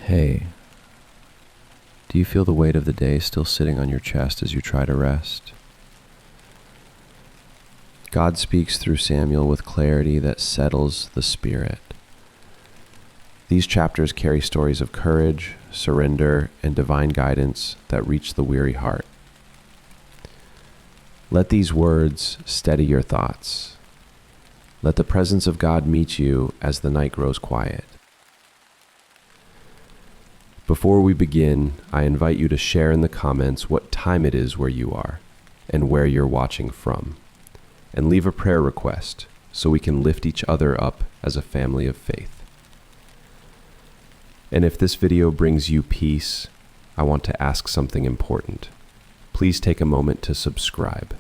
Hey, do you feel the weight of the day still sitting on your chest as you try to rest? God speaks through Samuel with clarity that settles the spirit. These chapters carry stories of courage, surrender, and divine guidance that reach the weary heart. Let these words steady your thoughts. Let the presence of God meet you as the night grows quiet. Before we begin, I invite you to share in the comments what time it is where you are and where you're watching from, and leave a prayer request so we can lift each other up as a family of faith. And if this video brings you peace, I want to ask something important. Please take a moment to subscribe.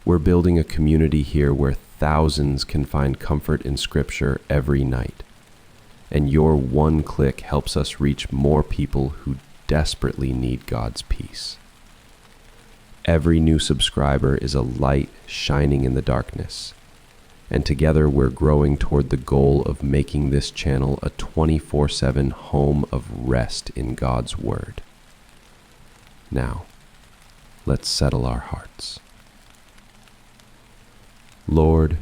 We're building a community here where thousands can find comfort in Scripture every night. And your one click helps us reach more people who desperately need God's peace. Every new subscriber is a light shining in the darkness, and together we're growing toward the goal of making this channel a 24/7 home of rest in God's Word. Now, let's settle our hearts. Lord,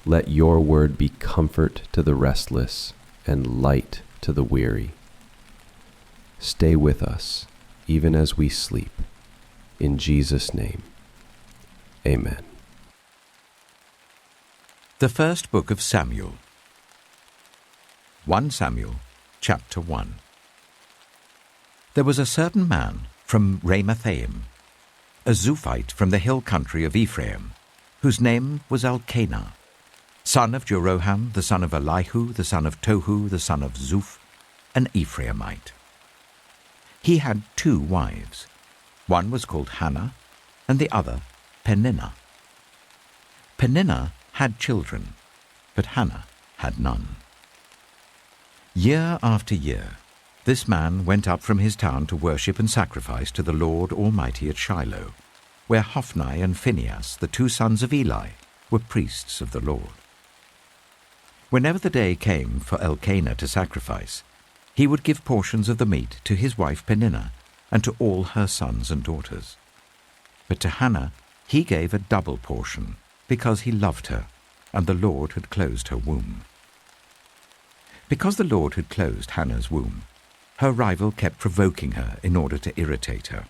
let your word be comfort to the restless and light to the weary. Stay with us, even as we sleep. In Jesus' name, amen. The first book of Samuel. 1 Samuel, chapter 1. There was a certain man from Ramathaim, a Zuphite from the hill country of Ephraim, whose name was Elkanah, son of Jeroham, the son of Elihu, the son of Tohu, the son of Zuph, an Ephraimite. He had 2 wives. One was called Hannah, and the other Peninnah. Peninnah had children, but Hannah had none. Year after year, this man went up from his town to worship and sacrifice to the Lord Almighty at Shiloh, where Hophni and Phinehas, the 2 sons of Eli, were priests of the Lord. Whenever the day came for Elkanah to sacrifice, he would give portions of the meat to his wife Peninnah and to all her sons and daughters. But to Hannah he gave a double portion, because he loved her, and the Lord had closed her womb. Because the Lord had closed Hannah's womb, her rival kept provoking her in order to irritate her.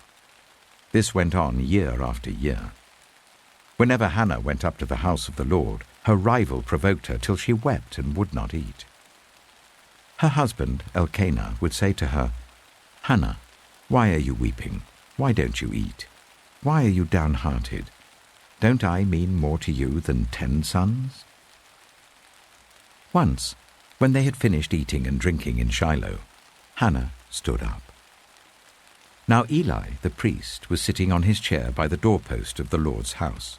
This went on year after year. Whenever Hannah went up to the house of the Lord, her rival provoked her till she wept and would not eat. Her husband, Elkanah, would say to her, "Hannah, why are you weeping? Why don't you eat? Why are you downhearted? Don't I mean more to you than 10 sons?" Once, when they had finished eating and drinking in Shiloh, Hannah stood up. Now Eli, the priest, was sitting on his chair by the doorpost of the Lord's house.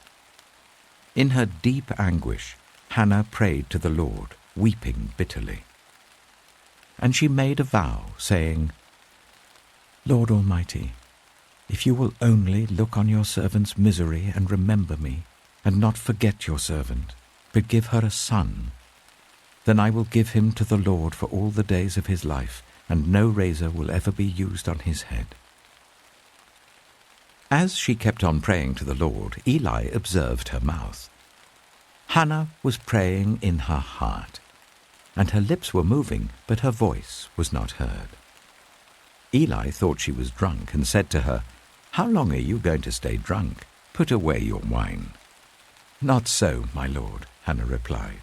In her deep anguish, Hannah prayed to the Lord, weeping bitterly. And she made a vow, saying, "Lord Almighty, if you will only look on your servant's misery and remember me, and not forget your servant, but give her a son, then I will give him to the Lord for all the days of his life, and no razor will ever be used on his head." As she kept on praying to the Lord, Eli observed her mouth. Hannah was praying in her heart, and her lips were moving, but her voice was not heard. Eli thought she was drunk and said to her, "How long are you going to stay drunk? Put away your wine." "Not so, my lord," Hannah replied.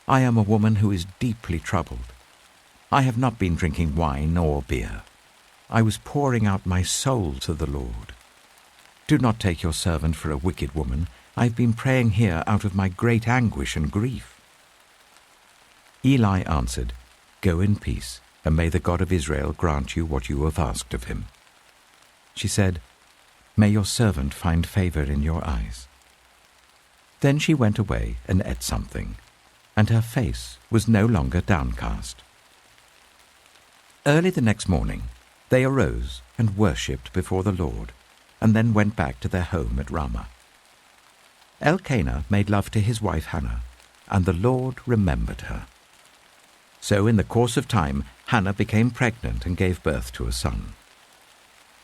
"I am a woman who is deeply troubled. I have not been drinking wine or beer. I was pouring out my soul to the Lord. Do not take your servant for a wicked woman. I have been praying here out of my great anguish and grief." Eli answered, "Go in peace, and may the God of Israel grant you what you have asked of him." She said, "May your servant find favor in your eyes." Then she went away and ate something, and her face was no longer downcast. Early the next morning, they arose and worshipped before the Lord, and then went back to their home at Ramah. Elkanah made love to his wife Hannah, and the Lord remembered her. So in the course of time, Hannah became pregnant and gave birth to a son.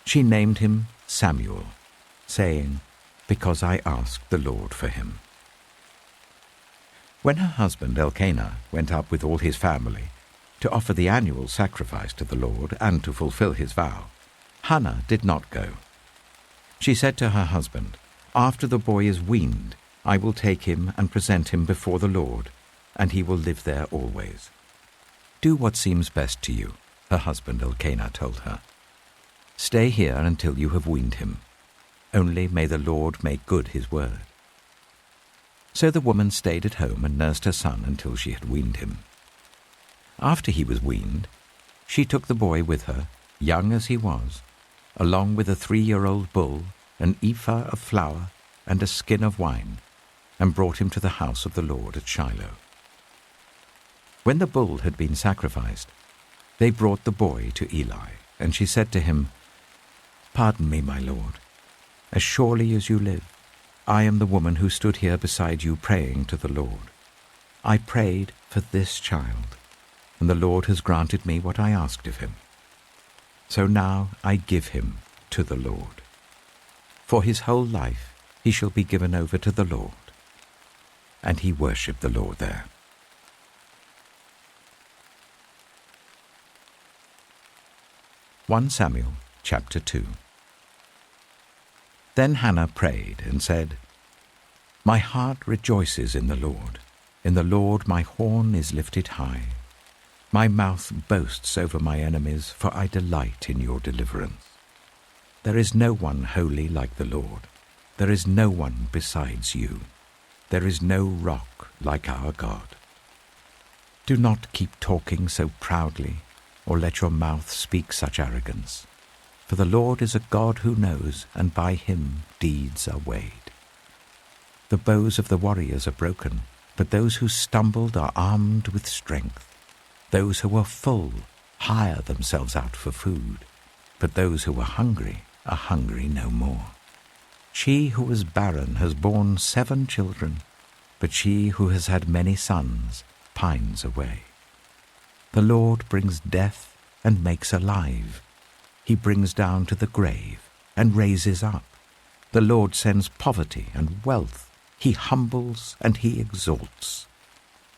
She named him Samuel, saying, "Because I asked the Lord for him." When her husband Elkanah went up with all his family to offer the annual sacrifice to the Lord and to fulfill his vow, Hannah did not go. She said to her husband, "After the boy is weaned, I will take him and present him before the Lord, and he will live there always." "Do what seems best to you," her husband Elkanah told her. "Stay here until you have weaned him. Only may the Lord make good his word." So the woman stayed at home and nursed her son until she had weaned him. After he was weaned, she took the boy with her, young as he was, along with a 3-year-old bull, an ephah of flour, and a skin of wine, and brought him to the house of the Lord at Shiloh. When the bull had been sacrificed, they brought the boy to Eli, and she said to him, "Pardon me, my lord. As surely as you live, I am the woman who stood here beside you praying to the Lord. I prayed for this child, and the Lord has granted me what I asked of him. So now I give him to the Lord. For his whole life he shall be given over to the Lord." And he worshipped the Lord there. Samuel chapter 2. Then Hannah prayed and said, "My heart rejoices in the Lord. In the Lord my horn is lifted high. My mouth boasts over my enemies, for I delight in your deliverance. There is no one holy like the Lord. There is no one besides you. There is no rock like our God. Do not keep talking so proudly, or let your mouth speak such arrogance. For the Lord is a God who knows, and by him deeds are weighed. The bows of the warriors are broken, but those who stumbled are armed with strength. Those who are full hire themselves out for food, but those who are hungry no more. She who was barren has borne 7 children, but she who has had many sons pines away. The Lord brings death and makes alive. He brings down to the grave and raises up. The Lord sends poverty and wealth. He humbles and he exalts.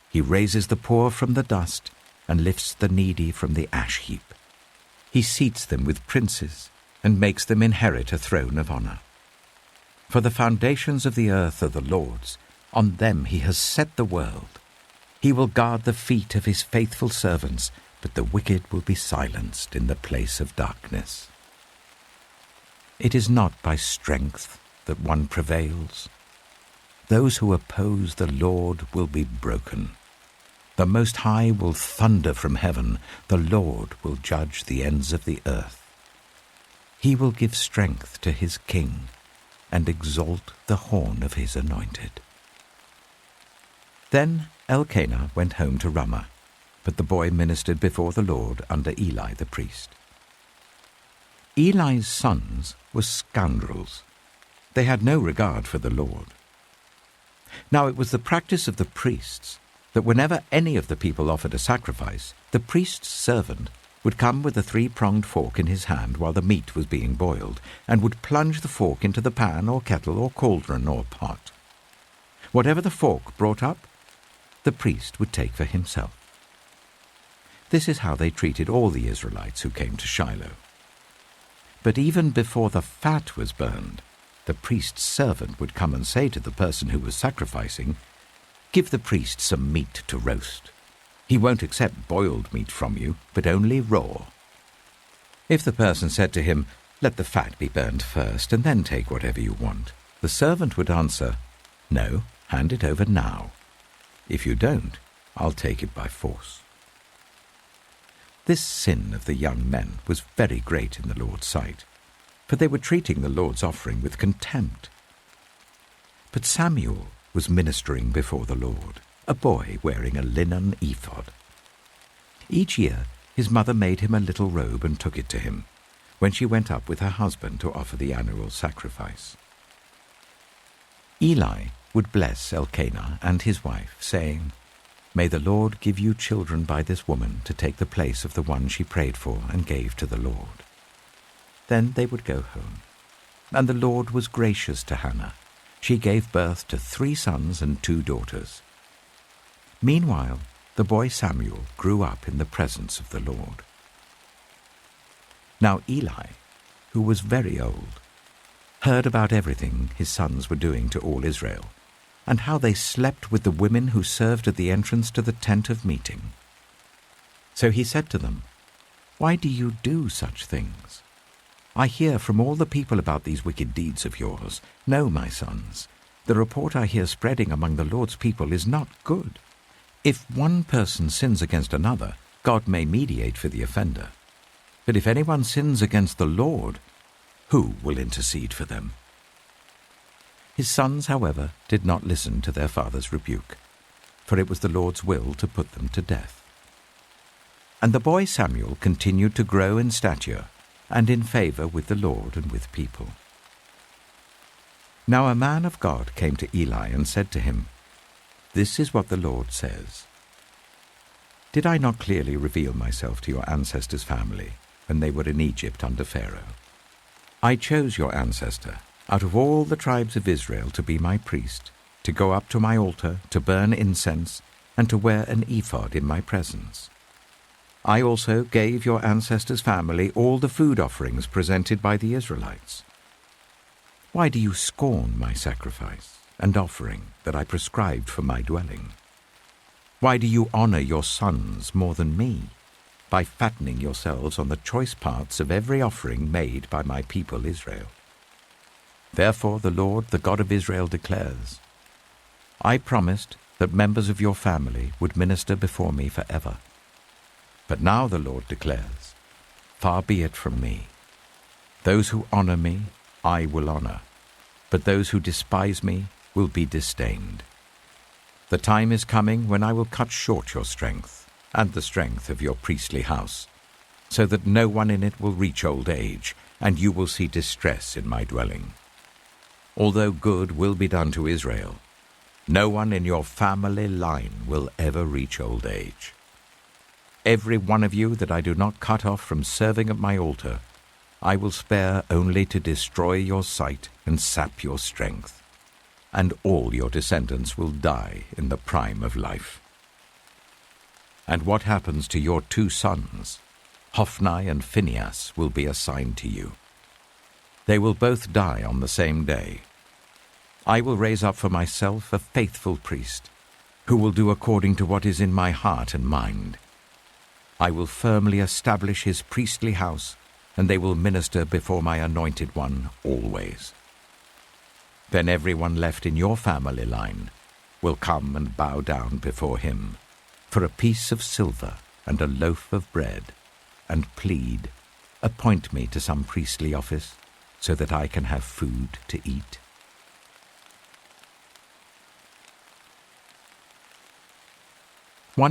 He raises the poor from the dust and lifts the needy from the ash heap. He seats them with princes and makes them inherit a throne of honor. For the foundations of the earth are the Lord's. On them he has set the world. He will guard the feet of his faithful servants, but the wicked will be silenced in the place of darkness. It is not by strength that one prevails. Those who oppose the Lord will be broken. The Most High will thunder from heaven. The Lord will judge the ends of the earth. He will give strength to his king and exalt the horn of his anointed. Then Elkanah went home to Ramah, but the boy ministered before the Lord under Eli the priest. Eli's sons were scoundrels. They had no regard for the Lord. Now it was the practice of the priests that whenever any of the people offered a sacrifice, the priest's servant would come with a 3-pronged fork in his hand while the meat was being boiled, and would plunge the fork into the pan or kettle or cauldron or pot. Whatever the fork brought up, the priest would take for himself. This is how they treated all the Israelites who came to Shiloh. But even before the fat was burned, the priest's servant would come and say to the person who was sacrificing, "Give the priest some meat to roast. He won't accept boiled meat from you, but only raw." If the person said to him, "Let the fat be burned first, and then take whatever you want," the servant would answer, "No, hand it over now. If you don't, I'll take it by force." This sin of the young men was very great in the Lord's sight, for they were treating the Lord's offering with contempt. But Samuel was ministering before the Lord, a boy wearing a linen ephod. Each year his mother made him a little robe and took it to him, when she went up with her husband to offer the annual sacrifice. Eli would bless Elkanah and his wife, saying, May the Lord give you children by this woman to take the place of the one she prayed for and gave to the Lord." Then they would go home. And the Lord was gracious to Hannah. She gave birth to 3 sons and 2 daughters. Meanwhile, the boy Samuel grew up in the presence of the Lord. Now Eli, who was very old, heard about everything his sons were doing to all Israel, and how they slept with the women who served at the entrance to the tent of meeting. So he said to them, "Why do you do such things? I hear from all the people about these wicked deeds of yours. No, my sons, the report I hear spreading among the Lord's people is not good. If one person sins against another, God may mediate for the offender. But if anyone sins against the Lord, who will intercede for them?" His sons, however, did not listen to their father's rebuke, for it was the Lord's will to put them to death. And the boy Samuel continued to grow in stature and in favor with the Lord and with people. Now a man of God came to Eli and said to him, "This is what the Lord says. Did I not clearly reveal myself to your ancestors' family when they were in Egypt under Pharaoh? I chose your ancestor out of all the tribes of Israel to be my priest, to go up to my altar, to burn incense, and to wear an ephod in my presence. I also gave your ancestors' family all the food offerings presented by the Israelites. Why do you scorn my sacrifice and offering that I prescribed for my dwelling? Why do you honor your sons more than me, by fattening yourselves on the choice parts of every offering made by my people Israel? Therefore the Lord, the God of Israel, declares, I promised that members of your family would minister before me forever. But now the Lord declares, far be it from me. Those who honor me, I will honor, but those who despise me will be disdained. The time is coming when I will cut short your strength and the strength of your priestly house, so that no one in it will reach old age, and you will see distress in my dwelling. Although good will be done to Israel, no one in your family line will ever reach old age. Every one of you that I do not cut off from serving at my altar, I will spare only to destroy your sight and sap your strength, and all your descendants will die in the prime of life. And what happens to your 2 sons, Hophni and Phinehas, will be assigned to you. They will both die on the same day. I will raise up for myself a faithful priest, who will do according to what is in my heart and mind. I will firmly establish his priestly house, and they will minister before my anointed one always. Then everyone left in your family line will come and bow down before him for a piece of silver and a loaf of bread, and plead, appoint me to some priestly office, so that I can have food to eat.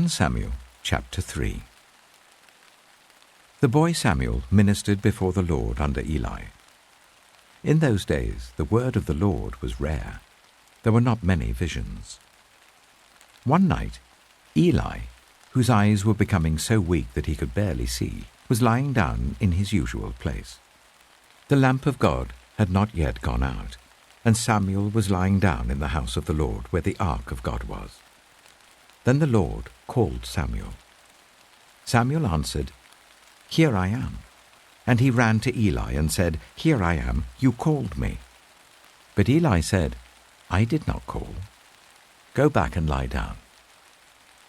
Samuel chapter 3. The boy Samuel ministered before the Lord under Eli. In those days the word of the Lord was rare. There were not many visions. One night, Eli, whose eyes were becoming so weak that he could barely see, was lying down in his usual place. The lamp of God had not yet gone out, and Samuel was lying down in the house of the Lord where the ark of God was. Then the Lord called Samuel. Samuel answered, Here I am. And he ran to Eli and said, Here I am, you called me. But Eli said, I did not call. Go back and lie down.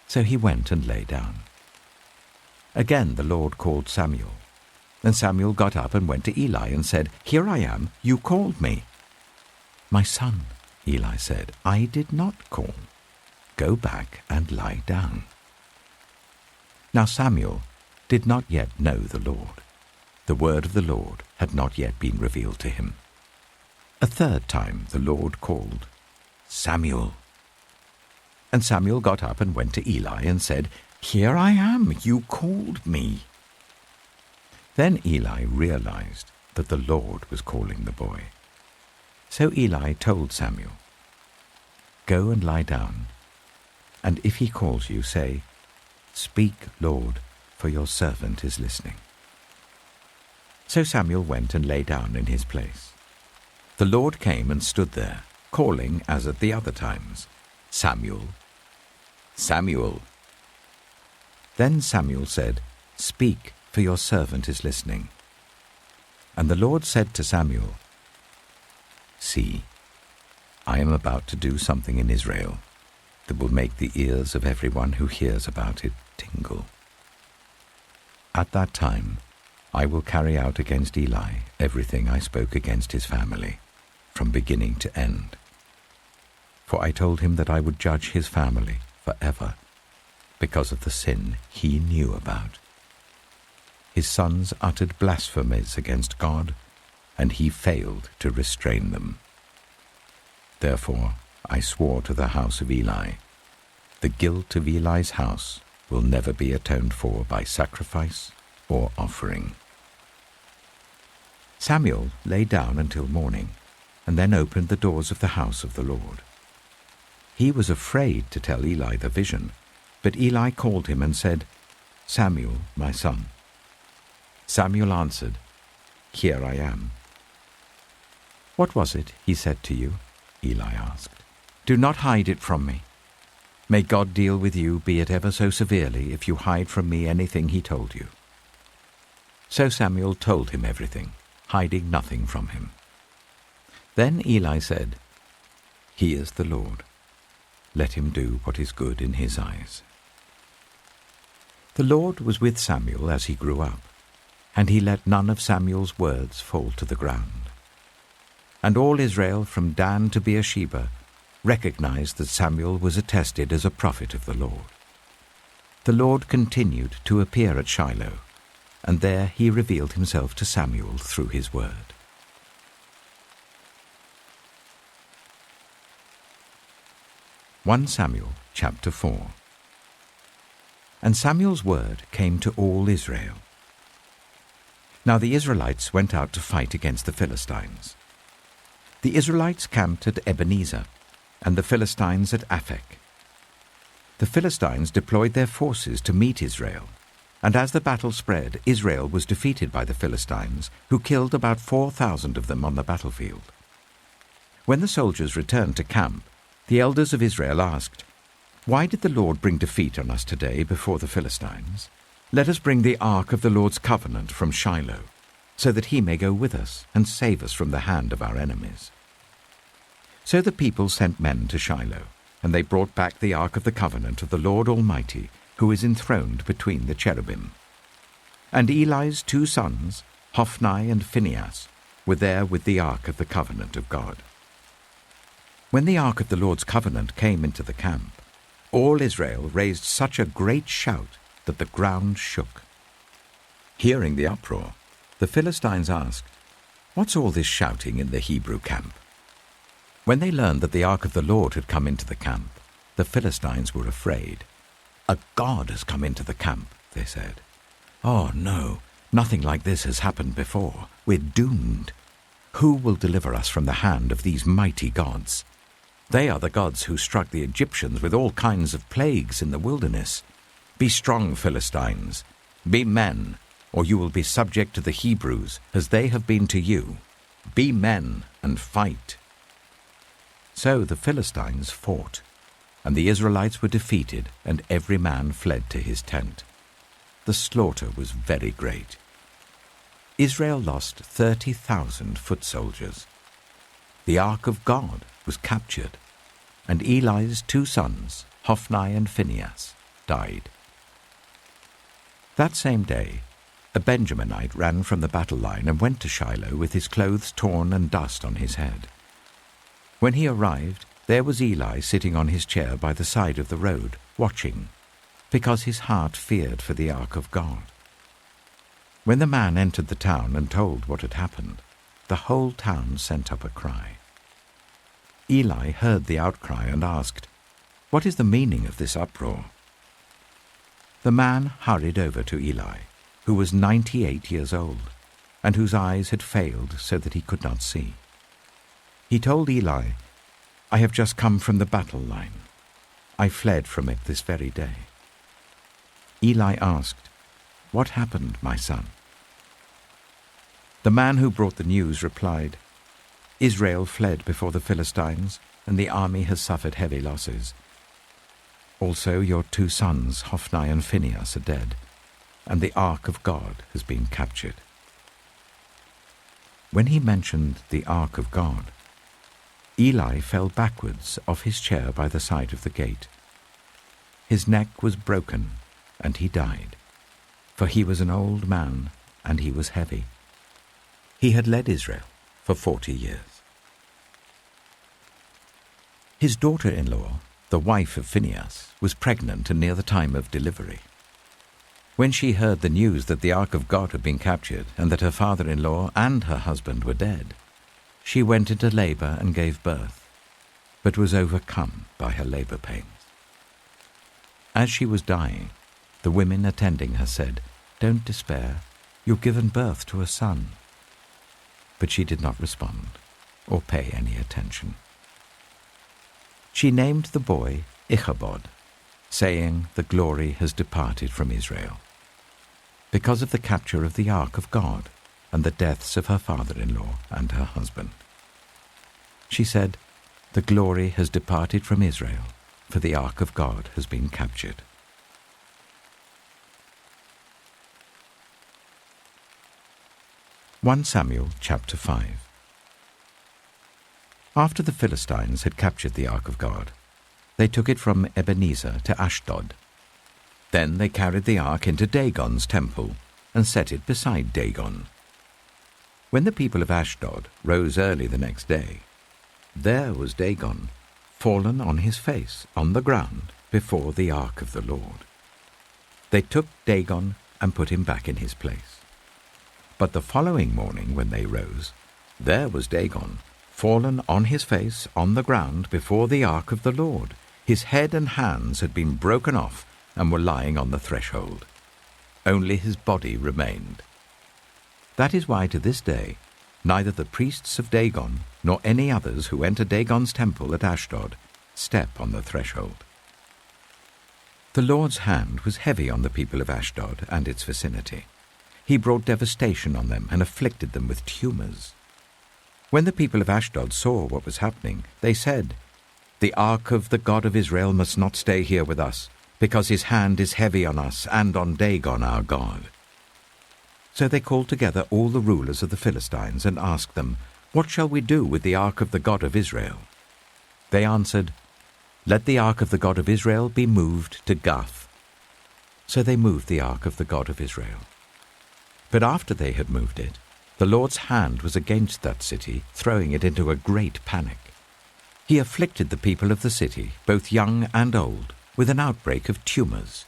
So he went and lay down. Again the Lord called Samuel. Then Samuel got up and went to Eli and said, Here I am, you called me. My son, Eli said, I did not call. Go back and lie down. Now Samuel did not yet know the Lord. The word of the Lord had not yet been revealed to him. A third time the Lord called, Samuel. And Samuel got up and went to Eli and said, Here I am, you called me. Then Eli realized that the Lord was calling the boy. So Eli told Samuel, Go and lie down. and if he calls you, say, 'Speak, Lord, for your servant is listening.'" So Samuel went and lay down in his place. The Lord came and stood there, calling as at the other times, "Samuel, Samuel." Then Samuel said, "Speak, for your servant is listening." And the Lord said to Samuel, "See, I am about to do something in Israel that will make the ears of everyone who hears about it tingle. At that time, I will carry out against Eli everything I spoke against his family, from beginning to end. For I told him that I would judge his family forever, because of the sin he knew about. His sons uttered blasphemies against God, and he failed to restrain them. Therefore I swore to the house of Eli, the guilt of Eli's house will never be atoned for by sacrifice or offering." Samuel lay down until morning, and then opened the doors of the house of the Lord. He was afraid to tell Eli the vision, but Eli called him and said, "Samuel, my son." Samuel answered, "Here I am." "What was it he said to you?" Eli asked. "Do not hide it from me. May God deal with you, be it ever so severely, if you hide from me anything he told you." So Samuel told him everything, hiding nothing from him. Then Eli said, "He is the Lord. Let him do what is good in his eyes." The Lord was with Samuel as he grew up, and he let none of Samuel's words fall to the ground. And all Israel from Dan to Beersheba recognized that Samuel was attested as a prophet of the Lord. The Lord continued to appear at Shiloh, and there he revealed himself to Samuel through his word. 1 Samuel chapter 4. And Samuel's word came to all Israel. Now the Israelites went out to fight against the Philistines. The Israelites camped at Ebenezer, and the Philistines at Aphek. The Philistines deployed their forces to meet Israel, and as the battle spread, Israel was defeated by the Philistines, who killed about 4,000 of them on the battlefield. When the soldiers returned to camp, the elders of Israel asked, "Why did the Lord bring defeat on us today before the Philistines? Let us bring the ark of the Lord's covenant from Shiloh, so that he may go with us and save us from the hand of our enemies." So the people sent men to Shiloh, and they brought back the ark of the covenant of the Lord Almighty, who is enthroned between the cherubim. And Eli's 2 sons, Hophni and Phinehas, were there with the ark of the covenant of God. When the ark of the Lord's covenant came into the camp, all Israel raised such a great shout that the ground shook. Hearing the uproar, the Philistines asked, "What's all this shouting in the Hebrew camp?" When they learned that the ark of the Lord had come into the camp, the Philistines were afraid. "A god has come into the camp," they said. "Oh no, nothing like this has happened before. We're doomed. Who will deliver us from the hand of these mighty gods? They are the gods who struck the Egyptians with all kinds of plagues in the wilderness. Be strong, Philistines. Be men, or you will be subject to the Hebrews, as they have been to you. Be men and fight." So the Philistines fought, and the Israelites were defeated, and every man fled to his tent. The slaughter was very great. Israel lost 30,000 foot soldiers. The ark of God was captured, and Eli's 2 sons, Hophni and Phinehas, died. That same day, a Benjaminite ran from the battle line and went to Shiloh with his clothes torn and dust on his head. When he arrived, there was Eli sitting on his chair by the side of the road, watching, because his heart feared for the ark of God. When the man entered the town and told what had happened, the whole town sent up a cry. Eli heard the outcry and asked, "What is the meaning of this uproar?" The man hurried over to Eli, who was 98 years old, and whose eyes had failed so that he could not see. He told Eli, "I have just come from the battle line. I fled from it this very day." Eli asked, "What happened, my son?" The man who brought the news replied, "Israel fled before the Philistines, and the army has suffered heavy losses. Also your 2 sons, Hophni and Phinehas, are dead, and the ark of God has been captured." When he mentioned the ark of God, Eli fell backwards off his chair by the side of the gate. His neck was broken, and he died, for he was an old man, and he was heavy. He had led Israel for 40 years. His daughter-in-law, the wife of Phinehas, was pregnant and near the time of delivery. When she heard the news that the ark of God had been captured and that her father-in-law and her husband were dead, she went into labor and gave birth, but was overcome by her labor pains. As she was dying, the women attending her said, "Don't despair, you've given birth to a son." But she did not respond or pay any attention. She named the boy Ichabod, saying, "The glory has departed from Israel," because of the capture of the ark of God and the deaths of her father-in-law and her husband. She said, "The glory has departed from Israel, for the ark of God has been captured." One Samuel chapter 5. After the Philistines had captured the ark of God, they took it from Ebenezer to Ashdod. Then they carried the ark into Dagon's temple and set it beside Dagon. When the people of Ashdod rose early the next day, there was Dagon, fallen on his face on the ground before the ark of the Lord. They took Dagon and put him back in his place. But the following morning when they rose, there was Dagon, fallen on his face on the ground before the ark of the Lord. His head and hands had been broken off and were lying on the threshold. Only his body remained. That is why to this day neither the priests of Dagon nor any others who enter Dagon's temple at Ashdod step on the threshold. The Lord's hand was heavy on the people of Ashdod and its vicinity. He brought devastation on them and afflicted them with tumors. When the people of Ashdod saw what was happening, they said, "The ark of the God of Israel must not stay here with us, because his hand is heavy on us and on Dagon our God." So they called together all the rulers of the Philistines and asked them, "What shall we do with the ark of the God of Israel?" They answered, "Let the ark of the God of Israel be moved to Gath." So they moved the ark of the God of Israel. But after they had moved it, the Lord's hand was against that city, throwing it into a great panic. He afflicted the people of the city, both young and old, with an outbreak of tumors.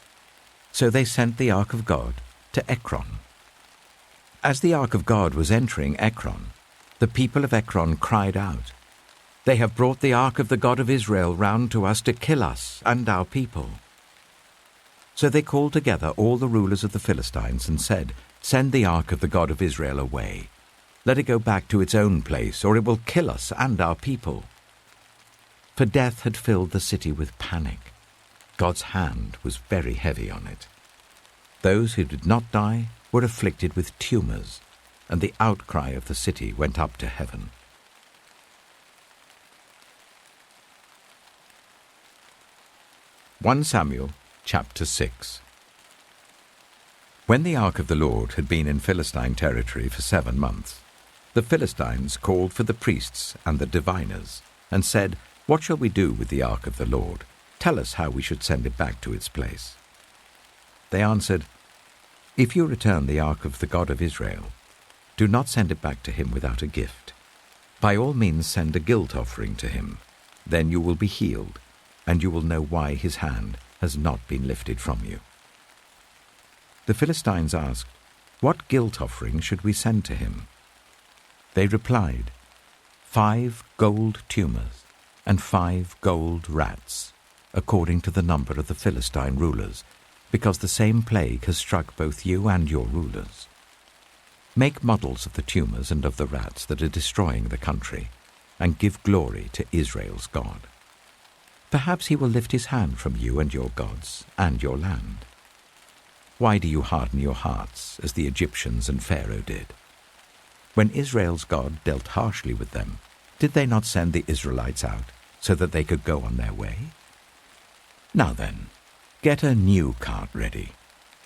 So they sent the ark of God to Ekron. As the ark of God was entering Ekron, the people of Ekron cried out, "They have brought the ark of the God of Israel round to us to kill us and our people." So they called together all the rulers of the Philistines and said, "Send the ark of the God of Israel away. Let it go back to its own place, or it will kill us and our people." For death had filled the city with panic. God's hand was very heavy on it. Those who did not die were afflicted with tumors, and the outcry of the city went up to heaven. One Samuel chapter 6. When the ark of the Lord had been in Philistine territory for 7 months, the Philistines called for the priests and the diviners and said, "What shall we do with the ark of the Lord? Tell us how we should send it back to its place." They answered, "If you return the ark of the God of Israel, do not send it back to him without a gift. By all means send a guilt offering to him. Then you will be healed, and you will know why his hand has not been lifted from you." The Philistines asked, "What guilt offering should we send to him?" They replied, 5 gold tumors and 5 gold rats, according to the number of the Philistine rulers, because the same plague has struck both you and your rulers. Make models of the tumors and of the rats that are destroying the country, and give glory to Israel's God. Perhaps he will lift his hand from you and your gods and your land. Why do you harden your hearts as the Egyptians and Pharaoh did? When Israel's God dealt harshly with them, did they not send the Israelites out so that they could go on their way? Now then, get a new cart ready,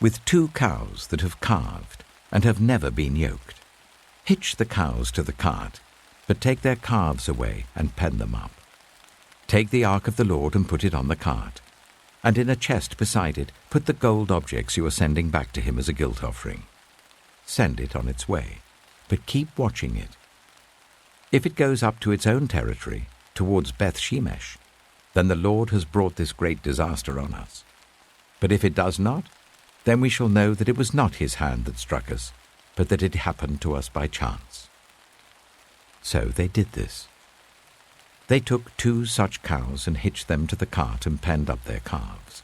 with 2 cows that have calved and have never been yoked. Hitch the cows to the cart, but take their calves away and pen them up. Take the ark of the Lord and put it on the cart, and in a chest beside it put the gold objects you are sending back to him as a guilt offering. Send it on its way, but keep watching it. If it goes up to its own territory, towards Beth-Shemesh, then the Lord has brought this great disaster on us. But if it does not, then we shall know that it was not his hand that struck us, but that it happened to us by chance. So they did this. They took 2 such cows and hitched them to the cart and penned up their calves.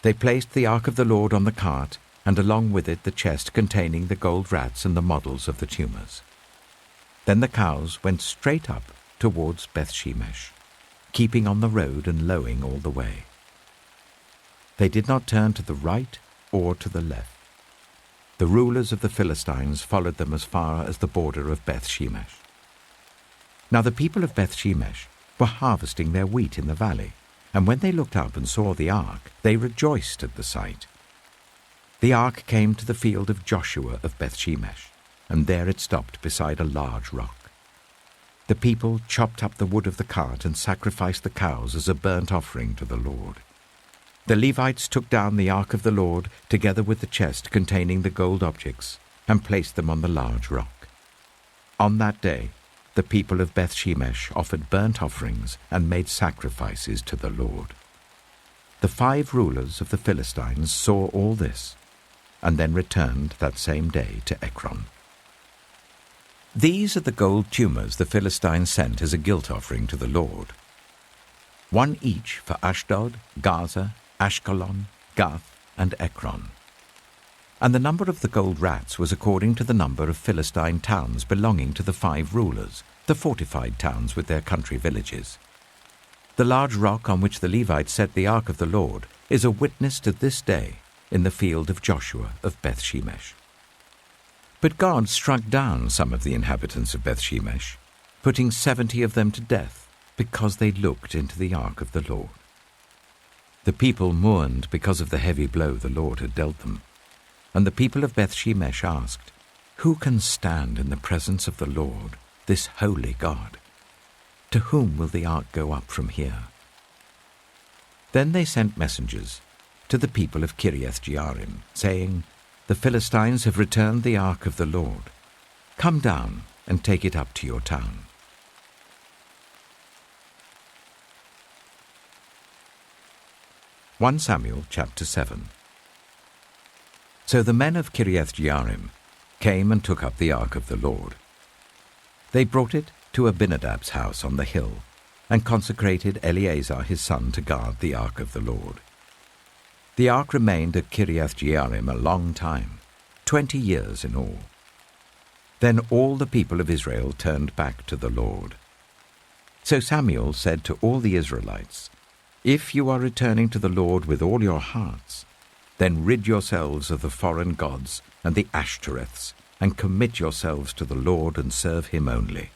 They placed the ark of the Lord on the cart, and along with it the chest containing the gold rats and the models of the tumors. Then the cows went straight up towards Beth-Shemesh, keeping on the road and lowing all the way. They did not turn to the right or to the left. The rulers of the Philistines followed them as far as the border of Beth-Shemesh. Now the people of Beth-Shemesh were harvesting their wheat in the valley, and when they looked up and saw the ark, they rejoiced at the sight. The ark came to the field of Joshua of Beth-Shemesh, and there it stopped beside a large rock. The people chopped up the wood of the cart and sacrificed the cows as a burnt offering to the Lord. The Levites took down the ark of the Lord, together with the chest containing the gold objects, and placed them on the large rock. On that day, the people of Beth-Shemesh offered burnt offerings and made sacrifices to the Lord. The 5 rulers of the Philistines saw all this, and then returned that same day to Ekron. These are the gold tumors the Philistines sent as a guilt offering to the Lord. 1 each for Ashdod, Gaza, Ashkelon, Gath, and Ekron. And the number of the gold rats was according to the number of Philistine towns belonging to the 5 rulers, the fortified towns with their country villages. The large rock on which the Levites set the ark of the Lord is a witness to this day in the field of Joshua of Beth-Shemesh. But God struck down some of the inhabitants of Beth-Shemesh, putting 70 of them to death because they looked into the ark of the Lord. The people mourned because of the heavy blow the Lord had dealt them. And the people of Beth-Shemesh asked, "Who can stand in the presence of the Lord, this holy God? To whom will the ark go up from here?" Then they sent messengers to the people of Kiriath-Jearim, saying, "The Philistines have returned the ark of the Lord. Come down and take it up to your town." (1 Samuel chapter 7). So the men of Kiriath-Jearim came and took up the ark of the Lord. They brought it to Abinadab's house on the hill, and consecrated Eleazar his son to guard the ark of the Lord. The ark remained at Kiriath-Jearim a long time, 20 years in all. Then all the people of Israel turned back to the Lord. So Samuel said to all the Israelites, "If you are returning to the Lord with all your hearts, then rid yourselves of the foreign gods and the Ashtoreths, and commit yourselves to the Lord and serve him only,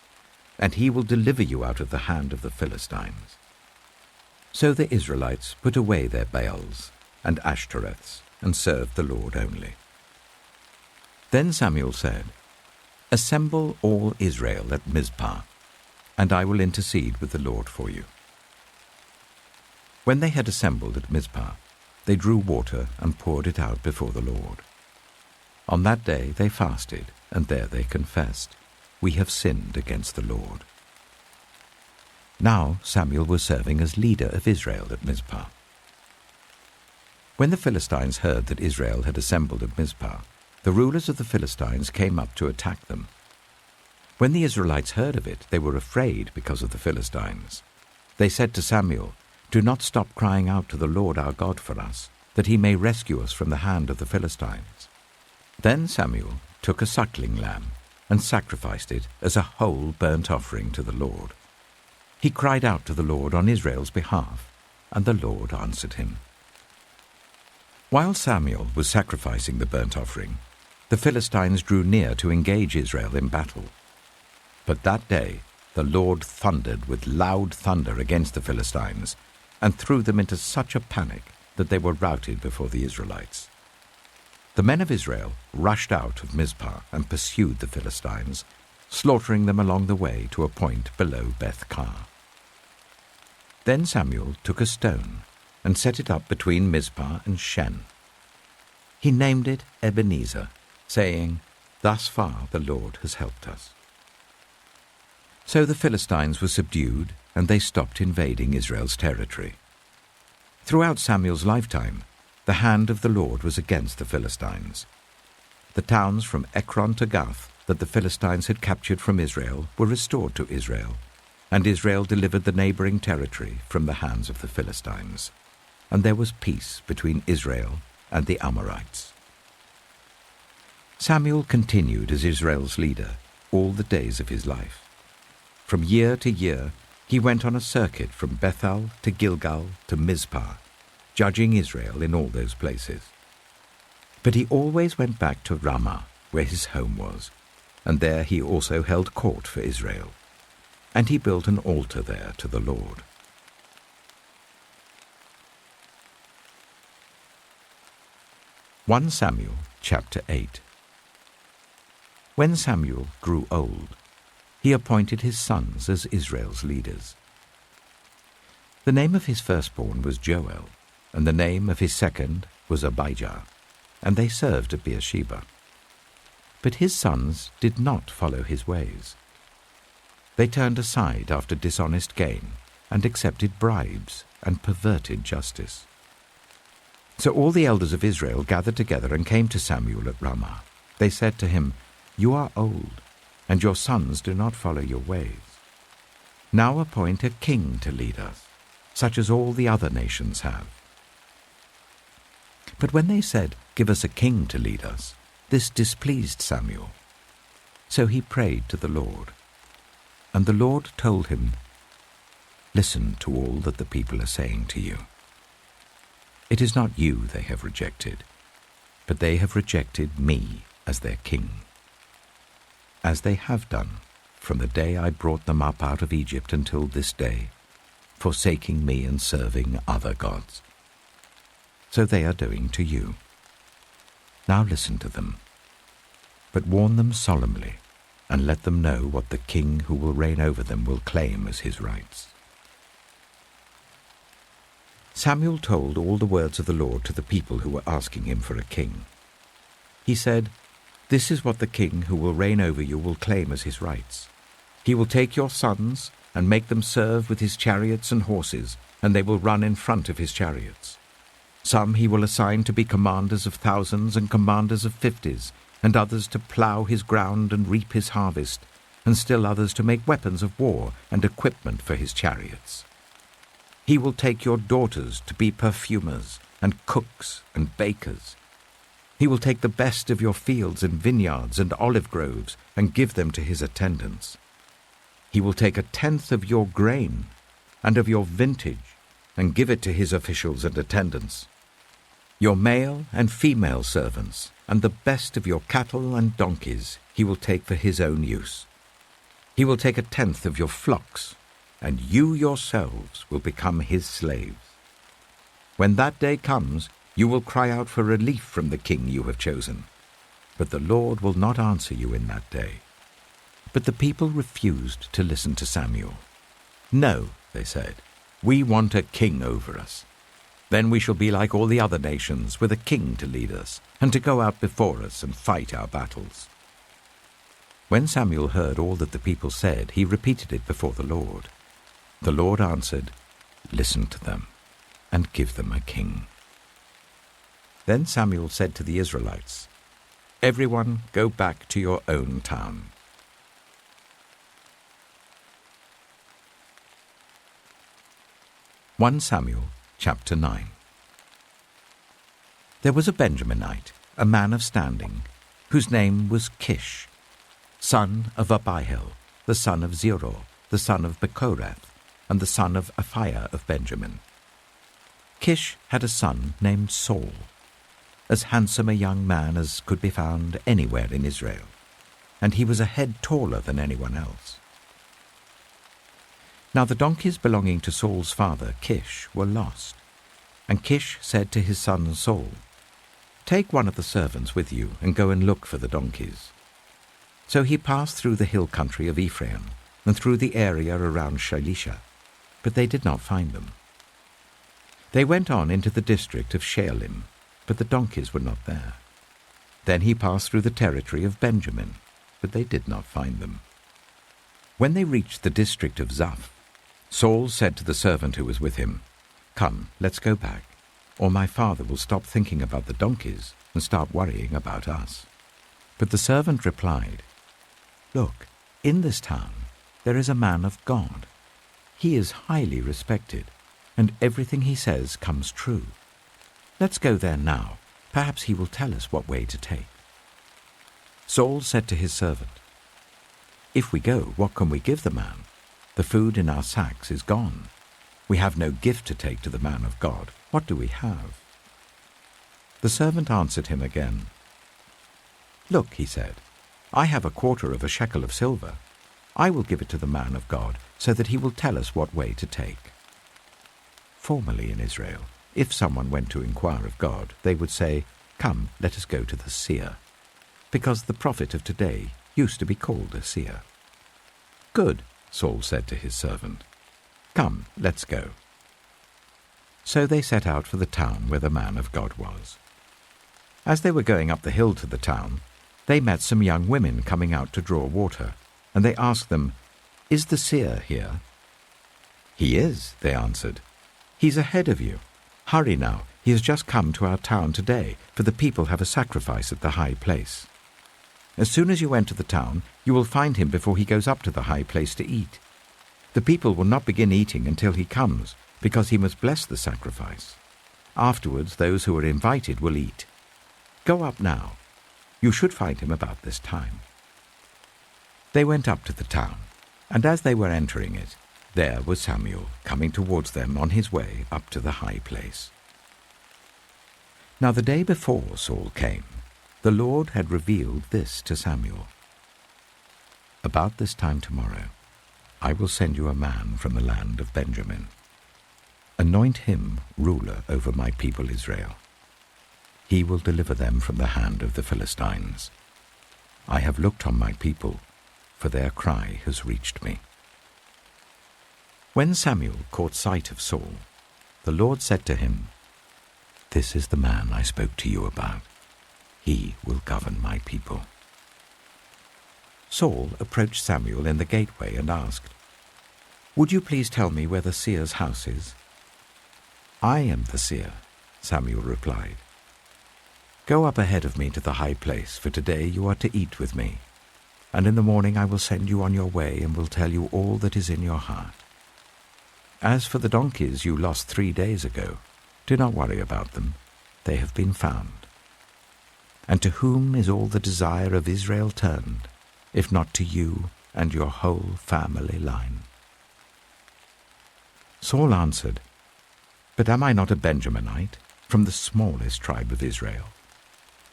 and he will deliver you out of the hand of the Philistines." So the Israelites put away their Baals and Ashtoreths and served the Lord only. Then Samuel said, "Assemble all Israel at Mizpah, and I will intercede with the Lord for you." When they had assembled at Mizpah, they drew water and poured it out before the Lord. On that day they fasted, and there they confessed, "We have sinned against the Lord." Now Samuel was serving as leader of Israel at Mizpah. When the Philistines heard that Israel had assembled at Mizpah, the rulers of the Philistines came up to attack them. When the Israelites heard of it, they were afraid because of the Philistines. They said to Samuel, "Do not stop crying out to the Lord our God for us, that he may rescue us from the hand of the Philistines." Then Samuel took a suckling lamb and sacrificed it as a whole burnt offering to the Lord. He cried out to the Lord on Israel's behalf, and the Lord answered him. While Samuel was sacrificing the burnt offering, the Philistines drew near to engage Israel in battle. But that day the Lord thundered with loud thunder against the Philistines, and threw them into such a panic that they were routed before the Israelites. The men of Israel rushed out of Mizpah and pursued the Philistines, slaughtering them along the way to a point below Beth-kar. Then Samuel took a stone and set it up between Mizpah and Shen. He named it Ebenezer, saying, "Thus far the Lord has helped us." So the Philistines were subdued, and they stopped invading Israel's territory. Throughout Samuel's lifetime, the hand of the Lord was against the Philistines. The towns from Ekron to Gath that the Philistines had captured from Israel were restored to Israel, and Israel delivered the neighboring territory from the hands of the Philistines, and there was peace between Israel and the Amorites. Samuel continued as Israel's leader all the days of his life. From year to year, he went on a circuit from Bethel to Gilgal to Mizpah, judging Israel in all those places. But he always went back to Ramah, where his home was, and there he also held court for Israel. And he built an altar there to the Lord. One Samuel chapter 8. When Samuel grew old, he appointed his sons as Israel's leaders. The name of his firstborn was Joel, and the name of his second was Abijah, and they served at Beersheba. But his sons did not follow his ways. They turned aside after dishonest gain, and accepted bribes, and perverted justice. So all the elders of Israel gathered together and came to Samuel at Ramah. They said to him, "You are old, and your sons do not follow your ways. Now appoint a king to lead us, such as all the other nations have." But when they said, "Give us a king to lead us," this displeased Samuel. So he prayed to the Lord. And the Lord told him, "Listen to all that the people are saying to you. It is not you they have rejected, but they have rejected me as their king, as they have done from the day I brought them up out of Egypt until this day, forsaking me and serving other gods. So they are doing to you. Now listen to them, but warn them solemnly, and let them know what the king who will reign over them will claim as his rights." Samuel told all the words of the Lord to the people who were asking him for a king. He said, "This is what the king who will reign over you will claim as his rights. He will take your sons and make them serve with his chariots and horses, and they will run in front of his chariots. Some he will assign to be commanders of thousands and commanders of 50s, and others to plough his ground and reap his harvest, and still others to make weapons of war and equipment for his chariots. He will take your daughters to be perfumers and cooks and bakers. He will take the best of your fields and vineyards and olive groves and give them to his attendants. He will take 1/10 of your grain and of your vintage and give it to his officials and attendants. Your male and female servants and the best of your cattle and donkeys he will take for his own use. He will take 1/10 of your flocks, and you yourselves will become his slaves. When that day comes, you will cry out for relief from the king you have chosen, but the Lord will not answer you in that day." But the people refused to listen to Samuel. "No," they said, "we want a king over us. Then we shall be like all the other nations, with a king to lead us, and to go out before us and fight our battles." When Samuel heard all that the people said, he repeated it before the Lord. The Lord answered, "Listen to them, and give them a king." Then Samuel said to the Israelites, "Everyone go back to your own town." One Samuel chapter 9. There was a Benjaminite, a man of standing, whose name was Kish, son of Abihail, the son of Zeror, the son of Bechorath, and the son of Aphiah of Benjamin. Kish had a son named Saul, as handsome a young man as could be found anywhere in Israel, and he was a head taller than anyone else. Now the donkeys belonging to Saul's father, Kish, were lost, and Kish said to his son Saul, "Take one of the servants with you and go and look for the donkeys." So he passed through the hill country of Ephraim and through the area around Shalisha, but they did not find them. They went on into the district of Shaalim, but the donkeys were not there. Then he passed through the territory of Benjamin, but they did not find them. When they reached the district of Zuph, Saul said to the servant who was with him, "Come, let's go back, or my father will stop thinking about the donkeys and start worrying about us." But the servant replied, "Look, in this town there is a man of God. He is highly respected, and everything he says comes true. Let's go there now. Perhaps he will tell us what way to take." Saul said to his servant, "If we go, what can we give the man? The food in our sacks is gone. We have no gift to take to the man of God. What do we have?" The servant answered him again. "Look," he said, "I have a quarter of a shekel of silver. I will give it to the man of God, so that he will tell us what way to take." Formerly in Israel, if someone went to inquire of God, they would say, "Come, let us go to the seer," because the prophet of today used to be called a seer. "Good," Saul said to his servant. "Come, let's go." So they set out for the town where the man of God was. As they were going up the hill to the town, they met some young women coming out to draw water, and they asked them, "Is the seer here?" "He is," they answered. "He's ahead of you. Hurry now, he has just come to our town today, for the people have a sacrifice at the high place. As soon as you enter the town, you will find him before he goes up to the high place to eat. The people will not begin eating until he comes, because he must bless the sacrifice. Afterwards, those who are invited will eat. Go up now. You should find him about this time." They went up to the town, and as they were entering it, there was Samuel coming towards them on his way up to the high place. Now the day before Saul came, the Lord had revealed this to Samuel. "About this time tomorrow, I will send you a man from the land of Benjamin. Anoint him ruler over my people Israel. He will deliver them from the hand of the Philistines. I have looked on my people, for their cry has reached me." When Samuel caught sight of Saul, the Lord said to him, "This is the man I spoke to you about. He will govern my people." Saul approached Samuel in the gateway and asked, "Would you please tell me where the seer's house is?" "I am the seer," Samuel replied. "Go up ahead of me to the high place, for today you are to eat with me, and in the morning I will send you on your way and will tell you all that is in your heart. As for the donkeys you lost 3 days ago, do not worry about them. They have been found. And to whom is all the desire of Israel turned, if not to you and your whole family line?" Saul answered, "But am I not a Benjaminite, from the smallest tribe of Israel?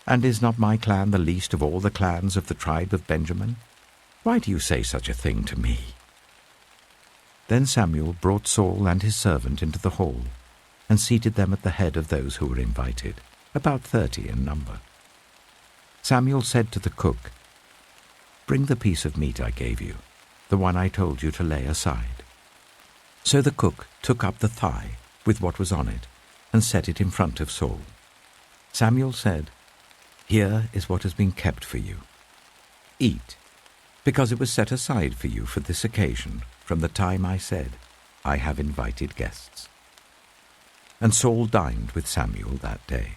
And is not my clan the least of all the clans of the tribe of Benjamin? Why do you say such a thing to me?" Then Samuel brought Saul and his servant into the hall, and seated them at the head of those who were invited, about 30 in number. Samuel said to the cook, "Bring the piece of meat I gave you, the one I told you to lay aside." So the cook took up the thigh with what was on it, and set it in front of Saul. Samuel said, "Here is what has been kept for you. Eat, because it was set aside for you for this occasion from the time I said, 'I have invited guests.'" And Saul dined with Samuel that day.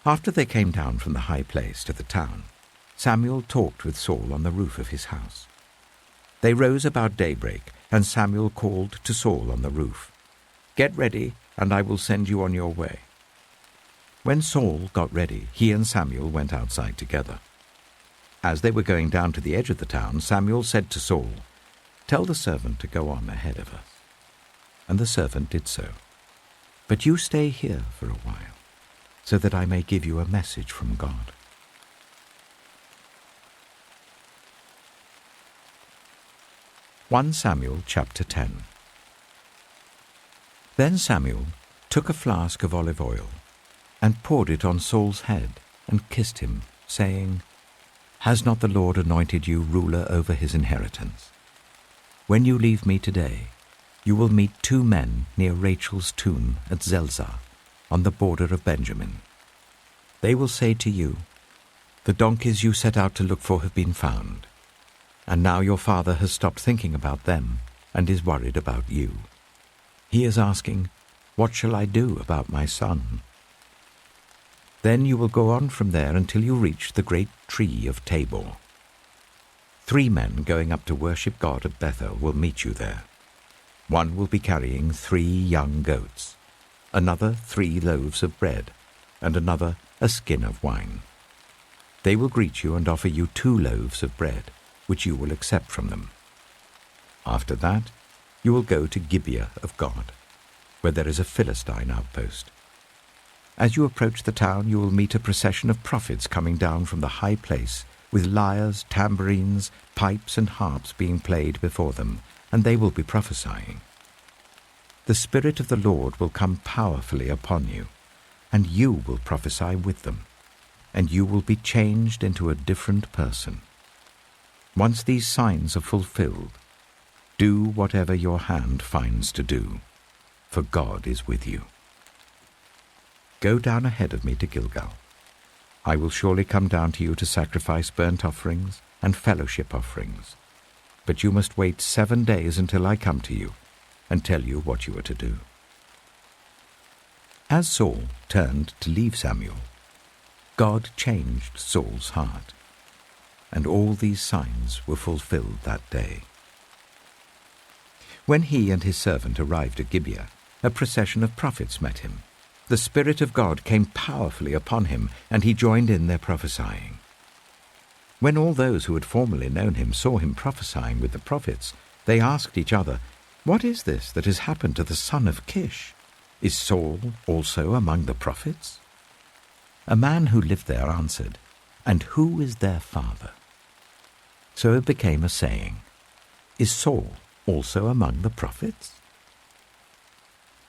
After they came down from the high place to the town, Samuel talked with Saul on the roof of his house. They rose about daybreak, and Samuel called to Saul on the roof, "Get ready, and I will send you on your way." When Saul got ready, he and Samuel went outside together. As they were going down to the edge of the town, Samuel said to Saul, "Tell the servant to go on ahead of us." And the servant did so. But you stay here for a while, so that I may give you a message from God." 1 Samuel chapter 10. Then Samuel took a flask of olive oil and poured it on Saul's head and kissed him, saying, "Has not the Lord anointed you ruler over his inheritance? When you leave me today, you will meet 2 men near Rachel's tomb at Zelzah, on the border of Benjamin. They will say to you, 'The donkeys you set out to look for have been found, and now your father has stopped thinking about them and is worried about you. He is asking, "What shall I do about my son?" Then you will go on from there until you reach the great tree of Tabor. 3 men going up to worship God at Bethel will meet you there. One will be carrying 3 young goats, another 3 loaves of bread, and another a skin of wine. They will greet you and offer you 2 loaves of bread, which you will accept from them. After that, you will go to Gibeah of God, where there is a Philistine outpost. As you approach the town, you will meet a procession of prophets coming down from the high place, with lyres, tambourines, pipes, and harps being played before them, and they will be prophesying. The Spirit of the Lord will come powerfully upon you, and you will prophesy with them, and you will be changed into a different person. Once these signs are fulfilled, do whatever your hand finds to do, for God is with you. Go down ahead of me to Gilgal. I will surely come down to you to sacrifice burnt offerings and fellowship offerings, but you must wait 7 days until I come to you and tell you what you are to do." As Saul turned to leave Samuel, God changed Saul's heart, and all these signs were fulfilled that day. When he and his servant arrived at Gibeah, a procession of prophets met him. The Spirit of God came powerfully upon him, and he joined in their prophesying. When all those who had formerly known him saw him prophesying with the prophets, they asked each other, "What is this that has happened to the son of Kish? Is Saul also among the prophets?" A man who lived there answered, "And who is their father?" So it became a saying, "Is Saul also among the prophets?"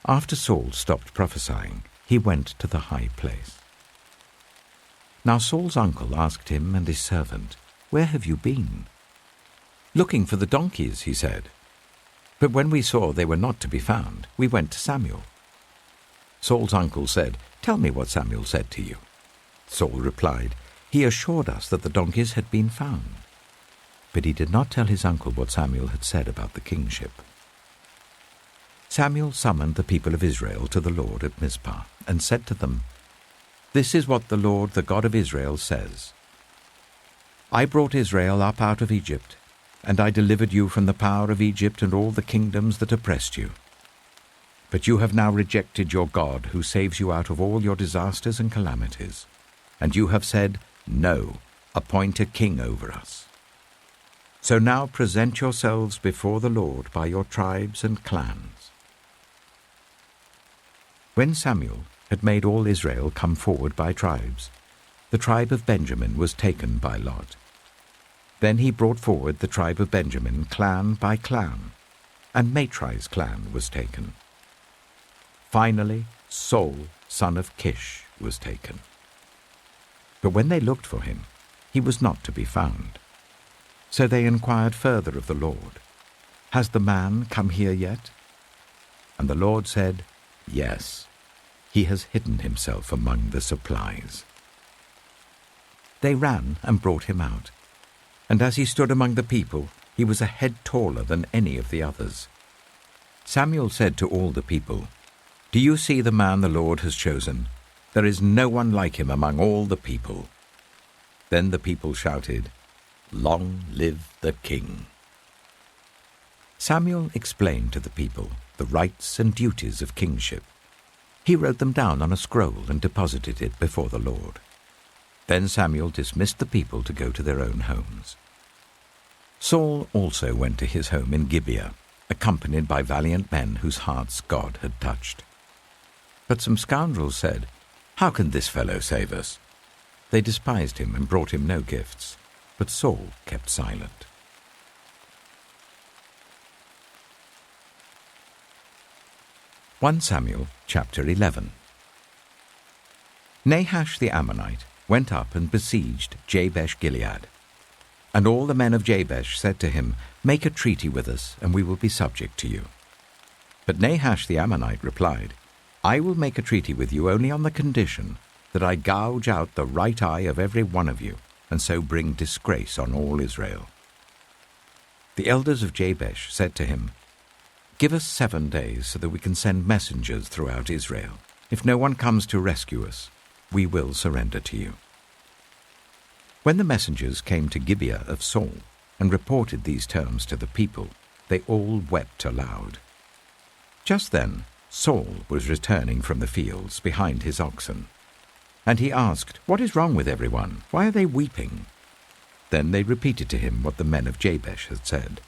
After Saul stopped prophesying, he went to the high place. Now Saul's uncle asked him and his servant, "Where have you been?" "Looking for the donkeys," he said. "But when we saw they were not to be found, we went to Samuel." Saul's uncle said, "Tell me what Samuel said to you." Saul replied, "He assured us that the donkeys had been found." But he did not tell his uncle what Samuel had said about the kingship. Samuel summoned the people of Israel to the Lord at Mizpah and said to them, "This is what the Lord, the God of Israel, says. I brought Israel up out of Egypt, and I delivered you from the power of Egypt and all the kingdoms that oppressed you. But you have now rejected your God, who saves you out of all your disasters and calamities. And you have said, 'No, appoint a king over us.' So now present yourselves before the Lord by your tribes and clans." When Samuel had made all Israel come forward by tribes, the tribe of Benjamin was taken by lot. Then he brought forward the tribe of Benjamin clan by clan, and Matri's clan was taken. Finally, Saul, son of Kish, was taken. But when they looked for him, he was not to be found. So they inquired further of the Lord, "Has the man come here yet?" And the Lord said, "Yes, he has hidden himself among the supplies." They ran and brought him out, and as he stood among the people, he was a head taller than any of the others. Samuel said to all the people, "Do you see the man the Lord has chosen? There is no one like him among all the people." Then the people shouted, "Long live the king!" Samuel explained to the people the rights and duties of kingship. He wrote them down on a scroll and deposited it before the Lord. Then Samuel dismissed the people to go to their own homes. Saul also went to his home in Gibeah, accompanied by valiant men whose hearts God had touched. But some scoundrels said, "How can this fellow save us?" They despised him and brought him no gifts, but Saul kept silent. One Samuel chapter 11. Nahash the Ammonite went up and besieged Jabesh-Gilead. And all the men of Jabesh said to him, "Make a treaty with us, and we will be subject to you." But Nahash the Ammonite replied, "I will make a treaty with you only on the condition that I gouge out the right eye of every one of you, and so bring disgrace on all Israel." The elders of Jabesh said to him, "Give us 7 days so that we can send messengers throughout Israel. If no one comes to rescue us, we will surrender to you." When the messengers came to Gibeah of Saul and reported these terms to the people, they all wept aloud. Just then Saul was returning from the fields behind his oxen, and he asked, "What is wrong with everyone? Why are they weeping?" Then they repeated to him what the men of Jabesh had said.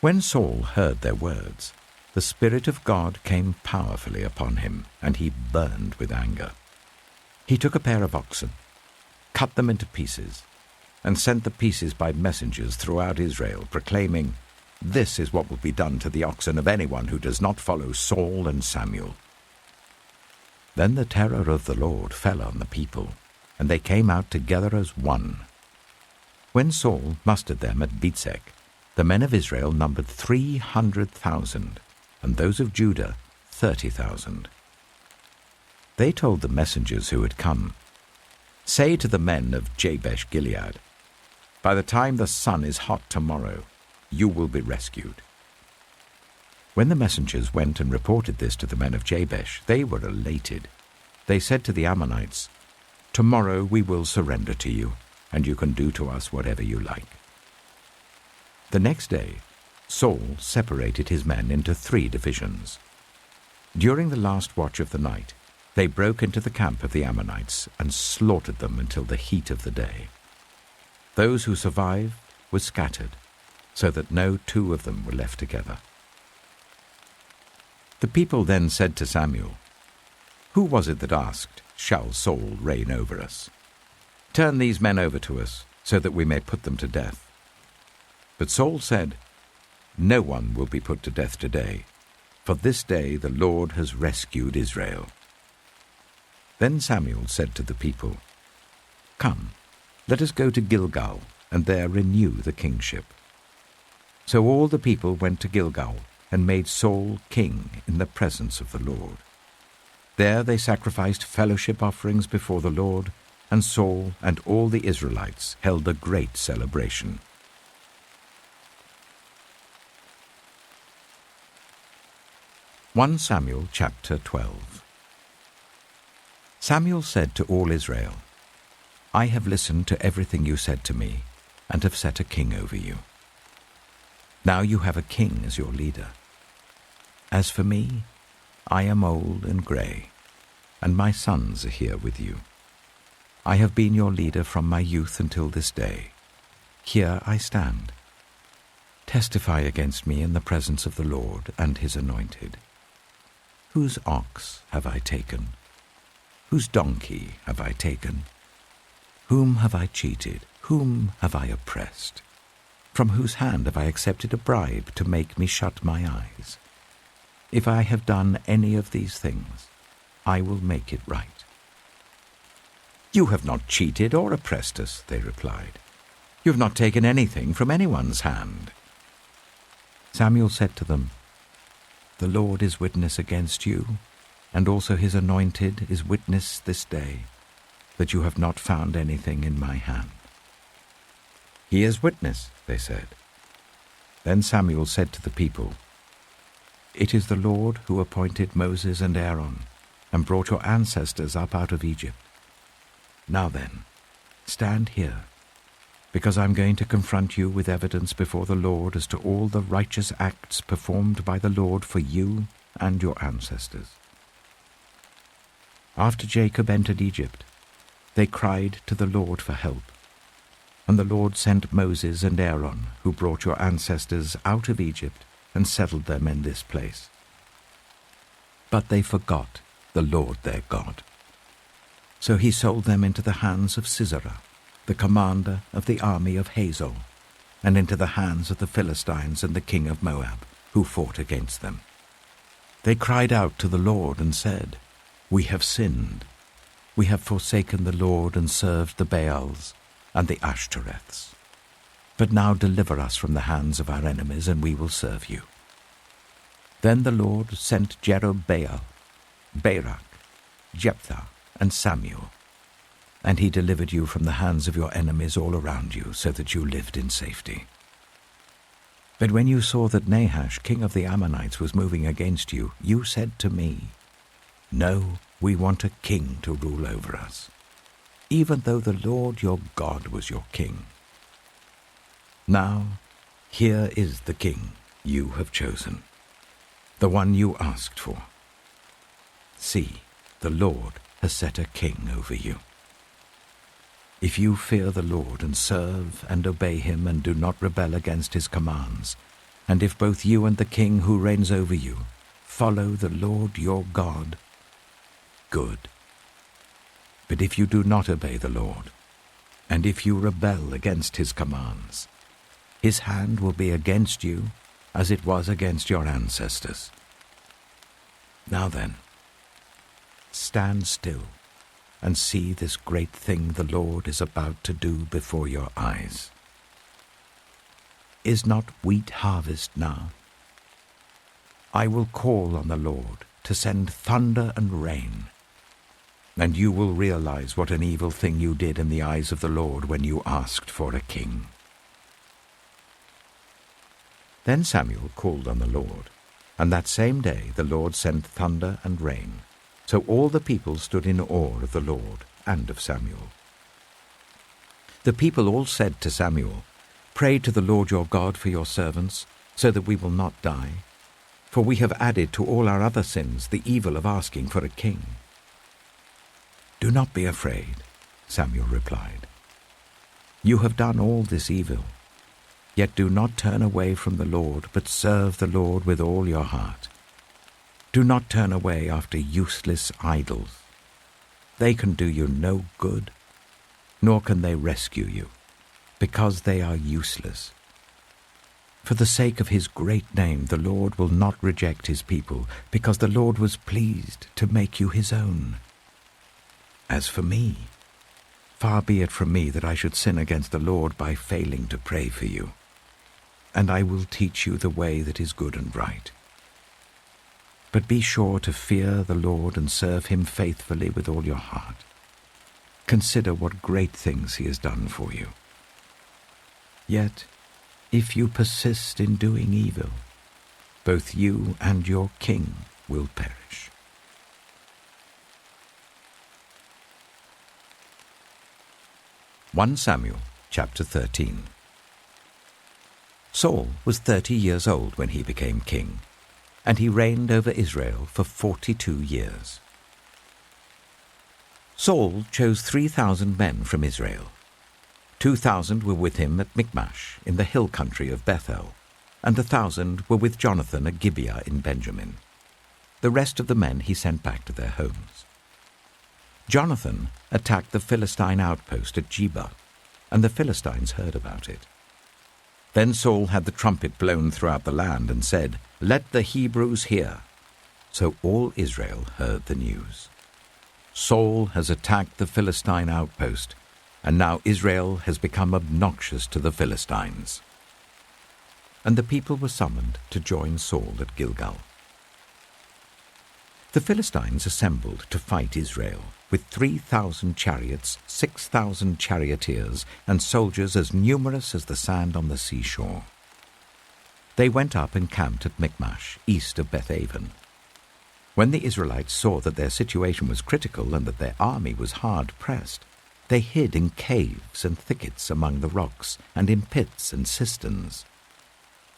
When Saul heard their words, the Spirit of God came powerfully upon him, and he burned with anger. He took a pair of oxen, cut them into pieces, and sent the pieces by messengers throughout Israel, proclaiming, "This is what will be done to the oxen of anyone who does not follow Saul and Samuel." Then the terror of the Lord fell on the people, and they came out together as one. When Saul mustered them at Bezek, the men of Israel numbered 300,000, and those of Judah 30,000. They told the messengers who had come, "Say to the men of Jabesh-Gilead, by the time the sun is hot tomorrow, you will be rescued." When the messengers went and reported this to the men of Jabesh, they were elated. They said to the Ammonites, "Tomorrow we will surrender to you, and you can do to us whatever you like." The next day, Saul separated his men into 3 divisions. During the last watch of the night, they broke into the camp of the Ammonites and slaughtered them until the heat of the day. Those who survived were scattered, so that no 2 of them were left together. The people then said to Samuel, "Who was it that asked, 'Shall Saul reign over us?' Turn these men over to us, so that we may put them to death." But Saul said, "No one will be put to death today, for this day the Lord has rescued Israel." Then Samuel said to the people, "Come, let us go to Gilgal, and there renew the kingship." So all the people went to Gilgal, and made Saul king in the presence of the Lord. There they sacrificed fellowship offerings before the Lord, and Saul and all the Israelites held a great celebration. 1 Samuel chapter 12. Samuel said to all Israel, "I have listened to everything you said to me, and have set a king over you. Now you have a king as your leader. As for me, I am old and grey, and my sons are here with you. I have been your leader from my youth until this day. Here I stand. Testify against me in the presence of the Lord and his anointed. Whose ox have I taken? Whose donkey have I taken? Whom have I cheated? Whom have I oppressed? From whose hand have I accepted a bribe to make me shut my eyes? If I have done any of these things, I will make it right." "You have not cheated or oppressed us," they replied. "You have not taken anything from anyone's hand." Samuel said to them, "The Lord is witness against you, and also his anointed is witness this day, that you have not found anything in my hand." "He is witness," they said. Then Samuel said to the people, "It is the Lord who appointed Moses and Aaron, and brought your ancestors up out of Egypt. Now then, stand here, because I am going to confront you with evidence before the Lord as to all the righteous acts performed by the Lord for you and your ancestors. After Jacob entered Egypt, they cried to the Lord for help, and the Lord sent Moses and Aaron, who brought your ancestors out of Egypt and settled them in this place. But they forgot the Lord their God. So he sold them into the hands of Sisera, the commander of the army of Hazor, and into the hands of the Philistines and the king of Moab, who fought against them. They cried out to the Lord and said, "We have sinned. We have forsaken the Lord and served the Baals and the Ashtoreths. But now deliver us from the hands of our enemies, and we will serve you." Then the Lord sent Jerubbaal, Barak, Jephthah, and Samuel, and he delivered you from the hands of your enemies all around you, so that you lived in safety. But when you saw that Nahash, king of the Ammonites, was moving against you, you said to me, "No, we want a king to rule over us, even though the Lord your God was your king. Now, here is the king you have chosen, the one you asked for. See, the Lord has set a king over you. If you fear the Lord and serve and obey him and do not rebel against his commands, and if both you and the king who reigns over you follow the Lord your God, good. But if you do not obey the Lord, and if you rebel against his commands, his hand will be against you as it was against your ancestors. Now then, stand still and see this great thing the Lord is about to do before your eyes. Is not wheat harvest now? I will call on the Lord to send thunder and rain, and you will realize what an evil thing you did in the eyes of the Lord when you asked for a king." Then Samuel called on the Lord, and that same day the Lord sent thunder and rain. So all the people stood in awe of the Lord and of Samuel. The people all said to Samuel, "Pray to the Lord your God for your servants, so that we will not die. For we have added to all our other sins the evil of asking for a king." "Do not be afraid," Samuel replied. "You have done all this evil. Yet do not turn away from the Lord, but serve the Lord with all your heart. Do not turn away after useless idols. They can do you no good, nor can they rescue you, because they are useless. For the sake of his great name, the Lord will not reject his people, because the Lord was pleased to make you his own. As for me, far be it from me that I should sin against the Lord by failing to pray for you, and I will teach you the way that is good and right. But be sure to fear the Lord and serve him faithfully with all your heart. Consider what great things he has done for you. Yet, if you persist in doing evil, both you and your king will perish." Samuel chapter 13. Saul was 30 years old when he became king, and he reigned over Israel for 42 years. Saul chose 3,000 men from Israel. 2,000 were with him at Michmash in the hill country of Bethel, and 1,000 were with Jonathan at Gibeah in Benjamin. The rest of the men he sent back to their homes. Jonathan attacked the Philistine outpost at Geba, and the Philistines heard about it. Then Saul had the trumpet blown throughout the land and said, "Let the Hebrews hear." So all Israel heard the news. Saul has attacked the Philistine outpost, and now Israel has become obnoxious to the Philistines. And the people were summoned to join Saul at Gilgal. The Philistines assembled to fight Israel, with 3,000 chariots, 6,000 charioteers, and soldiers as numerous as the sand on the seashore. They went up and camped at Michmash, east of Bethaven. When the Israelites saw that their situation was critical and that their army was hard-pressed, they hid in caves and thickets among the rocks and in pits and cisterns.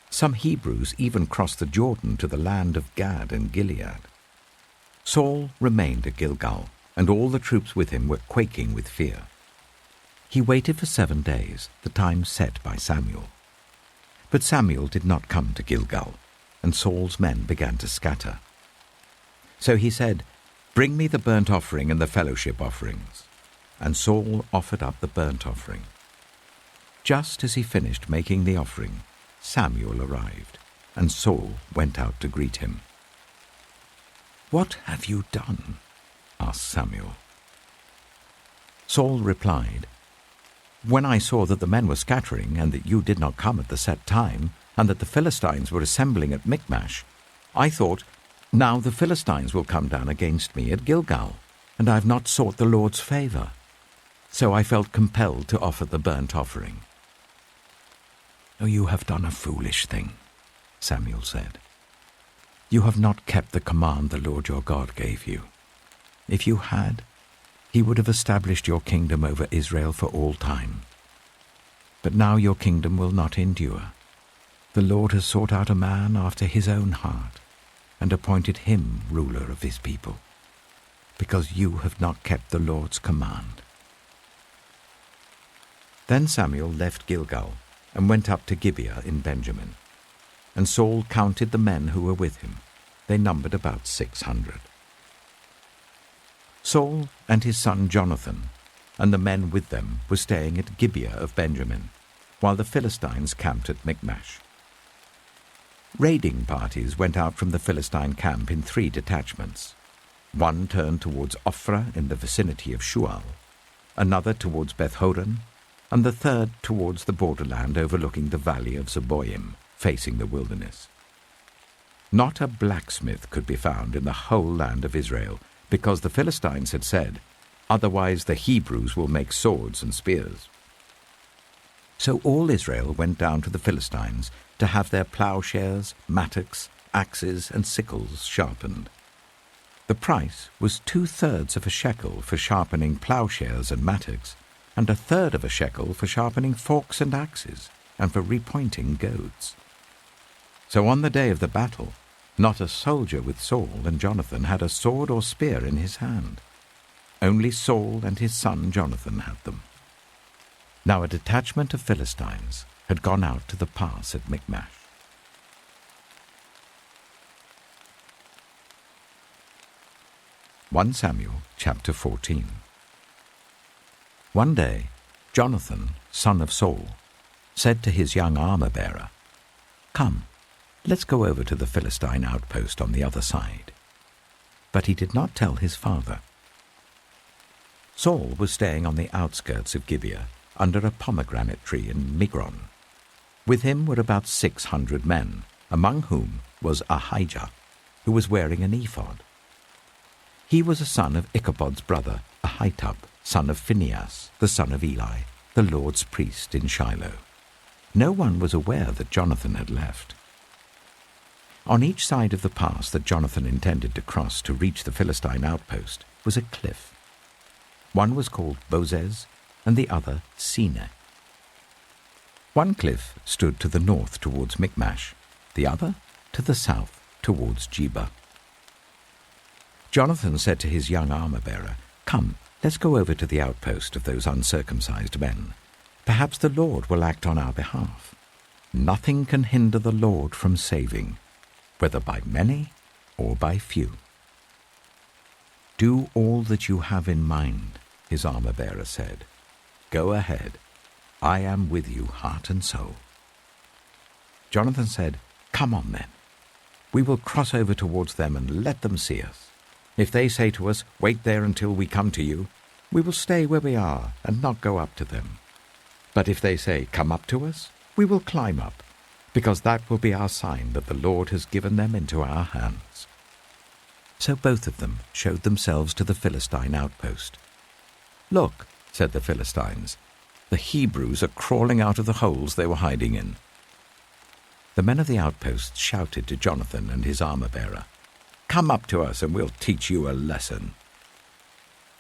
Some Hebrews even crossed the Jordan to the land of Gad and Gilead. Saul remained at Gilgal, and all the troops with him were quaking with fear. He waited for 7 days, the time set by Samuel. But Samuel did not come to Gilgal, and Saul's men began to scatter. So he said, "Bring me the burnt offering and the fellowship offerings." And Saul offered up the burnt offering. Just as he finished making the offering, Samuel arrived, and Saul went out to greet him. "What have you done?" asked Samuel. Saul replied, "When I saw that the men were scattering, and that you did not come at the set time, and that the Philistines were assembling at Michmash, I thought, now the Philistines will come down against me at Gilgal, and I have not sought the Lord's favor. So I felt compelled to offer the burnt offering." "Oh, you have done a foolish thing," Samuel said. "You have not kept the command the Lord your God gave you. If you had, he would have established your kingdom over Israel for all time. But now your kingdom will not endure. The Lord has sought out a man after his own heart, and appointed him ruler of his people, because you have not kept the Lord's command." Then Samuel left Gilgal and went up to Gibeah in Benjamin. And Saul counted the men who were with him. They numbered about 600. Saul and his son Jonathan and the men with them were staying at Gibeah of Benjamin, while the Philistines camped at Michmash. Raiding parties went out from the Philistine camp in 3 detachments. One turned towards Ophrah in the vicinity of Shual, another towards Beth-horon, and the third towards the borderland overlooking the valley of Zeboim, facing the wilderness. Not a blacksmith could be found in the whole land of Israel, because the Philistines had said, "Otherwise the Hebrews will make swords and spears." So all Israel went down to the Philistines to have their plowshares, mattocks, axes, and sickles sharpened. The price was 2/3 of a shekel for sharpening plowshares and mattocks, and 1/3 of a shekel for sharpening forks and axes, and for repointing goads. So on the day of the battle, not a soldier with Saul and Jonathan had a sword or spear in his hand. Only Saul and his son Jonathan had them. Now a detachment of Philistines had gone out to the pass at Michmash. One Samuel chapter 14. One day, Jonathan, son of Saul, said to his young armor-bearer, "Come, let's go over to the Philistine outpost on the other side." But he did not tell his father. Saul was staying on the outskirts of Gibeah, under a pomegranate tree in Migron. With him were about 600 men, among whom was Ahijah, who was wearing an ephod. He was a son of Ichabod's brother, Ahitub, son of Phinehas, the son of Eli, the Lord's priest in Shiloh. No one was aware that Jonathan had left. On each side of the pass that Jonathan intended to cross to reach the Philistine outpost was a cliff. One was called Bozez, and the other Seneh. One cliff stood to the north towards Michmash, the other to the south towards Geba. Jonathan said to his young armor-bearer, "Come, let's go over to the outpost of those uncircumcised men. Perhaps the Lord will act on our behalf. Nothing can hinder the Lord from saving, whether by many or by few." "Do all that you have in mind," his armor-bearer said. "Go ahead. I am with you, heart and soul." Jonathan said, "Come on then. We will cross over towards them and let them see us. If they say to us, 'Wait there until we come to you,' we will stay where we are and not go up to them. But if they say, 'Come up to us,' we will climb up, because that will be our sign that the Lord has given them into our hands." So both of them showed themselves to the Philistine outpost. "Look," said the Philistines, "the Hebrews are crawling out of the holes they were hiding in." The men of the outpost shouted to Jonathan and his armor-bearer, "Come up to us and we'll teach you a lesson."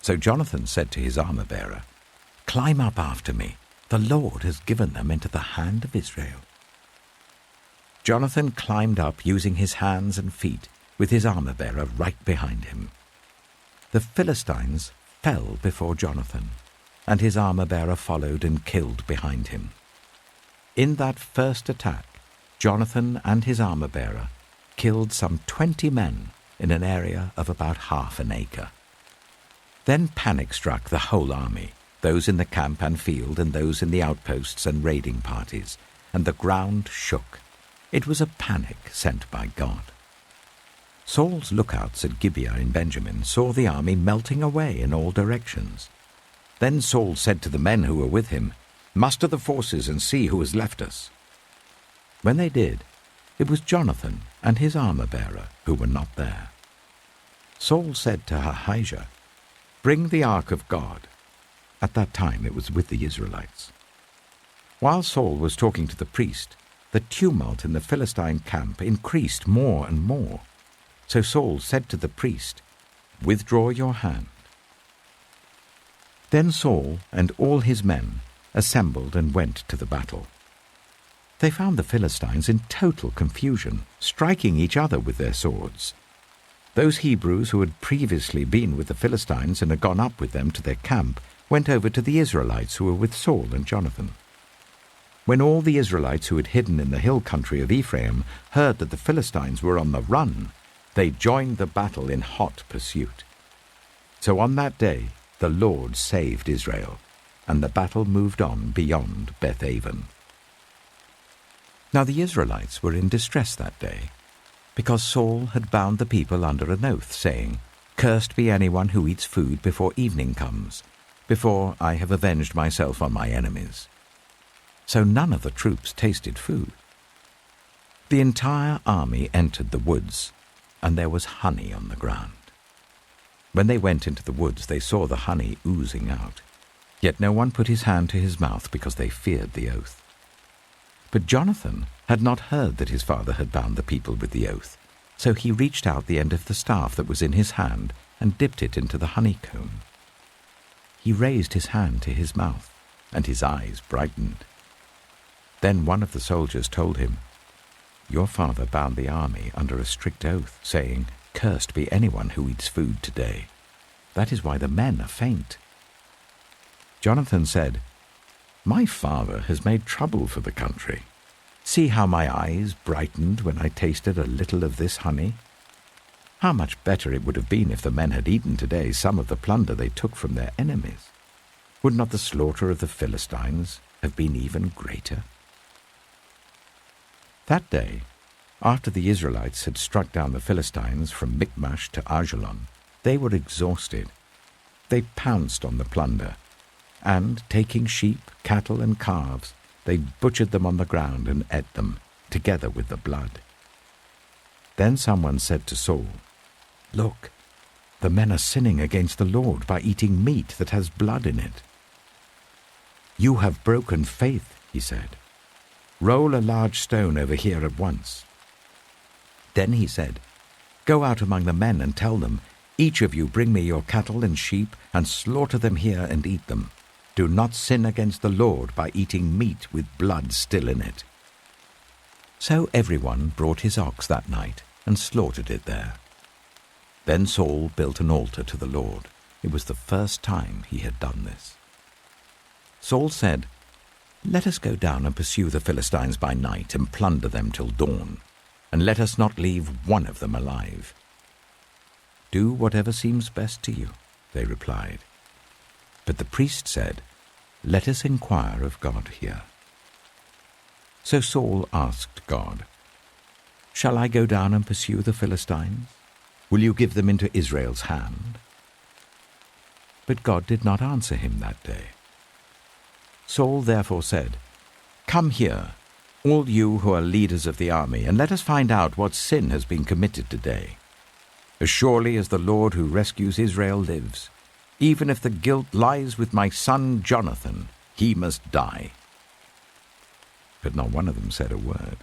So Jonathan said to his armor-bearer, "Climb up after me. The Lord has given them into the hand of Israel." Jonathan climbed up using his hands and feet, with his armor-bearer right behind him. The Philistines fell before Jonathan, and his armor-bearer followed and killed behind him. In that first attack, Jonathan and his armor-bearer killed some 20 men in an area of about half an acre. Then panic struck the whole army, those in the camp and field and those in the outposts and raiding parties, and the ground shook. It was a panic sent by God. Saul's lookouts at Gibeah in Benjamin saw the army melting away in all directions. Then Saul said to the men who were with him, "Muster the forces and see who has left us." When they did, it was Jonathan and his armor-bearer who were not there. Saul said to Ahijah, "Bring the ark of God." At that time it was with the Israelites. While Saul was talking to the priest, the tumult in the Philistine camp increased more and more. So Saul said to the priest, "Withdraw your hand." Then Saul and all his men assembled and went to the battle. They found the Philistines in total confusion, striking each other with their swords. Those Hebrews who had previously been with the Philistines and had gone up with them to their camp went over to the Israelites who were with Saul and Jonathan. When all the Israelites who had hidden in the hill country of Ephraim heard that the Philistines were on the run, they joined the battle in hot pursuit. So on that day the Lord saved Israel, and the battle moved on beyond Beth-aven. Now the Israelites were in distress that day, because Saul had bound the people under an oath, saying, "Cursed be anyone who eats food before evening comes, before I have avenged myself on my enemies." So none of the troops tasted food. The entire army entered the woods, and there was honey on the ground. When they went into the woods, they saw the honey oozing out. Yet no one put his hand to his mouth because they feared the oath. But Jonathan had not heard that his father had bound the people with the oath, so he reached out the end of the staff that was in his hand and dipped it into the honeycomb. He raised his hand to his mouth, and his eyes brightened. Then one of the soldiers told him, "Your father bound the army under a strict oath, saying, 'Cursed be anyone who eats food today.' That is why the men are faint." Jonathan said, "My father has made trouble for the country. See how my eyes brightened when I tasted a little of this honey. How much better it would have been if the men had eaten today some of the plunder they took from their enemies. Would not the slaughter of the Philistines have been even greater?" That day, after the Israelites had struck down the Philistines from Michmash to Ajalon, they were exhausted. They pounced on the plunder, and, taking sheep, cattle, and calves, they butchered them on the ground and ate them, together with the blood. Then someone said to Saul, "Look, the men are sinning against the Lord by eating meat that has blood in it." "You have broken faith," he said. "Roll a large stone over here at once." Then he said, "Go out among the men and tell them, 'Each of you bring me your cattle and sheep, and slaughter them here and eat them. Do not sin against the Lord by eating meat with blood still in it.'" So everyone brought his ox that night and slaughtered it there. Then Saul built an altar to the Lord. It was the first time he had done this. Saul said, "Let us go down and pursue the Philistines by night and plunder them till dawn, and let us not leave one of them alive." "Do whatever seems best to you," they replied. But the priest said, "Let us inquire of God here." So Saul asked God, "Shall I go down and pursue the Philistines? Will you give them into Israel's hand?" But God did not answer him that day. Saul therefore said, "Come here, all you who are leaders of the army, and let us find out what sin has been committed today. As surely as the Lord who rescues Israel lives, even if the guilt lies with my son Jonathan, he must die." But not one of them said a word.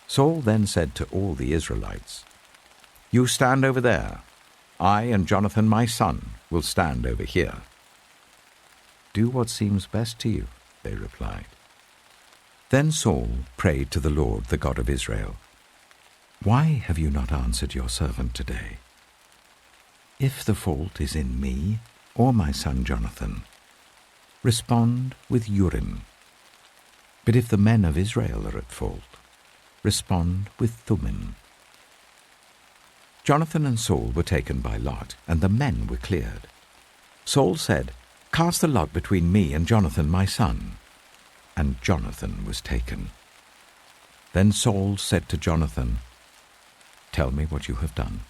Saul then said to all the Israelites, "You stand over there. I and Jonathan my son will stand over here." "Do what seems best to you," they replied. Then Saul prayed to the Lord, the God of Israel, "Why have you not answered your servant today? If the fault is in me or my son Jonathan, respond with Urim. But if the men of Israel are at fault, respond with Thummim." Jonathan and Saul were taken by lot, and the men were cleared. Saul said, "Cast the lot between me and Jonathan my son." And Jonathan was taken. Then Saul said to Jonathan, "Tell me what you have done."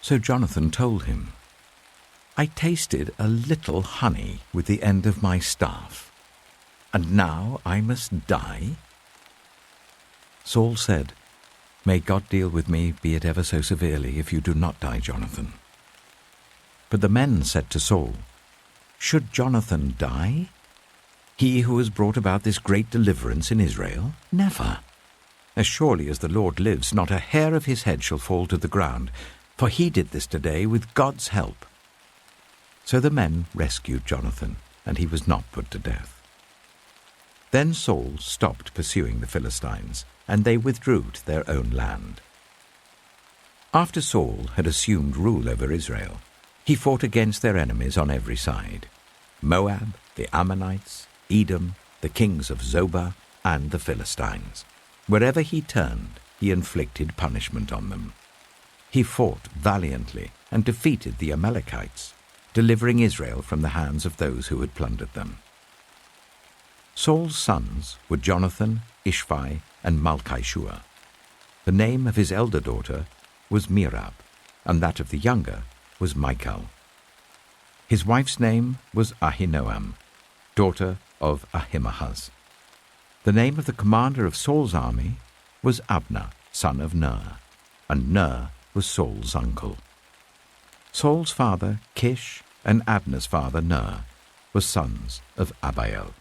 So Jonathan told him, "I tasted a little honey with the end of my staff, and now I must die?" Saul said, "May God deal with me, be it ever so severely, if you do not die, Jonathan." But the men said to Saul, "Should Jonathan die? He who has brought about this great deliverance in Israel? Never. As surely as the Lord lives, not a hair of his head shall fall to the ground, for he did this today with God's help." So the men rescued Jonathan, and he was not put to death. Then Saul stopped pursuing the Philistines, and they withdrew to their own land. After Saul had assumed rule over Israel, he fought against their enemies on every side: Moab, the Ammonites, Edom, the kings of Zobah, and the Philistines. Wherever he turned, he inflicted punishment on them. He fought valiantly and defeated the Amalekites, delivering Israel from the hands of those who had plundered them. Saul's sons were Jonathan, Ishvi, and Malchishua. The name of his elder daughter was Merab, and that of the younger was Michal. His wife's name was Ahinoam, daughter of Ahimaaz. The name of the commander of Saul's army was Abner, son of Ner, and Ner was Saul's uncle. Saul's father, Kish, and Abner's father, Ner, were sons of Abiel.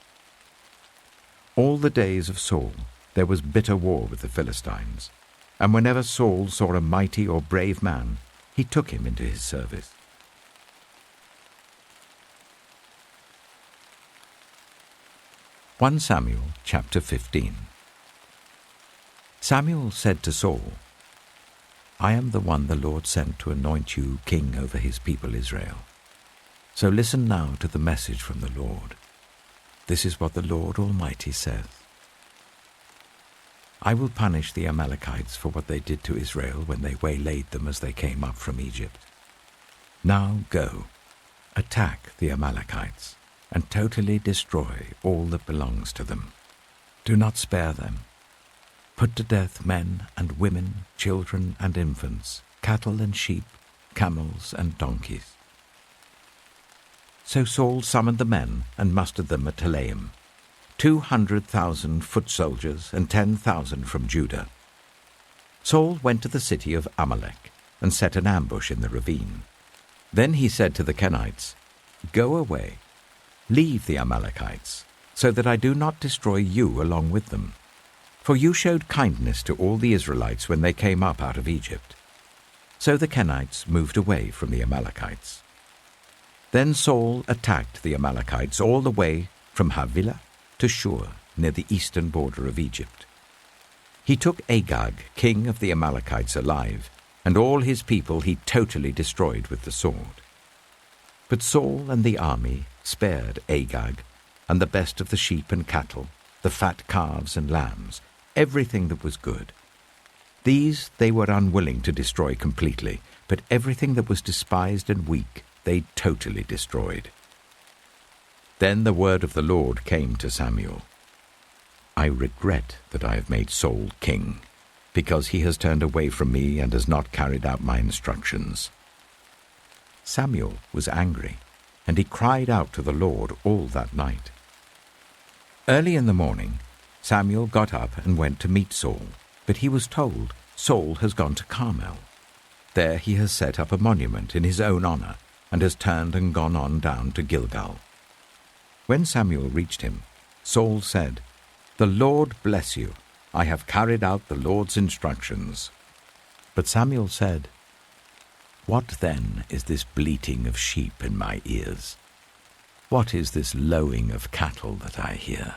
All the days of Saul there was bitter war with the Philistines, and whenever Saul saw a mighty or brave man, he took him into his service. One Samuel chapter 15. Samuel said to Saul, "I am the one the Lord sent to anoint you king over his people Israel. So listen now to the message from the Lord. This is what the Lord Almighty says. I will punish the Amalekites for what they did to Israel when they waylaid them as they came up from Egypt. Now go, attack the Amalekites, and totally destroy all that belongs to them. Do not spare them. Put to death men and women, children and infants, cattle and sheep, camels and donkeys." So Saul summoned the men and mustered them at Telaim, 200,000 foot soldiers and 10,000 from Judah. Saul went to the city of Amalek and set an ambush in the ravine. Then he said to the Kenites, "Go away, leave the Amalekites, so that I do not destroy you along with them. For you showed kindness to all the Israelites when they came up out of Egypt." So the Kenites moved away from the Amalekites. Then Saul attacked the Amalekites all the way from Havilah to Shur, near the eastern border of Egypt. He took Agag, king of the Amalekites, alive, and all his people he totally destroyed with the sword. But Saul and the army spared Agag, and the best of the sheep and cattle, the fat calves and lambs, everything that was good. These they were unwilling to destroy completely, but everything that was despised and weak they totally destroyed. Then the word of the Lord came to Samuel. "I regret that I have made Saul king, because he has turned away from me and has not carried out my instructions." Samuel was angry, and he cried out to the Lord all that night. Early in the morning, Samuel got up and went to meet Saul, but he was told, "Saul has gone to Carmel. There he has set up a monument in his own honor, and has turned and gone on down to Gilgal." When Samuel reached him, Saul said, "The Lord bless you. I have carried out the Lord's instructions." But Samuel said, "What then is this bleating of sheep in my ears? What is this lowing of cattle that I hear?"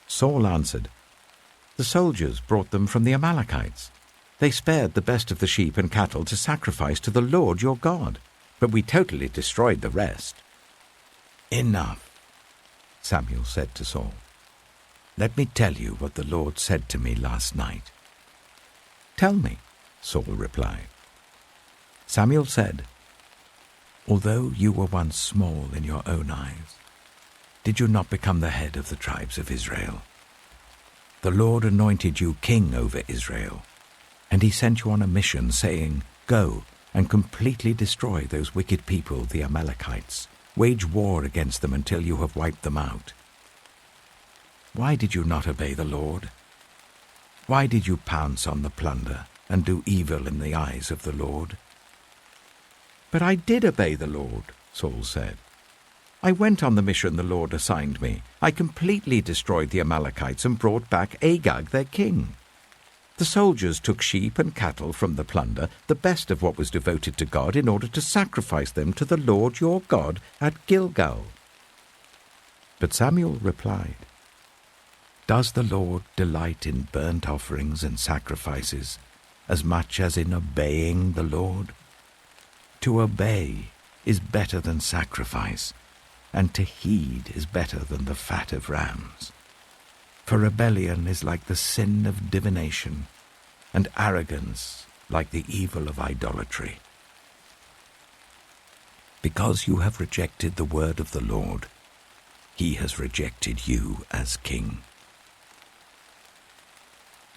Saul answered, "The soldiers brought them from the Amalekites. They spared the best of the sheep and cattle to sacrifice to the Lord your God, but we totally destroyed the rest." "Enough," Samuel said to Saul. "Let me tell you what the Lord said to me last night." "Tell me," Saul replied. Samuel said, "Although you were once small in your own eyes, did you not become the head of the tribes of Israel? The Lord anointed you king over Israel, and he sent you on a mission, saying, 'Go and completely destroy those wicked people, the Amalekites. Wage war against them until you have wiped them out.' Why did you not obey the Lord? Why did you pounce on the plunder and do evil in the eyes of the Lord?" "But I did obey the Lord," Saul said. "I went on the mission the Lord assigned me. I completely destroyed the Amalekites and brought back Agag, their king. The soldiers took sheep and cattle from the plunder, the best of what was devoted to God, in order to sacrifice them to the Lord your God at Gilgal." But Samuel replied, "Does the Lord delight in burnt offerings and sacrifices as much as in obeying the Lord? To obey is better than sacrifice, and to heed is better than the fat of rams. For rebellion is like the sin of divination, and arrogance like the evil of idolatry. Because you have rejected the word of the Lord, he has rejected you as king."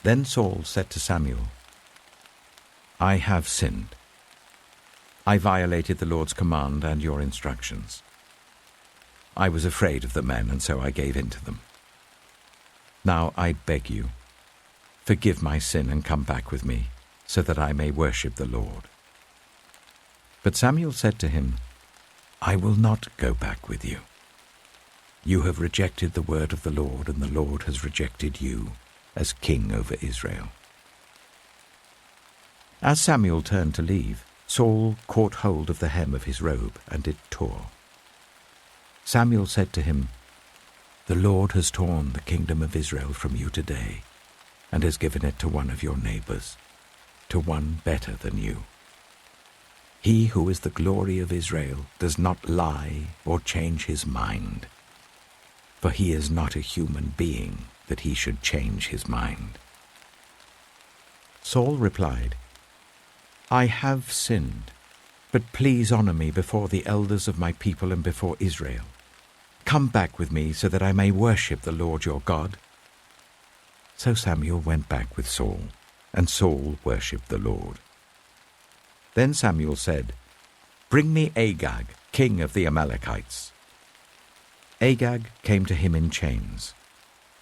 Then Saul said to Samuel, "I have sinned. I violated the Lord's command and your instructions. I was afraid of the men, and so I gave in to them. Now I beg you, forgive my sin and come back with me, so that I may worship the Lord." But Samuel said to him, "I will not go back with you. You have rejected the word of the Lord, and the Lord has rejected you as king over Israel." As Samuel turned to leave, Saul caught hold of the hem of his robe, and it tore. Samuel said to him, "The Lord has torn the kingdom of Israel from you today, and has given it to one of your neighbors, to one better than you. He who is the glory of Israel does not lie or change his mind, for he is not a human being that he should change his mind." Saul replied, "I have sinned, but please honor me before the elders of my people and before Israel. Come back with me so that I may worship the Lord your God." So Samuel went back with Saul, and Saul worshipped the Lord. Then Samuel said, "Bring me Agag, king of the Amalekites." Agag came to him in chains,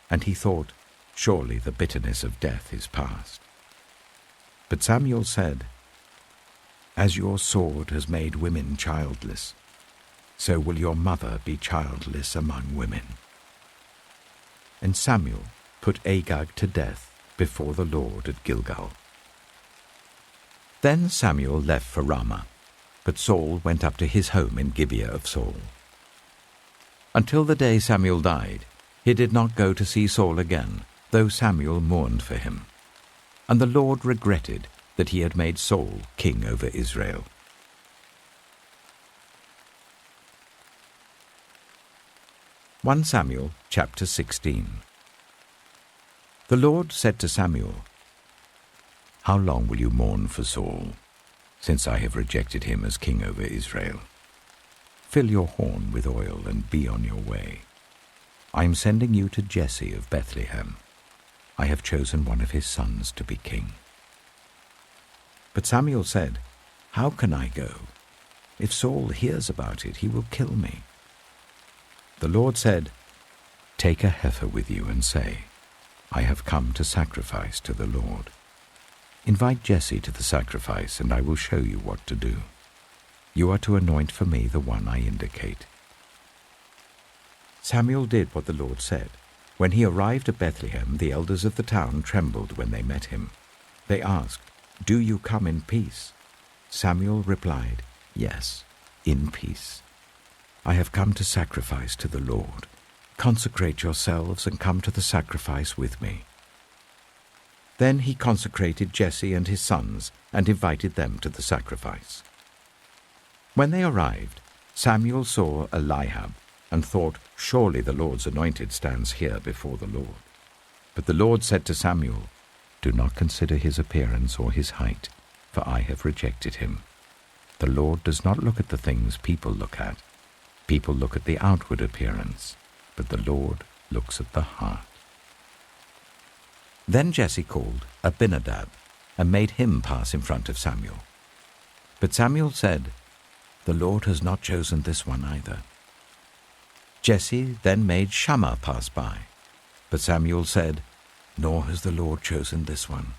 and he thought, "Surely the bitterness of death is past." But Samuel said, "As your sword has made women childless, so will your mother be childless among women." And Samuel put Agag to death before the Lord at Gilgal. Then Samuel left for Ramah, but Saul went up to his home in Gibeah of Saul. Until the day Samuel died, he did not go to see Saul again, though Samuel mourned for him. And the Lord regretted that he had made Saul king over Israel. 1 Samuel chapter 16. The Lord said to Samuel, "How long will you mourn for Saul, since I have rejected him as king over Israel? Fill your horn with oil and be on your way. I am sending you to Jesse of Bethlehem. I have chosen one of his sons to be king." But Samuel said, "How can I go? If Saul hears about it, he will kill me." The Lord said, "Take a heifer with you and say, 'I have come to sacrifice to the Lord.' Invite Jesse to the sacrifice, and I will show you what to do. You are to anoint for me the one I indicate." Samuel did what the Lord said. When he arrived at Bethlehem, the elders of the town trembled when they met him. They asked, "Do you come in peace?" Samuel replied, "Yes, in peace. I have come to sacrifice to the Lord. Consecrate yourselves and come to the sacrifice with me." Then he consecrated Jesse and his sons and invited them to the sacrifice. When they arrived, Samuel saw Eliab and thought, "Surely the Lord's anointed stands here before the Lord." But the Lord said to Samuel, Do not consider his appearance or his height, for I have rejected him. The Lord does not look at the things people look at. People look at the outward appearance, but the Lord looks at the heart." Then Jesse called Abinadab and made him pass in front of Samuel. But Samuel said, "The Lord has not chosen this one either." Jesse then made Shammah pass by, but Samuel said, "Nor has the Lord chosen this one."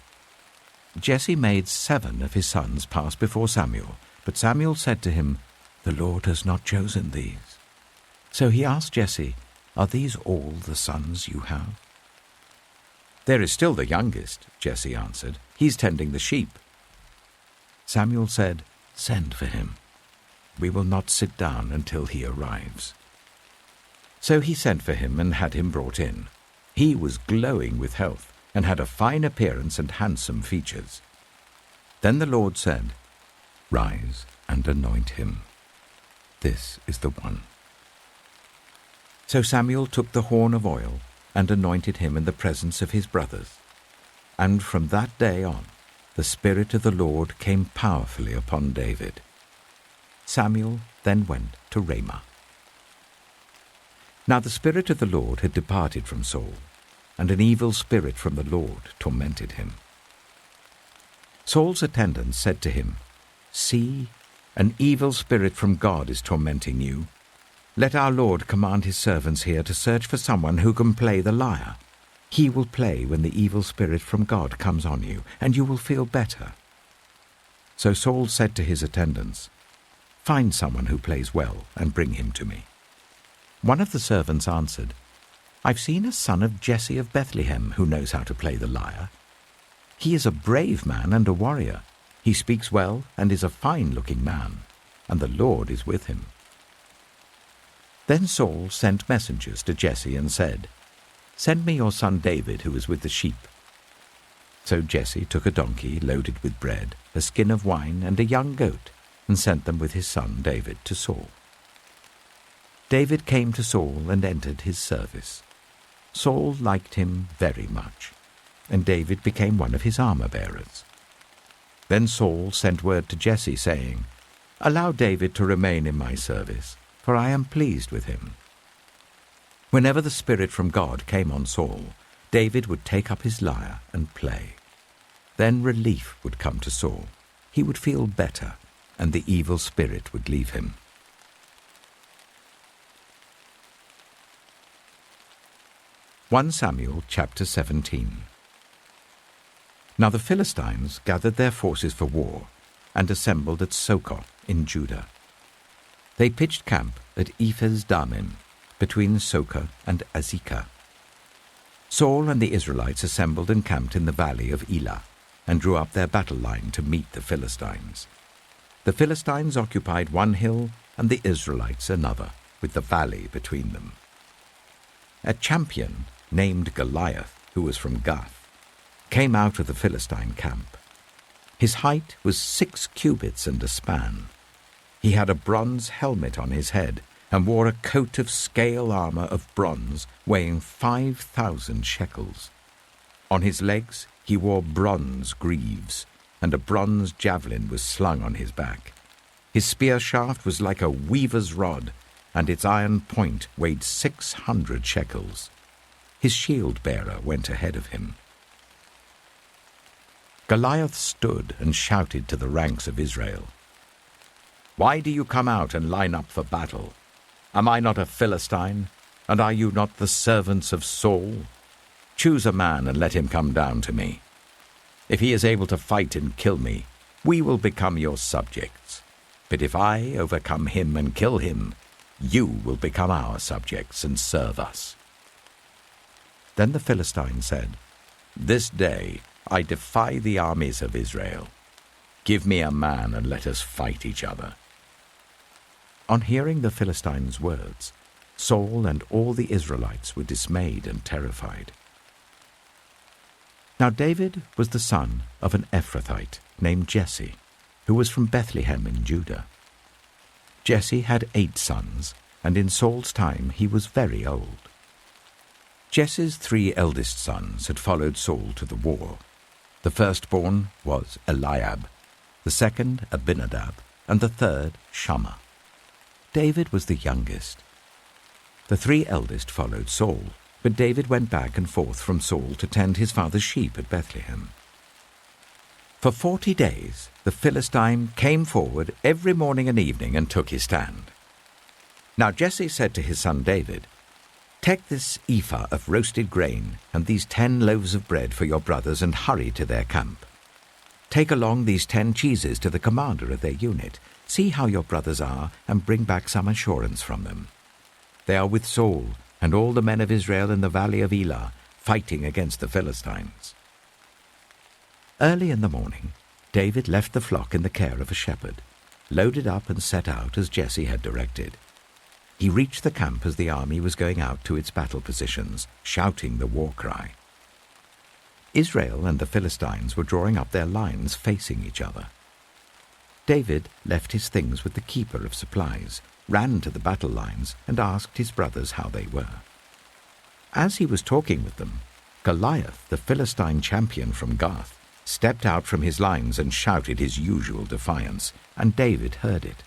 Jesse made 7 of his sons pass before Samuel, but Samuel said to him, "The Lord has not chosen these." So he asked Jesse, "Are these all the sons you have?" "There is still the youngest," Jesse answered. "He's tending the sheep." Samuel said, "Send for him. We will not sit down until he arrives." So he sent for him and had him brought in. He was glowing with health and had a fine appearance and handsome features. Then the Lord said, "Rise and anoint him. This is the one." So Samuel took the horn of oil and anointed him in the presence of his brothers. And from that day on, the Spirit of the Lord came powerfully upon David. Samuel then went to Ramah. Now the Spirit of the Lord had departed from Saul, and an evil spirit from the Lord tormented him. Saul's attendants said to him, "See, an evil spirit from God is tormenting you. Let our Lord command his servants here to search for someone who can play the lyre. He will play when the evil spirit from God comes on you, and you will feel better." So Saul said to his attendants, "Find someone who plays well and bring him to me." One of the servants answered, "I've seen a son of Jesse of Bethlehem who knows how to play the lyre. He is a brave man and a warrior. He speaks well and is a fine-looking man, and the Lord is with him." Then Saul sent messengers to Jesse and said, "Send me your son David, who is with the sheep." So Jesse took a donkey loaded with bread, a skin of wine, and a young goat, and sent them with his son David to Saul. David came to Saul and entered his service. Saul liked him very much, and David became one of his armor-bearers. Then Saul sent word to Jesse, saying, "Allow David to remain in my service, for I am pleased with him." Whenever the Spirit from God came on Saul, David would take up his lyre and play. Then relief would come to Saul. He would feel better, and the evil spirit would leave him. 1 Samuel chapter 17. Now the Philistines gathered their forces for war and assembled at Suchet in Judah. They pitched camp at Ephes-Dammim, between Suchet and Azekah. Saul and the Israelites assembled and camped in the valley of Elah, and drew up their battle line to meet the Philistines. The Philistines occupied one hill, and the Israelites another, with the valley between them. A champion named Goliath, who was from Gath, came out of the Philistine camp. His height was 6 cubits and a span. He had a bronze helmet on his head, and wore a coat of scale armor of bronze weighing 5,000 shekels. On his legs he wore bronze greaves, and a bronze javelin was slung on his back. His spear shaft was like a weaver's rod, and its iron point weighed 600 shekels. His shield-bearer went ahead of him. Goliath stood and shouted to the ranks of Israel, "Why do you come out and line up for battle? Am I not a Philistine, and are you not the servants of Saul? Choose a man and let him come down to me. If he is able to fight and kill me, we will become your subjects. But if I overcome him and kill him, you will become our subjects and serve us." Then the Philistine said, "This day I defy the armies of Israel. Give me a man and let us fight each other." On hearing the Philistines' words, Saul and all the Israelites were dismayed and terrified. Now David was the son of an Ephrathite named Jesse, who was from Bethlehem in Judah. Jesse had 8 sons, and in Saul's time he was very old. Jesse's 3 eldest sons had followed Saul to the war, The firstborn was Eliab, the second Abinadab, and the third Shammah. David was the youngest. The 3 eldest followed Saul, but David went back and forth from Saul to tend his father's sheep at Bethlehem. For 40 days the Philistine came forward every morning and evening and took his stand. Now Jesse said to his son David, "Take this ephah of roasted grain and these 10 loaves of bread for your brothers and hurry to their camp. Take along these 10 cheeses to the commander of their unit. See how your brothers are and bring back some assurance from them. They are with Saul and all the men of Israel in the valley of Elah, fighting against the Philistines." Early in the morning, David left the flock in the care of a shepherd, loaded up and set out as Jesse had directed. He reached the camp as the army was going out to its battle positions, shouting the war cry. Israel and the Philistines were drawing up their lines facing each other. David left his things with the keeper of supplies, ran to the battle lines, and asked his brothers how they were. As he was talking with them, Goliath, the Philistine champion from Gath, stepped out from his lines and shouted his usual defiance, and David heard it.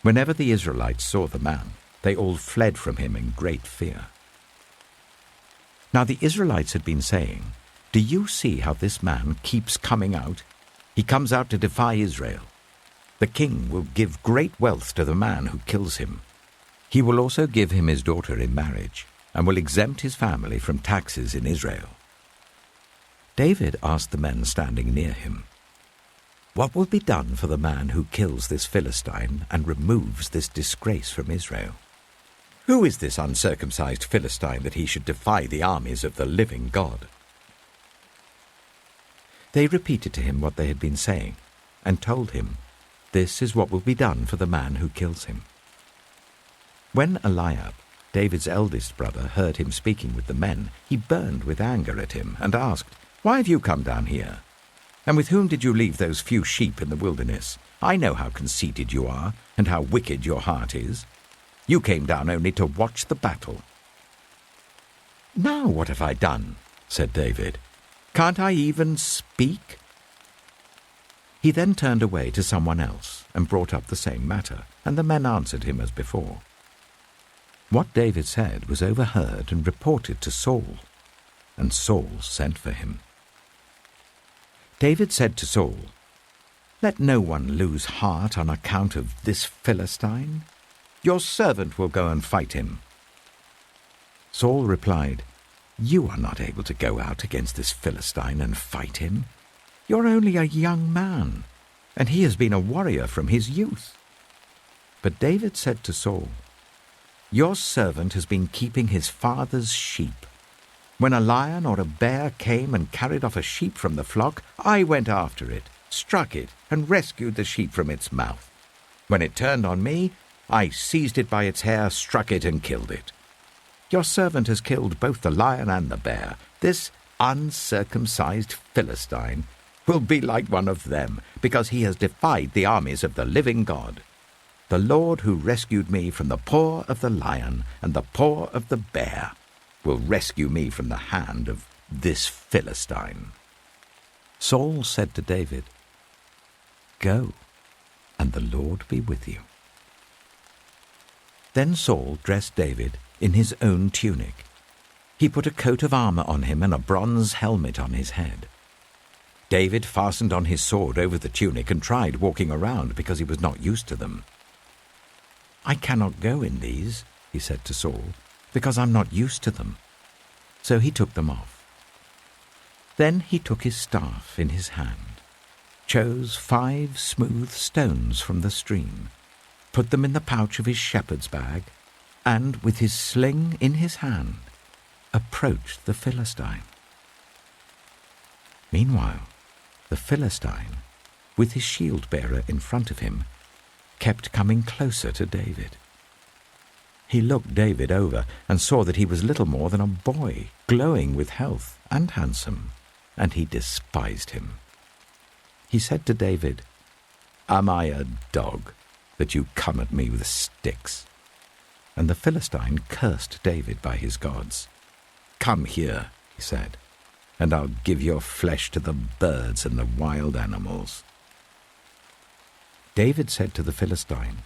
Whenever the Israelites saw the man, they all fled from him in great fear. Now the Israelites had been saying, "Do you see how this man keeps coming out? He comes out to defy Israel. The king will give great wealth to the man who kills him. He will also give him his daughter in marriage, and will exempt his family from taxes in Israel." David asked the men standing near him, "What will be done for the man who kills this Philistine and removes this disgrace from Israel? Who is this uncircumcised Philistine that he should defy the armies of the living God?" They repeated to him what they had been saying, and told him, "This is what will be done for the man who kills him." When Eliab, David's eldest brother, heard him speaking with the men, he burned with anger at him and asked, "Why have you come down here? And with whom did you leave those few sheep in the wilderness? I know how conceited you are and how wicked your heart is. You came down only to watch the battle." "Now what have I done?" said David. "Can't I even speak?" He then turned away to someone else and brought up the same matter, and the men answered him as before. What David said was overheard and reported to Saul, and Saul sent for him. David said to Saul, "Let no one lose heart on account of this Philistine. Your servant will go and fight him." Saul replied, "You are not able to go out against this Philistine and fight him. You're only a young man, and he has been a warrior from his youth." But David said to Saul, "Your servant has been keeping his father's sheep. When a lion or a bear came and carried off a sheep from the flock, I went after it, struck it, and rescued the sheep from its mouth. When it turned on me, I seized it by its hair, struck it, and killed it. Your servant has killed both the lion and the bear. This uncircumcised Philistine will be like one of them, because he has defied the armies of the living God. The Lord who rescued me from the paw of the lion and the paw of the bear will rescue me from the hand of this Philistine." Saul said to David, "Go, and the Lord be with you." Then Saul dressed David in his own tunic. He put a coat of armor on him and a bronze helmet on his head. David fastened on his sword over the tunic and tried walking around because he was not used to them. "I cannot go in these," he said to Saul, "because I'm not used to them." So he took them off. Then he took his staff in his hand, chose 5 smooth stones from the stream, put them in the pouch of his shepherd's bag, and, with his sling in his hand, approached the Philistine. Meanwhile, the Philistine, with his shield-bearer in front of him, kept coming closer to David. He looked David over and saw that he was little more than a boy, glowing with health and handsome, and he despised him. He said to David, "Am I a dog that you come at me with sticks?" And the Philistine cursed David by his gods. "Come here," he said. and I'll give your flesh to the birds and the wild animals." David said to the Philistine,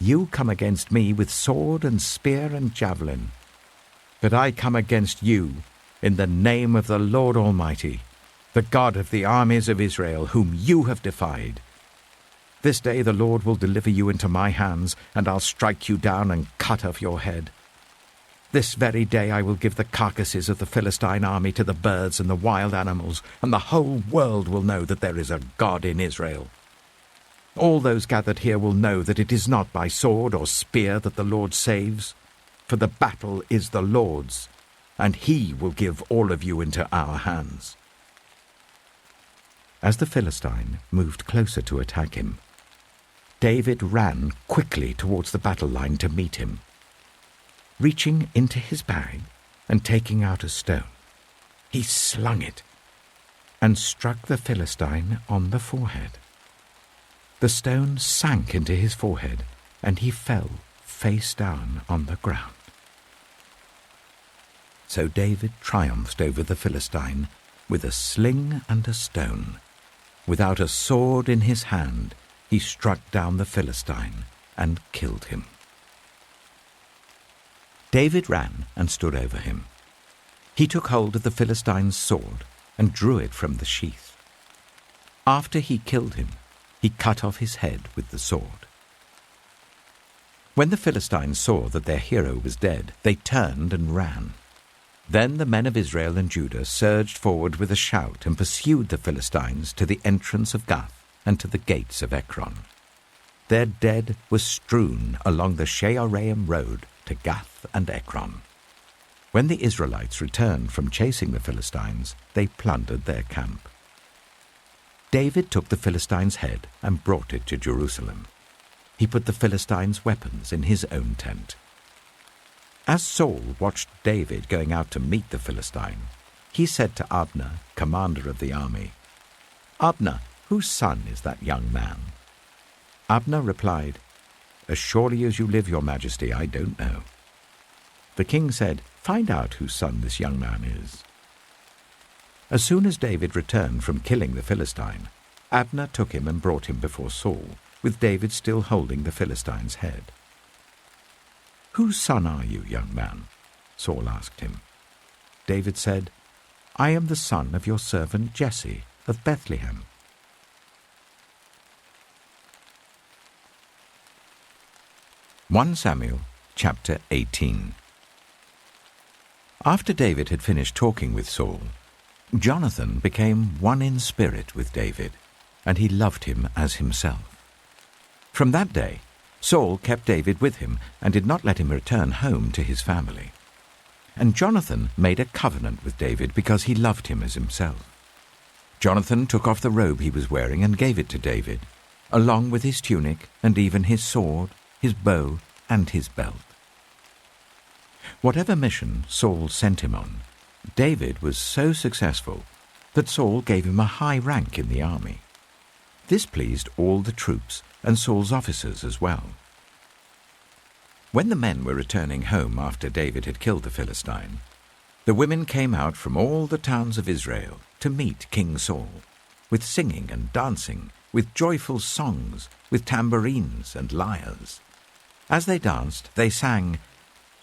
"You come against me with sword and spear and javelin, but I come against you in the name of the Lord Almighty, the God of the armies of Israel, whom you have defied. This day the Lord will deliver you into my hands, and I'll strike you down and cut off your head. This very day I will give the carcasses of the Philistine army to the birds and the wild animals, and the whole world will know that there is a God in Israel. All those gathered here will know that it is not by sword or spear that the Lord saves, for the battle is the Lord's, and he will give all of you into our hands." As the Philistine moved closer to attack him, David ran quickly towards the battle line to meet him. Reaching into his bag and taking out a stone, he slung it and struck the Philistine on the forehead. The stone sank into his forehead, and he fell face down on the ground. So David triumphed over the Philistine with a sling and a stone. Without a sword in his hand, he struck down the Philistine and killed him. David ran and stood over him. He took hold of the Philistine's sword and drew it from the sheath. After he killed him, he cut off his head with the sword. When the Philistines saw that their hero was dead, they turned and ran. Then the men of Israel and Judah surged forward with a shout and pursued the Philistines to the entrance of Gath and to the gates of Ekron. Their dead were strewn along the Shearaim road to Gath and Ekron. When the Israelites returned from chasing the Philistines, they plundered their camp. David took the Philistine's head and brought it to Jerusalem. He put the Philistines' weapons in his own tent. As Saul watched David going out to meet the Philistine, he said to Abner, commander of the army, "Abner, whose son is that young man?" Abner replied, "As surely as you live, your majesty, I don't know." The king said, "Find out whose son this young man is." As soon as David returned from killing the Philistine, Abner took him and brought him before Saul, with David still holding the Philistine's head. "Whose son are you, young man?" Saul asked him. David said, "I am the son of your servant Jesse of Bethlehem." 1 Samuel chapter 18. After David had finished talking with Saul, Jonathan became one in spirit with David, and he loved him as himself. From that day, Saul kept David with him and did not let him return home to his family. And Jonathan made a covenant with David because he loved him as himself. Jonathan took off the robe he was wearing and gave it to David, along with his tunic and even his sword, his bow, and his belt. Whatever mission Saul sent him on, David was so successful that Saul gave him a high rank in the army. This pleased all the troops and Saul's officers as well. When the men were returning home after David had killed the Philistine, the women came out from all the towns of Israel to meet King Saul, with singing and dancing, with joyful songs, with tambourines and lyres. As they danced, they sang,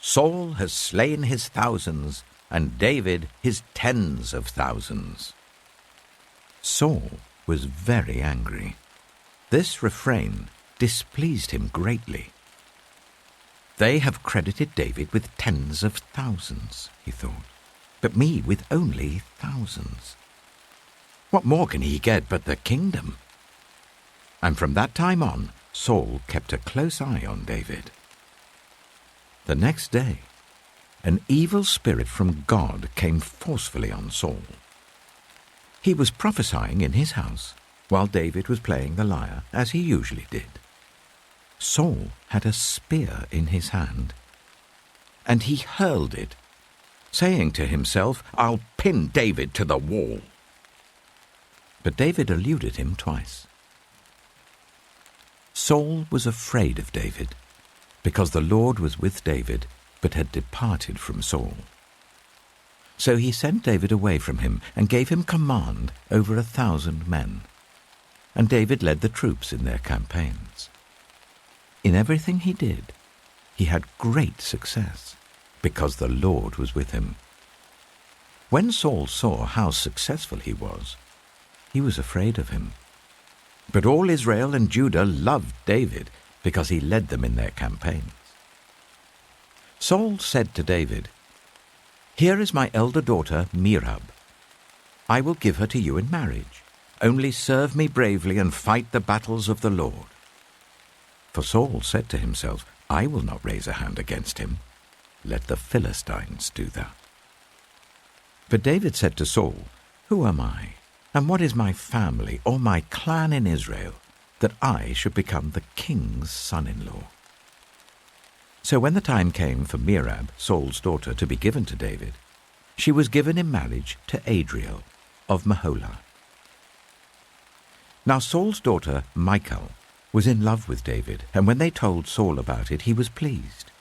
"Saul has slain his thousands, and David his tens of thousands." Saul was very angry. This refrain displeased him greatly. "They have credited David with tens of thousands," he thought, "but me with only thousands. What more can he get but the kingdom?" And from that time on, Saul kept a close eye on David. The next day, an evil spirit from God came forcefully on Saul. He was prophesying in his house while David was playing the lyre, as he usually did. Saul had a spear in his hand, and he hurled it, saying to himself, "I'll pin David to the wall." But David eluded him twice. Saul was afraid of David, because the Lord was with David, but had departed from Saul. So he sent David away from him and gave him command over 1,000 men. And David led the troops in their campaigns. In everything he did, he had great success, because the Lord was with him. When Saul saw how successful he was afraid of him. But all Israel and Judah loved David because he led them in their campaigns. Saul said to David, "Here is my elder daughter, Merab. I will give her to you in marriage. Only serve me bravely and fight the battles of the Lord." For Saul said to himself, "I will not raise a hand against him. Let the Philistines do that." But David said to Saul, "Who am I, and what is my family or my clan in Israel, that I should become the king's son-in-law?" So when the time came for Merab, Saul's daughter, to be given to David, she was given in marriage to Adriel of Meholah. Now Saul's daughter Michal was in love with David, and when they told Saul about it, he was pleased.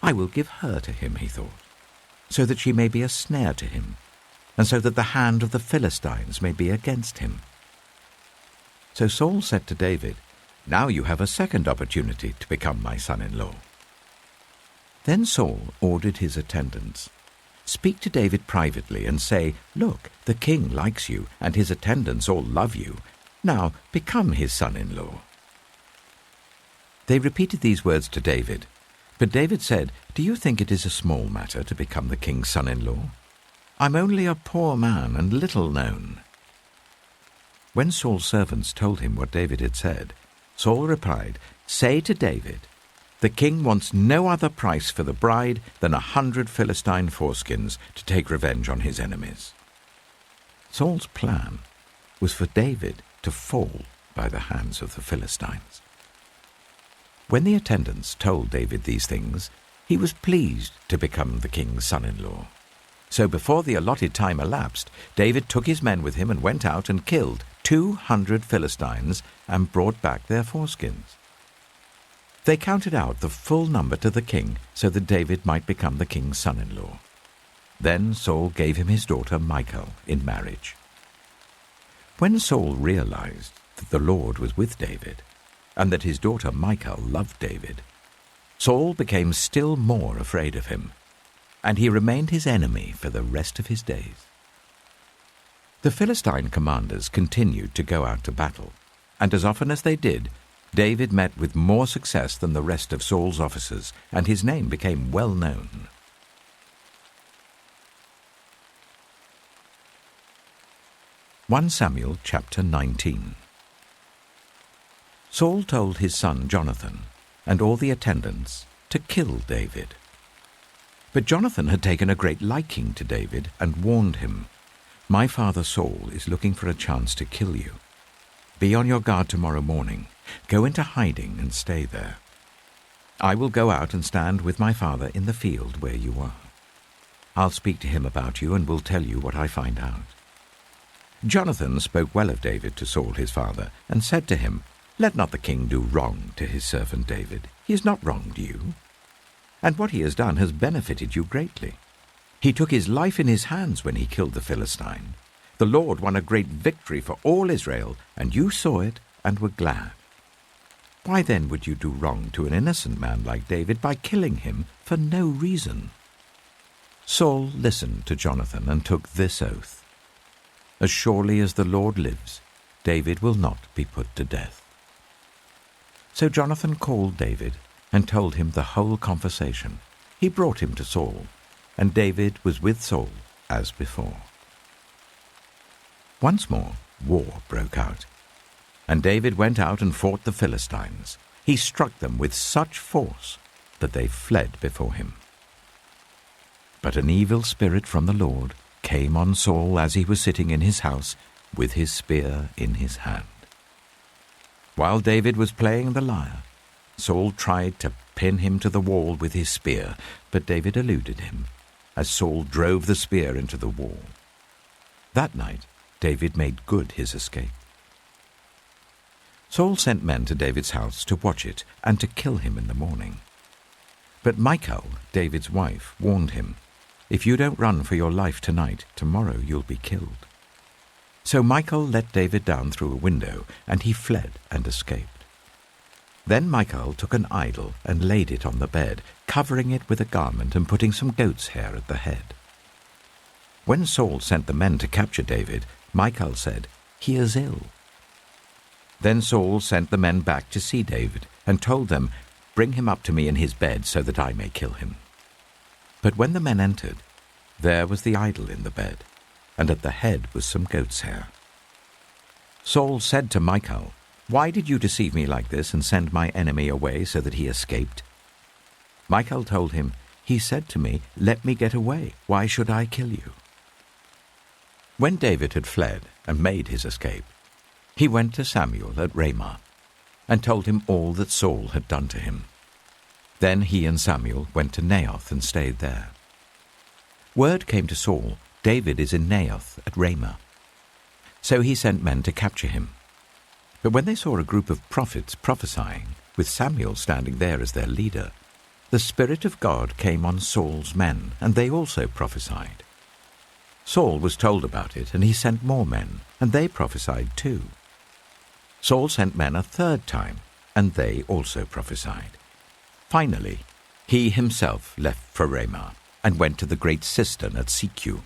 "I will give her to him," he thought, "so that she may be a snare to him, and so that the hand of the Philistines may be against him." So Saul said to David, "Now you have a second opportunity to become my son-in-law." Then Saul ordered his attendants, "Speak to David privately and say, 'Look, the king likes you, and his attendants all love you. Now become his son-in-law.'" They repeated these words to David, but David said, "Do you think it is a small matter to become the king's son-in-law? I'm only a poor man and little known." When Saul's servants told him what David had said, Saul replied, "Say to David, 'The king wants no other price for the bride than 100 Philistine foreskins to take revenge on his enemies.'" Saul's plan was for David to fall by the hands of the Philistines. When the attendants told David these things, he was pleased to become the king's son-in-law. So before the allotted time elapsed, David took his men with him and went out and killed 200 Philistines and brought back their foreskins. They counted out the full number to the king so that David might become the king's son-in-law. Then Saul gave him his daughter Michal in marriage. When Saul realized that the Lord was with David, and that his daughter Michal loved David, Saul became still more afraid of him, and he remained his enemy for the rest of his days. The Philistine commanders continued to go out to battle, and as often as they did, David met with more success than the rest of Saul's officers, and his name became well known. Samuel chapter 19. Saul told his son Jonathan and all the attendants to kill David. But Jonathan had taken a great liking to David and warned him, "My father Saul is looking for a chance to kill you. Be on your guard tomorrow morning. Go into hiding and stay there. I will go out and stand with my father in the field where you are. I'll speak to him about you and will tell you what I find out." Jonathan spoke well of David to Saul his father and said to him, "Let not the king do wrong to his servant David. He has not wronged you, and what he has done has benefited you greatly. He took his life in his hands when he killed the Philistine. The Lord won a great victory for all Israel, and you saw it and were glad. Why then would you do wrong to an innocent man like David by killing him for no reason?" Saul listened to Jonathan and took this oath, "As surely as the Lord lives, David will not be put to death." So Jonathan called David and told him the whole conversation. He brought him to Saul, and David was with Saul as before. Once more, war broke out, and David went out and fought the Philistines. He struck them with such force that they fled before him. But an evil spirit from the Lord came on Saul as he was sitting in his house with his spear in his hand. While David was playing the lyre, Saul tried to pin him to the wall with his spear, but David eluded him as Saul drove the spear into the wall. That night, David made good his escape. Saul sent men to David's house to watch it and to kill him in the morning. But Michal, David's wife, warned him, If you don't run for your life tonight, tomorrow you'll be killed." So Michal let David down through a window, and he fled and escaped. Then Michal took an idol and laid it on the bed, covering it with a garment and putting some goat's hair at the head. When Saul sent the men to capture David, Michal said, "He is ill." Then Saul sent the men back to see David and told them, "Bring him up to me in his bed so that I may kill him." But when the men entered, there was the idol in the bed, and at the head was some goat's hair. Saul said to Michal, "Why did you deceive me like this and send my enemy away so that he escaped?" Michal told him, "He said to me, 'Let me get away. Why should I kill you?'" When David had fled and made his escape, he went to Samuel at Ramah and told him all that Saul had done to him. Then he and Samuel went to Naioth and stayed there. Word came to Saul, "David is in Naioth at Ramah." So he sent men to capture him. But when they saw a group of prophets prophesying, with Samuel standing there as their leader, the Spirit of God came on Saul's men, and they also prophesied. Saul was told about it, and he sent more men, and they prophesied too. Saul sent men a third time, and they also prophesied. Finally, he himself left for Ramah and went to the great cistern at Suchet.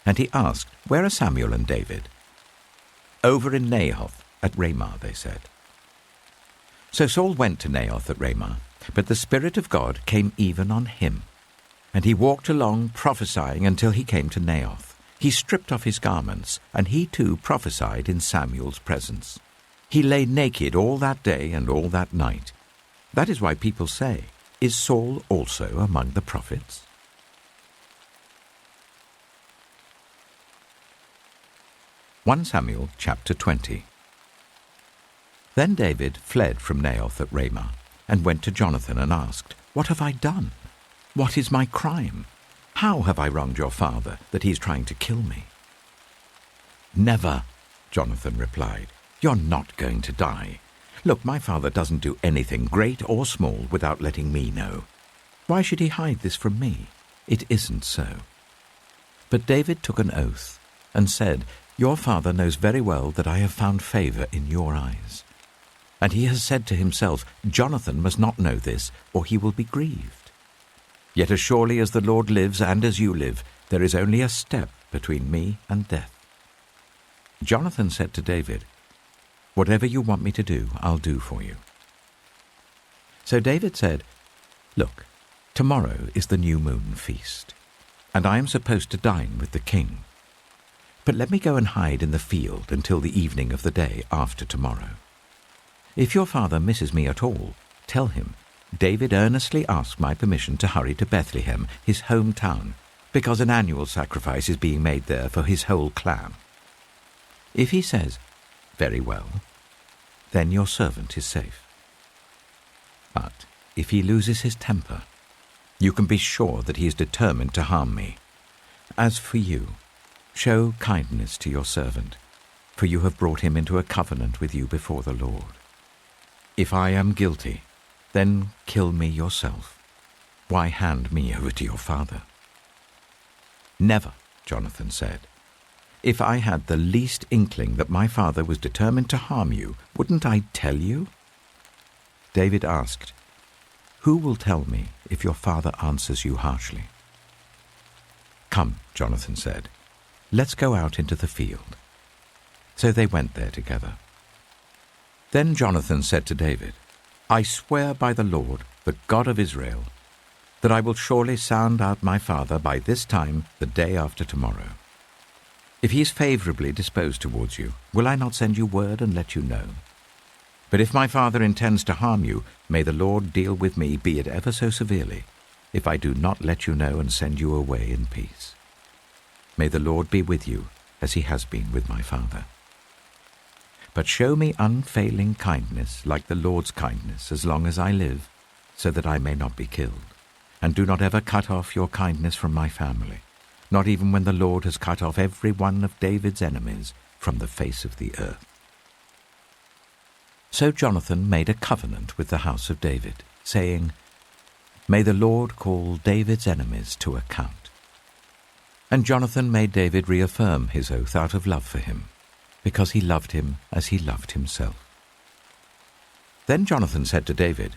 And he asked, "Where are Samuel and David?" "Over in Naioth at Ramah," they said. So Saul went to Naioth at Ramah, but the Spirit of God came even on him. And he walked along prophesying until he came to Naioth. He stripped off his garments, and he too prophesied in Samuel's presence. He lay naked all that day and all that night. That is why people say, "Is Saul also among the prophets?" Samuel chapter 20. Then David fled from Naioth at Ramah and went to Jonathan and asked, "What have I done? What is my crime? How have I wronged your father that he is trying to kill me?" "Never," Jonathan replied. "You're not going to die. Look, my father doesn't do anything, great or small, without letting me know. Why should he hide this from me? It isn't so." But David took an oath and said, "Your father knows very well that I have found favor in your eyes. And he has said to himself, 'Jonathan must not know this, or he will be grieved.' Yet as surely as the Lord lives and as you live, there is only a step between me and death." Jonathan said to David, "Whatever you want me to do, I'll do for you." So David said, "Look, tomorrow is the new moon feast, and I am supposed to dine with the king. But let me go and hide in the field until the evening of the day after tomorrow. If your father misses me at all, tell him, 'David earnestly asked my permission to hurry to Bethlehem, his hometown, because an annual sacrifice is being made there for his whole clan.' If he says, 'Very well,' then your servant is safe. But if he loses his temper, you can be sure that he is determined to harm me. As for you, show kindness to your servant, for you have brought him into a covenant with you before the Lord. If I am guilty, then kill me yourself. Why hand me over to your father?" "Never," Jonathan said. "If I had the least inkling that my father was determined to harm you, wouldn't I tell you?" David asked, "Who will tell me if your father answers you harshly?" "Come," Jonathan said, "let's go out into the field." So they went there together. Then Jonathan said to David, "I swear by the Lord, the God of Israel, that I will surely sound out my father by this time the day after tomorrow. If he is favorably disposed towards you, will I not send you word and let you know? But if my father intends to harm you, may the Lord deal with me, be it ever so severely, if I do not let you know and send you away in peace. May the Lord be with you, as he has been with my father. But show me unfailing kindness like the Lord's kindness as long as I live, so that I may not be killed. And do not ever cut off your kindness from my family, not even when the Lord has cut off every one of David's enemies from the face of the earth." So Jonathan made a covenant with the house of David, saying, "May the Lord call David's enemies to account, And Jonathan made David reaffirm his oath out of love for him, because he loved him as he loved himself. Then Jonathan said to David,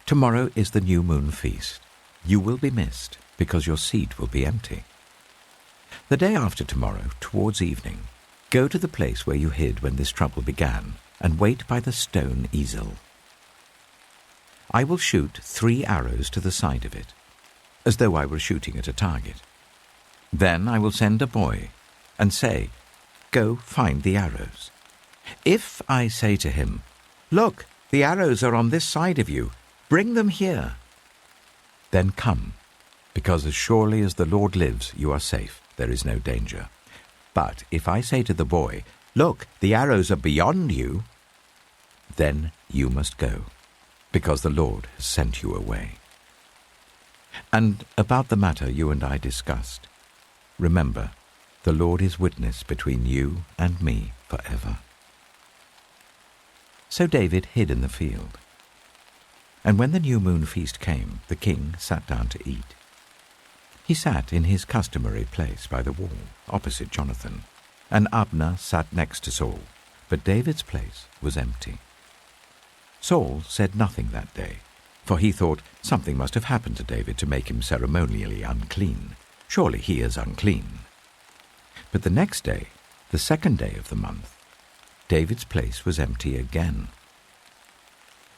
"Tomorrow is the new moon feast. You will be missed, because your seat will be empty. The day after tomorrow, towards evening, go to the place where you hid when this trouble began, and wait by the stone easel. I will shoot 3 arrows to the side of it, as though I were shooting at a target. Then I will send a boy and say, 'Go find the arrows.' If I say to him, 'Look, the arrows are on this side of you, bring them here,' then come, because as surely as the Lord lives, you are safe, there is no danger. But if I say to the boy, 'Look, the arrows are beyond you,' then you must go, because the Lord has sent you away. And about the matter you and I discussed, remember, the Lord is witness between you and me forever." So David hid in the field. And when the new moon feast came, the king sat down to eat. He sat in his customary place by the wall, opposite Jonathan, and Abner sat next to Saul, but David's place was empty. Saul said nothing that day, for he thought something must have happened to David to make him ceremonially unclean. Surely he is unclean. But the next day, the second day of the month, David's place was empty again.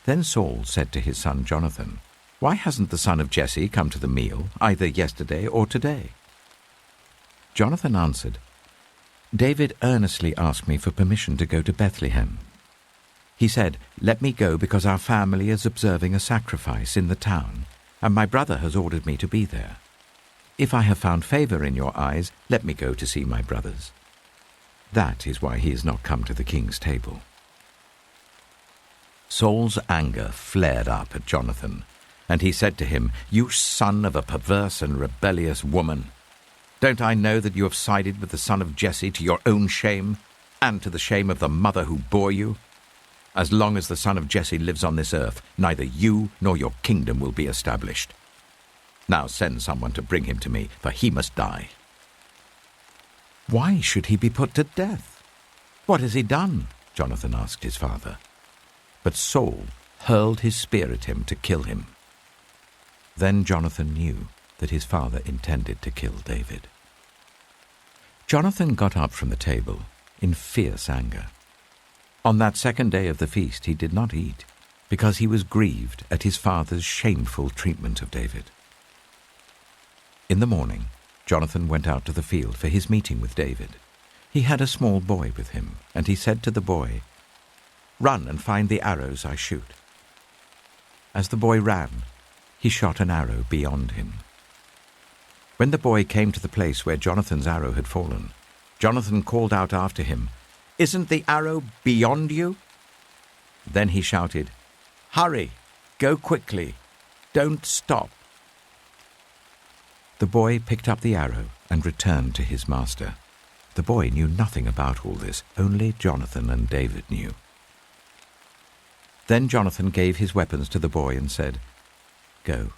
Then Saul said to his son Jonathan, "Why hasn't the son of Jesse come to the meal, either yesterday or today?" Jonathan answered, "David earnestly asked me for permission to go to Bethlehem. He said, 'Let me go because our family is observing a sacrifice in the town, and my brother has ordered me to be there. If I have found favor in your eyes, let me go to see my brothers.' That is why he has not come to the king's table." Saul's anger flared up at Jonathan, and he said to him, "You son of a perverse and rebellious woman! Don't I know that you have sided with the son of Jesse to your own shame, and to the shame of the mother who bore you? As long as the son of Jesse lives on this earth, neither you nor your kingdom will be established. Now send someone to bring him to me, for he must die." "Why should he be put to death? What has he done?" Jonathan asked his father. But Saul hurled his spear at him to kill him. Then Jonathan knew that his father intended to kill David. Jonathan got up from the table in fierce anger. On that second day of the feast he did not eat, because he was grieved at his father's shameful treatment of David. In the morning, Jonathan went out to the field for his meeting with David. He had a small boy with him, and he said to the boy, "Run and find the arrows I shoot." As the boy ran, he shot an arrow beyond him. When the boy came to the place where Jonathan's arrow had fallen, Jonathan called out after him, "Isn't the arrow beyond you?" Then he shouted, "Hurry, go quickly, don't stop." The boy picked up the arrow and returned to his master. The boy knew nothing about all this, only Jonathan and David knew. Then Jonathan gave his weapons to the boy and said, "Go,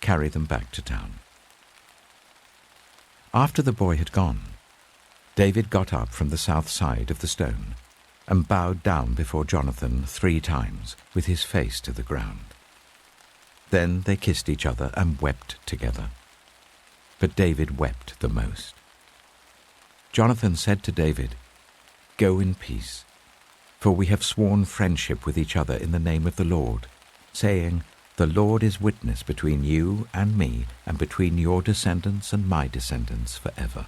carry them back to town." After the boy had gone, David got up from the south side of the stone and bowed down before Jonathan 3 times with his face to the ground. Then they kissed each other and wept together. But David wept the most. Jonathan said to David, "Go in peace, for we have sworn friendship with each other in the name of the Lord, saying, 'The Lord is witness between you and me, and between your descendants and my descendants forever.'"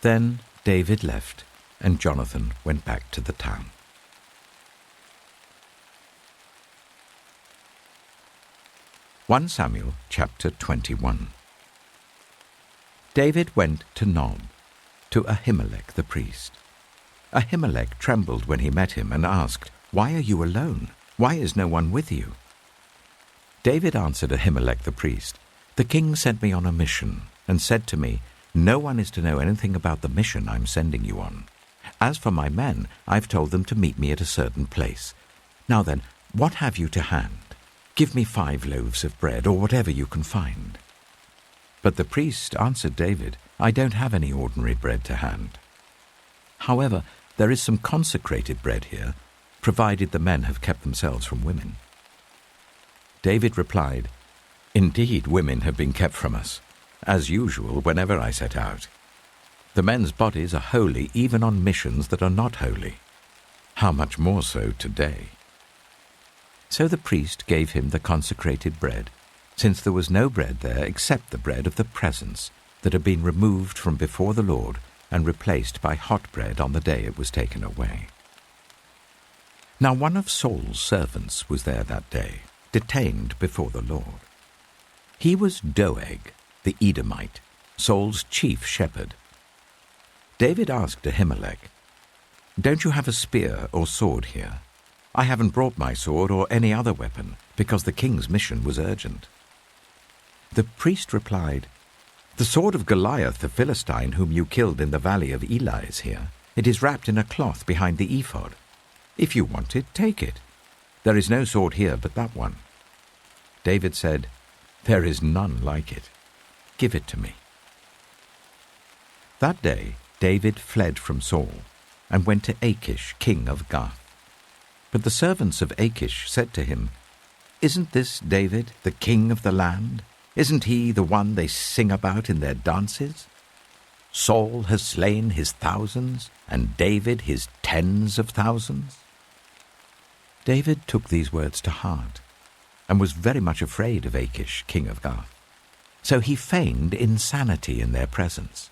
Then David left, and Jonathan went back to the town. 1 Samuel chapter 21. David went to Nob, to Ahimelech the priest. Ahimelech trembled when he met him and asked, "Why are you alone? Why is no one with you?" David answered Ahimelech the priest, "The king sent me on a mission and said to me, 'No one is to know anything about the mission I'm sending you on. As for my men, I've told them to meet me at a certain place. Now then, what have you to hand? Give me 5 loaves of bread, or whatever you can find.'" But the priest answered David, I don't have any ordinary bread to hand. However, there is some consecrated bread here, provided the men have kept themselves from women. David replied, Indeed, women have been kept from us, as usual whenever I set out. The men's bodies are holy even on missions that are not holy. How much more so today? So the priest gave him the consecrated bread, since there was no bread there except the bread of the presence that had been removed from before the Lord and replaced by hot bread on the day it was taken away. Now one of Saul's servants was there that day, detained before the Lord. He was Doeg, the Edomite, Saul's chief shepherd. David asked Ahimelech, Don't you have a spear or sword here? I haven't brought my sword or any other weapon, because the king's mission was urgent. The priest replied, The sword of Goliath the Philistine, whom you killed in the valley of Elah, is here. It is wrapped in a cloth behind the ephod. If you want it, take it. There is no sword here but that one. David said, There is none like it. Give it to me. That day David fled from Saul and went to Achish, king of Gath. But the servants of Achish said to him, Isn't this David, the king of the land? Isn't he the one they sing about in their dances? Saul has slain his thousands, and David his tens of thousands. David took these words to heart, and was very much afraid of Achish, king of Gath. So he feigned insanity in their presence.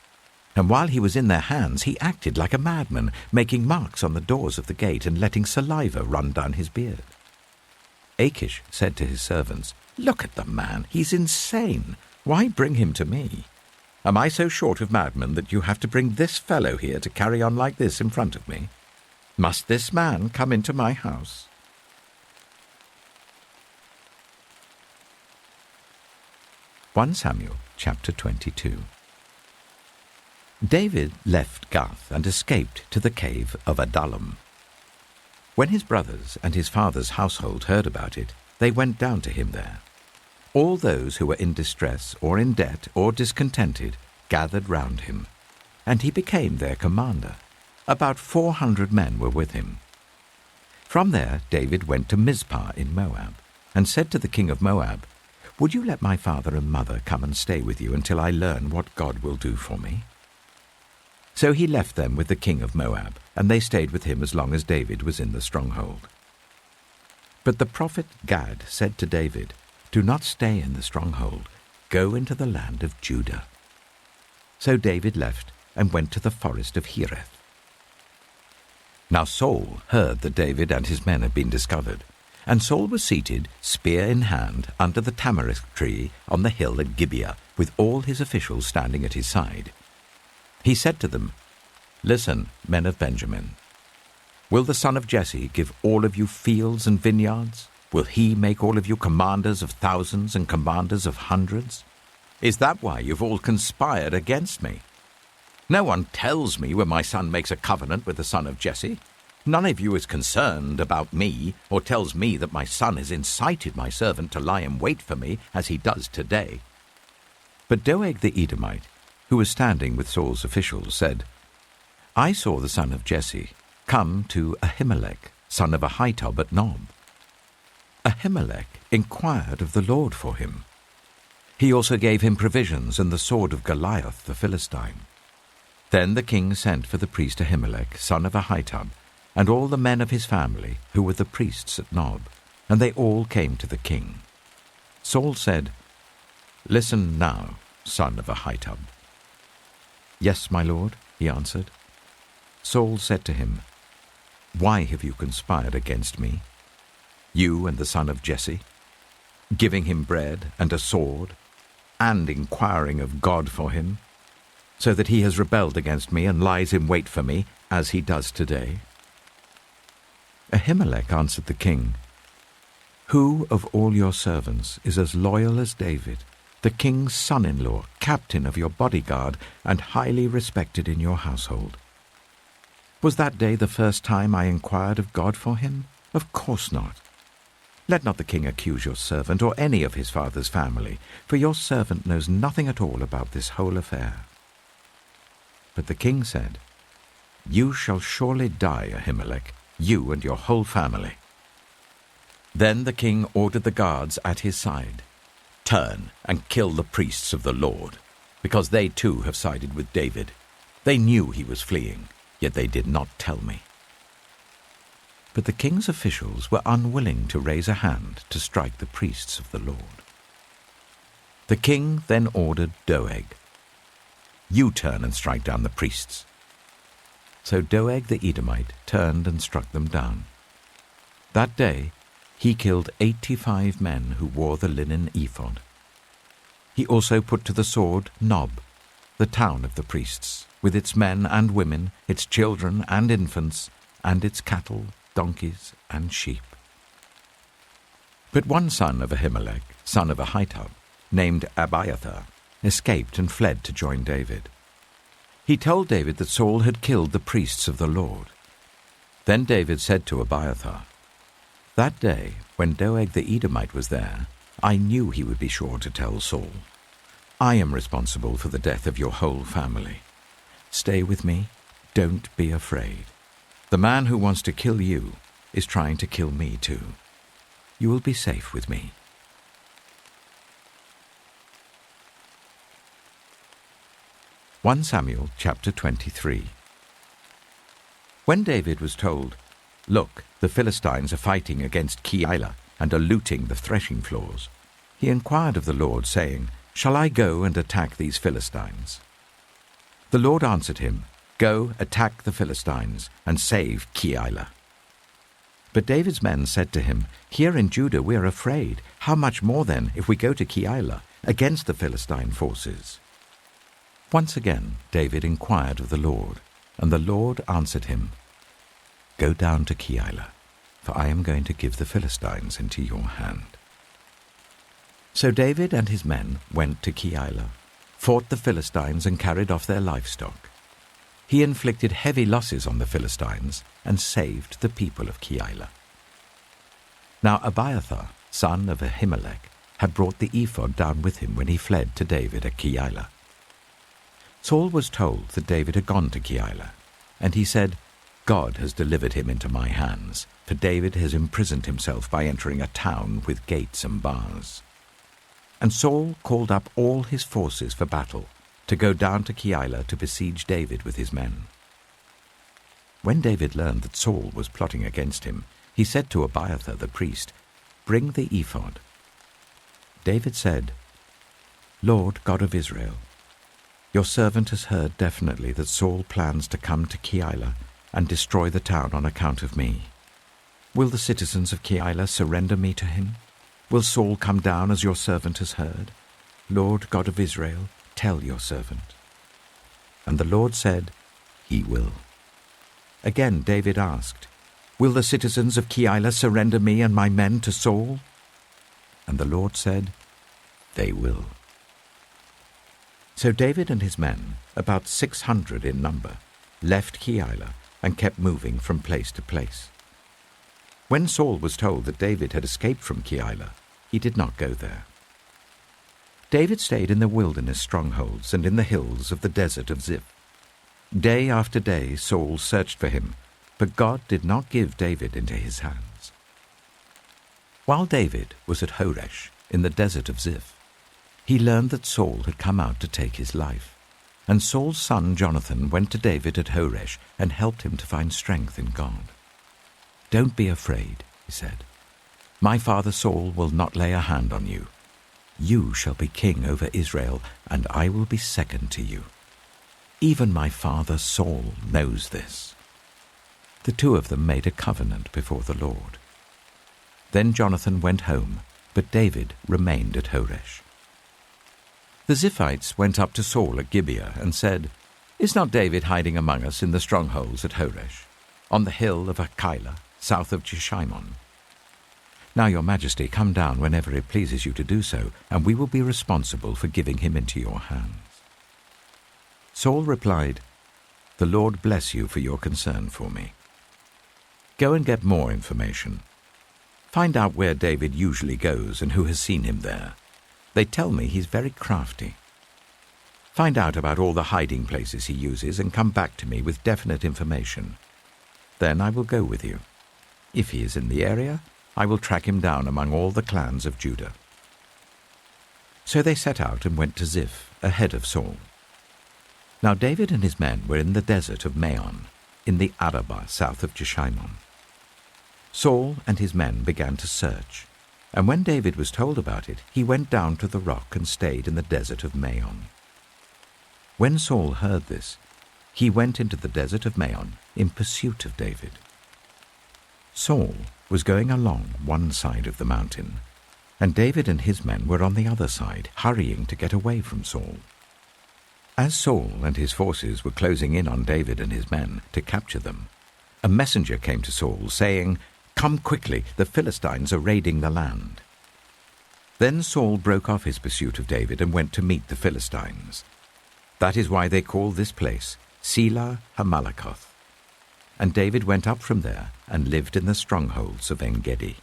And while he was in their hands, he acted like a madman, making marks on the doors of the gate and letting saliva run down his beard. Achish said to his servants, Look at the man, he's insane. Why bring him to me? Am I so short of madmen that you have to bring this fellow here to carry on like this in front of me? Must this man come into my house? 1 Samuel chapter 22. David left Gath and escaped to the cave of Adullam. When his brothers and his father's household heard about it, they went down to him there. All those who were in distress or in debt or discontented gathered round him, and he became their commander. About 400 men were with him. From there David went to Mizpah in Moab, and said to the king of Moab, Would you let my father and mother come and stay with you until I learn what God will do for me? So he left them with the king of Moab, and they stayed with him as long as David was in the stronghold. But the prophet Gad said to David, Do not stay in the stronghold. Go into the land of Judah. So David left and went to the forest of Hereth. Now Saul heard that David and his men had been discovered, and Saul was seated, spear in hand, under the tamarisk tree on the hill at Gibeah, with all his officials standing at his side. He said to them, Listen, men of Benjamin. Will the son of Jesse give all of you fields and vineyards? Will he make all of you commanders of thousands and commanders of hundreds? Is that why you've all conspired against me? No one tells me when my son makes a covenant with the son of Jesse. None of you is concerned about me, or tells me that my son has incited my servant to lie in wait for me, as he does today. But Doeg the Edomite, who was standing with Saul's officials, said, I saw the son of Jesse come to Ahimelech, son of Ahitub at Nob. Ahimelech inquired of the Lord for him. He also gave him provisions and the sword of Goliath the Philistine. Then the king sent for the priest Ahimelech, son of Ahitub, and all the men of his family, who were the priests at Nob, and they all came to the king. Saul said, Listen now, son of Ahitub. Yes, my lord, he answered. Saul said to him, Why have you conspired against me, you and the son of Jesse, giving him bread and a sword, and inquiring of God for him, so that he has rebelled against me and lies in wait for me, as he does today? Ahimelech answered the king, Who of all your servants is as loyal as David, the king's son-in-law, captain of your bodyguard, and highly respected in your household? Was that day the first time I inquired of God for him? Of course not. Let not the king accuse your servant or any of his father's family, for your servant knows nothing at all about this whole affair." But the king said, "You shall surely die, Ahimelech, you and your whole family." Then the king ordered the guards at his side, "Turn and kill the priests of the Lord, because they too have sided with David. They knew he was fleeing, yet they did not tell me." But the king's officials were unwilling to raise a hand to strike the priests of the Lord. The king then ordered Doeg, "You turn and strike down the priests." So Doeg the Edomite turned and struck them down. That day he killed 85 men who wore the linen ephod. He also put to the sword Nob, the town of the priests, with its men and women, its children and infants, and its cattle, donkeys, and sheep. But one son of Ahimelech, son of Ahitub, named Abiathar, escaped and fled to join David. He told David that Saul had killed the priests of the Lord. Then David said to Abiathar, "That day, when Doeg the Edomite was there, I knew he would be sure to tell Saul. I am responsible for the death of your whole family. Stay with me, don't be afraid. The man who wants to kill you is trying to kill me too. You will be safe with me." 1 Samuel chapter 23. When David was told, "Look, the Philistines are fighting against Keilah and are looting the threshing floors," he inquired of the Lord, saying, "Shall I go and attack these Philistines?" The Lord answered him, "Go, attack the Philistines, and save Keilah." But David's men said to him, "Here in Judah we are afraid. How much more then if we go to Keilah against the Philistine forces?" Once again David inquired of the Lord, and the Lord answered him, "Go down to Keilah, for I am going to give the Philistines into your hand." So David and his men went to Keilah, fought the Philistines, and carried off their livestock. He inflicted heavy losses on the Philistines and saved the people of Keilah. Now Abiathar, son of Ahimelech, had brought the ephod down with him when he fled to David at Keilah. Saul was told that David had gone to Keilah, and he said, "God has delivered him into my hands, for David has imprisoned himself by entering a town with gates and bars." And Saul called up all his forces for battle, to go down to Keilah to besiege David with his men. When David learned that Saul was plotting against him, he said to Abiathar the priest, "Bring the ephod." David said, "Lord God of Israel, your servant has heard definitely that Saul plans to come to Keilah and destroy the town on account of me. Will the citizens of Keilah surrender me to him? Will Saul come down as your servant has heard? Lord God of Israel, tell your servant." And the Lord said, "He will." Again David asked, "Will the citizens of Keilah surrender me and my men to Saul?" And the Lord said, "They will." So David and his men, about 600 in number, left Keilah and kept moving from place to place. When Saul was told that David had escaped from Keilah, he did not go there. David stayed in the wilderness strongholds and in the hills of the desert of Ziph. Day after day Saul searched for him, but God did not give David into his hands. While David was at Horesh in the desert of Ziph, he learned that Saul had come out to take his life, and Saul's son Jonathan went to David at Horesh and helped him to find strength in God. "Don't be afraid," he said. "My father Saul will not lay a hand on you. You shall be king over Israel, and I will be second to you. Even my father Saul knows this." The two of them made a covenant before the Lord. Then Jonathan went home, but David remained at Horesh. The Ziphites went up to Saul at Gibeah and said, "Is not David hiding among us in the strongholds at Horesh, on the hill of Keilah, south of Jeshimon? Now, your majesty, come down whenever it pleases you to do so, and we will be responsible for giving him into your hands." Saul replied, "The Lord bless you for your concern for me. Go and get more information. Find out where David usually goes and who has seen him there. They tell me he's very crafty. Find out about all the hiding places he uses and come back to me with definite information. Then I will go with you. If he is in the area, I will track him down among all the clans of Judah." So they set out and went to Ziph, ahead of Saul. Now David and his men were in the desert of Maon, in the Arabah south of Jeshimon. Saul and his men began to search, and when David was told about it, he went down to the rock and stayed in the desert of Maon. When Saul heard this, he went into the desert of Maon in pursuit of David. Saul was going along one side of the mountain, and David and his men were on the other side, hurrying to get away from Saul. As Saul and his forces were closing in on David and his men to capture them, a messenger came to Saul, saying, "Come quickly, the Philistines are raiding the land." Then Saul broke off his pursuit of David and went to meet the Philistines. That is why they call this place Selah Hamalakoth. And David went up from there and lived in the strongholds of En-gedi.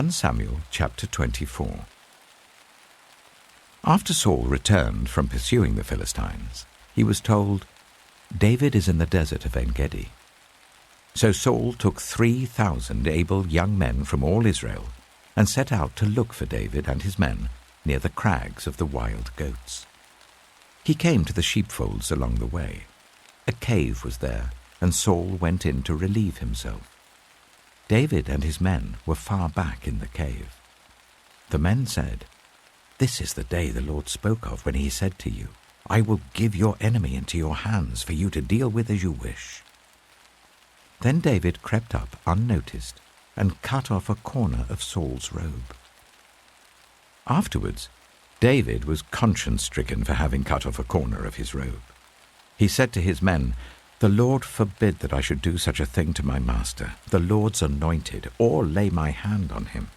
Samuel chapter 24. After Saul returned from pursuing the Philistines, he was told, "David is in the desert of En-gedi." So Saul took 3,000 able young men from all Israel and set out to look for David and his men near the crags of the wild goats. He came to the sheepfolds along the way. A cave was there, and Saul went in to relieve himself. David and his men were far back in the cave. The men said, "This is the day the Lord spoke of when he said to you, 'I will give your enemy into your hands for you to deal with as you wish.'" Then David crept up unnoticed and cut off a corner of Saul's robe. Afterwards, David was conscience-stricken for having cut off a corner of his robe. He said to his men, "The Lord forbid that I should do such a thing to my master, the Lord's anointed, or lay my hand on him.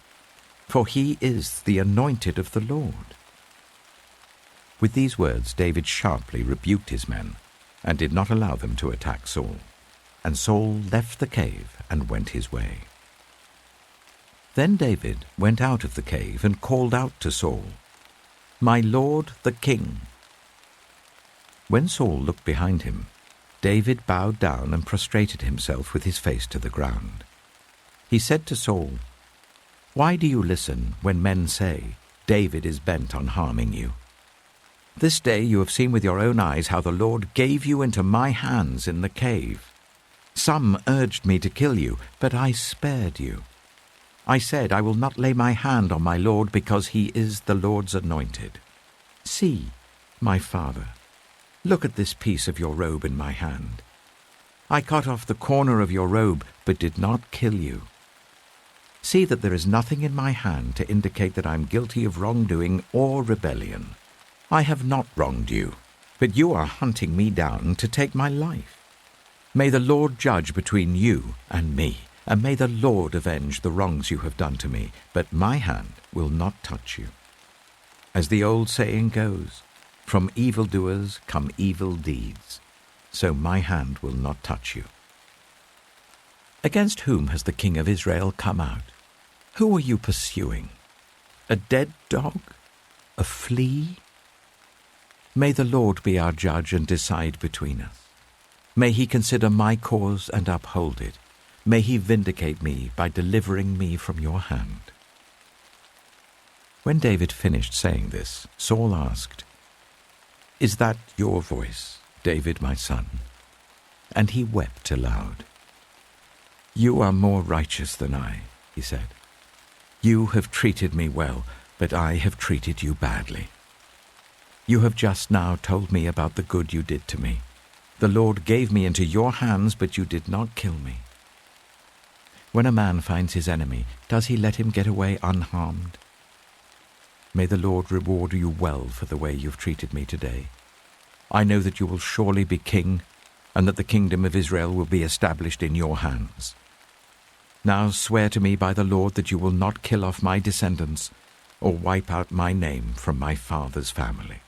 For he is the anointed of the Lord." With these words, David sharply rebuked his men and did not allow them to attack Saul. And Saul left the cave and went his way. Then David went out of the cave and called out to Saul, "My lord the king." When Saul looked behind him, David bowed down and prostrated himself with his face to the ground. He said to Saul, "Why do you listen when men say, 'David is bent on harming you'? This day you have seen with your own eyes how the Lord gave you into my hands in the cave. Some urged me to kill you, but I spared you. I said, 'I will not lay my hand on my Lord because he is the Lord's anointed.' See, my father, look at this piece of your robe in my hand. I cut off the corner of your robe, but did not kill you. See that there is nothing in my hand to indicate that I am guilty of wrongdoing or rebellion. I have not wronged you, but you are hunting me down to take my life. May the Lord judge between you and me, and may the Lord avenge the wrongs you have done to me, but my hand will not touch you. As the old saying goes, 'From evildoers come evil deeds,' so my hand will not touch you. Against whom has the king of Israel come out? Who are you pursuing? A dead dog? A flea? May the Lord be our judge and decide between us. May he consider my cause and uphold it. May he vindicate me by delivering me from your hand." When David finished saying this, Saul asked, "Is that your voice, David my son?" And he wept aloud. "You are more righteous than I," he said. "You have treated me well, but I have treated you badly. You have just now told me about the good you did to me. The Lord gave me into your hands, but you did not kill me. When a man finds his enemy, does he let him get away unharmed? May the Lord reward you well for the way you've treated me today. I know that you will surely be king, and that the kingdom of Israel will be established in your hands. Now swear to me by the Lord that you will not kill off my descendants or wipe out my name from my father's family."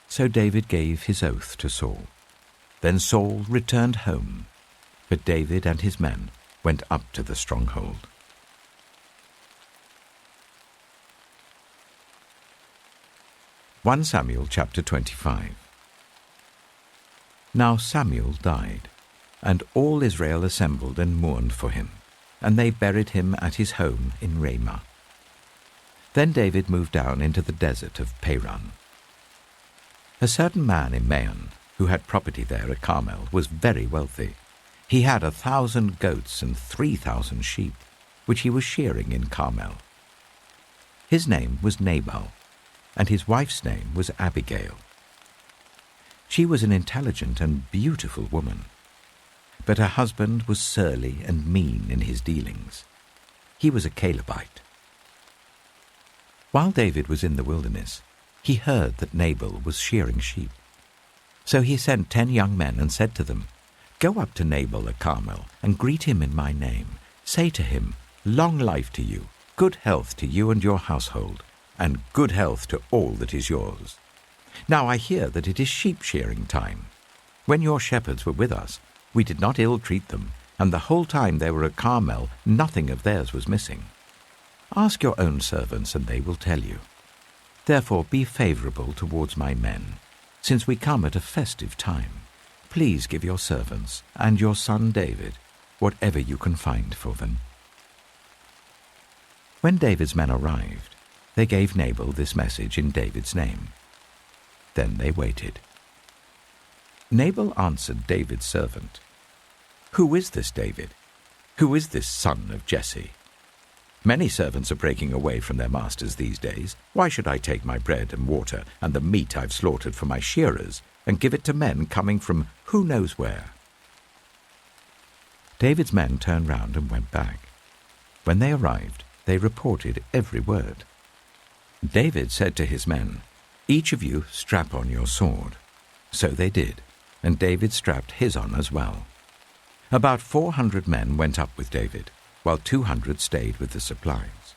So David gave his oath to Saul. Then Saul returned home, but David and his men went up to the stronghold. Samuel chapter 25. Now Samuel died, and all Israel assembled and mourned for him, and they buried him at his home in Ramah. Then David moved down into the desert of Paran. A certain man in Maon, who had property there at Carmel, was very wealthy. He had 1,000 goats and 3,000 sheep, which he was shearing in Carmel. His name was Nabal, and his wife's name was Abigail. She was an intelligent and beautiful woman, but her husband was surly and mean in his dealings. He was a Calebite. While David was in the wilderness, he heard that Nabal was shearing sheep. So he sent 10 young men and said to them, "Go up to Nabal at Carmel and greet him in my name. Say to him, 'Long life to you, good health to you and your household, and good health to all that is yours. Now I hear that it is sheep shearing time. When your shepherds were with us, we did not ill-treat them, and the whole time they were at Carmel, nothing of theirs was missing. Ask your own servants, and they will tell you. Therefore be favorable towards my men, since we come at a festive time. Please give your servants and your son David whatever you can find for them." When David's men arrived, they gave Nabal this message in David's name. Then they waited. Nabal answered David's servant, "Who is this David? Who is this son of Jesse? Many servants are breaking away from their masters these days. Why should I take my bread and water and the meat I've slaughtered for my shearers and give it to men coming from who knows where?" David's men turned round and went back. When they arrived, they reported every word. David said to his men, "Each of you strap on your sword." So they did, and David strapped his on as well. About 400 men went up with David, while 200 stayed with the supplies.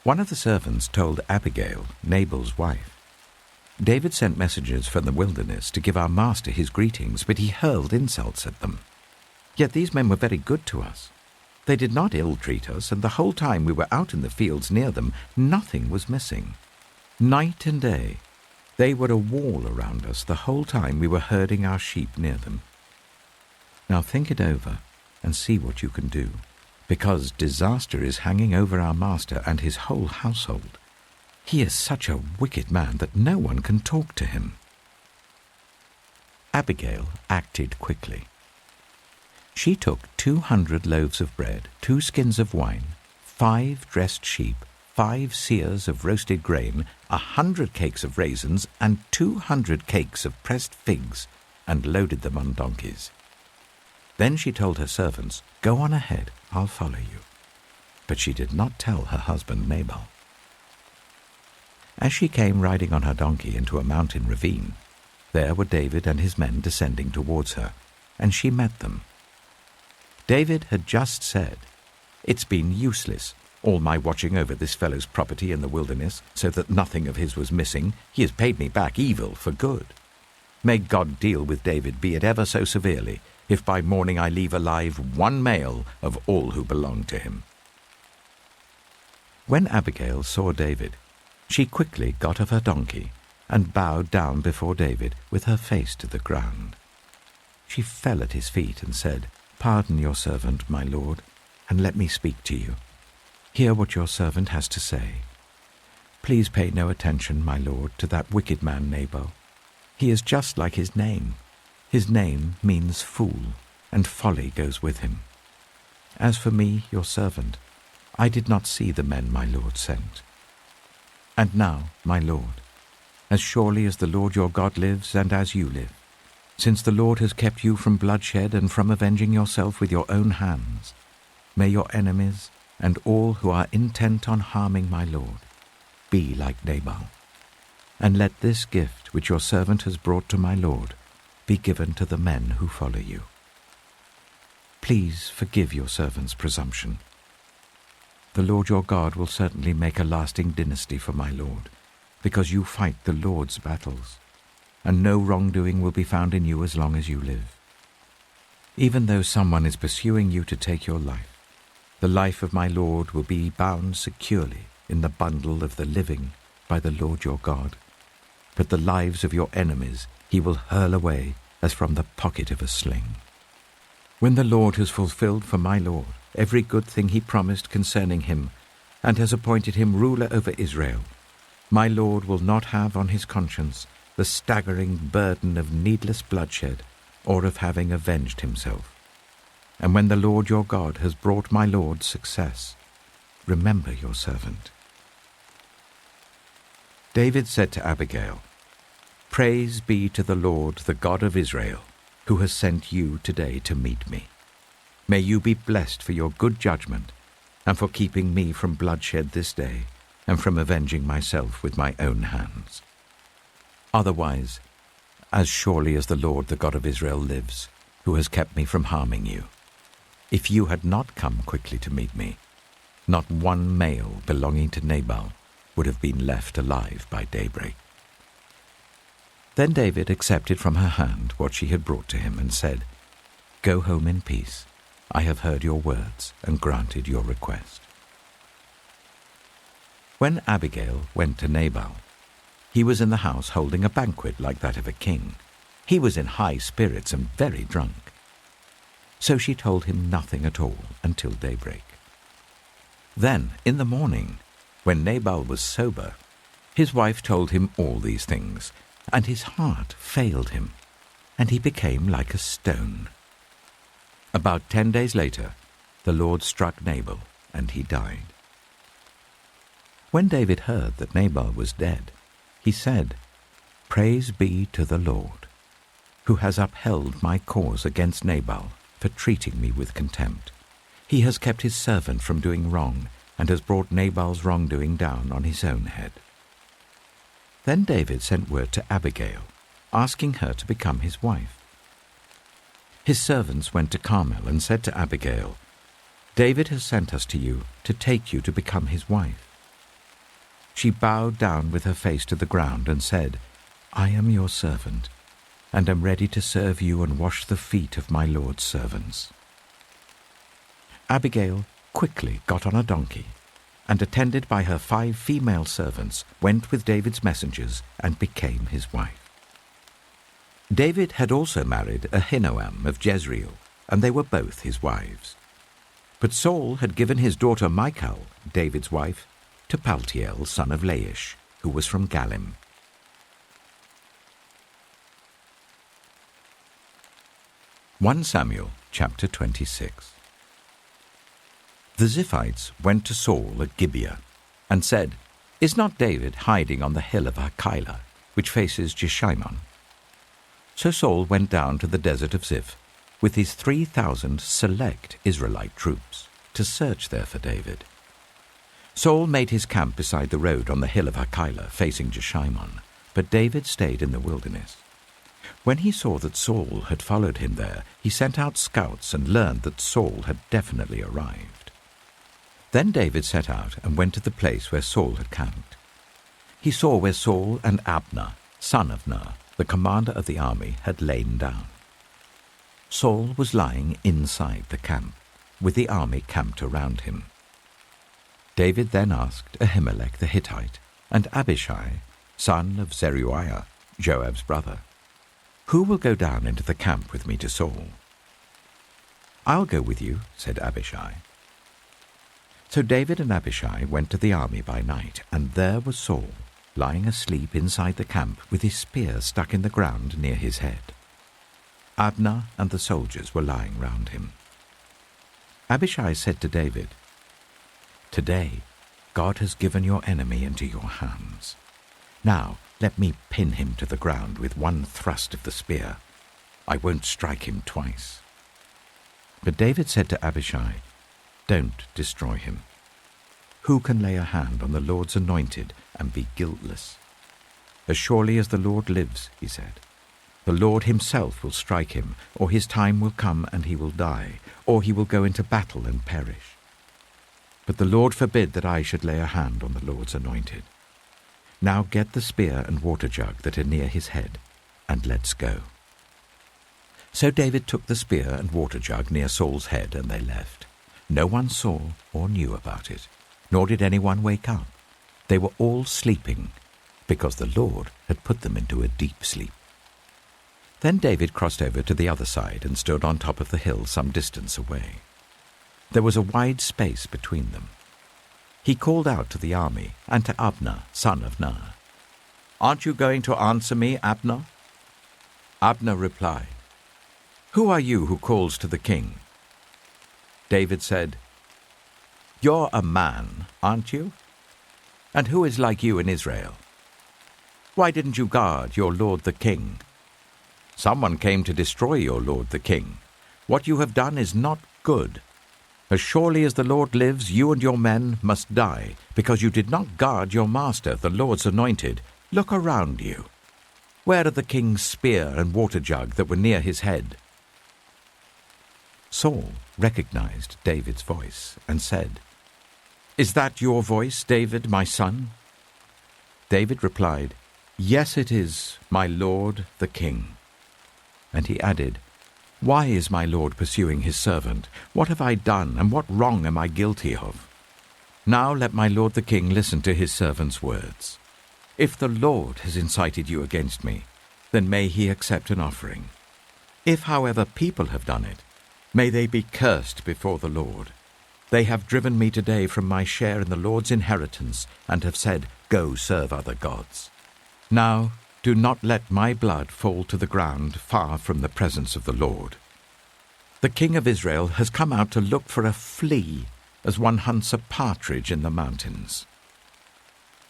One of the servants told Abigail, Nabal's wife, "David sent messengers from the wilderness to give our master his greetings, but he hurled insults at them. Yet these men were very good to us. They did not ill-treat us, and the whole time we were out in the fields near them, nothing was missing. Night and day, they were a wall around us the whole time we were herding our sheep near them. Now think it over and see what you can do, because disaster is hanging over our master and his whole household. He is such a wicked man that no one can talk to him." Abigail acted quickly. She took 200 loaves of bread, 2 skins of wine, 5 dressed sheep, 5 seahs of roasted grain, 100 cakes of raisins, and 200 cakes of pressed figs, and loaded them on donkeys. Then she told her servants, "Go on ahead, I'll follow you." But she did not tell her husband Nabal. As she came riding on her donkey into a mountain ravine, there were David and his men descending towards her, and she met them. David had just said, "It's been useless, all my watching over this fellow's property in the wilderness, so that nothing of his was missing. He has paid me back evil for good. May God deal with David, be it ever so severely, if by morning I leave alive one male of all who belong to him." When Abigail saw David, she quickly got off her donkey and bowed down before David with her face to the ground. She fell at his feet and said, "Pardon your servant, my lord, and let me speak to you. Hear what your servant has to say. Please pay no attention, my lord, to that wicked man Nabal. He is just like his name. His name means fool, and folly goes with him. As for me, your servant, I did not see the men my lord sent. And now, my lord, as surely as the Lord your God lives and as you live, since the Lord has kept you from bloodshed and from avenging yourself with your own hands, may your enemies and all who are intent on harming my lord be like Nabal. And let this gift which your servant has brought to my lord be given to the men who follow you. Please forgive your servant's presumption. The Lord your God will certainly make a lasting dynasty for my lord, because you fight the Lord's battles. and no wrongdoing will be found in you as long as you live. Even though someone is pursuing you to take your life, the life of my Lord will be bound securely in the bundle of the living by the Lord your God. But the lives of your enemies he will hurl away as from the pocket of a sling. When the Lord has fulfilled for my Lord every good thing he promised concerning him, and has appointed him ruler over Israel, my Lord will not have on his conscience the staggering burden of needless bloodshed or of having avenged himself. And when the Lord your God has brought my Lord success, remember your servant." David said to Abigail, "Praise be to the Lord, the God of Israel, who has sent you today to meet me. May you be blessed for your good judgment and for keeping me from bloodshed this day and from avenging myself with my own hands. Otherwise, as surely as the Lord, the God of Israel, lives, who has kept me from harming you, if you had not come quickly to meet me, not one male belonging to Nabal would have been left alive by daybreak." Then David accepted from her hand what she had brought to him and said, "Go home in peace. I have heard your words and granted your request." When Abigail went to Nabal, he was in the house holding a banquet like that of a king. He was in high spirits and very drunk. So she told him nothing at all until daybreak. Then, in the morning, when Nabal was sober, his wife told him all these things, and his heart failed him, and he became like a stone. About 10 days later, the Lord struck Nabal, and he died. When David heard that Nabal was dead, he said, "Praise be to the Lord, who has upheld my cause against Nabal for treating me with contempt. He has kept his servant from doing wrong, and has brought Nabal's wrongdoing down on his own head." Then David sent word to Abigail, asking her to become his wife. His servants went to Carmel and said to Abigail, "David has sent us to you to take you to become his wife." She bowed down with her face to the ground and said, "I am your servant, and am ready to serve you and wash the feet of my Lord's servants." Abigail quickly got on a donkey, and attended by her 5 female servants, went with David's messengers and became his wife. David had also married Ahinoam of Jezreel, and they were both his wives. But Saul had given his daughter Michal, David's wife, to Paltiel, son of Laish, who was from Galim. 1 Samuel chapter 26. The Ziphites went to Saul at Gibeah and said, "Is not David hiding on the hill of Hachilah, which faces Jeshimon?" So Saul went down to the desert of Ziph with his 3,000 select Israelite troops to search there for David. Saul made his camp beside the road on the hill of Hachilah facing Jeshimon, but David stayed in the wilderness. When he saw that Saul had followed him there, he sent out scouts and learned that Saul had definitely arrived. Then David set out and went to the place where Saul had camped. He saw where Saul and Abner, son of Ner, the commander of the army, had lain down. Saul was lying inside the camp, with the army camped around him. David then asked Ahimelech the Hittite and Abishai, son of Zeruiah, Joab's brother, "Who will go down into the camp with me to Saul?" "I'll go with you," said Abishai. So David and Abishai went to the army by night, and there was Saul, lying asleep inside the camp with his spear stuck in the ground near his head. Abner and the soldiers were lying round him. Abishai said to David, "Today God has given your enemy into your hands. Now let me pin him to the ground with one thrust of the spear. I won't strike him twice." But David said to Abishai, "Don't destroy him. Who can lay a hand on the Lord's anointed and be guiltless? As surely as the Lord lives," he said, "the Lord himself will strike him, or his time will come and he will die, or he will go into battle and perish. But the Lord forbid that I should lay a hand on the Lord's anointed. Now get the spear and water jug that are near his head, and let's go." So David took the spear and water jug near Saul's head, and they left. No one saw or knew about it, nor did anyone wake up. They were all sleeping, because the Lord had put them into a deep sleep. Then David crossed over to the other side and stood on top of the hill some distance away. There was a wide space between them. He called out to the army and to Abner, son of Ner, "Aren't you going to answer me, Abner?" Abner replied, "Who are you who calls to the king?" David said, "You're a man, aren't you? And who is like you in Israel? Why didn't you guard your lord the king? Someone came to destroy your lord the king. What you have done is not good. As surely as the Lord lives, you and your men must die, because you did not guard your master, the Lord's anointed. Look around you. Where are the king's spear and water jug that were near his head?" Saul recognized David's voice and said, "Is that your voice, David, my son?" David replied, "Yes, it is, my lord the king." And he added, "Why is my lord pursuing his servant? What have I done, and what wrong am I guilty of? Now let my lord the king listen to his servant's words. If the Lord has incited you against me, then may he accept an offering. If, however, people have done it, may they be cursed before the Lord. They have driven me today from my share in the Lord's inheritance, and have said, 'Go serve other gods.' Now do not let my blood fall to the ground far from the presence of the Lord. The king of Israel has come out to look for a flea, as one hunts a partridge in the mountains."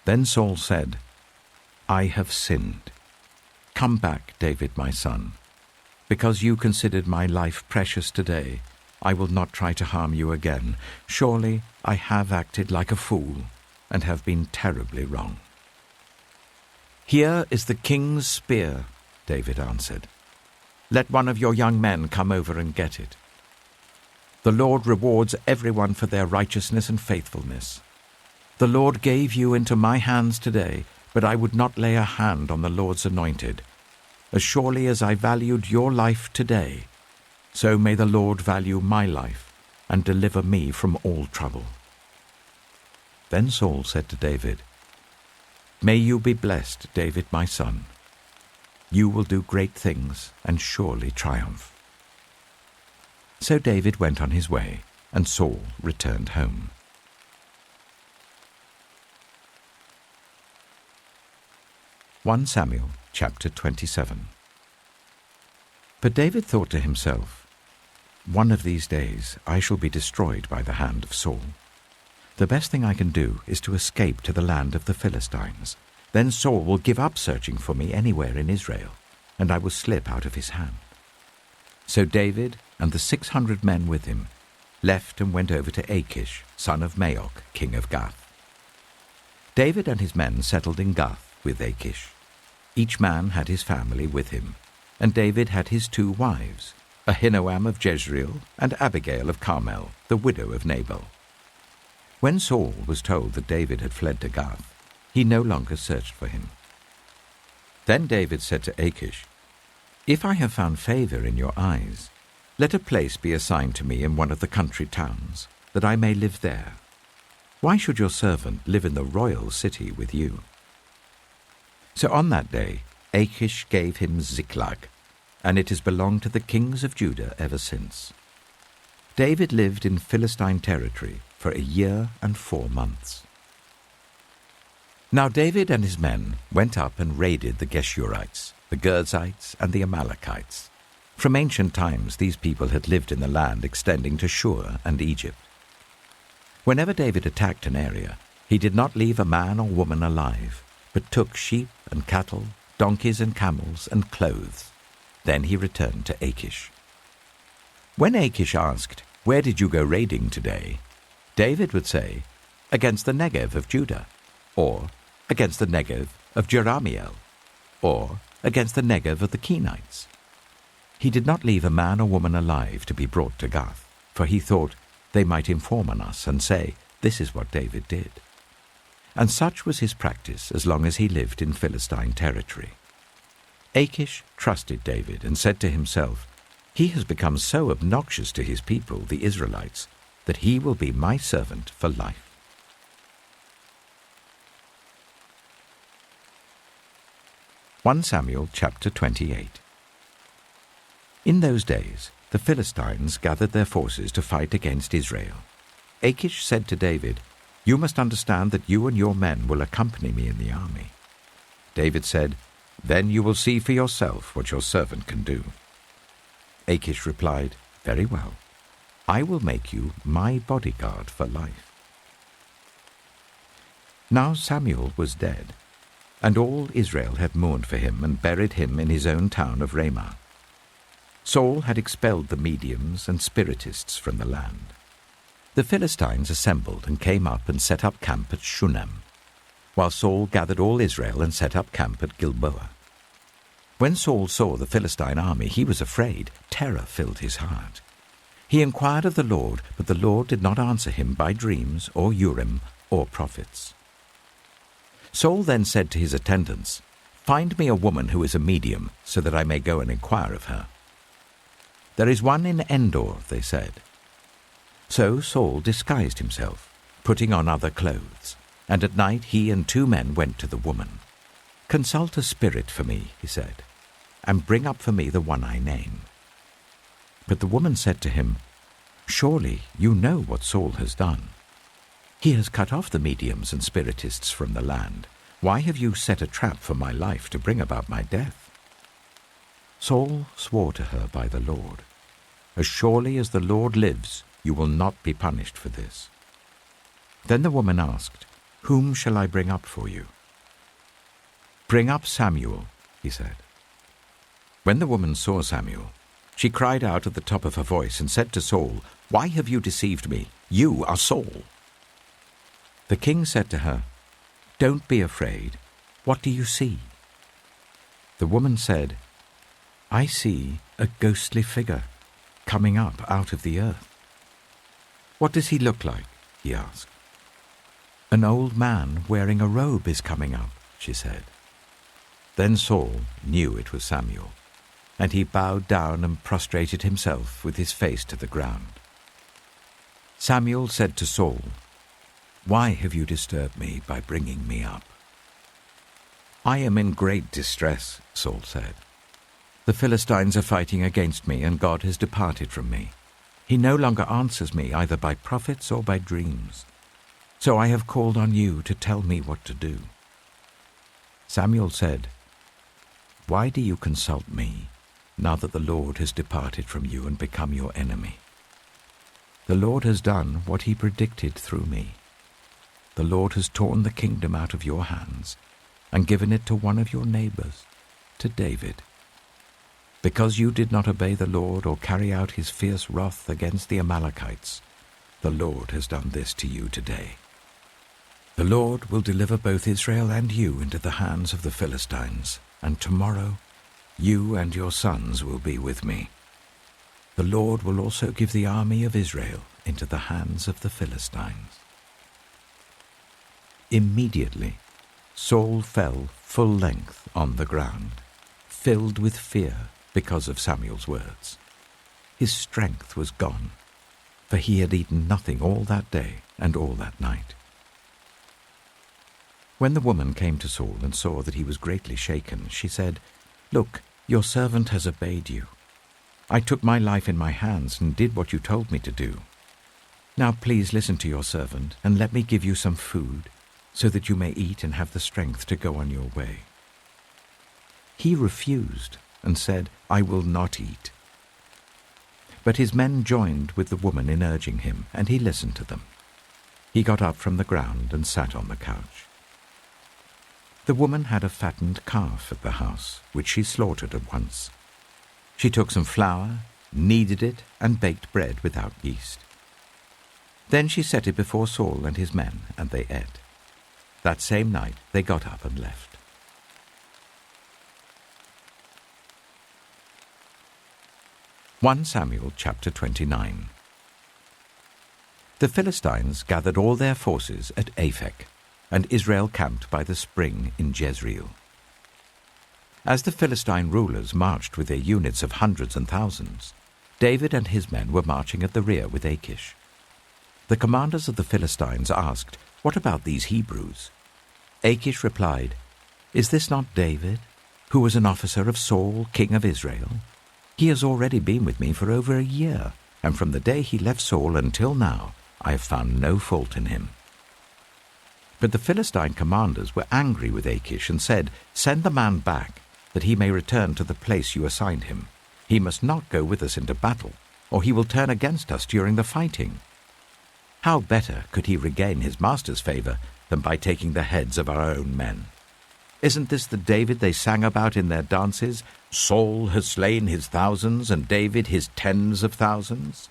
Then Saul said, "I have sinned. Come back, David, my son. Because you considered my life precious today, I will not try to harm you again. Surely I have acted like a fool and have been terribly wrong." "Here is the king's spear," David answered. "Let one of your young men come over and get it. The Lord rewards everyone for their righteousness and faithfulness. The Lord gave you into my hands today, but I would not lay a hand on the Lord's anointed. As surely as I valued your life today, so may the Lord value my life and deliver me from all trouble." Then Saul said to David, "May you be blessed, David, my son. You will do great things and surely triumph." So David went on his way, and Saul returned home. 1 Samuel chapter 27. But David thought to himself, "One of these days I shall be destroyed by the hand of Saul. The best thing I can do is to escape to the land of the Philistines. Then Saul will give up searching for me anywhere in Israel, and I will slip out of his hand." So David and the 600 men with him left and went over to Achish, son of Maoch, king of Gath. David and his men settled in Gath with Achish. Each man had his family with him, and David had his 2 wives, Ahinoam of Jezreel and Abigail of Carmel, the widow of Nabal. When Saul was told that David had fled to Gath, he no longer searched for him. Then David said to Achish, "If I have found favor in your eyes, let a place be assigned to me in one of the country towns, that I may live there. Why should your servant live in the royal city with you?" So on that day Achish gave him Ziklag, and it has belonged to the kings of Judah ever since. David lived in Philistine territory for 1 year and 4 months. Now David and his men went up and raided the Geshurites, the Girzites, and the Amalekites. From ancient times these people had lived in the land extending to Shur and Egypt. Whenever David attacked an area, he did not leave a man or woman alive, but took sheep and cattle, donkeys and camels, and clothes. Then he returned to Achish. When Achish asked, "Where did you go raiding today?" David would say, "Against the Negev of Judah," or "Against the Negev of Jerahmeel," or "Against the Negev of the Kenites." He did not leave a man or woman alive to be brought to Gath, for he thought, they might inform on us and say, "This is what David did." And such was his practice as long as he lived in Philistine territory. Achish trusted David and said to himself, "He has become so obnoxious to his people, the Israelites, that he will be my servant for life." 1 Samuel chapter 28. In those days, the Philistines gathered their forces to fight against Israel. Achish said to David, "You must understand that you and your men will accompany me in the army." David said, "Then you will see for yourself what your servant can do." Achish replied, "Very well. I will make you my bodyguard for life." Now Samuel was dead, and all Israel had mourned for him and buried him in his own town of Ramah. Saul had expelled the mediums and spiritists from the land. The Philistines assembled and came up and set up camp at Shunem, while Saul gathered all Israel and set up camp at Gilboa. When Saul saw the Philistine army, he was afraid. Terror filled his heart. He inquired of the Lord, but the Lord did not answer him by dreams or Urim or prophets. Saul then said to his attendants, "Find me a woman who is a medium, so that I may go and inquire of her." "There is one in Endor," they said. So Saul disguised himself, putting on other clothes, and at night he and 2 men went to the woman. "Consult a spirit for me," he said, "and bring up for me the one I name." But the woman said to him, "Surely you know what Saul has done. He has cut off the mediums and spiritists from the land. Why have you set a trap for my life to bring about my death?" Saul swore to her by the Lord, "As surely as the Lord lives, you will not be punished for this." Then the woman asked, "Whom shall I bring up for you?" "Bring up Samuel," he said. When the woman saw Samuel, she cried out at the top of her voice and said to Saul, "Why have you deceived me? You are Saul." The king said to her, "Don't be afraid. What do you see?" The woman said, "I see a ghostly figure coming up out of the earth." "What does he look like?" he asked. "An old man wearing a robe is coming up," she said. Then Saul knew it was Samuel, and he bowed down and prostrated himself with his face to the ground. Samuel said to Saul, "Why have you disturbed me by bringing me up?" "I am in great distress," Saul said. "The Philistines are fighting against me, and God has departed from me. He no longer answers me either by prophets or by dreams. So I have called on you to tell me what to do." Samuel said, "Why do you consult me, now that the Lord has departed from you and become your enemy? The Lord has done what he predicted through me. The Lord has torn the kingdom out of your hands and given it to one of your neighbors, to David. Because you did not obey the Lord or carry out his fierce wrath against the Amalekites, the Lord has done this to you today. The Lord will deliver both Israel and you into the hands of the Philistines, and tomorrow you and your sons will be with me. The Lord will also give the army of Israel into the hands of the Philistines." Immediately Saul fell full length on the ground, filled with fear because of Samuel's words. His strength was gone, for he had eaten nothing all that day and all that night. When the woman came to Saul and saw that he was greatly shaken, she said, "Look, your servant has obeyed you. I took my life in my hands and did what you told me to do. Now please listen to your servant and let me give you some food, so that you may eat and have the strength to go on your way." He refused and said, "I will not eat." But his men joined with the woman in urging him, and he listened to them. He got up from the ground and sat on the couch. The woman had a fattened calf at the house, which she slaughtered at once. She took some flour, kneaded it, and baked bread without yeast. Then she set it before Saul and his men, and they ate. That same night they got up and left. 1 Samuel chapter 29. The Philistines gathered all their forces at Aphek, and Israel camped by the spring in Jezreel. As the Philistine rulers marched with their units of hundreds and thousands, David and his men were marching at the rear with Achish. The commanders of the Philistines asked, "What about these Hebrews?" Achish replied, "Is this not David, who was an officer of Saul, king of Israel? He has already been with me for over a year, and from the day he left Saul until now, I have found no fault in him." But the Philistine commanders were angry with Achish and said, "Send the man back, that he may return to the place you assigned him. He must not go with us into battle, or he will turn against us during the fighting. How better could he regain his master's favor than by taking the heads of our own men? Isn't this the David they sang about in their dances? Saul has slain his thousands, and David his tens of thousands."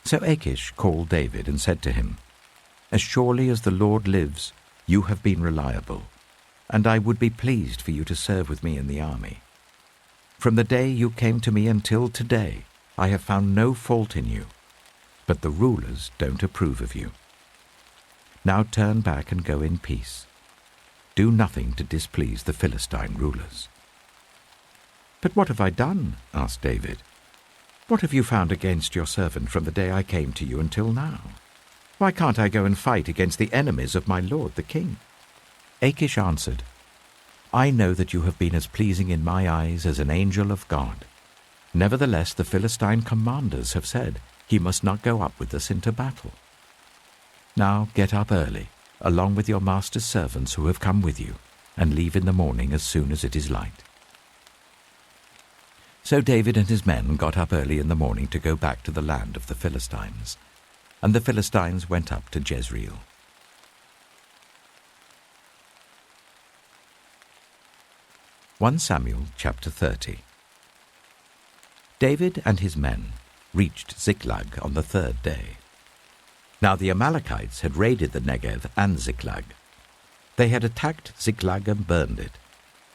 So Achish called David and said to him, "As surely as the Lord lives, you have been reliable, and I would be pleased for you to serve with me in the army. From the day you came to me until today, I have found no fault in you, but the rulers don't approve of you. Now turn back and go in peace. Do nothing to displease the Philistine rulers." "But what have I done?" asked David. "What have you found against your servant from the day I came to you until now? Why can't I go and fight against the enemies of my lord the king?" Achish answered, "I know that you have been as pleasing in my eyes as an angel of God. Nevertheless, the Philistine commanders have said, 'He must not go up with us into battle.' Now get up early, along with your master's servants who have come with you, and leave in the morning as soon as it is light." So David and his men got up early in the morning to go back to the land of the Philistines, and the Philistines went up to Jezreel. 1 Samuel chapter 30. David and his men reached Ziklag on the third day. Now the Amalekites had raided the Negev and Ziklag. They had attacked Ziklag and burned it,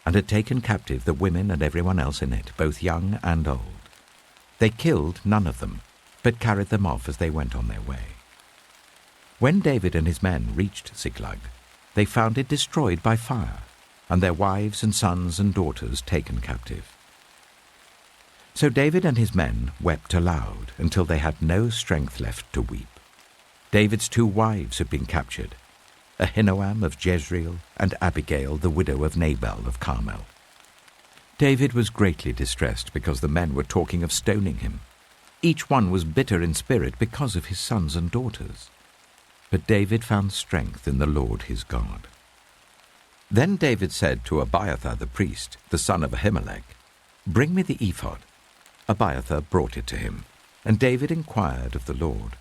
and had taken captive the women and everyone else in it, both young and old. They killed none of them, but carried them off as they went on their way. When David and his men reached Ziklag, they found it destroyed by fire, and their wives and sons and daughters taken captive. So David and his men wept aloud until they had no strength left to weep. David's 2 wives had been captured, Ahinoam of Jezreel and Abigail, the widow of Nabal of Carmel. David was greatly distressed because the men were talking of stoning him. Each one was bitter in spirit because of his sons and daughters. But David found strength in the Lord his God. Then David said to Abiathar the priest, the son of Ahimelech, "Bring me the ephod." Abiathar brought it to him, and David inquired of the Lord,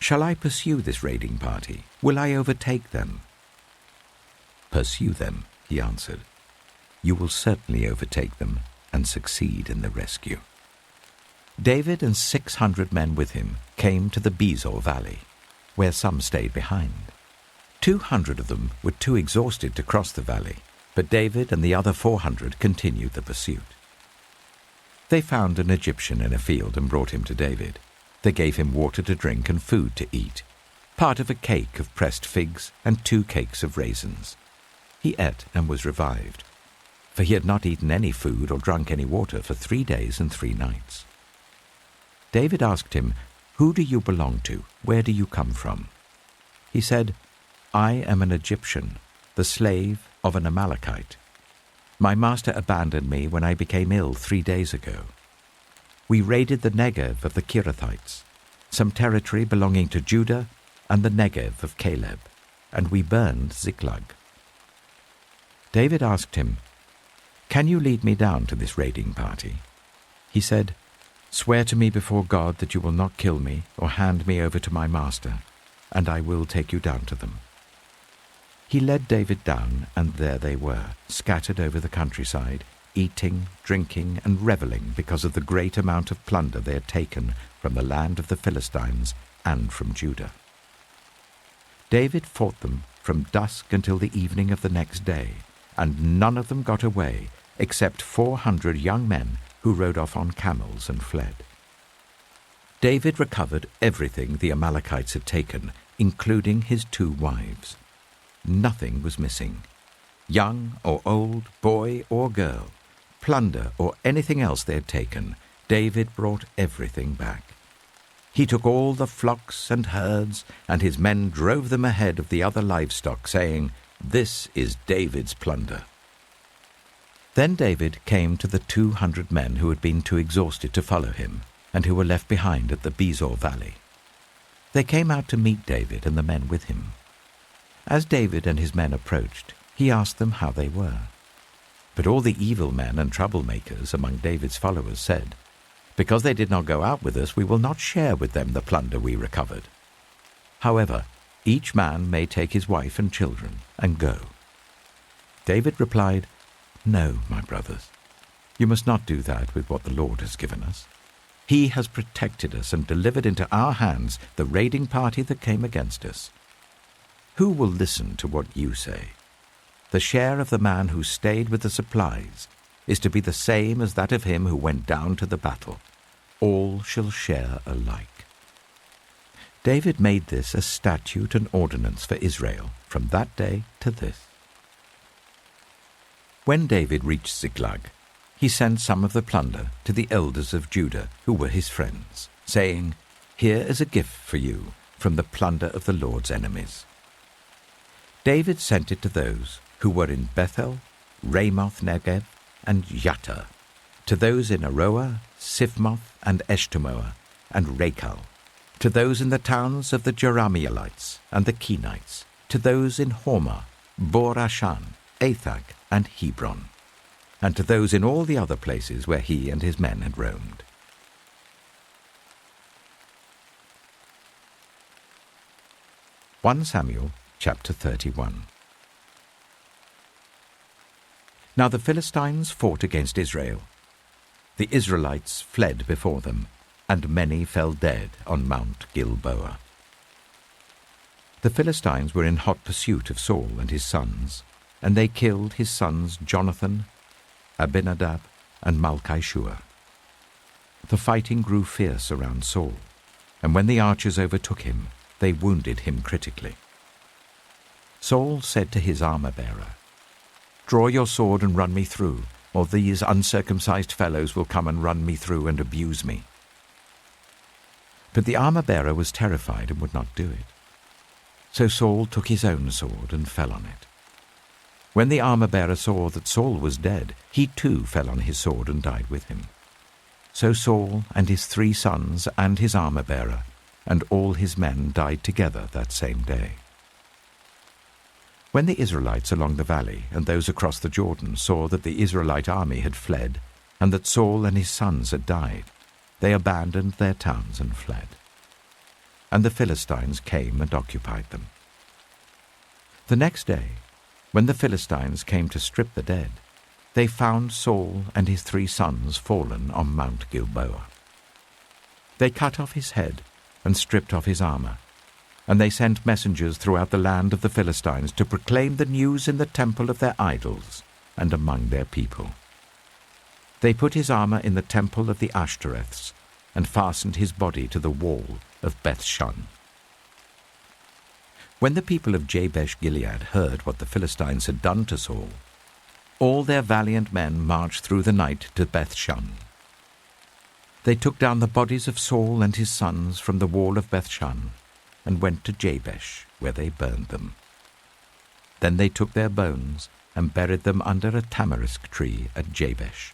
"Shall I pursue this raiding party? Will I overtake them?" "Pursue them," he answered. "You will certainly overtake them and succeed in the rescue." David and 600 men with him came to the Bezor valley, where some stayed behind. 200 of them were too exhausted to cross the valley, but David and the other 400 continued the pursuit. They found an Egyptian in a field and brought him to David. They gave him water to drink and food to eat, part of a cake of pressed figs and 2 cakes of raisins. He ate and was revived, for he had not eaten any food or drunk any water for 3 days and 3 nights. David asked him, "Who do you belong to? Where do you come from?" He said, "I am an Egyptian, the slave of an Amalekite. My master abandoned me when I became ill 3 days ago. We raided the Negev of the Kirathites, some territory belonging to Judah, and the Negev of Caleb, and we burned Ziklag." David asked him, "Can you lead me down to this raiding party?" He said, "Swear to me before God that you will not kill me or hand me over to my master, and I will take you down to them." He led David down, and there they were, scattered over the countryside, eating, drinking, and reveling because of the great amount of plunder they had taken from the land of the Philistines and from Judah. David fought them from dusk until the evening of the next day, and none of them got away except 400 young men who rode off on camels and fled. David recovered everything the Amalekites had taken, including his 2 wives. Nothing was missing. young or old, boy or girl, plunder or anything else they had taken, David brought everything back. He took all the flocks and herds, and his men drove them ahead of the other livestock, saying, "This is David's plunder." Then David came to the 200 men who had been too exhausted to follow him, and who were left behind at the Besor valley. They came out to meet David and the men with him. As David and his men approached, he asked them how they were. But all the evil men and troublemakers among David's followers said, "Because they did not go out with us, we will not share with them the plunder we recovered. However, each man may take his wife and children and go." David replied, "No, my brothers, you must not do that with what the Lord has given us. He has protected us and delivered into our hands the raiding party that came against us. Who will listen to what you say? The share of the man who stayed with the supplies is to be the same as that of him who went down to the battle. All shall share alike." David made this a statute and ordinance for Israel from that day to this. When David reached Ziklag, he sent some of the plunder to the elders of Judah, who were his friends, saying, "Here is a gift for you from the plunder of the Lord's enemies." David sent it to those who were in Bethel, Ramoth Negev, and Yattah, to those in Aroah, Siphmoth, and Eshtemoa, and Rachel, to those in the towns of the Jerahmeelites and the Kenites, to those in Hormah, Bor-Ashan, Athak, and Hebron, and to those in all the other places where he and his men had roamed. Samuel chapter 31. Now the Philistines fought against Israel. The Israelites fled before them, and many fell dead on Mount Gilboa. The Philistines were in hot pursuit of Saul and his sons, and they killed his sons Jonathan, Abinadab, and Malchishua. The fighting grew fierce around Saul, and when the archers overtook him, they wounded him critically. Saul said to his armor-bearer, "Draw your sword and run me through, or these uncircumcised fellows will come and run me through and abuse me." But the armor-bearer was terrified and would not do it. So Saul took his own sword and fell on it. When the armor-bearer saw that Saul was dead, he too fell on his sword and died with him. So Saul and his 3 sons and his armor-bearer and all his men died together that same day. When the Israelites along the valley and those across the Jordan saw that the Israelite army had fled and that Saul and his sons had died, they abandoned their towns and fled. And the Philistines came and occupied them. The next day, when the Philistines came to strip the dead, they found Saul and his 3 sons fallen on Mount Gilboa. They cut off his head and stripped off his armor, and they sent messengers throughout the land of the Philistines to proclaim the news in the temple of their idols and among their people. They put his armor in the temple of the Ashtoreths and fastened his body to the wall of Beth-shan. When the people of Jabesh-Gilead heard what the Philistines had done to Saul, all their valiant men marched through the night to Beth-shan. They took down the bodies of Saul and his sons from the wall of Beth-shan and went to Jabesh, where they burned them. Then they took their bones and buried them under a tamarisk tree at Jabesh,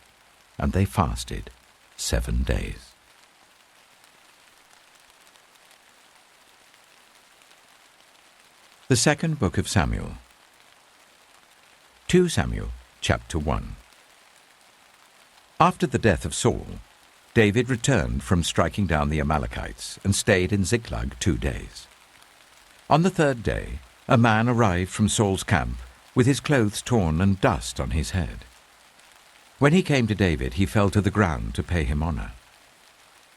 and they fasted 7 days. The second book of Samuel. 2 Samuel chapter 1. After the death of Saul, David returned from striking down the Amalekites and stayed in Ziklag 2 days. On the 3rd day, a man arrived from Saul's camp with his clothes torn and dust on his head. When he came to David, he fell to the ground to pay him honor.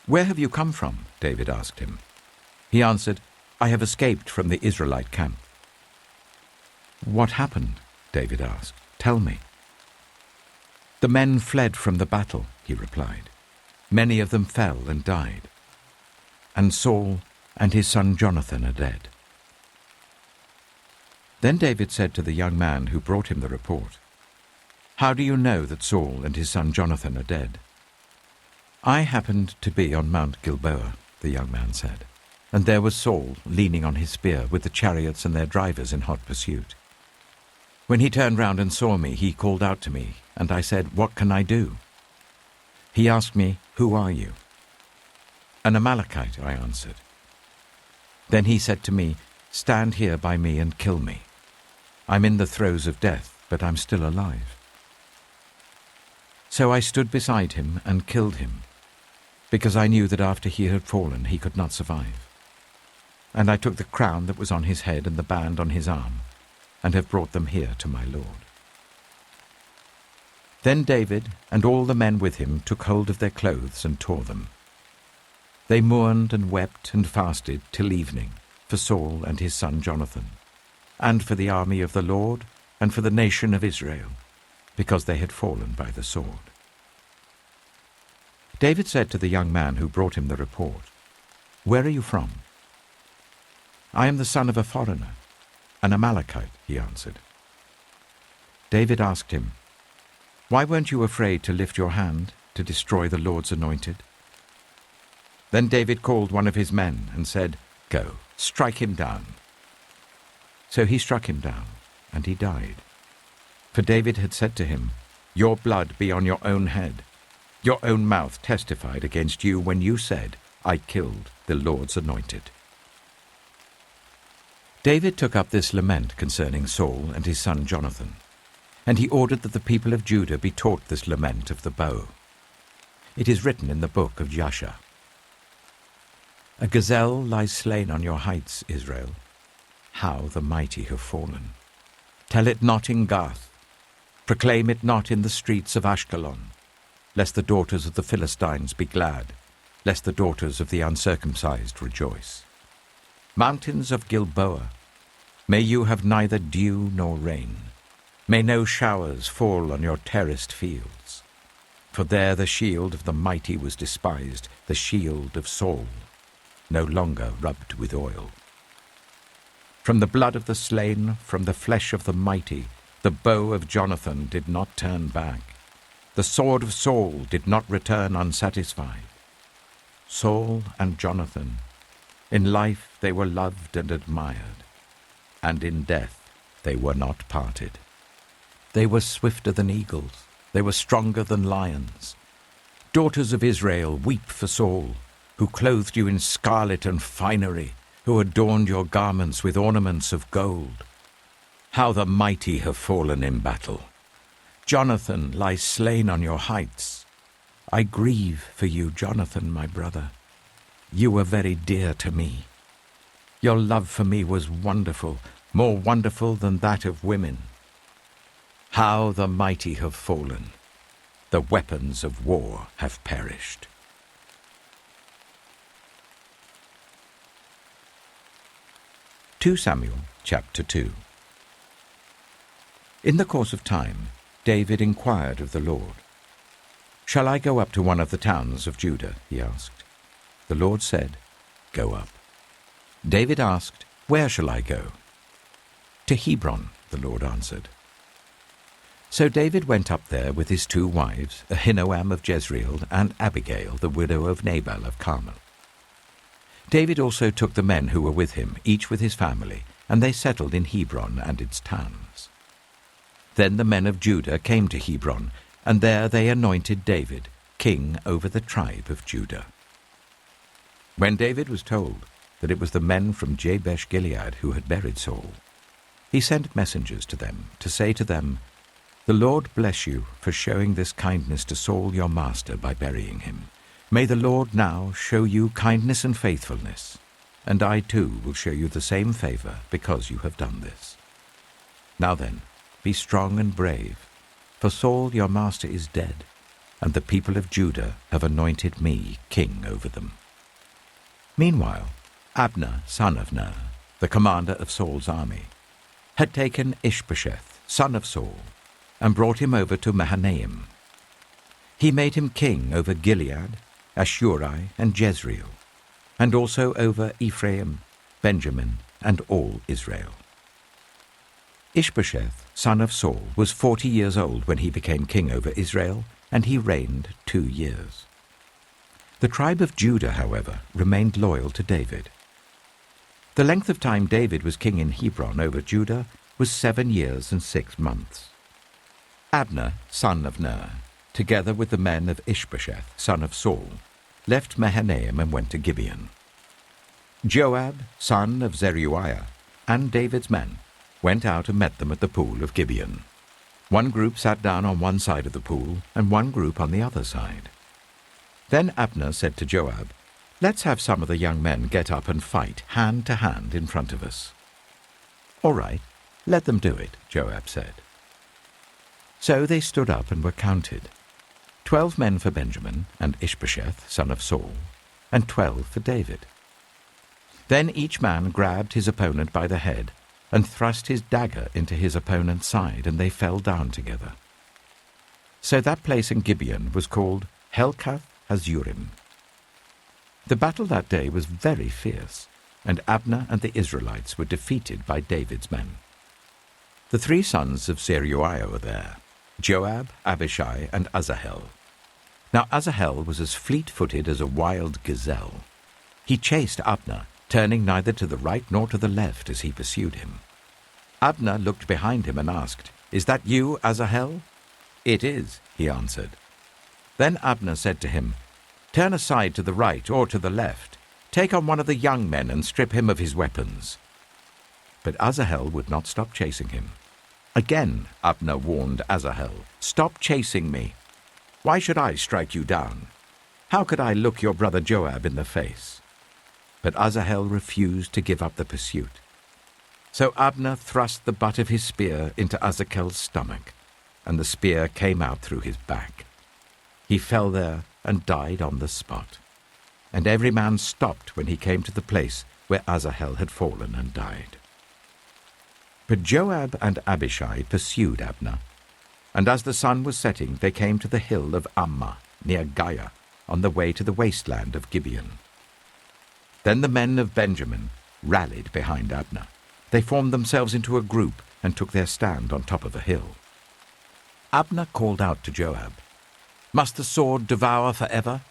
"Where have you come from?" David asked him. He answered, "I have escaped from the Israelite camp." "What happened?" David asked. "Tell me." "The men fled from the battle," he replied. "Many of them fell and died. And Saul and his son Jonathan are dead." Then David said to the young man who brought him the report, "How do you know that Saul and his son Jonathan are dead?" "I happened to be on Mount Gilboa," the young man said, "and there was Saul leaning on his spear with the chariots and their drivers in hot pursuit. When he turned round and saw me, he called out to me, and I said, 'What can I do?' He asked me, 'Who are you?' 'An Amalekite,' I answered. Then he said to me, 'Stand here by me and kill me. I'm in the throes of death, but I'm still alive.' So I stood beside him and killed him, because I knew that after he had fallen he could not survive. And I took the crown that was on his head and the band on his arm, and have brought them here to my lord." Then David and all the men with him took hold of their clothes and tore them. They mourned and wept and fasted till evening for Saul and his son Jonathan, and for the army of the Lord and for the nation of Israel, because they had fallen by the sword. David said to the young man who brought him the report, "Where are you from?" "I am the son of a foreigner, an Amalekite," he answered. David asked him, "Why weren't you afraid to lift your hand to destroy the Lord's anointed?" Then David called one of his men and said, "Go, strike him down." So he struck him down, and he died. For David had said to him, "Your blood be on your own head. Your own mouth testified against you when you said, 'I killed the Lord's anointed.'" David took up this lament concerning Saul and his son Jonathan, and he ordered that the people of Judah be taught this lament of the bow. It is written in the book of Jasher. "A gazelle lies slain on your heights, Israel. How the mighty have fallen. Tell it not in Gath. Proclaim it not in the streets of Ashkelon, lest the daughters of the Philistines be glad, lest the daughters of the uncircumcised rejoice. Mountains of Gilboa, may you have neither dew nor rain. May no showers fall on your terraced fields. For there the shield of the mighty was despised, the shield of Saul, no longer rubbed with oil. From the blood of the slain, from the flesh of the mighty, the bow of Jonathan did not turn back. The sword of Saul did not return unsatisfied. Saul and Jonathan, in life they were loved and admired, and in death they were not parted. They were swifter than eagles, they were stronger than lions. Daughters of Israel, weep for Saul, who clothed you in scarlet and finery, who adorned your garments with ornaments of gold. How the mighty have fallen in battle. Jonathan lies slain on your heights. I grieve for you, Jonathan, my brother. You were very dear to me. Your love for me was wonderful, more wonderful than that of women. How the mighty have fallen. The weapons of war have perished." 2 Samuel chapter 2. In the course of time, David inquired of the Lord. "Shall I go up to one of the towns of Judah?" he asked. The Lord said, "Go up." David asked, "Where shall I go?" "To Hebron," the Lord answered. So David went up there with his 2 wives, Ahinoam of Jezreel and Abigail, the widow of Nabal of Carmel. David also took the men who were with him, each with his family, and they settled in Hebron and its towns. Then the men of Judah came to Hebron, and there they anointed David king over the tribe of Judah. When David was told that it was the men from Jabesh Gilead who had buried Saul, he sent messengers to them to say to them, "The Lord bless you for showing this kindness to Saul your master by burying him. May the Lord now show you kindness and faithfulness, and I too will show you the same favor because you have done this. Now then, be strong and brave, for Saul your master is dead, and the people of Judah have anointed me king over them." Meanwhile, Abner, son of Ner, the commander of Saul's army, had taken Ishbosheth, son of Saul, and brought him over to Mahanaim. He made him king over Gilead, Ashuri, and Jezreel, and also over Ephraim, Benjamin, and all Israel. Ishbosheth, son of Saul, was 40 years old when he became king over Israel, and he reigned 2 years. The tribe of Judah, however, remained loyal to David. The length of time David was king in Hebron over Judah was 7 years and 6 months. Abner, son of Ner, together with the men of Ishbosheth, son of Saul, left Mahanaim and went to Gibeon. Joab, son of Zeruiah, and David's men went out and met them at the pool of Gibeon. One group sat down on one side of the pool and one group on the other side. Then Abner said to Joab, "Let's have some of the young men get up and fight hand to hand in front of us." "All right, let them do it," Joab said. So they stood up and were counted, 12 men for Benjamin and Ishbosheth, son of Saul, and 12 for David. Then each man grabbed his opponent by the head and thrust his dagger into his opponent's side, and they fell down together. So that place in Gibeon was called Helkath Hazurim. The battle that day was very fierce, and Abner and the Israelites were defeated by David's men. The 3 sons of Zeruiah were there, Joab, Abishai, and Asahel. Now Asahel was as fleet-footed as a wild gazelle. He chased Abner, turning neither to the right nor to the left as he pursued him. Abner looked behind him and asked, "Is that you, Asahel?" "It is," he answered. Then Abner said to him, "Turn aside to the right or to the left. Take on one of the young men and strip him of his weapons." But Asahel would not stop chasing him. Again Abner warned Asahel, "Stop chasing me. Why should I strike you down? How could I look your brother Joab in the face?" But Asahel refused to give up the pursuit. So Abner thrust the butt of his spear into Asahel's stomach, and the spear came out through his back. He fell there and died on the spot. And every man stopped when he came to the place where Asahel had fallen and died. But Joab and Abishai pursued Abner, and as the sun was setting, they came to the hill of Ammah, near Giah, on the way to the wasteland of Gibeon. Then the men of Benjamin rallied behind Abner. They formed themselves into a group and took their stand on top of a hill. Abner called out to Joab, "Must the sword devour forever?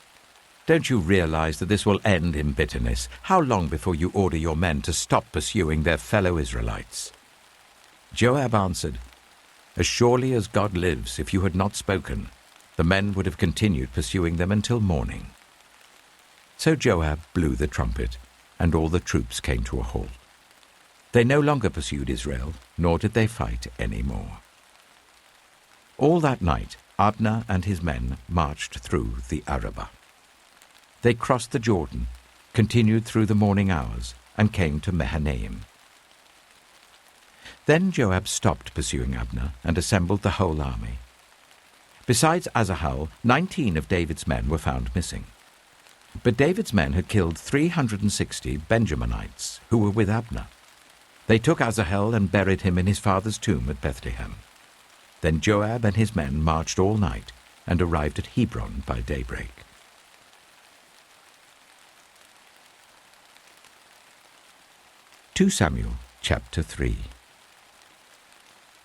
Don't you realize that this will end in bitterness? How long before you order your men to stop pursuing their fellow Israelites?" Joab answered, "As surely as God lives, if you had not spoken, the men would have continued pursuing them until morning." So Joab blew the trumpet, and all the troops came to a halt. They no longer pursued Israel, nor did they fight any more. All that night Abner and his men marched through the Arabah. They crossed the Jordan, continued through the morning hours, and came to Mahanaim. Then Joab stopped pursuing Abner and assembled the whole army. Besides Asahel, 19 of David's men were found missing. But David's men had killed 360 Benjaminites who were with Abner. They took Asahel and buried him in his father's tomb at Bethlehem. Then Joab and his men marched all night and arrived at Hebron by daybreak. Samuel chapter 3.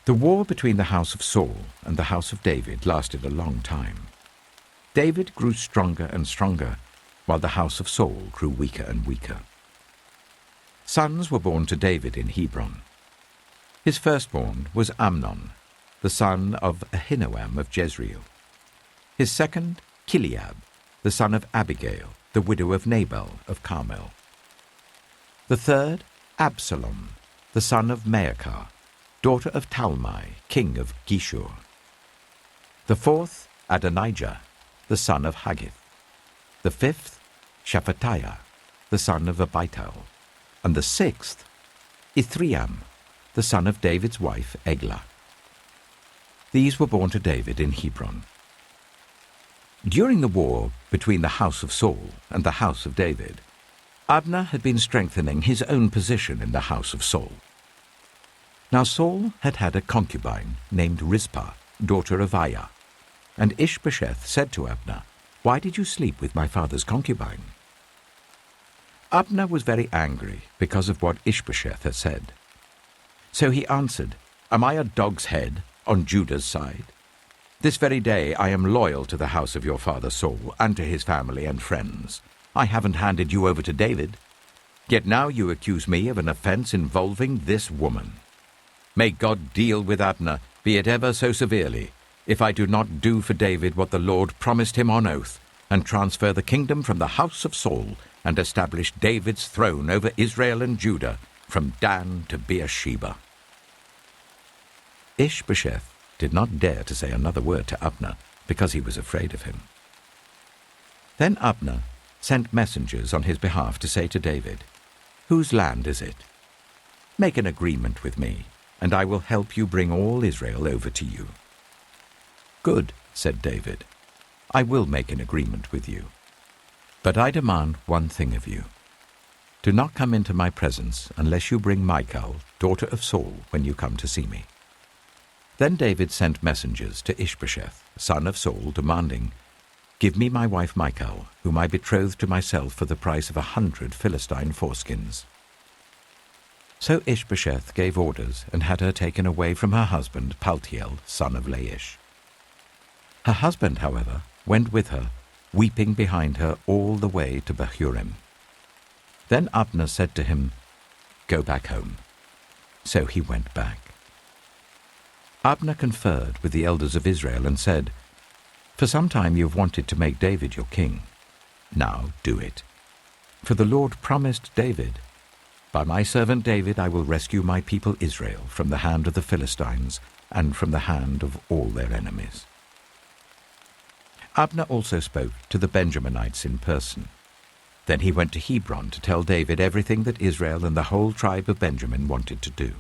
The war between the house of Saul and the house of David lasted a long time. David grew stronger and stronger, while the house of Saul grew weaker and weaker. Sons were born to David in Hebron. His firstborn was Amnon, the son of Ahinoam of Jezreel. His second, Chileab, the son of Abigail, the widow of Nabal of Carmel. The third, Absalom, the son of Maacah, daughter of Talmai, king of Geshur. The fourth, Adonijah, the son of Haggith. The fifth, Shephatiah, the son of Abital. And the sixth, Ithream, the son of David's wife Eglah. These were born to David in Hebron. During the war between the house of Saul and the house of David, Abner had been strengthening his own position in the house of Saul. Now Saul had had a concubine named Rizpah, daughter of Aiah, and Ishbosheth said to Abner, "Why did you sleep with my father's concubine?" Abner was very angry because of what Ishbosheth had said. So he answered, Am I a dog's head on Judah's side? This very day I am loyal to the house of your father Saul and to his family and friends. I haven't handed you over to David. Yet now you accuse me of an offense involving this woman. May God deal with Abner, be it ever so severely, if I do not do for David what the Lord promised him on oath, and transfer the kingdom from the house of Saul, and establish David's throne over Israel and Judah, from Dan to Beersheba." Ishbosheth did not dare to say another word to Abner, because he was afraid of him. Then Abner sent messengers on his behalf to say to David, "Whose land is it? Make an agreement with me, and I will help you bring all Israel over to you." "Good," said David, "I will make an agreement with you. But I demand one thing of you. Do not come into my presence unless you bring Michal, daughter of Saul, when you come to see me." Then David sent messengers to Ishbosheth, son of Saul, demanding, "Give me my wife Michal, whom I betrothed to myself for the price of 100 Philistine foreskins." So Ishbosheth gave orders and had her taken away from her husband Paltiel, son of Laish. Her husband, however, went with her, weeping behind her all the way to Bahurim. Then Abner said to him, "Go back home." So he went back. Abner conferred with the elders of Israel and said, "For some time you have wanted to make David your king. Now do it. For the Lord promised David, 'By my servant David I will rescue my people Israel from the hand of the Philistines and from the hand of all their enemies.'" Abner also spoke to the Benjaminites in person. Then he went to Hebron to tell David everything that Israel and the whole tribe of Benjamin wanted to do.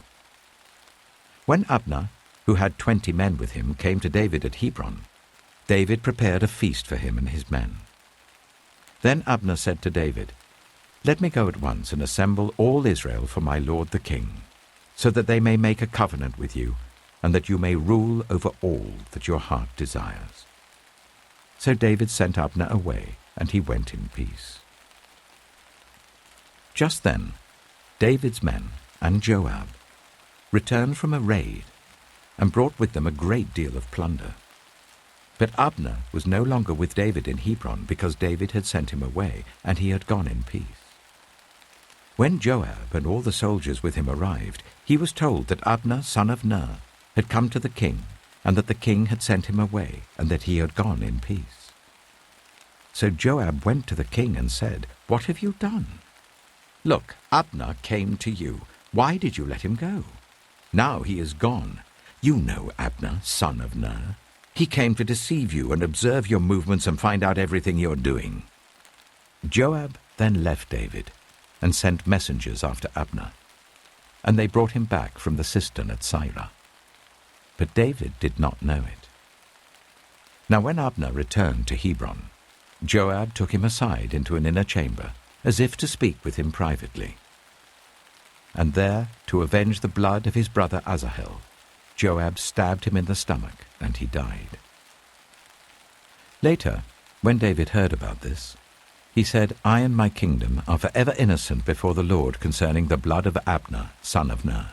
When Abner, who had 20 men with him, came to David at Hebron, David prepared a feast for him and his men. Then Abner said to David, "Let me go at once and assemble all Israel for my lord the king, so that they may make a covenant with you, and that you may rule over all that your heart desires." So David sent Abner away, and he went in peace. Just then, David's men and Joab returned from a raid and brought with them a great deal of plunder. But Abner was no longer with David in Hebron, because David had sent him away, and he had gone in peace. When Joab and all the soldiers with him arrived, he was told that Abner, son of Ner, had come to the king, and that the king had sent him away, and that he had gone in peace. So Joab went to the king and said, "What have you done? Look, Abner came to you. Why did you let him go? Now he is gone. You know Abner, son of Ner. He came to deceive you and observe your movements and find out everything you're doing." Joab then left David and sent messengers after Abner, and they brought him back from the cistern at Sirah. But David did not know it. Now when Abner returned to Hebron, Joab took him aside into an inner chamber, as if to speak with him privately. And there, to avenge the blood of his brother Asahel, Joab stabbed him in the stomach, and he died. Later, when David heard about this, he said, "I and my kingdom are forever innocent before the Lord concerning the blood of Abner, son of Ner.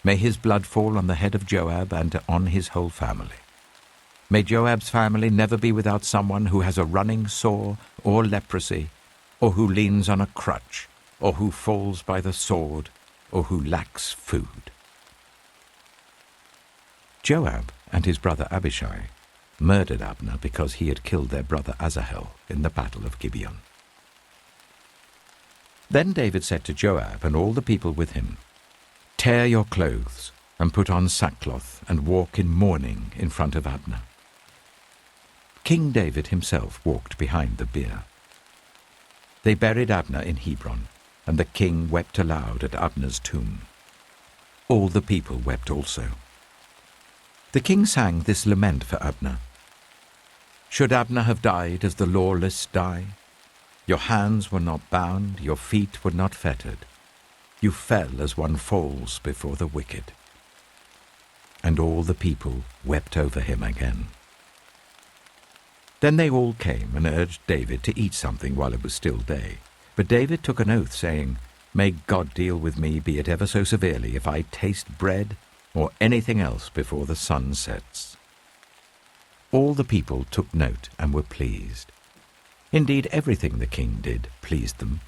May his blood fall on the head of Joab and on his whole family. May Joab's family never be without someone who has a running sore or leprosy, or who leans on a crutch, or who falls by the sword, or who lacks food." Joab and his brother Abishai murdered Abner because he had killed their brother Asahel in the battle of Gibeon. Then David said to Joab and all the people with him, "Tear your clothes and put on sackcloth and walk in mourning in front of Abner." King David himself walked behind the bier. They buried Abner in Hebron, and the king wept aloud at Abner's tomb. All the people wept also. The king sang this lament for Abner. "Should Abner have died as the lawless die? Your hands were not bound, your feet were not fettered. You fell as one falls before the wicked." And all the people wept over him again. Then they all came and urged David to eat something while it was still day. But David took an oath, saying, "May God deal with me, be it ever so severely, if I taste bread or anything else before the sun sets." All the people took note and were pleased. Indeed, everything the king did pleased them.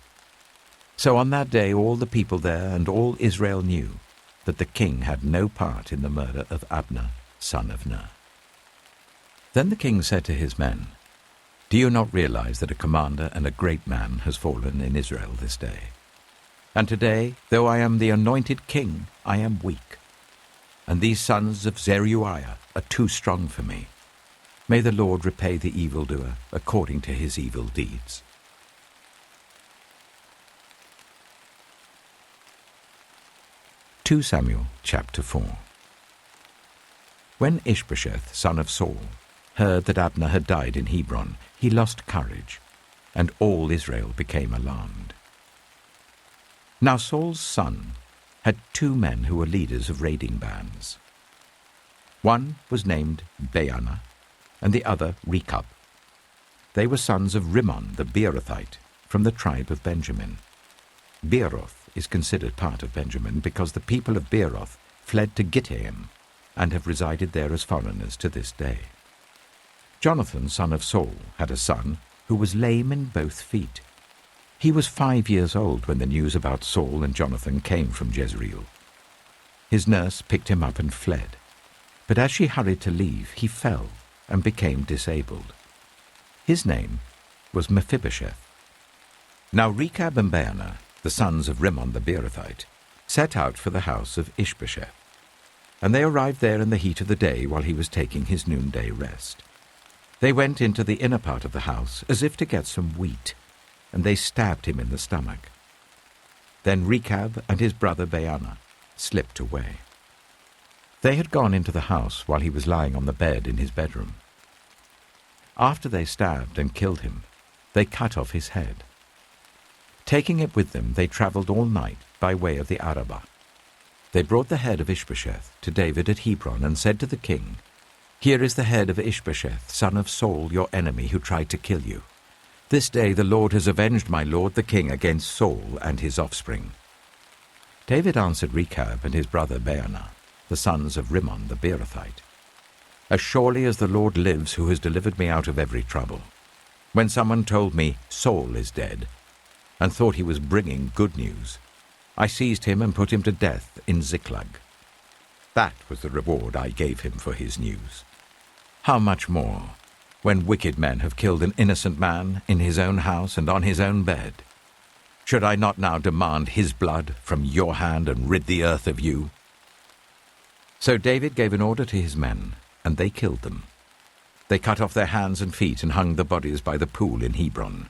So on that day all the people there and all Israel knew that the king had no part in the murder of Abner, son of Ner. Then the king said to his men, "Do you not realize that a commander and a great man has fallen in Israel this day? And today, though I am the anointed king, I am weak. And these sons of Zeruiah are too strong for me. May the Lord repay the evildoer according to his evil deeds." 2 Samuel chapter 4. When Ishbosheth, son of Saul, heard that Abner had died in Hebron, he lost courage, and all Israel became alarmed. Now Saul's son had 2 men who were leaders of raiding bands. One was named Baanah, and the other Rechab. They were sons of Rimmon the Beerothite, from the tribe of Benjamin. Beeroth is considered part of Benjamin because the people of Beeroth fled to Gittaim and have resided there as foreigners to this day. Jonathan, son of Saul, had a son who was lame in both feet. He was 5 years old when the news about Saul and Jonathan came from Jezreel. His nurse picked him up and fled, but as she hurried to leave, he fell and became disabled. His name was Mephibosheth. Now Rechab and Baanah, the sons of Rimmon the Beerothite, set out for the house of Ishbosheth, and they arrived there in the heat of the day while he was taking his noonday rest. They went into the inner part of the house as if to get some wheat, and they stabbed him in the stomach. Then Rechab and his brother Baanah slipped away. They had gone into the house while he was lying on the bed in his bedroom. After they stabbed and killed him, they cut off his head. Taking it with them, they traveled all night by way of the Arabah. They brought the head of Ishbosheth to David at Hebron and said to the king, "Here is the head of Ishbosheth, son of Saul, your enemy, who tried to kill you. This day the Lord has avenged my lord the king against Saul and his offspring." David answered Rechab and his brother Baanah, the sons of Rimmon the Beerothite, "As surely as the Lord lives, who has delivered me out of every trouble, when someone told me Saul is dead, and thought he was bringing good news, I seized him and put him to death in Ziklag. That was the reward I gave him for his news. How much more, when wicked men have killed an innocent man in his own house and on his own bed? Should I not now demand his blood from your hand and rid the earth of you?" So David gave an order to his men, and they killed them. They cut off their hands and feet and hung the bodies by the pool in Hebron.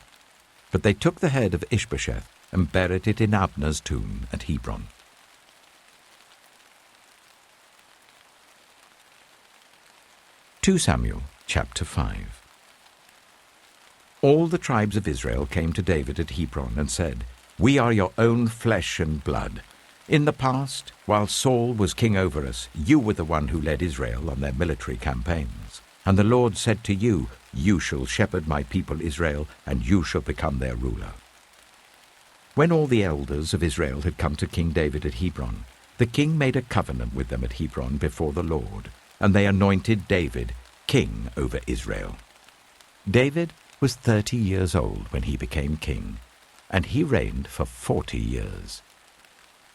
But they took the head of Ishbosheth and buried it in Abner's tomb at Hebron. 2 Samuel chapter 5. All the tribes of Israel came to David at Hebron and said, "We are your own flesh and blood. In the past, while Saul was king over us, you were the one who led Israel on their military campaigns. And the Lord said to you, 'You shall shepherd my people Israel, and you shall become their ruler.'" When all the elders of Israel had come to King David at Hebron, the king made a covenant with them at Hebron before the Lord, and they anointed David king over Israel. David was 30 years old when he became king, and he reigned for 40 years.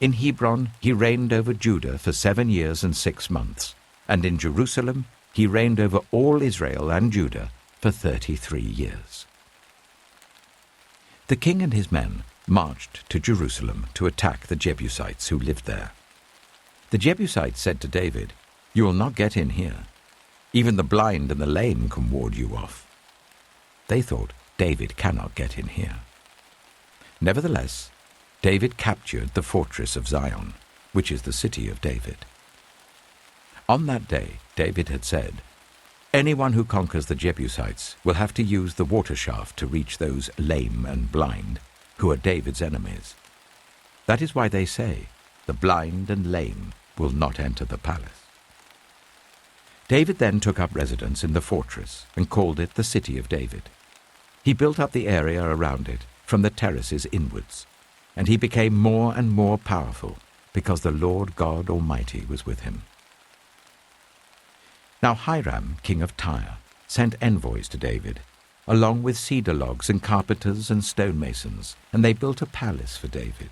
In Hebron he reigned over Judah for 7 years and 6 months, and in Jerusalem he reigned over all Israel and Judah for 33 years. The king and his men marched to Jerusalem to attack the Jebusites who lived there. The Jebusites said to David, "You will not get in here. Even the blind and the lame can ward you off." They thought, "David cannot get in here." Nevertheless, David captured the fortress of Zion, which is the city of David. On that day, David had said, "Anyone who conquers the Jebusites will have to use the water shaft to reach those lame and blind, who are David's enemies. That is why they say, 'The blind and lame will not enter the palace.'" David then took up residence in the fortress and called it the City of David. He built up the area around it from the terraces inwards, and he became more and more powerful, because the Lord God Almighty was with him. Now Hiram, king of Tyre, sent envoys to David, along with cedar logs and carpenters and stonemasons, and they built a palace for David.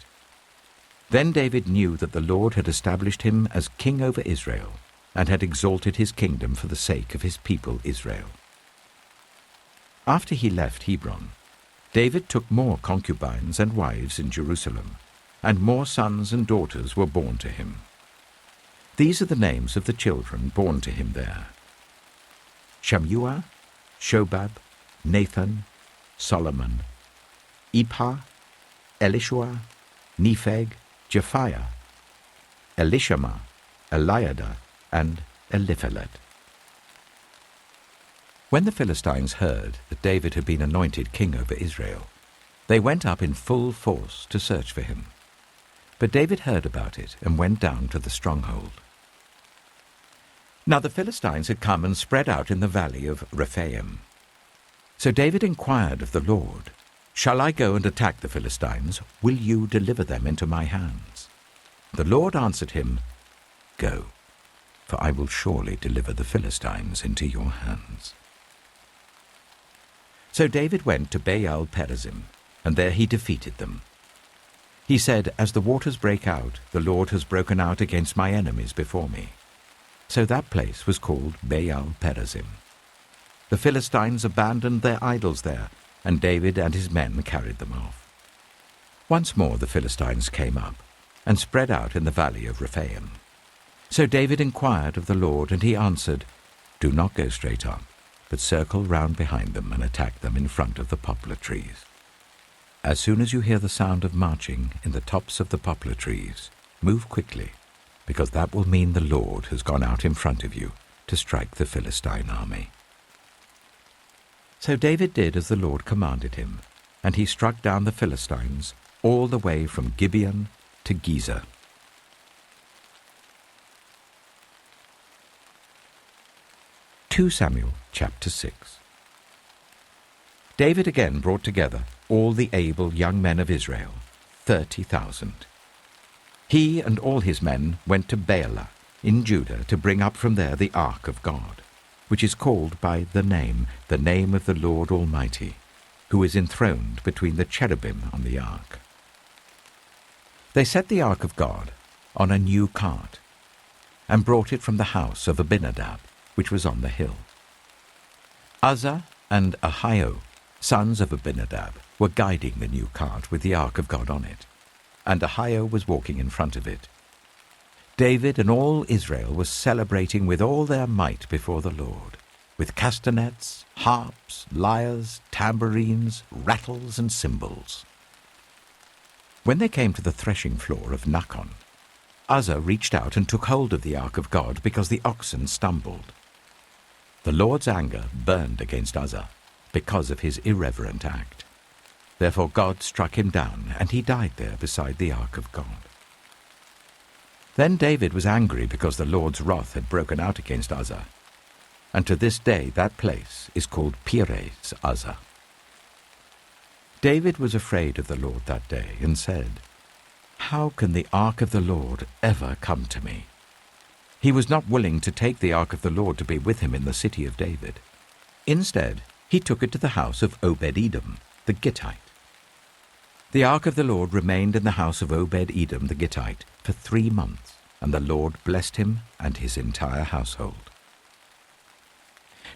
Then David knew that the Lord had established him as king over Israel, and had exalted his kingdom for the sake of his people Israel. After he left Hebron, David took more concubines and wives in Jerusalem, and more sons and daughters were born to him. These are the names of the children born to him there: Shammua, Shobab, Nathan, Solomon, Ibhar, Elishua, Nepheg, Japhiah, Elishama, Eliada, and Eliphalet. When the Philistines heard that David had been anointed king over Israel, they went up in full force to search for him. But David heard about it and went down to the stronghold. Now the Philistines had come and spread out in the valley of Rephaim. So David inquired of the Lord, "Shall I go and attack the Philistines? Will you deliver them into my hands?" The Lord answered him, "Go, for I will surely deliver the Philistines into your hands." So David went to Baal Perazim, and there he defeated them. He said, "As the waters break out, the Lord has broken out against my enemies before me." So that place was called Baal Perazim. The Philistines abandoned their idols there, and David and his men carried them off. Once more the Philistines came up, and spread out in the valley of Rephaim. So David inquired of the Lord, and he answered, "Do not go straight up, but circle round behind them and attack them in front of the poplar trees. As soon as you hear the sound of marching in the tops of the poplar trees, move quickly, because that will mean the Lord has gone out in front of you to strike the Philistine army." So David did as the Lord commanded him, and he struck down the Philistines all the way from Gibeon to Gezer. 2 Samuel chapter 6. David again brought together all the able young men of Israel, 30,000. He and all his men went to Baalah in Judah to bring up from there the ark of God, which is called by the name of the Lord Almighty, who is enthroned between the cherubim on the ark. They set the ark of God on a new cart, and brought it from the house of Abinadab, which was on the hill. Uzzah and Ahio, sons of Abinadab, were guiding the new cart with the ark of God on it, and Ahio was walking in front of it. David and all Israel were celebrating with all their might before the Lord, with castanets, harps, lyres, tambourines, rattles, and cymbals. When they came to the threshing floor of Nachon, Uzzah reached out and took hold of the ark of God because the oxen stumbled. The Lord's anger burned against Uzzah because of his irreverent act. Therefore God struck him down, and he died there beside the ark of God. Then David was angry because the Lord's wrath had broken out against Uzzah, and to this day that place is called Perez Uzzah. David was afraid of the Lord that day and said, "How can the ark of the Lord ever come to me?" He was not willing to take the ark of the Lord to be with him in the city of David. Instead, he took it to the house of Obed-Edom, the Gittite. The ark of the Lord remained in the house of Obed-Edom the Gittite for 3 months, and the Lord blessed him and his entire household.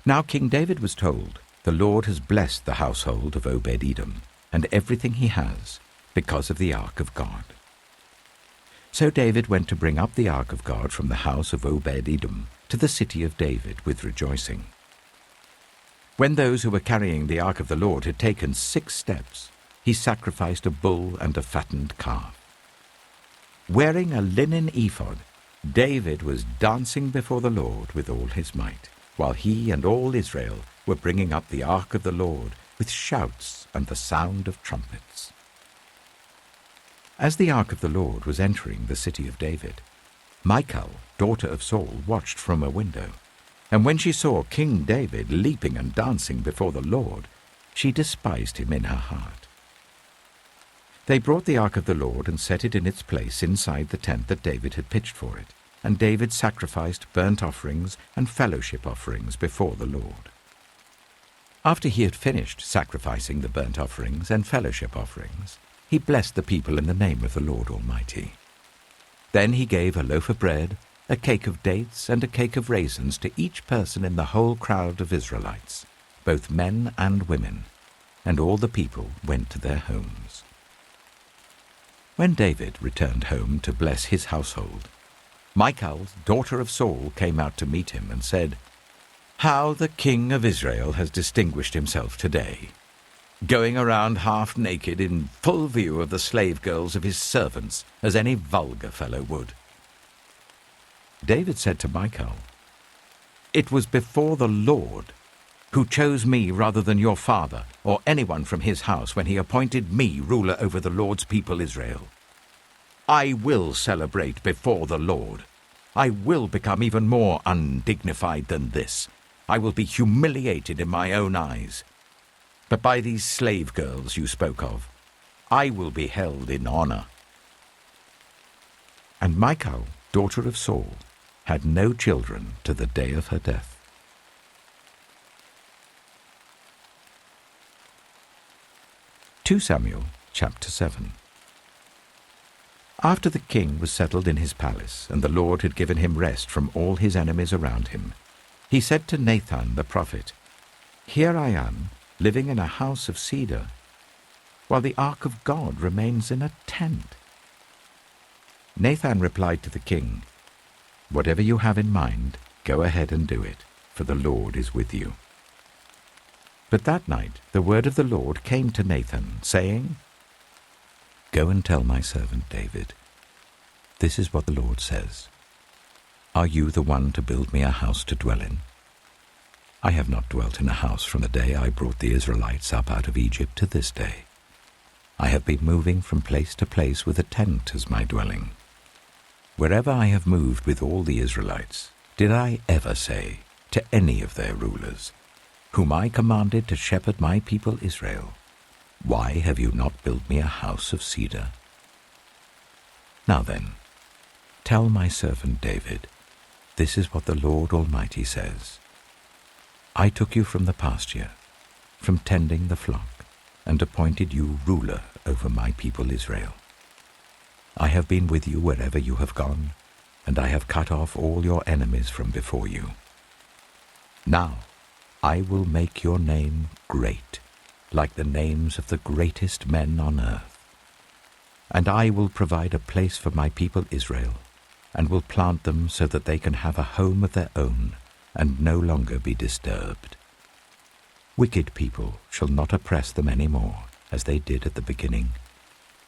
Now King David was told, "The Lord has blessed the household of Obed-Edom and everything he has because of the ark of God." So David went to bring up the ark of God from the house of Obed-Edom to the city of David with rejoicing. When those who were carrying the ark of the Lord had taken 6 steps, he sacrificed a bull and a fattened calf. Wearing a linen ephod, David was dancing before the Lord with all his might, while he and all Israel were bringing up the ark of the Lord with shouts and the sound of trumpets. As the ark of the Lord was entering the city of David, Michal, daughter of Saul, watched from a window, and when she saw King David leaping and dancing before the Lord, she despised him in her heart. They brought the ark of the Lord and set it in its place inside the tent that David had pitched for it, and David sacrificed burnt offerings and fellowship offerings before the Lord. After he had finished sacrificing the burnt offerings and fellowship offerings, he blessed the people in the name of the Lord Almighty. Then he gave a loaf of bread, a cake of dates, and a cake of raisins to each person in the whole crowd of Israelites, both men and women, and all the people went to their homes. When David returned home to bless his household, Michal, daughter of Saul, came out to meet him and said, "How the king of Israel has distinguished himself today, going around half naked in full view of the slave girls of his servants, as any vulgar fellow would." David said to Michal, "It was before the Lord, who chose me rather than your father or anyone from his house when he appointed me ruler over the Lord's people Israel. I will celebrate before the Lord. I will become even more undignified than this. I will be humiliated in my own eyes. But by these slave girls you spoke of, I will be held in honor." And Michal, daughter of Saul, had no children to the day of her death. 2 Samuel chapter 7. After the king was settled in his palace, and the Lord had given him rest from all his enemies around him, he said to Nathan the prophet, "Here I am, living in a house of cedar, while the ark of God remains in a tent." Nathan replied to the king, "Whatever you have in mind, go ahead and do it, for the Lord is with you." But that night the word of the Lord came to Nathan, saying, "Go and tell my servant David, this is what the Lord says. Are you the one to build me a house to dwell in? I have not dwelt in a house from the day I brought the Israelites up out of Egypt to this day. I have been moving from place to place with a tent as my dwelling. Wherever I have moved with all the Israelites, did I ever say to any of their rulers, whom I commanded to shepherd my people Israel, 'Why have you not built me a house of cedar?' Now then, tell my servant David, this is what the Lord Almighty says. I took you from the pasture, from tending the flock, and appointed you ruler over my people Israel. I have been with you wherever you have gone, and I have cut off all your enemies from before you. Now I will make your name great, like the names of the greatest men on earth. And I will provide a place for my people Israel, and will plant them so that they can have a home of their own, and no longer be disturbed. Wicked people shall not oppress them any more, as they did at the beginning,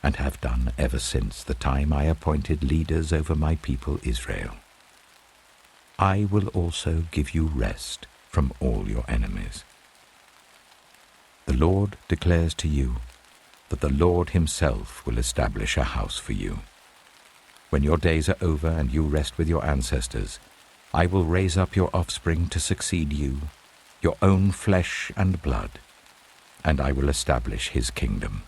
and have done ever since the time I appointed leaders over my people Israel. I will also give you rest from all your enemies. The Lord declares to you that the Lord himself will establish a house for you. When your days are over and you rest with your ancestors, I will raise up your offspring to succeed you, your own flesh and blood, and I will establish his kingdom.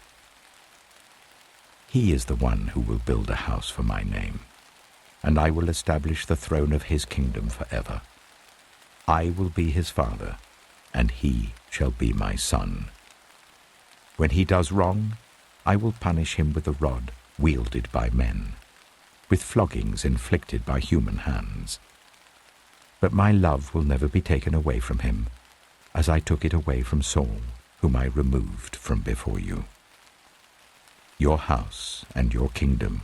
He is the one who will build a house for my name, and I will establish the throne of his kingdom forever. I will be his father, and he shall be my son. When he does wrong, I will punish him with a rod wielded by men, with floggings inflicted by human hands. But my love will never be taken away from him, as I took it away from Saul, whom I removed from before you. Your house and your kingdom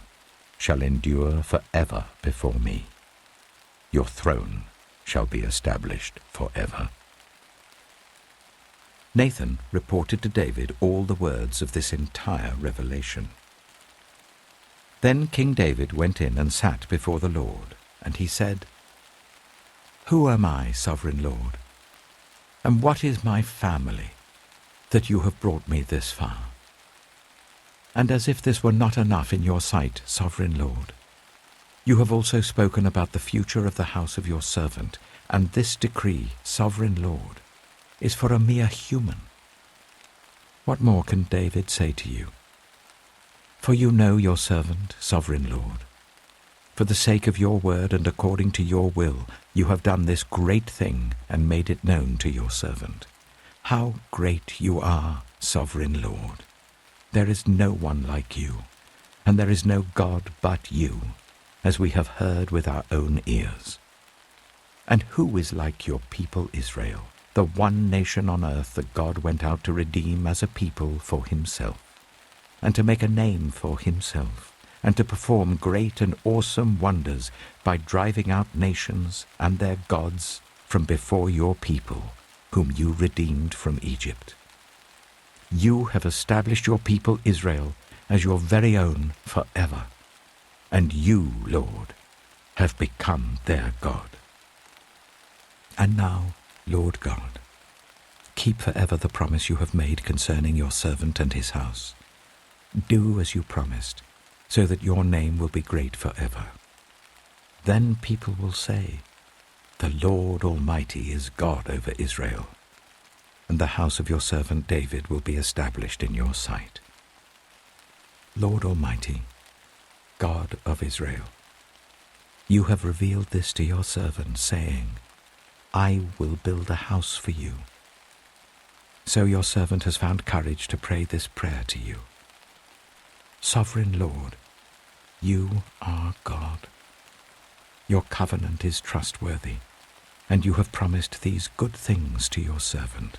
shall endure forever before me. Your throne shall be established forever." Nathan reported to David all the words of this entire revelation. Then King David went in and sat before the Lord, and he said, "Who am I, sovereign Lord? And what is my family, that you have brought me this far? And as if this were not enough in your sight, sovereign Lord, you have also spoken about the future of the house of your servant, and this decree, sovereign Lord, is for a mere human. What more can David say to you? For you know your servant, sovereign Lord. For the sake of your word and according to your will, you have done this great thing and made it known to your servant. How great you are, sovereign Lord! There is no one like you, and there is no God but you, as we have heard with our own ears. And who is like your people Israel, the one nation on earth that God went out to redeem as a people for himself, and to make a name for himself, and to perform great and awesome wonders by driving out nations and their gods from before your people, whom you redeemed from Egypt? You have established your people Israel as your very own forever, and you, Lord, have become their God. And now, Lord God, keep forever the promise you have made concerning your servant and his house. Do as you promised, so that your name will be great forever. Then people will say, "The Lord Almighty is God over Israel," and the house of your servant David will be established in your sight. Lord Almighty, God of Israel, you have revealed this to your servant, saying, "I will build a house for you." So your servant has found courage to pray this prayer to you. Sovereign Lord, you are God. Your covenant is trustworthy, and you have promised these good things to your servant.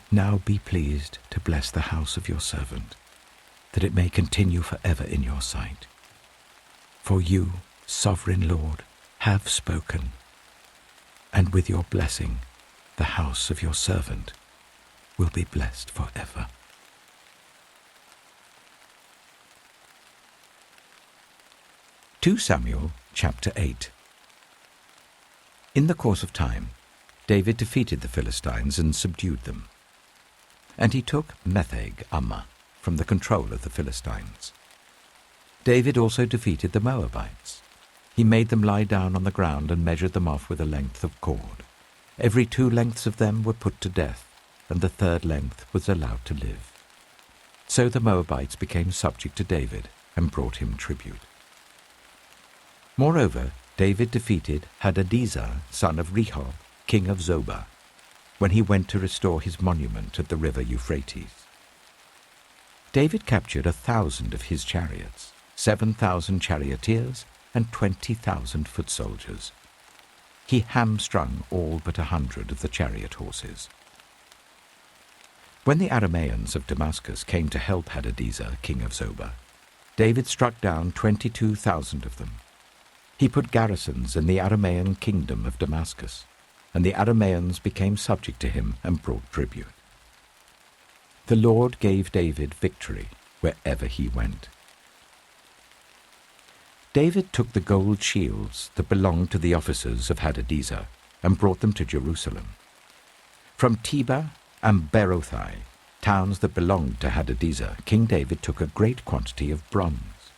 Now be pleased to bless the house of your servant, that it may continue forever in your sight. For you, sovereign Lord, have spoken, and with your blessing, the house of your servant will be blessed forever. 2 Samuel chapter 8. In the course of time, David defeated the Philistines and subdued them. And he took Metheg-Ammah from the control of the Philistines. David also defeated the Moabites. He made them lie down on the ground and measured them off with a length of cord. Every 2 lengths of them were put to death, and the 3rd length was allowed to live. So the Moabites became subject to David and brought him tribute. Moreover, David defeated Hadadezer, son of Rehob, king of Zobah, when he went to restore his monument at the river Euphrates. David captured 1,000 of his chariots, 7,000 charioteers, and 20,000 foot soldiers. He hamstrung all but 100 of the chariot horses. When the Arameans of Damascus came to help Hadadezer, king of Zobah, David struck down 22,000 of them. He put garrisons in the Aramean kingdom of Damascus, and the Arameans became subject to him and brought tribute. The Lord gave David victory wherever he went. David took the gold shields that belonged to the officers of Hadadezer and brought them to Jerusalem. From Tebah and Berothai, towns that belonged to Hadadezer, King David took a great quantity of bronze.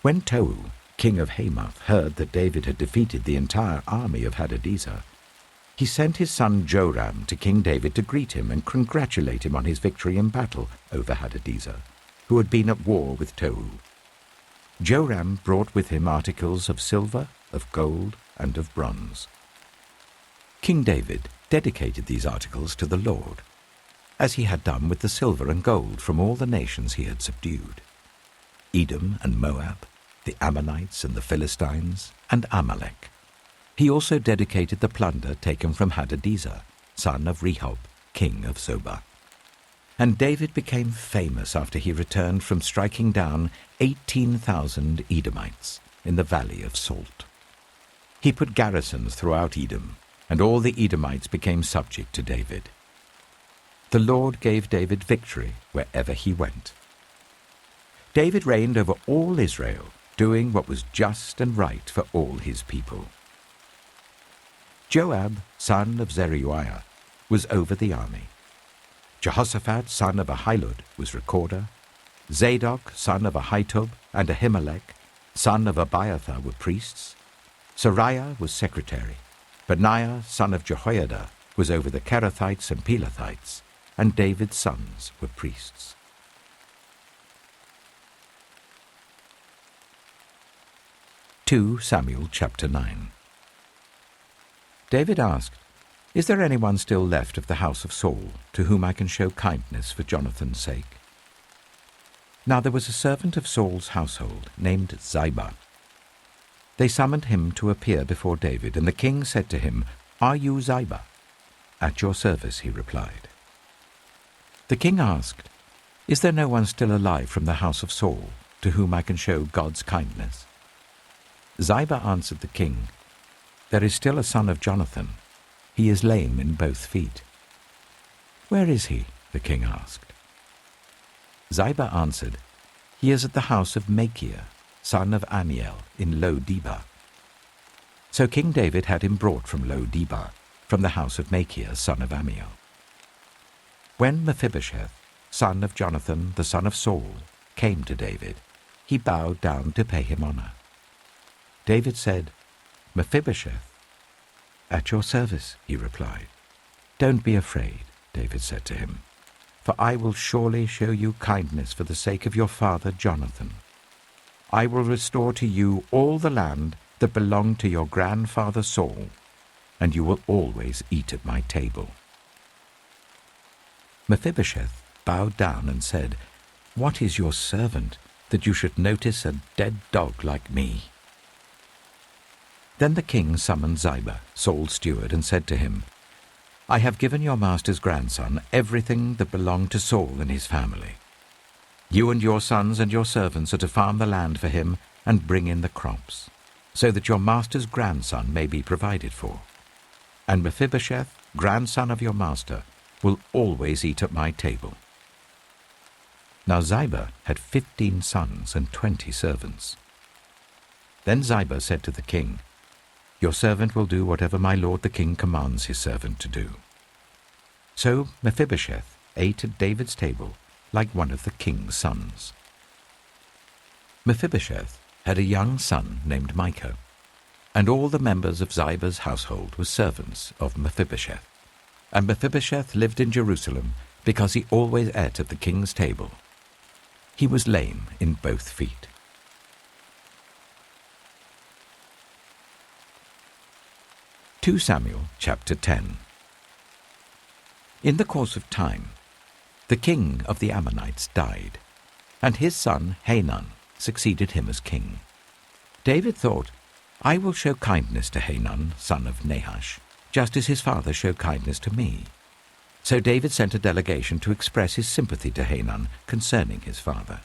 When Tou, king of Hamath, heard that David had defeated the entire army of Hadadezer, he sent his son Joram to King David to greet him and congratulate him on his victory in battle over Hadadezer, who had been at war with Tou. Joram brought with him articles of silver, of gold, and of bronze. King David dedicated these articles to the Lord, as he had done with the silver and gold from all the nations he had subdued: Edom and Moab, the Ammonites and the Philistines, and Amalek. He also dedicated the plunder taken from Hadadezer, son of Rehob, king of Zobah. And David became famous after he returned from striking down 18,000 Edomites in the valley of Salt. He put garrisons throughout Edom, and all the Edomites became subject to David. The Lord gave David victory wherever he went. David reigned over all Israel, doing what was just and right for all his people. Joab, son of Zeruiah, was over the army. Jehoshaphat, son of Ahilud, was recorder. Zadok, son of Ahitub, and Ahimelech, son of Abiathar, were priests. Sariah was secretary. Benaiah, son of Jehoiada, was over the Kerethites and Pelethites, and David's sons were priests. 2 Samuel chapter 9. David asked, "Is there anyone still left of the house of Saul to whom I can show kindness for Jonathan's sake?" Now there was a servant of Saul's household named Ziba. They summoned him to appear before David, and the king said to him, "Are you Ziba?" "At your service," he replied. The king asked, "Is there no one still alive from the house of Saul to whom I can show God's kindness?" Ziba answered the king, "There is still a son of Jonathan. He is lame in both feet." "Where is he?" the king asked. Ziba answered, "He is at the house of Machir, son of Amiel, in Lo-debar." So King David had him brought from Lo-debar, from the house of Machir, son of Amiel. When Mephibosheth, son of Jonathan, the son of Saul, came to David, he bowed down to pay him honor. David said, "Mephibosheth." "At your service," he replied. "Don't be afraid," David said to him, "for I will surely show you kindness for the sake of your father Jonathan. I will restore to you all the land that belonged to your grandfather Saul, and you will always eat at my table." Mephibosheth bowed down and said, "What is your servant, that you should notice a dead dog like me?" Then the king summoned Ziba, Saul's steward, and said to him, "I have given your master's grandson everything that belonged to Saul and his family. You and your sons and your servants are to farm the land for him and bring in the crops, so that your master's grandson may be provided for. And Mephibosheth, grandson of your master, will always eat at my table." Now Ziba had 15 sons and 20 servants. Then Ziba said to the king, "Your servant will do whatever my lord the king commands his servant to do." So Mephibosheth ate at David's table like one of the king's sons. Mephibosheth had a young son named Micah, and all the members of Ziba's household were servants of Mephibosheth. And Mephibosheth lived in Jerusalem because he always ate at the king's table. He was lame in both feet. (2 Samuel chapter 10). In the course of time, the king of the Ammonites died, and his son Hanun succeeded him as king. David thought, "I will show kindness to Hanun, son of Nahash, just as his father showed kindness to me." So David sent a delegation to express his sympathy to Hanun concerning his father.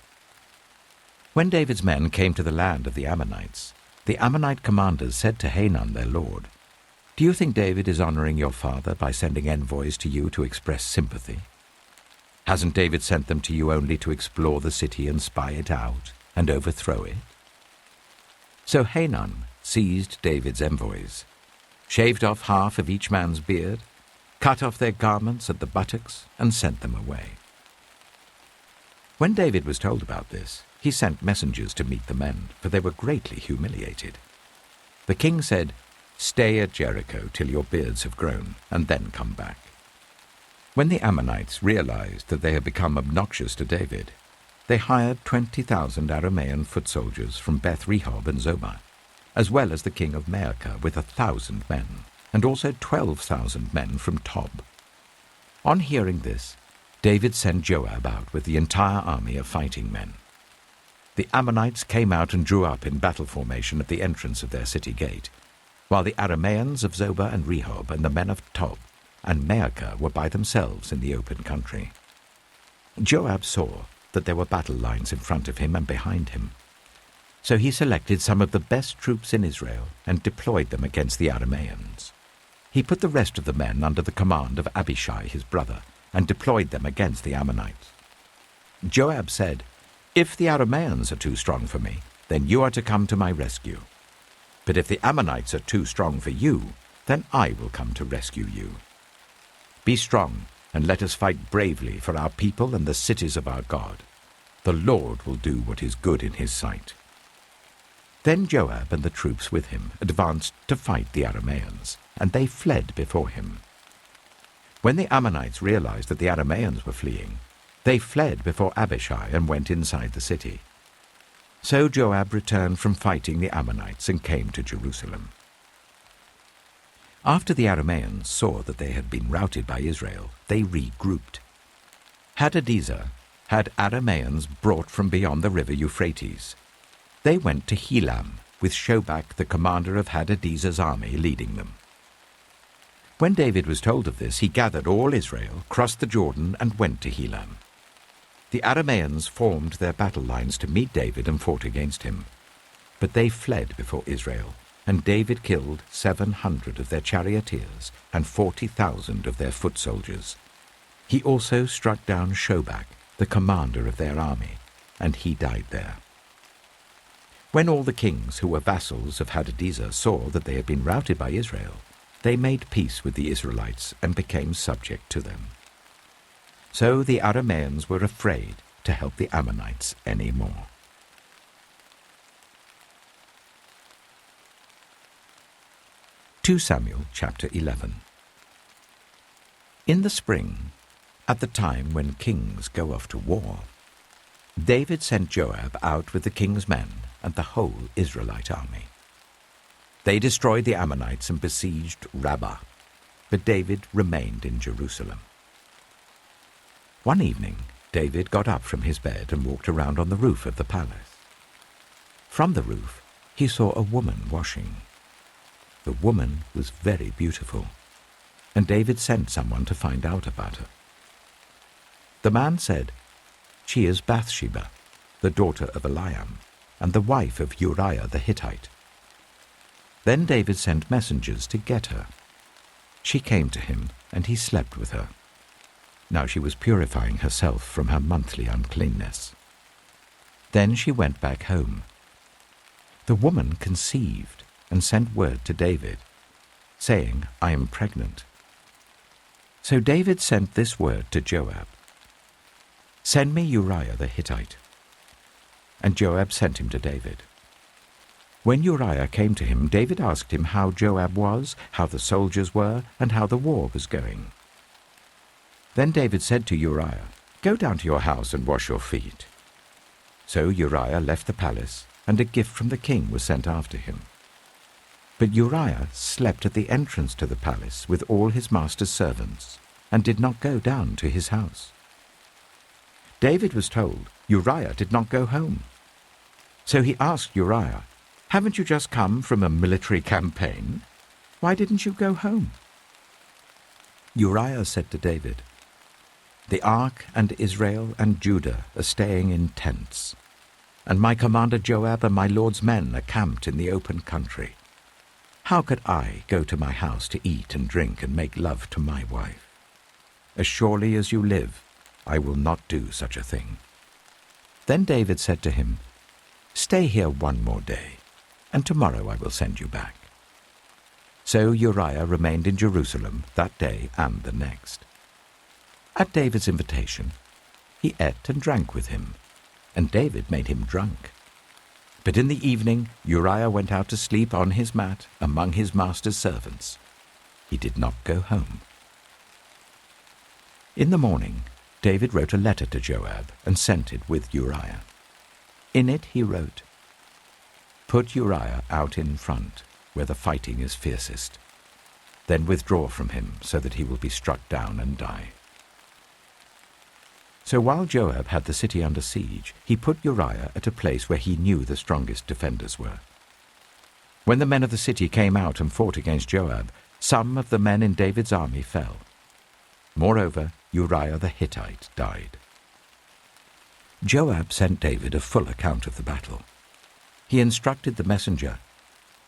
When David's men came to the land of the Ammonites, the Ammonite commanders said to Hanun their lord, "Do you think David is honoring your father by sending envoys to you to express sympathy? Hasn't David sent them to you only to explore the city and spy it out and overthrow it?" So Hanun seized David's envoys, shaved off half of each man's beard, cut off their garments at the buttocks, and sent them away. When David was told about this, he sent messengers to meet the men, for they were greatly humiliated. The king said, "Stay at Jericho till your beards have grown, and then come back." When the Ammonites realized that they had become obnoxious to David, they hired 20,000 Aramean foot soldiers from Beth-rehob and Zobah, as well as the king of Maacah with 1,000 men, and also 12,000 men from Tob. On hearing this, David sent Joab out with the entire army of fighting men. The Ammonites came out and drew up in battle formation at the entrance of their city gate, while the Arameans of Zobah and Rehob and the men of Tob and Maacah were by themselves in the open country. Joab saw that there were battle lines in front of him and behind him. So he selected some of the best troops in Israel and deployed them against the Arameans. He put the rest of the men under the command of Abishai his brother and deployed them against the Ammonites. Joab said, "If the Arameans are too strong for me, then you are to come to my rescue. But if the Ammonites are too strong for you, then I will come to rescue you. Be strong, and let us fight bravely for our people and the cities of our God. The Lord will do what is good in his sight." Then Joab and the troops with him advanced to fight the Arameans, and they fled before him. When the Ammonites realized that the Arameans were fleeing, they fled before Abishai and went inside the city. So Joab returned from fighting the Ammonites and came to Jerusalem. After the Arameans saw that they had been routed by Israel, they regrouped. Hadadezer had Arameans brought from beyond the river Euphrates. They went to Helam, with Shobach, the commander of Hadadezer's army, leading them. When David was told of this, he gathered all Israel, crossed the Jordan, and went to Helam. The Arameans formed their battle lines to meet David and fought against him. But they fled before Israel, and David killed 700 of their charioteers and 40,000 of their foot soldiers. He also struck down Shobach, the commander of their army, and he died there. When all the kings who were vassals of Hadadezer saw that they had been routed by Israel, they made peace with the Israelites and became subject to them. So the Arameans were afraid to help the Ammonites any more. Samuel chapter 11. In the spring, at the time when kings go off to war, David sent Joab out with the king's men and the whole Israelite army. They destroyed the Ammonites and besieged Rabbah, but David remained in Jerusalem. One evening, David got up from his bed and walked around on the roof of the palace. From the roof, he saw a woman washing. The woman was very beautiful, and David sent someone to find out about her. The man said, "She is Bathsheba, the daughter of Eliam, and the wife of Uriah the Hittite." Then David sent messengers to get her. She came to him, and he slept with her. Now she was purifying herself from her monthly uncleanness. Then she went back home. The woman conceived and sent word to David, saying, "I am pregnant." So David sent this word to Joab, "Send me Uriah the Hittite." And Joab sent him to David. When Uriah came to him, David asked him how Joab was, how the soldiers were, and how the war was going. Then David said to Uriah, "Go down to your house and wash your feet." So Uriah left the palace, and a gift from the king was sent after him. But Uriah slept at the entrance to the palace with all his master's servants, and did not go down to his house. David was told Uriah did not go home. So he asked Uriah, "Haven't you just come from a military campaign? Why didn't you go home?" Uriah said to David, "The ark and Israel and Judah are staying in tents, and my commander Joab and my lord's men are camped in the open country. How could I go to my house to eat and drink and make love to my wife? As surely as you live, I will not do such a thing." Then David said to him, "Stay here one more day, and tomorrow I will send you back." So Uriah remained in Jerusalem that day and the next. At David's invitation, he ate and drank with him, and David made him drunk. But in the evening Uriah went out to sleep on his mat among his master's servants. He did not go home. In the morning, David wrote a letter to Joab and sent it with Uriah. In it he wrote, "Put Uriah out in front, where the fighting is fiercest. Then withdraw from him, so that he will be struck down and die." So while Joab had the city under siege, he put Uriah at a place where he knew the strongest defenders were. When the men of the city came out and fought against Joab, some of the men in David's army fell. Moreover, Uriah the Hittite died. Joab sent David a full account of the battle. He instructed the messenger,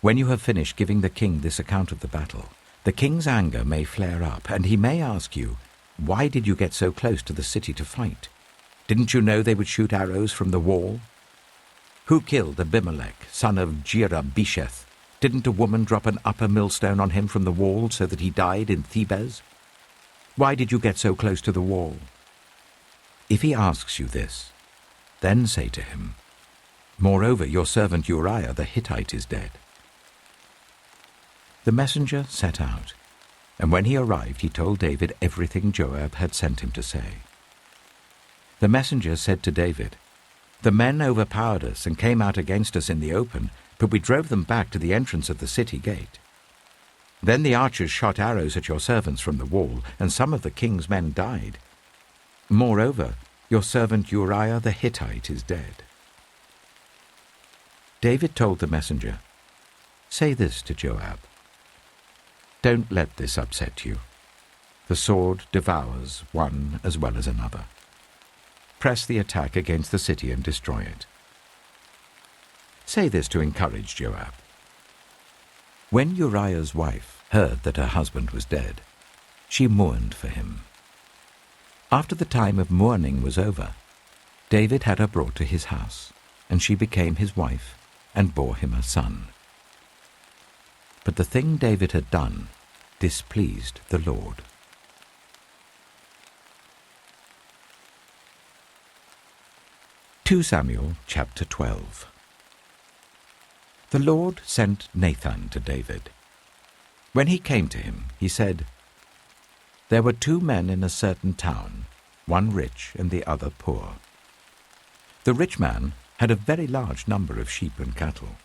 "When you have finished giving the king this account of the battle, the king's anger may flare up, and he may ask you, 'Why did you get so close to the city to fight? Didn't you know they would shoot arrows from the wall? Who killed Abimelech, son of Jerubesheth? Didn't a woman drop an upper millstone on him from the wall so that he died in Thebez? Why did you get so close to the wall?' If he asks you this, then say to him, 'Moreover, your servant Uriah the Hittite is dead.'" The messenger set out, and when he arrived he told David everything Joab had sent him to say. The messenger said to David, The men overpowered us and came out against us in the open, but we drove them back to the entrance of the city gate. Then the archers shot arrows at your servants from the wall, and some of the king's men died. Moreover, your servant Uriah the Hittite is dead." David told the messenger, "Say this to Joab. Don't let this upset you. The sword devours one as well as another. Press the attack against the city and destroy it." Say this to encourage Joab. When Uriah's wife heard that her husband was dead, she mourned for him. After the time of mourning was over, David had her brought to his house, and she became his wife and bore him a son. But the thing David had done displeased the Lord. 2 Samuel chapter 12. The Lord sent Nathan to David. When he came to him, he said, "There were 2 men in a certain town, one rich and the other poor. The rich man had a very large number of sheep and cattle,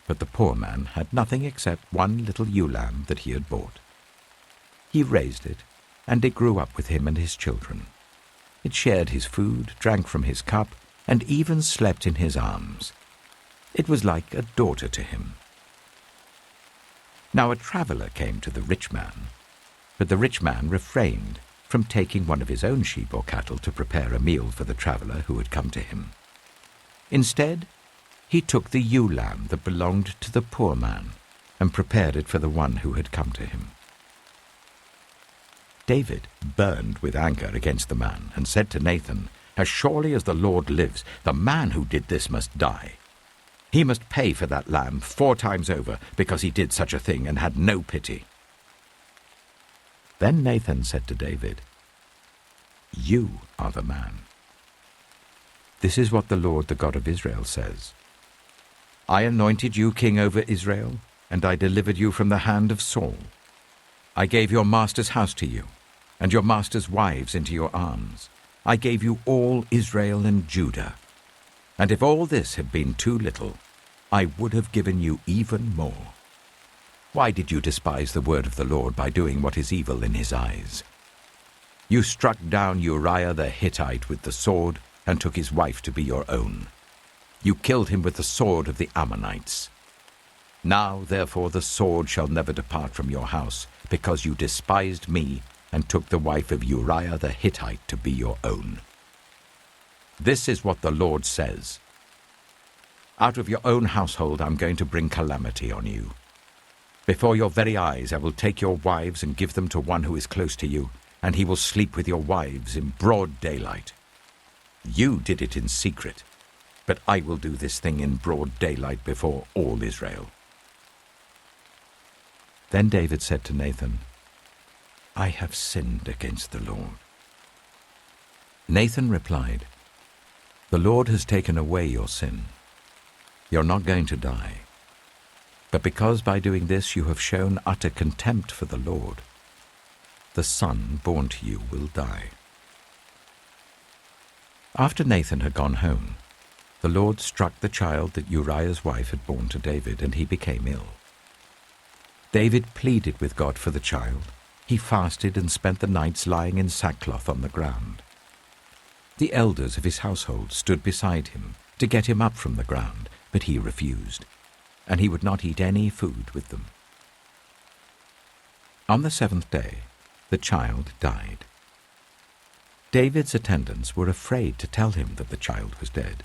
but the poor man had nothing except one little ewe lamb that he had bought. He raised it, and it grew up with him and his children. It shared his food, drank from his cup, and even slept in his arms. It was like a daughter to him. Now a traveller came to the rich man, but the rich man refrained from taking one of his own sheep or cattle to prepare a meal for the traveller who had come to him. Instead, he took the ewe lamb that belonged to the poor man and prepared it for the one who had come to him. David burned with anger against the man and said to Nathan, "As surely as the Lord lives, the man who did this must die. He must pay for that lamb 4 times over because he did such a thing and had no pity." Then Nathan said to David, "You are the man. This is what the Lord, the God of Israel, says. I anointed you king over Israel, and I delivered you from the hand of Saul. I gave your master's house to you, and your master's wives into your arms. I gave you all Israel and Judah. And if all this had been too little, I would have given you even more. Why did you despise the word of the Lord by doing what is evil in his eyes? You struck down Uriah the Hittite with the sword and took his wife to be your own. You killed him with the sword of the Ammonites. Now, therefore, the sword shall never depart from your house, because you despised me and took the wife of Uriah the Hittite to be your own. This is what the Lord says. Out of your own household I'm going to bring calamity on you. Before your very eyes I will take your wives and give them to one who is close to you, and he will sleep with your wives in broad daylight. You did it in secret, but I will do this thing in broad daylight before all Israel." Then David said to Nathan, "I have sinned against the Lord." Nathan replied, "The Lord has taken away your sin. You're not going to die. But because by doing this you have shown utter contempt for the Lord, the son born to you will die." After Nathan had gone home, the Lord struck the child that Uriah's wife had borne to David, and he became ill. David pleaded with God for the child. He fasted and spent the nights lying in sackcloth on the ground. The elders of his household stood beside him to get him up from the ground, but he refused, and he would not eat any food with them. On the 7th day, the child died. David's attendants were afraid to tell him that the child was dead,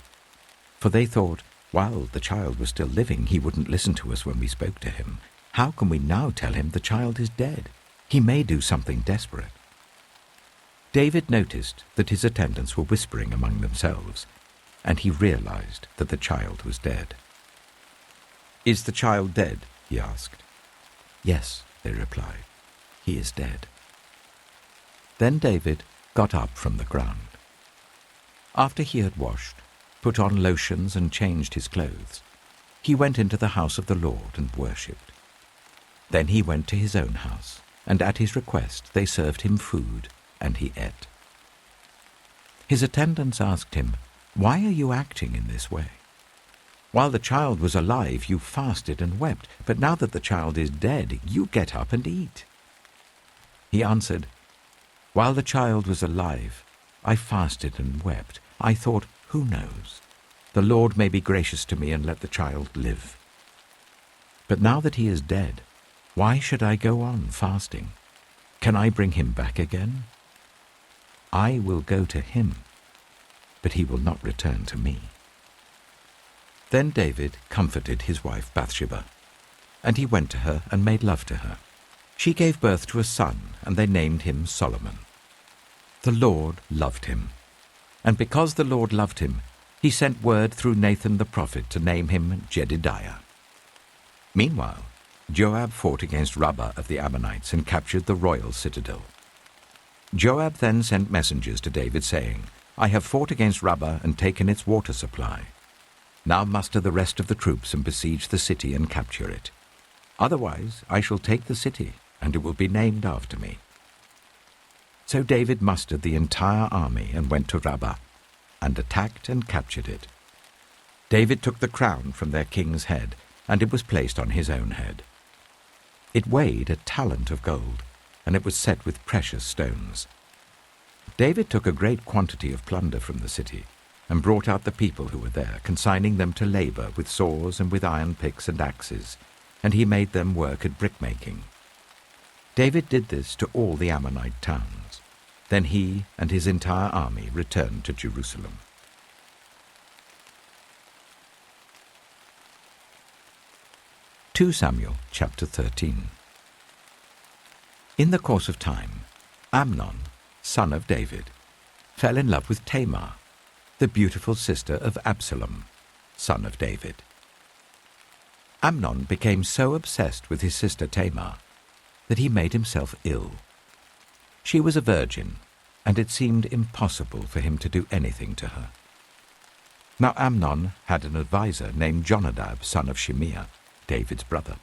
for they thought, while the child was still living, he wouldn't listen to us when we spoke to him. How can we now tell him the child is dead? He may do something desperate. David noticed that his attendants were whispering among themselves, and he realized that the child was dead. "Is the child dead?" he asked. "Yes," they replied. "He is dead." Then David got up from the ground. After he had washed, put on lotions and changed his clothes, he went into the house of the Lord and worshipped. Then he went to his own house, and at his request they served him food, and he ate. His attendants asked him, Why are you acting in this way? While the child was alive, you fasted and wept, but now that the child is dead, you get up and eat." He answered, "While the child was alive, I fasted and wept. I thought, who knows? The Lord may be gracious to me and let the child live. But now that he is dead, why should I go on fasting? Can I bring him back again? I will go to him, but he will not return to me." Then David comforted his wife Bathsheba, and he went to her and made love to her. She gave birth to a son, and they named him Solomon. The Lord loved him, and because the Lord loved him, he sent word through Nathan the prophet to name him Jedidiah. Meanwhile, Joab fought against Rabbah of the Ammonites and captured the royal citadel. Joab then sent messengers to David, saying, "I have fought against Rabbah and taken its water supply. Now muster the rest of the troops and besiege the city and capture it. Otherwise I shall take the city, and it will be named after me." So David mustered the entire army and went to Rabbah, and attacked and captured it. David took the crown from their king's head, and it was placed on his own head. It weighed a talent of gold, and it was set with precious stones. David took a great quantity of plunder from the city, and brought out the people who were there, consigning them to labor with saws and with iron picks and axes, and he made them work at brickmaking. David did this to all the Ammonite towns. Then he and his entire army returned to Jerusalem. 2 Samuel chapter 13. In the course of time, Amnon, son of David, fell in love with Tamar, the beautiful sister of Absalom, son of David. Amnon became so obsessed with his sister Tamar that he made himself ill. She was a virgin, and it seemed impossible for him to do anything to her. Now Amnon had an adviser named Jonadab, son of Shimeah, David's brother.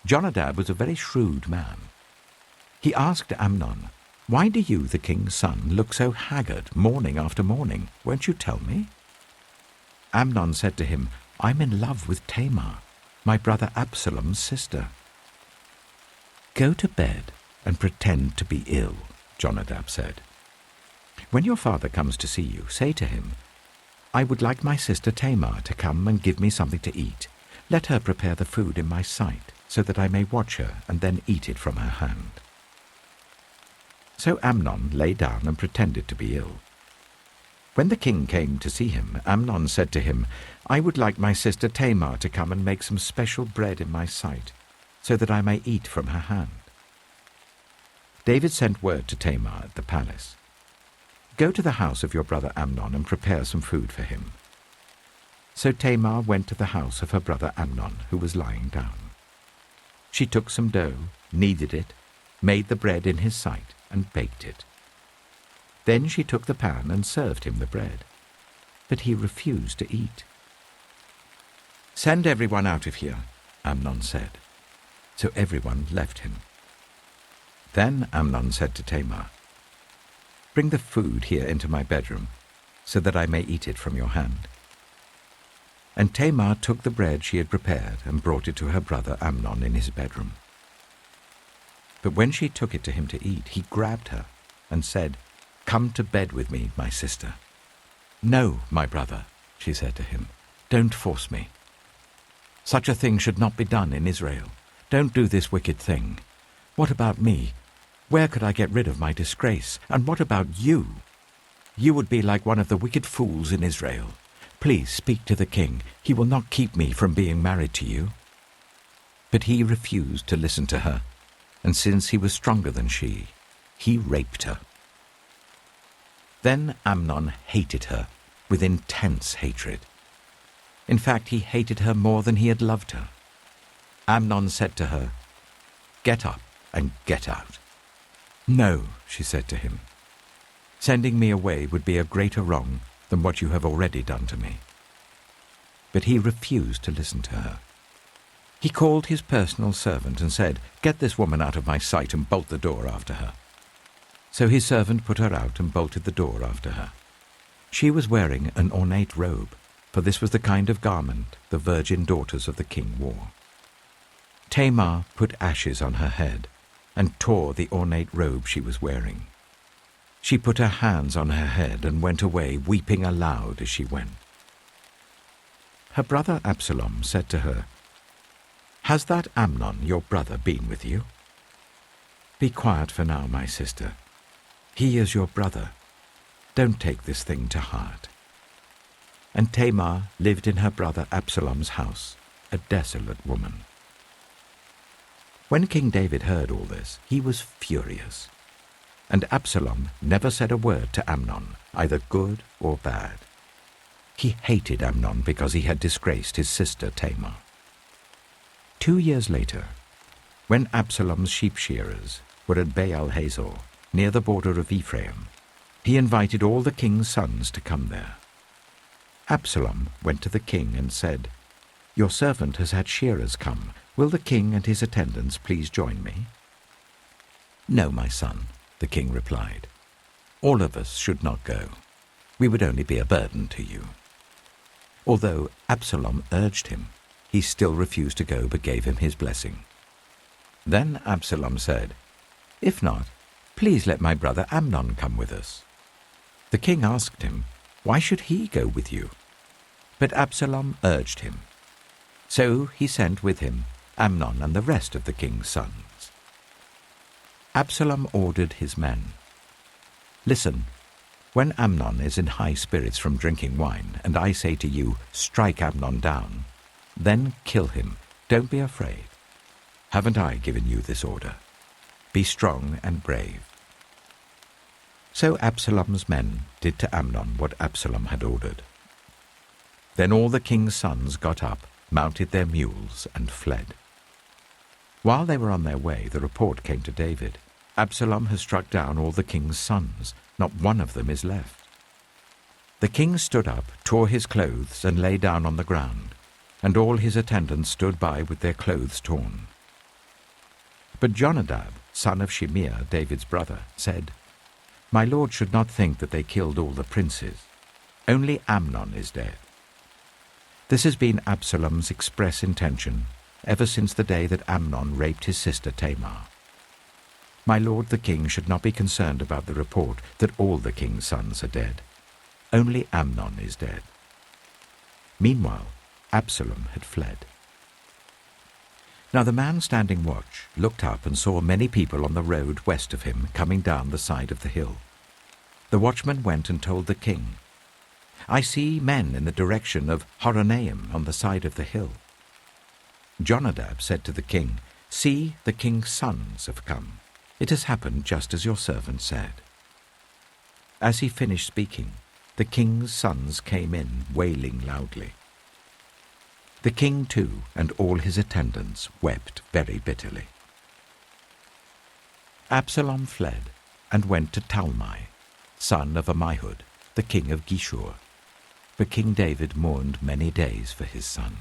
Jonadab was a very shrewd man. He asked Amnon, "Why do you, the king's son, look so haggard morning after morning? Won't you tell me?" Amnon said to him, "I'm in love with Tamar, my brother Absalom's sister." "Go to bed and pretend to be ill," Jonadab said. "When your father comes to see you, say to him, 'I would like my sister Tamar to come and give me something to eat. Let her prepare the food in my sight, so that I may watch her and then eat it from her hand.'" So Amnon lay down and pretended to be ill. When the king came to see him, Amnon said to him, "I would like my sister Tamar to come and make some special bread in my sight, so that I may eat from her hand." David sent word to Tamar at the palace, "Go to the house of your brother Amnon and prepare some food for him." So Tamar went to the house of her brother Amnon, who was lying down. She took some dough, kneaded it, made the bread in his sight, and baked it. Then she took the pan and served him the bread, but he refused to eat. "Send everyone out of here," Amnon said. So everyone left him. Then Amnon said to Tamar, "Bring the food here into my bedroom, so that I may eat it from your hand." And Tamar took the bread she had prepared and brought it to her brother Amnon in his bedroom. But when she took it to him to eat, he grabbed her and said, "Come to bed with me, my sister." "No, my brother," she said to him, "don't force me. Such a thing should not be done in Israel. Don't do this wicked thing. What about me? Where could I get rid of my disgrace? And what about you? You would be like one of the wicked fools in Israel. Please speak to the king. He will not keep me from being married to you." But he refused to listen to her, and since he was stronger than she, he raped her. Then Amnon hated her with intense hatred. In fact, he hated her more than he had loved her. Amnon said to her, "Get up and get out." "No," she said to him. "Sending me away would be a greater wrong than what you have already done to me." But he refused to listen to her. He called his personal servant and said, "Get this woman out of my sight and bolt the door after her." So his servant put her out and bolted the door after her. She was wearing an ornate robe, for this was the kind of garment the virgin daughters of the king wore. Tamar put ashes on her head and tore the ornate robe she was wearing. She put her hands on her head and went away, weeping aloud as she went. Her brother Absalom said to her, "Has that Amnon, your brother, been with you? Be quiet for now, my sister. He is your brother. Don't take this thing to heart." And Tamar lived in her brother Absalom's house, a desolate woman. When King David heard all this, he was furious. And Absalom never said a word to Amnon, either good or bad. He hated Amnon because he had disgraced his sister Tamar. 2 years later, when Absalom's sheep shearers were at Baal Hazor, near the border of Ephraim, he invited all the king's sons to come there. Absalom went to the king and said, "Your servant has had shearers come. Will the king and his attendants please join me?" "No, my son," the king replied. "All of us should not go. We would only be a burden to you." Although Absalom urged him, he still refused to go but gave him his blessing. Then Absalom said, "If not, please let my brother Amnon come with us." The king asked him, "Why should he go with you?" But Absalom urged him. So he sent with him Amnon and the rest of the king's sons. Absalom ordered his men, "Listen, when Amnon is in high spirits from drinking wine, and I say to you, 'Strike Amnon down,' then kill him. Don't be afraid. Haven't I given you this order? Be strong and brave." So Absalom's men did to Amnon what Absalom had ordered. Then all the king's sons got up, mounted their mules, and fled. While they were on their way, the report came to David, "Absalom has struck down all the king's sons. Not one of them is left." The king stood up, tore his clothes, and lay down on the ground, and all his attendants stood by with their clothes torn. But Jonadab, son of Shimeah, David's brother, said, "My lord should not think that they killed all the princes. Only Amnon is dead." This has been Absalom's express intention ever since the day that Amnon raped his sister Tamar. My lord the king should not be concerned about the report that all the king's sons are dead. Only Amnon is dead. Meanwhile, Absalom had fled. Now the man standing watch looked up and saw many people on the road west of him coming down the side of the hill. The watchman went and told the king, "I see men in the direction of Horonaim on the side of the hill." Jonadab said to the king, "See, the king's sons have come. It has happened just as your servant said." As he finished speaking, the king's sons came in, wailing loudly. The king, too, and all his attendants wept very bitterly. Absalom fled and went to Talmai, son of Ammihud, the king of Geshur. But King David mourned many days for his son.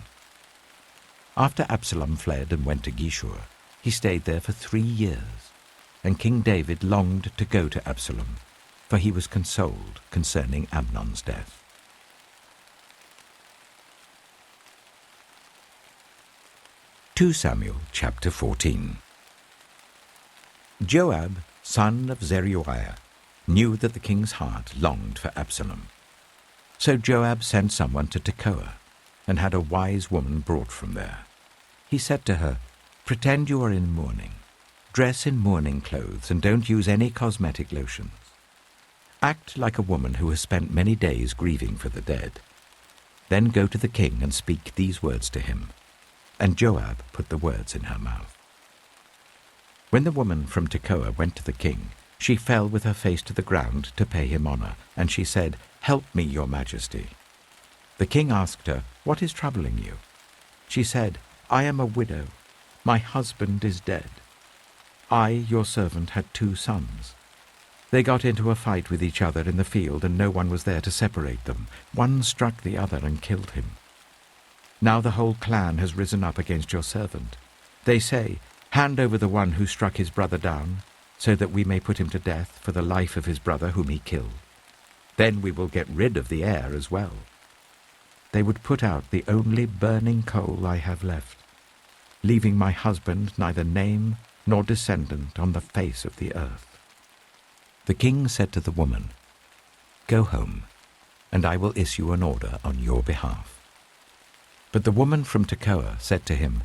After Absalom fled and went to Geshur, he stayed there for 3 years, and King David longed to go to Absalom, for he was consoled concerning Amnon's death. 2 Samuel chapter 14. Joab, son of Zeruiah, knew that the king's heart longed for Absalom. So Joab sent someone to Tekoa, and had a wise woman brought from there. He said to her, "Pretend you are in mourning. Dress in mourning clothes, and don't use any cosmetic lotions. Act like a woman who has spent many days grieving for the dead. Then go to the king and speak these words to him." And Joab put the words in her mouth. When the woman from Tekoa went to the king, she fell with her face to the ground to pay him honor, and she said, "Help me, your majesty." The king asked her, "What is troubling you?" She said, "I am a widow. My husband is dead. I, your servant, had 2 sons. They got into a fight with each other in the field, and no one was there to separate them. One struck the other and killed him. Now the whole clan has risen up against your servant. They say, 'Hand over the one who struck his brother down, so that we may put him to death for the life of his brother whom he killed.' Then we will get rid of the heir as well. They would put out the only burning coal I have left, leaving my husband neither name nor descendant on the face of the earth." The king said to the woman, "Go home, and I will issue an order on your behalf." But the woman from Tekoa said to him,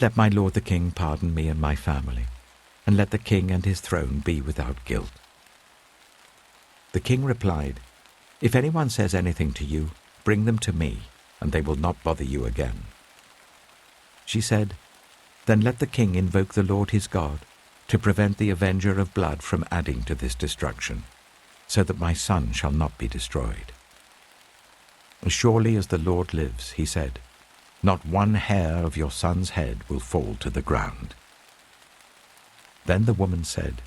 "Let my lord the king pardon me and my family, and let the king and his throne be without guilt." The king replied, "If anyone says anything to you, bring them to me, and they will not bother you again." She said, "Then let the king invoke the Lord his God to prevent the avenger of blood from adding to this destruction, so that my son shall not be destroyed." "As surely as the Lord lives," he said, "not one hair of your son's head will fall to the ground." Then the woman said,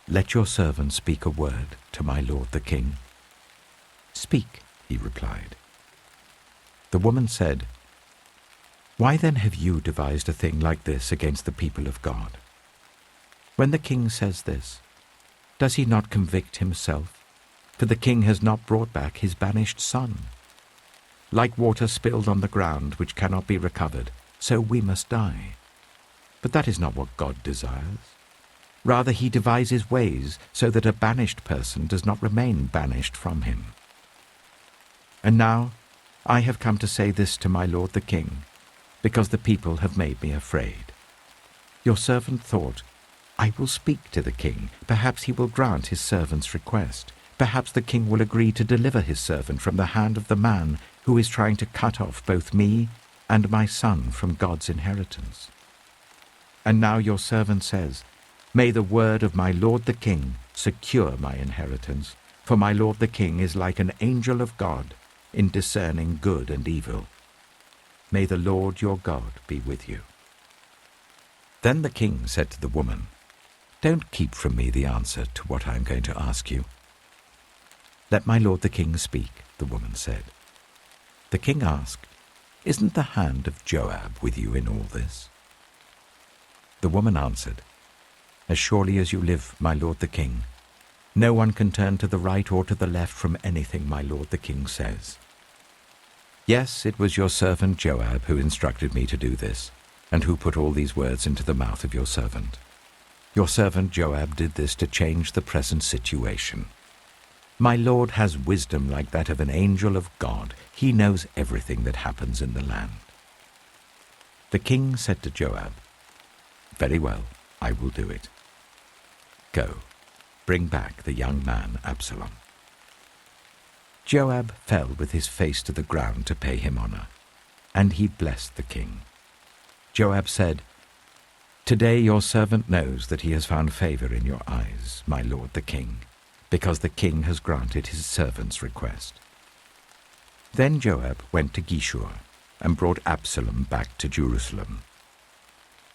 "Let your servant speak a word to my lord the king." "Speak," he replied. The woman said, "Why then have you devised a thing like this against the people of God? When the king says this, does he not convict himself? For the king has not brought back his banished son. Like water spilled on the ground which cannot be recovered, so we must die. But that is not what God desires. Rather, he devises ways so that a banished person does not remain banished from him. And now I have come to say this to my lord the king, because the people have made me afraid. Your servant thought, I will speak to the king. Perhaps he will grant his servant's request. Perhaps the king will agree to deliver his servant from the hand of the man who is trying to cut off both me and my son from God's inheritance. And now your servant says, May the word of my lord the king secure my inheritance, for my lord the king is like an angel of God in discerning good and evil. May the Lord your God be with you." Then the king said to the woman, "Don't keep from me the answer to what I am going to ask you." "Let my lord the king speak," the woman said. The king asked, "Isn't the hand of Joab with you in all this?" The woman answered, "As surely as you live, my lord the king, no one can turn to the right or to the left from anything my lord the king says. Yes, it was your servant Joab who instructed me to do this, and who put all these words into the mouth of your servant. Your servant Joab did this to change the present situation. My lord has wisdom like that of an angel of God. He knows everything that happens in the land." The king said to Joab, "Very well, I will do it. Go, bring back the young man Absalom." Joab fell with his face to the ground to pay him honor, and he blessed the king. Joab said, "Today your servant knows that he has found favor in your eyes, my lord the king, because the king has granted his servant's request." Then Joab went to Geshur and brought Absalom back to Jerusalem.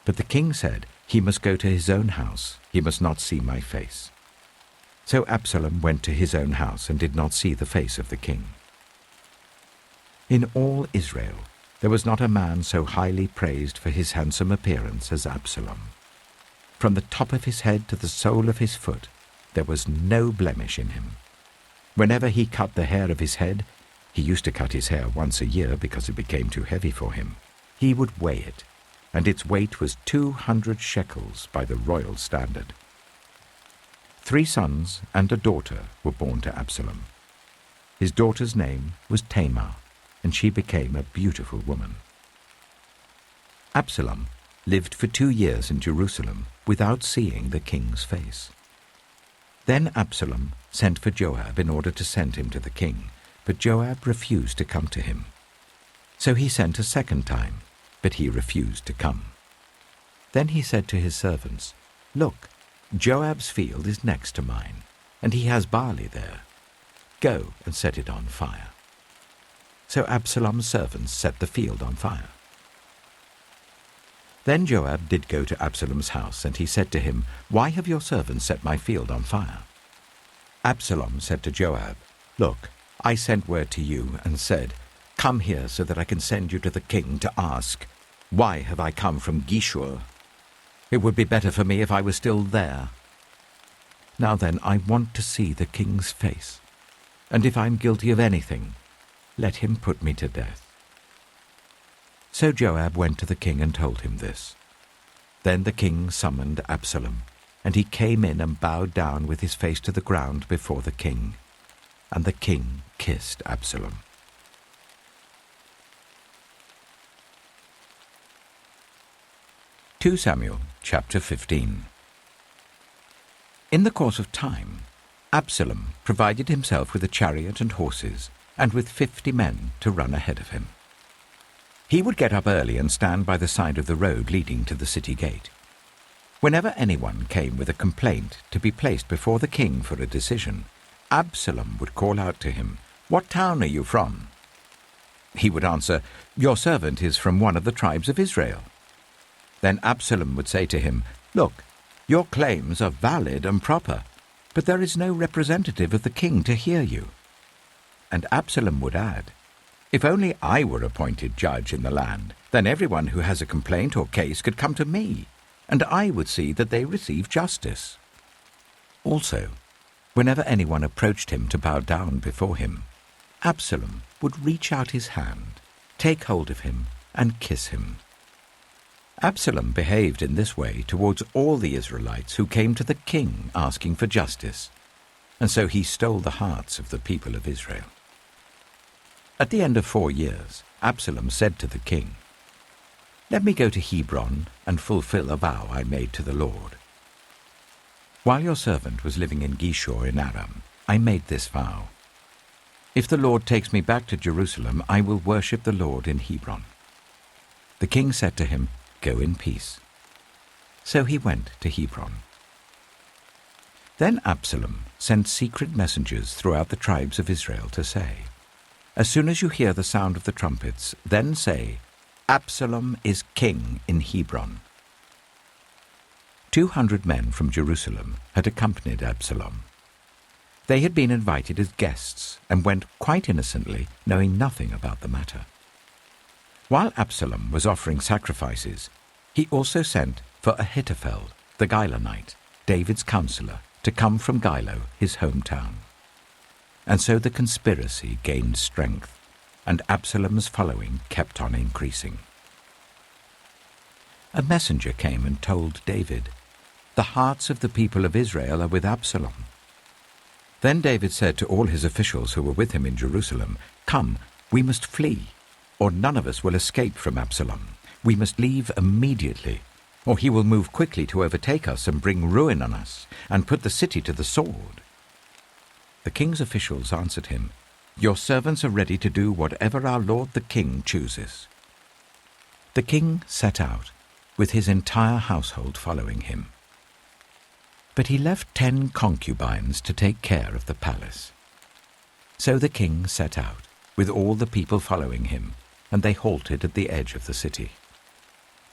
But the king said, "He must go to his own house. He must not see my face." So Absalom went to his own house and did not see the face of the king. In all Israel, there was not a man so highly praised for his handsome appearance as Absalom. From the top of his head to the sole of his foot, there was no blemish in him. Whenever he cut the hair of his head, he used to cut his hair once a year because it became too heavy for him, he would weigh it, and its weight was 200 shekels by the royal standard. 3 sons and a daughter were born to Absalom. His daughter's name was Tamar, and she became a beautiful woman. Absalom lived for 2 years in Jerusalem without seeing the king's face. Then Absalom sent for Joab in order to send him to the king, but Joab refused to come to him. So he sent a second time, but he refused to come. Then he said to his servants, "Look, Joab's field is next to mine, and he has barley there. Go and set it on fire." So Absalom's servants set the field on fire. Then Joab did go to Absalom's house, and he said to him, "Why have your servants set my field on fire?" Absalom said to Joab, "Look, I sent word to you and said, 'Come here so that I can send you to the king to ask, why have I come from Geshur? It would be better for me if I were still there. Now then, I want to see the king's face, and if I'm guilty of anything, let him put me to death." So Joab went to the king and told him this. Then the king summoned Absalom, and he came in and bowed down with his face to the ground before the king, and the king kissed Absalom. 2 Samuel chapter 15. In the course of time, Absalom provided himself with a chariot and horses, and with 50 men to run ahead of him. He would get up early and stand by the side of the road leading to the city gate. Whenever anyone came with a complaint to be placed before the king for a decision, Absalom would call out to him, "What town are you from?" He would answer, "Your servant is from one of the tribes of Israel." Then Absalom would say to him, "Look, your claims are valid and proper, but there is no representative of the king to hear you." And Absalom would add, "If only I were appointed judge in the land, then everyone who has a complaint or case could come to me, and I would see that they receive justice." Also, whenever anyone approached him to bow down before him, Absalom would reach out his hand, take hold of him, and kiss him. Absalom behaved in this way towards all the Israelites who came to the king asking for justice, and so he stole the hearts of the people of Israel. At the end of 4 years, Absalom said to the king, "Let me go to Hebron and fulfill a vow I made to the Lord. While your servant was living in Geshur in Aram, I made this vow. If the Lord takes me back to Jerusalem, I will worship the Lord in Hebron." The king said to him, "Go in peace." So he went to Hebron. Then Absalom sent secret messengers throughout the tribes of Israel to say, "As soon as you hear the sound of the trumpets, then say, 'Absalom is king in Hebron.'" 200 men from Jerusalem had accompanied Absalom. They had been invited as guests and went quite innocently, knowing nothing about the matter. While Absalom was offering sacrifices, he also sent for Ahithophel, the Gilonite, David's counselor, to come from Gilo, his hometown. And so the conspiracy gained strength, and Absalom's following kept on increasing. A messenger came and told David, "The hearts of the people of Israel are with Absalom." Then David said to all his officials who were with him in Jerusalem, "Come, we must flee, or none of us will escape from Absalom. We must leave immediately, or he will move quickly to overtake us and bring ruin on us, and put the city to the sword." The king's officials answered him, "Your servants are ready to do whatever our lord the king chooses." The king set out, with his entire household following him. But he left 10 concubines to take care of the palace. So the king set out, with all the people following him, and they halted at the edge of the city.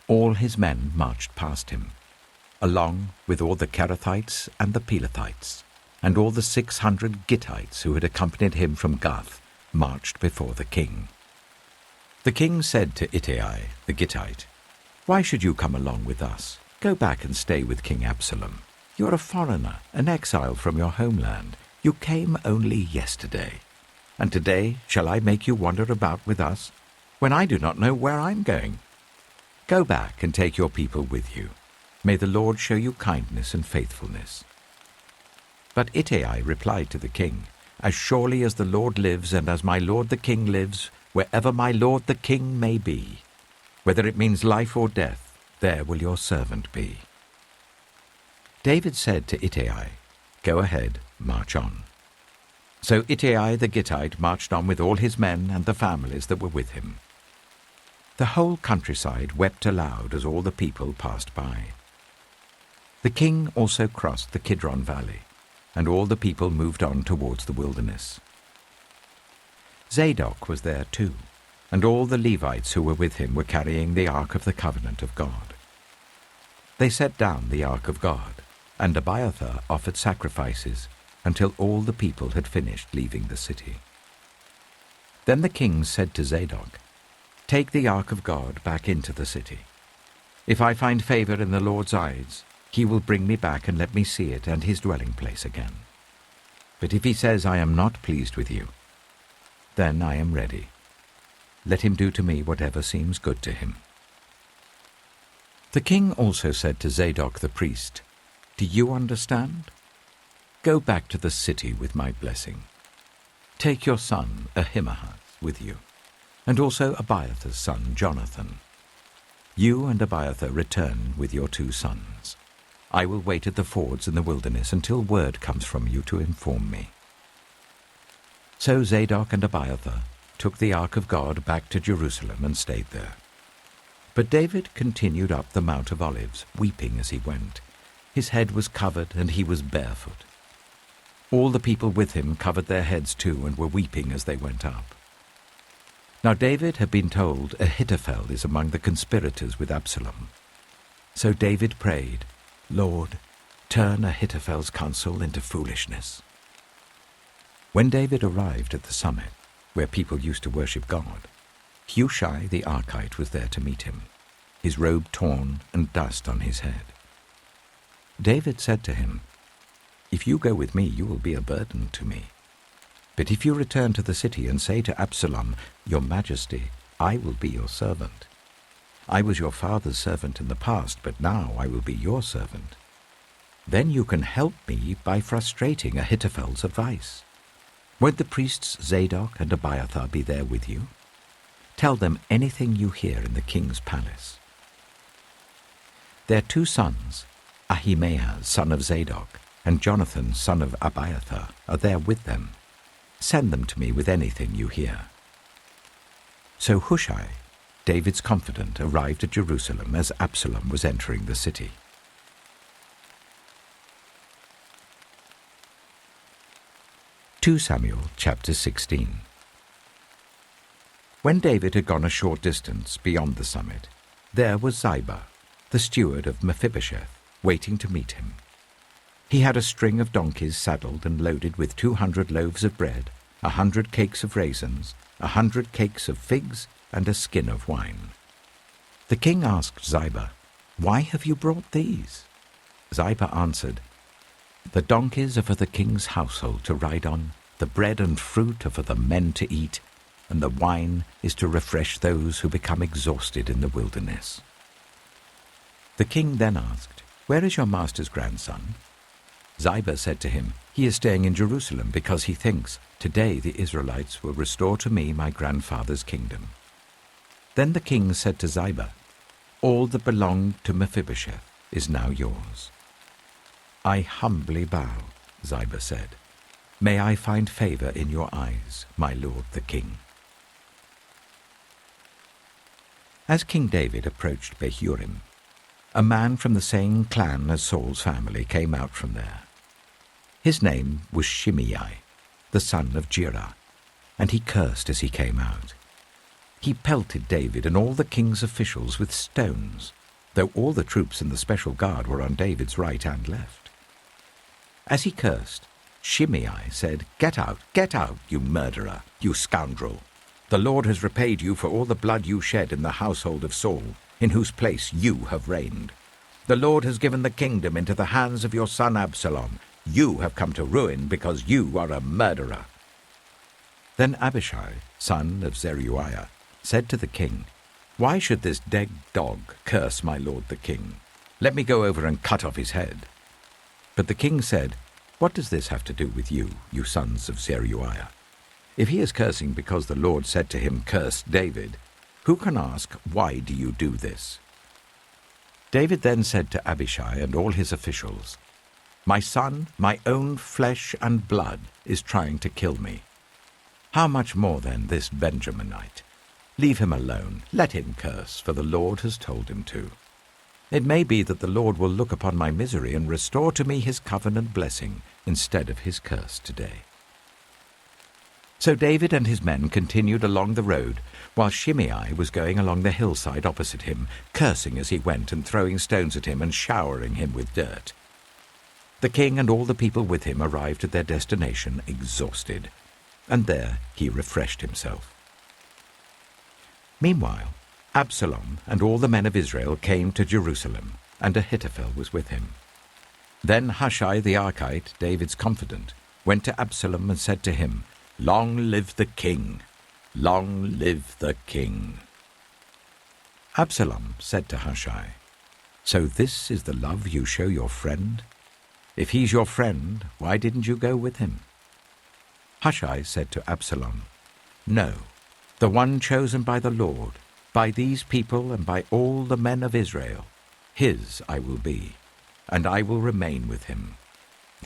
All his men marched past him, along with all the Kerethites and the Pelethites, and all the 600 Gittites who had accompanied him from Gath marched before the king. The king said to Ittai the Gittite, "Why should you come along with us? Go back and stay with King Absalom. You are a foreigner, an exile from your homeland. You came only yesterday. And today shall I make you wander about with us, when I do not know where I'm going? Go back and take your people with you. May the Lord show you kindness and faithfulness." But Ittai replied to the king, "As surely as the Lord lives and as my lord the king lives, wherever my lord the king may be, whether it means life or death, there will your servant be." David said to Ittai, "Go ahead, march on." So Ittai the Gittite marched on with all his men and the families that were with him. The whole countryside wept aloud as all the people passed by. The king also crossed the Kidron Valley, and all the people moved on towards the wilderness. Zadok was there too, and all the Levites who were with him were carrying the Ark of the Covenant of God. They set down the Ark of God, and Abiathar offered sacrifices until all the people had finished leaving the city. Then the king said to Zadok, "Take the Ark of God back into the city. If I find favor in the Lord's eyes, he will bring me back and let me see it and his dwelling place again." But if he says, I am not pleased with you, then I am ready. Let him do to me whatever seems good to him." The king also said to Zadok the priest, "Do you understand? Go back to the city with my blessing. Take your son Ahimaaz with you, and also Abiathar's son Jonathan. You and Abiathar return with your 2 sons. I will wait at the fords in the wilderness until word comes from you to inform me." So Zadok and Abiathar took the ark of God back to Jerusalem and stayed there. But David continued up the Mount of Olives, weeping as he went. His head was covered, and he was barefoot. All the people with him covered their heads too, and were weeping as they went up. Now David had been told Ahithophel is among the conspirators with Absalom. So David prayed, "Lord, turn Ahithophel's counsel into foolishness." When David arrived at the summit, where people used to worship God, Hushai the Archite was there to meet him, his robe torn and dust on his head. David said to him, "If you go with me, you will be a burden to me. But if you return to the city and say to Absalom, 'Your Majesty, I will be your servant. I was your father's servant in the past, but now I will be your servant,' then you can help me by frustrating Ahithophel's advice. Won't the priests Zadok and Abiathar be there with you? Tell them anything you hear in the king's palace." Their 2 sons, Ahimaaz, son of Zadok, and Jonathan, son of Abiathar, are there with them. Send them to me with anything you hear." So Hushai, David's confidant, arrived at Jerusalem as Absalom was entering the city. 2 Samuel chapter 16. When David had gone a short distance beyond the summit, there was Ziba, the steward of Mephibosheth, waiting to meet him. He had a string of donkeys saddled and loaded with 200 loaves of bread, 100 cakes of raisins, 100 cakes of figs, and a skin of wine. The king asked Ziba, "Why have you brought these?" Ziba answered, "The donkeys are for the king's household to ride on, the bread and fruit are for the men to eat, and the wine is to refresh those who become exhausted in the wilderness." The king then asked, "Where is your master's grandson?" Ziba said to him, "He is staying in Jerusalem because he thinks, 'Today the Israelites will restore to me my grandfather's kingdom.'" Then the king said to Ziba, "All that belonged to Mephibosheth is now yours." "I humbly bow," Ziba said. "May I find favor in your eyes, my lord the king." As King David approached Bahurim, a man from the same clan as Saul's family came out from there. His name was Shimei, the son of Jirah, and he cursed as he came out. He pelted David and all the king's officials with stones, though all the troops in the special guard were on David's right and left. As he cursed, Shimei said, get out, you murderer, you scoundrel! The Lord has repaid you for all the blood you shed in the household of Saul, in whose place you have reigned. The Lord has given the kingdom into the hands of your son Absalom. You have come to ruin because you are a murderer." Then Abishai, son of Zeruiah, said to the king, "Why should this dead dog curse my lord the king? Let me go over and cut off his head." But the king said, "What does this have to do with you, you sons of Zeruiah? If he is cursing because the Lord said to him, 'Curse David,' who can ask, 'Why do you do this?'" David then said to Abishai and all his officials, "My son, my own flesh and blood, is trying to kill me. How much more then this Benjaminite? Leave him alone, let him curse, for the Lord has told him to. It may be that the Lord will look upon my misery and restore to me his covenant blessing instead of his curse today." So David and his men continued along the road, while Shimei was going along the hillside opposite him, cursing as he went and throwing stones at him and showering him with dirt. The king and all the people with him arrived at their destination exhausted, and there he refreshed himself. Meanwhile, Absalom and all the men of Israel came to Jerusalem, and Ahithophel was with him. Then Hushai the Archite, David's confidant, went to Absalom and said to him, "Long live the king! Long live the king!" Absalom said to Hushai, "So this is the love you show your friend? If he's your friend, why didn't you go with him?" Hushai said to Absalom, "No, the one chosen by the Lord, by these people and by all the men of Israel, his I will be, and I will remain with him.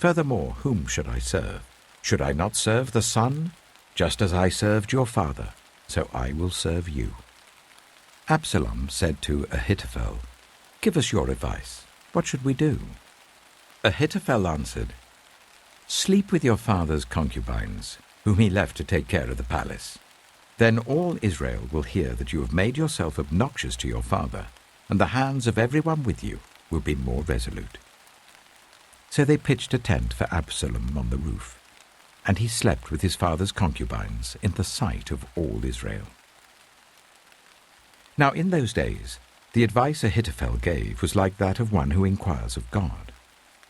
Furthermore, whom should I serve? Should I not serve the son? Just as I served your father, so I will serve you." Absalom said to Ahithophel, "Give us your advice. What should we do?" Ahithophel answered, "Sleep with your father's concubines, whom he left to take care of the palace. Then all Israel will hear that you have made yourself obnoxious to your father, and the hands of everyone with you will be more resolute." So they pitched a tent for Absalom on the roof, and he slept with his father's concubines in the sight of all Israel. Now in those days, the advice Ahithophel gave was like that of one who inquires of God.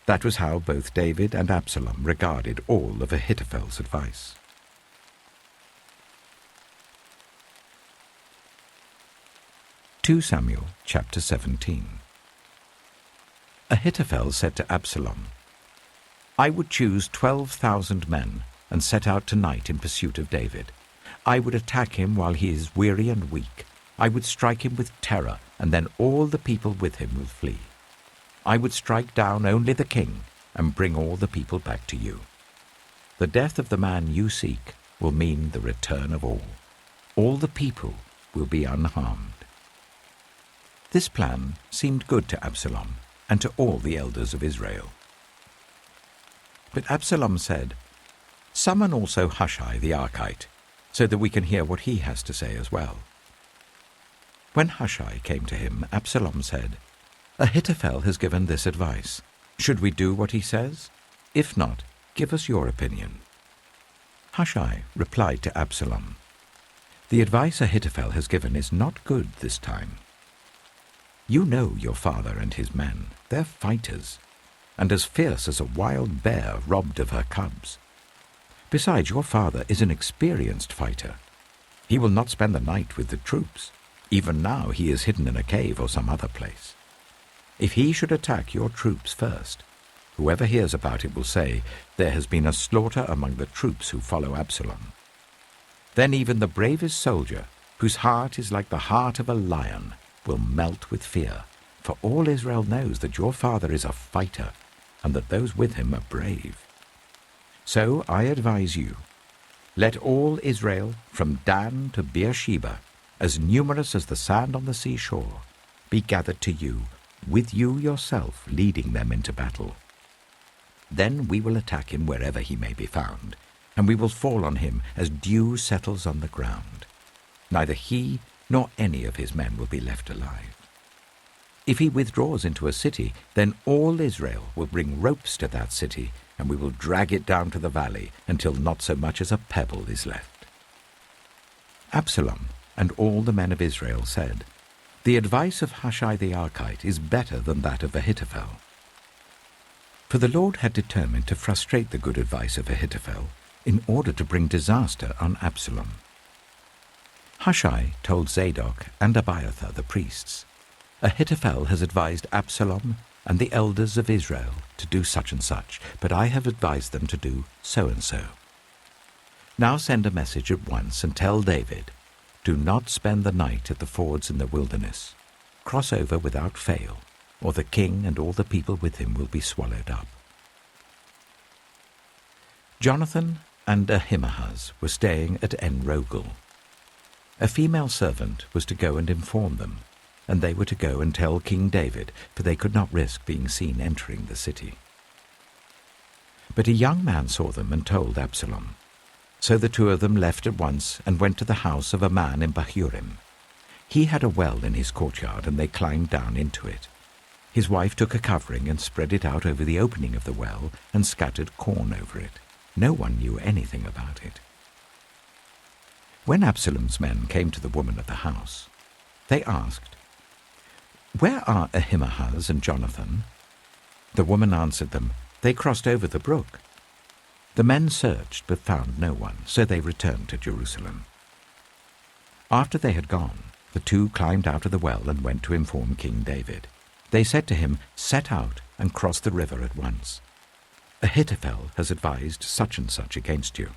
That was how both David and Absalom regarded all of Ahithophel's advice. 2 Samuel chapter 17. Ahithophel said to Absalom, "I would choose 12,000 men and set out tonight in pursuit of David. I would attack him while he is weary and weak. I would strike him with terror, and then all the people with him will flee. I would strike down only the king and bring all the people back to you. The death of the man you seek will mean the return of all. All the people will be unharmed." This plan seemed good to Absalom and to all the elders of Israel. But Absalom said, "Summon also Hushai the Archite, so that we can hear what he has to say as well." When Hushai came to him, Absalom said, "Ahithophel has given this advice. Should we do what he says? If not, give us your opinion." Hushai replied to Absalom, "The advice Ahithophel has given is not good this time. You know your father and his men. They're fighters, and as fierce as a wild bear robbed of her cubs. Besides, your father is an experienced fighter. He will not spend the night with the troops. Even now he is hidden in a cave or some other place. If he should attack your troops first, whoever hears about it will say, 'There has been a slaughter among the troops who follow Absalom.' Then even the bravest soldier, whose heart is like the heart of a lion, will melt with fear, for all Israel knows that your father is a fighter, and that those with him are brave. So I advise you, let all Israel, from Dan to Beersheba, as numerous as the sand on the seashore, be gathered to you, with you yourself leading them into battle. Then we will attack him wherever he may be found, and we will fall on him as dew settles on the ground. Neither he nor any of his men will be left alive. If he withdraws into a city, then all Israel will bring ropes to that city, and we will drag it down to the valley until not so much as a pebble is left." Absalom and all the men of Israel said, "The advice of Hushai the Archite is better than that of Ahithophel." For the Lord had determined to frustrate the good advice of Ahithophel in order to bring disaster on Absalom. Hushai told Zadok and Abiathar the priests, "Ahithophel has advised Absalom and the elders of Israel to do such and such, but I have advised them to do so and so. Now send a message at once and tell David, 'Do not spend the night at the fords in the wilderness. Cross over without fail, or the king and all the people with him will be swallowed up.'" Jonathan and Ahimaaz were staying at En-Rogel. A female servant was to go and inform them, and they were to go and tell King David, for they could not risk being seen entering the city. But a young man saw them and told Absalom. So the two of them left at once and went to the house of a man in Bahurim. He had a well in his courtyard, and they climbed down into it. His wife took a covering and spread it out over the opening of the well and scattered corn over it. No one knew anything about it. When Absalom's men came to the woman of the house, they asked, "Where are Ahimaaz and Jonathan?" The woman answered them, "They crossed over the brook." The men searched but found no one, so they returned to Jerusalem. After they had gone, the two climbed out of the well and went to inform King David. They said to him, "Set out and cross the river at once. Ahithophel has advised such and such against you."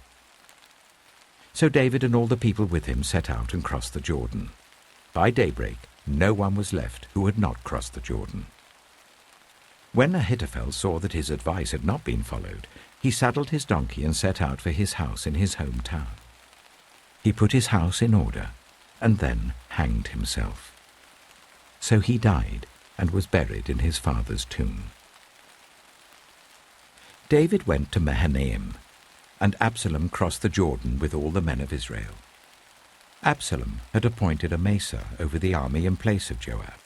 So David and all the people with him set out and crossed the Jordan. By daybreak, no one was left who had not crossed the Jordan. When Ahithophel saw that his advice had not been followed, he saddled his donkey and set out for his house in his hometown. He put his house in order and then hanged himself. So he died and was buried in his father's tomb. David went to Mahanaim, and Absalom crossed the Jordan with all the men of Israel. Absalom had appointed Amasa over the army in place of Joab.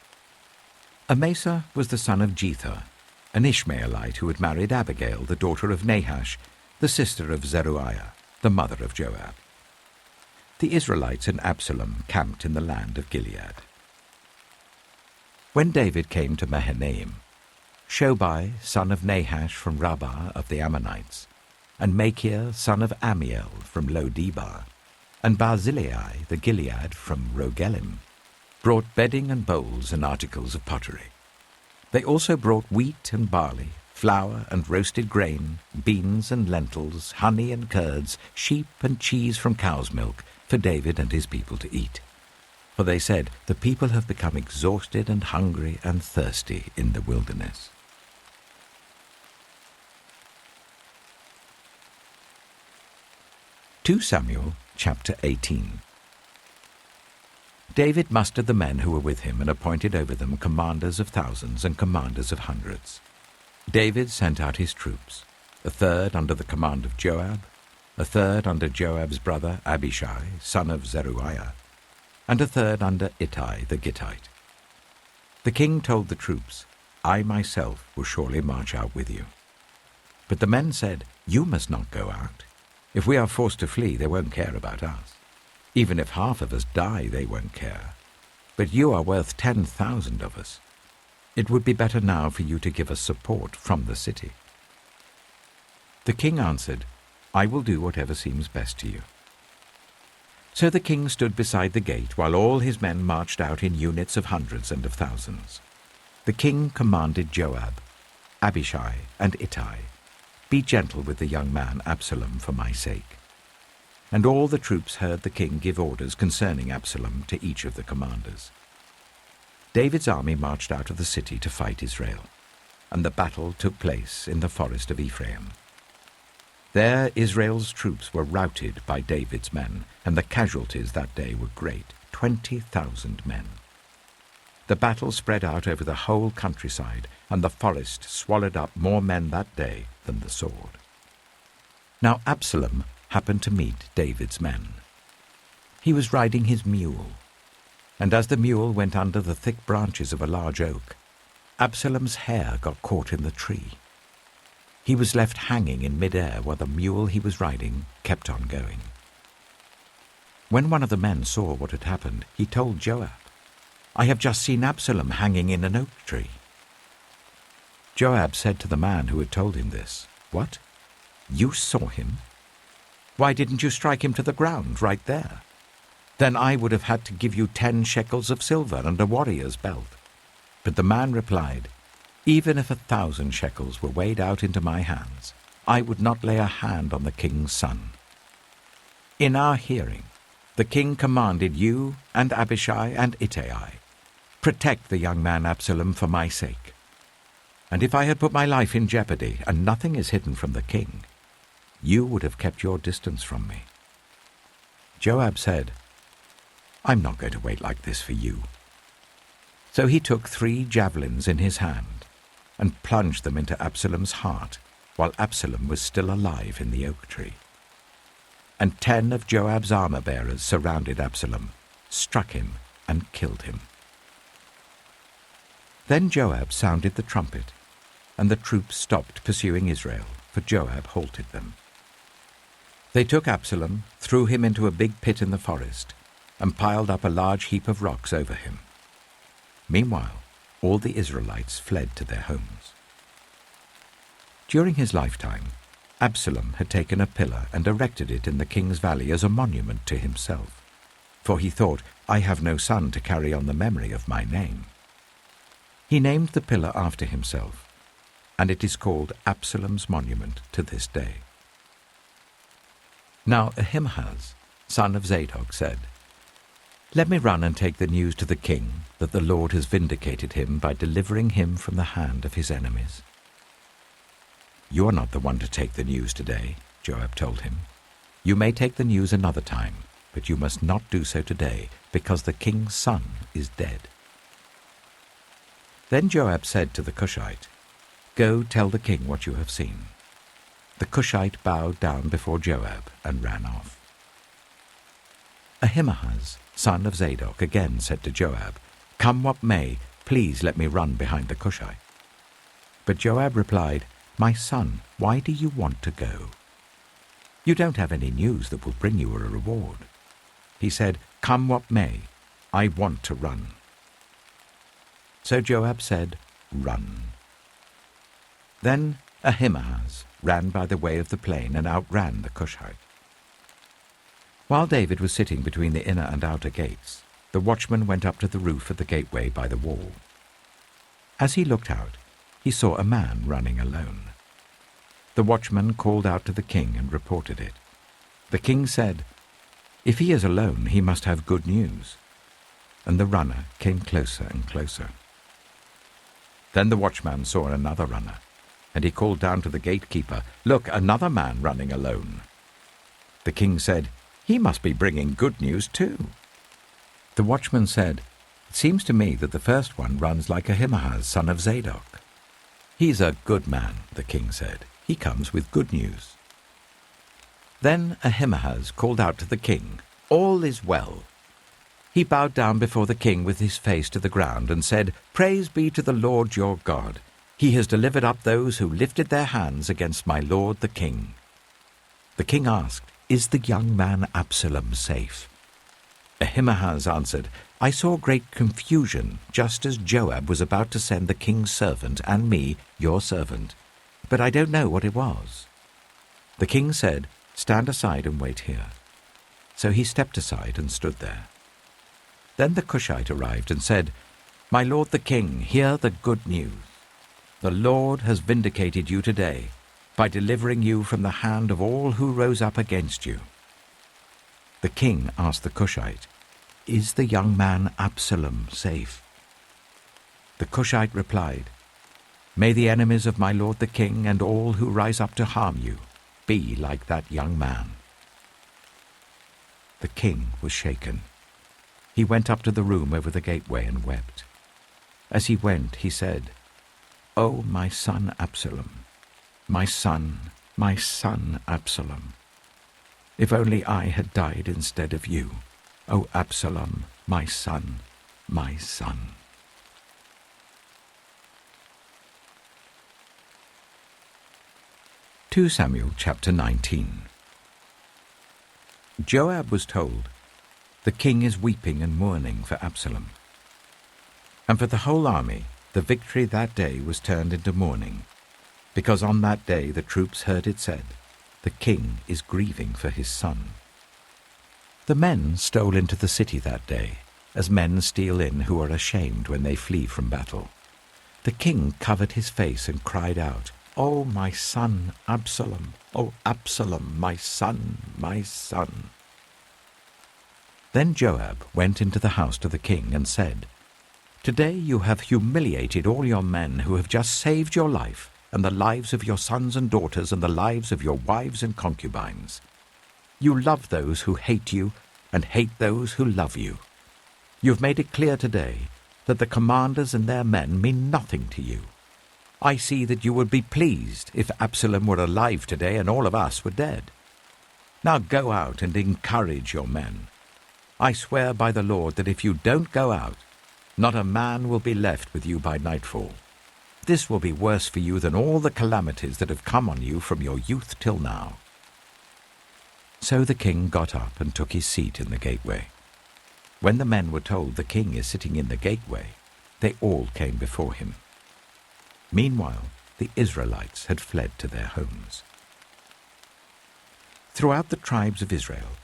Amasa was the son of Jether, an Ishmaelite who had married Abigail, the daughter of Nahash, the sister of Zeruiah, the mother of Joab. The Israelites and Absalom camped in the land of Gilead. When David came to Mahanaim, Shobai, son of Nahash from Rabbah of the Ammonites, and Machir, son of Amiel from Lo-debar, and Barzillai the Gilead from Rogelim, brought bedding and bowls and articles of pottery. They also brought wheat and barley, flour and roasted grain, beans and lentils, honey and curds, sheep and cheese from cow's milk for David and his people to eat. For they said, "The people have become exhausted and hungry and thirsty in the wilderness." 2 Samuel chapter 18. David mustered the men who were with him and appointed over them commanders of thousands and commanders of hundreds. David sent out his troops, a third under the command of Joab, a third under Joab's brother Abishai, son of Zeruiah, and a third under Ittai the Gittite. The king told the troops, "I myself will surely march out with you." But the men said, "You must not go out. If we are forced to flee, they won't care about us. Even if half of us die, they won't care. But you are worth 10,000 of us. It would be better now for you to give us support from the city." The king answered, "I will do whatever seems best to you." So the king stood beside the gate while all his men marched out in units of hundreds and of thousands. The king commanded Joab, Abishai, and Ittai, "Be gentle with the young man Absalom for my sake." And all the troops heard the king give orders concerning Absalom to each of the commanders. David's army marched out of the city to fight Israel, and the battle took place in the forest of Ephraim. There Israel's troops were routed by David's men, and the casualties that day were great, 20,000 men. The battle spread out over the whole countryside, and the forest swallowed up more men that day than the sword. Now Absalom happened to meet David's men. He was riding his mule, and as the mule went under the thick branches of a large oak, Absalom's hair got caught in the tree. He was left hanging in mid-air while the mule he was riding kept on going. When one of the men saw what had happened, he told Joab, "I have just seen Absalom hanging in an oak tree." Joab said to the man who had told him this, "What? You saw him? Why didn't you strike him to the ground right there? Then I would have had to give you 10 shekels of silver and a warrior's belt." But the man replied, "Even if 1,000 shekels were weighed out into my hands, I would not lay a hand on the king's son. In our hearing, the king commanded you and Abishai and Ittai, protect the young man Absalom for my sake. And if I had put my life in jeopardy, and nothing is hidden from the king, you would have kept your distance from me." Joab said, "I'm not going to wait like this for you." So he took 3 javelins in his hand and plunged them into Absalom's heart while Absalom was still alive in the oak tree. And 10 of Joab's armor-bearers surrounded Absalom, struck him, and killed him. Then Joab sounded the trumpet, and the troops stopped pursuing Israel, for Joab halted them. They took Absalom, threw him into a big pit in the forest, and piled up a large heap of rocks over him. Meanwhile, all the Israelites fled to their homes. During his lifetime, Absalom had taken a pillar and erected it in the king's valley as a monument to himself, for he thought, I have no son to carry on the memory of my name. He named the pillar after himself, and it is called Absalom's monument to this day. Now Ahimaaz, son of Zadok, said, Let me run and take the news to the king that the Lord has vindicated him by delivering him from the hand of his enemies. You are not the one to take the news today, Joab told him. You may take the news another time, but you must not do so today, because the king's son is dead. Then Joab said to the Cushite, Go tell the king what you have seen. The Cushite bowed down before Joab and ran off. Ahimaaz, son of Zadok, again said to Joab, Come what may, please let me run behind the Cushite. But Joab replied, My son, why do you want to go? You don't have any news that will bring you a reward. He said, Come what may, I want to run. So Joab said, Run. Then Ahimaaz ran by the way of the plain and outran the Cushite. While David was sitting between the inner and outer gates, the watchman went up to the roof of the gateway by the wall. As he looked out, he saw a man running alone. The watchman called out to the king and reported it. The king said, If he is alone, he must have good news. And the runner came closer and closer. Then the watchman saw another runner, and he called down to the gatekeeper, Look, another man running alone. The king said, He must be bringing good news too. The watchman said, It seems to me that the first one runs like Ahimaaz, son of Zadok. He's a good man, the king said. He comes with good news. Then Ahimaaz called out to the king, All is well. He bowed down before the king with his face to the ground and said, Praise be to the Lord your God. He has delivered up those who lifted their hands against my lord the king. The king asked, Is the young man Absalom safe? Ahimaaz answered, I saw great confusion, just as Joab was about to send the king's servant and me, your servant, but I don't know what it was. The king said, Stand aside and wait here. So he stepped aside and stood there. Then the Cushite arrived and said, My lord the king, hear the good news. The Lord has vindicated you today by delivering you from the hand of all who rose up against you. The king asked the Cushite, Is the young man Absalom safe? The Cushite replied, May the enemies of my lord the king and all who rise up to harm you be like that young man. The king was shaken. He went up to the room over the gateway and wept. As he went, he said, Oh, my son Absalom, my son Absalom. If only I had died instead of you, O Absalom, my son, my son. Samuel chapter 19. Joab was told, The king is weeping and mourning for Absalom. And for the whole army, the victory that day was turned into mourning, because on that day the troops heard it said, The king is grieving for his son. The men stole into the city that day, as men steal in who are ashamed when they flee from battle. The king covered his face and cried out, Oh, my son Absalom! Oh, Absalom, my son, my son! Then Joab went into the house to the king and said, Today you have humiliated all your men who have just saved your life and the lives of your sons and daughters and the lives of your wives and concubines. You love those who hate you and hate those who love you. You have made it clear today that the commanders and their men mean nothing to you. I see that you would be pleased if Absalom were alive today and all of us were dead. Now go out and encourage your men. I swear by the Lord that if you don't go out, not a man will be left with you by nightfall. This will be worse for you than all the calamities that have come on you from your youth till now. So the king got up and took his seat in the gateway. When the men were told the king is sitting in the gateway, they all came before him. Meanwhile, the Israelites had fled to their homes. Throughout the tribes of Israel,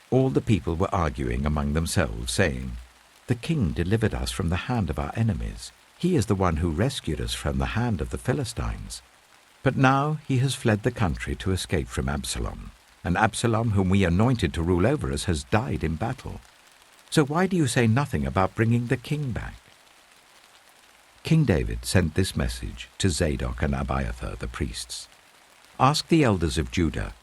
all the people were arguing among themselves, saying, "The king delivered us from the hand of our enemies. He is the one who rescued us from the hand of the Philistines. But now he has fled the country to escape from Absalom, and Absalom, whom we anointed to rule over us, has died in battle. So why do you say nothing about bringing the king back?" King David sent this message to Zadok and Abiathar, the priests. "Ask the elders of Judah,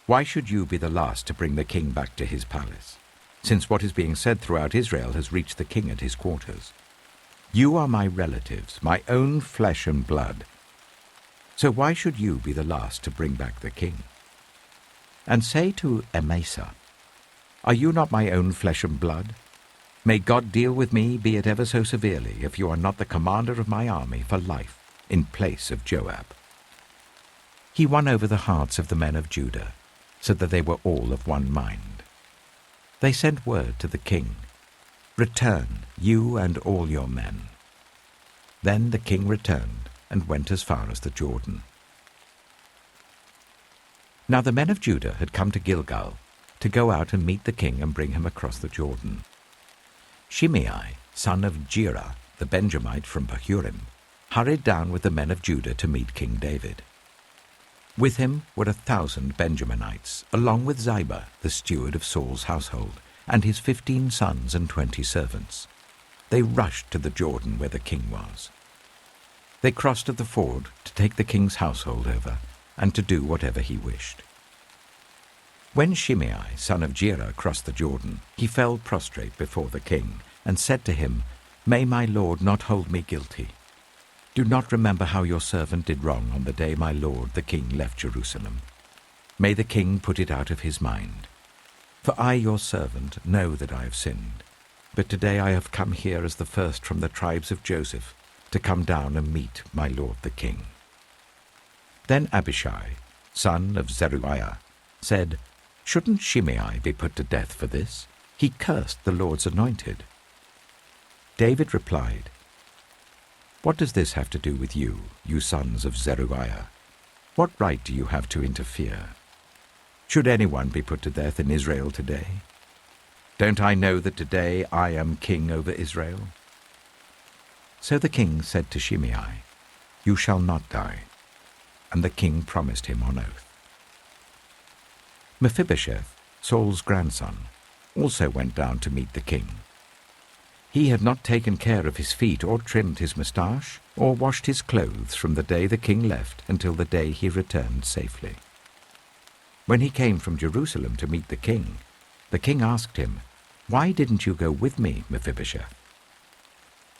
why should you be the last to bring the king back to his palace, since what is being said throughout Israel has reached the king at his quarters? You are my relatives, my own flesh and blood. So why should you be the last to bring back the king? And say to Amasa, are you not my own flesh and blood? May God deal with me, be it ever so severely, if you are not the commander of my army for life, in place of Joab." He won over the hearts of the men of Judah, so that they were all of one mind. They sent word to the king, "Return, you and all your men." Then the king returned and went as far as the Jordan. Now the men of Judah had come to Gilgal to go out and meet the king and bring him across the Jordan. Shimei, son of Gera, the Benjamite from Bahurim, hurried down with the men of Judah to meet King David. With him were 1,000 Benjaminites, along with Ziba, the steward of Saul's household, and his 15 sons and 20 servants. They rushed to the Jordan where the king was. They crossed at the ford to take the king's household over and to do whatever he wished. When Shimei, son of Gera, crossed the Jordan, he fell prostrate before the king and said to him, "May my lord not hold me guilty. Do not remember how your servant did wrong on the day my lord the king left Jerusalem. May the king put it out of his mind. For I, your servant, know that I have sinned. But today I have come here as the first from the tribes of Joseph to come down and meet my lord the king." Then Abishai, son of Zeruiah, said, "Shouldn't Shimei be put to death for this? He cursed the Lord's anointed." David replied, "What does this have to do with you, you sons of Zeruiah? What right do you have to interfere? Should anyone be put to death in Israel today? Don't I know that today I am king over Israel?" So the king said to Shimei, "You shall not die." And the king promised him on oath. Mephibosheth, Saul's grandson, also went down to meet the king. He had not taken care of his feet or trimmed his moustache or washed his clothes from the day the king left until the day he returned safely. When he came from Jerusalem to meet the king asked him, "Why didn't you go with me, Mephibosheth?"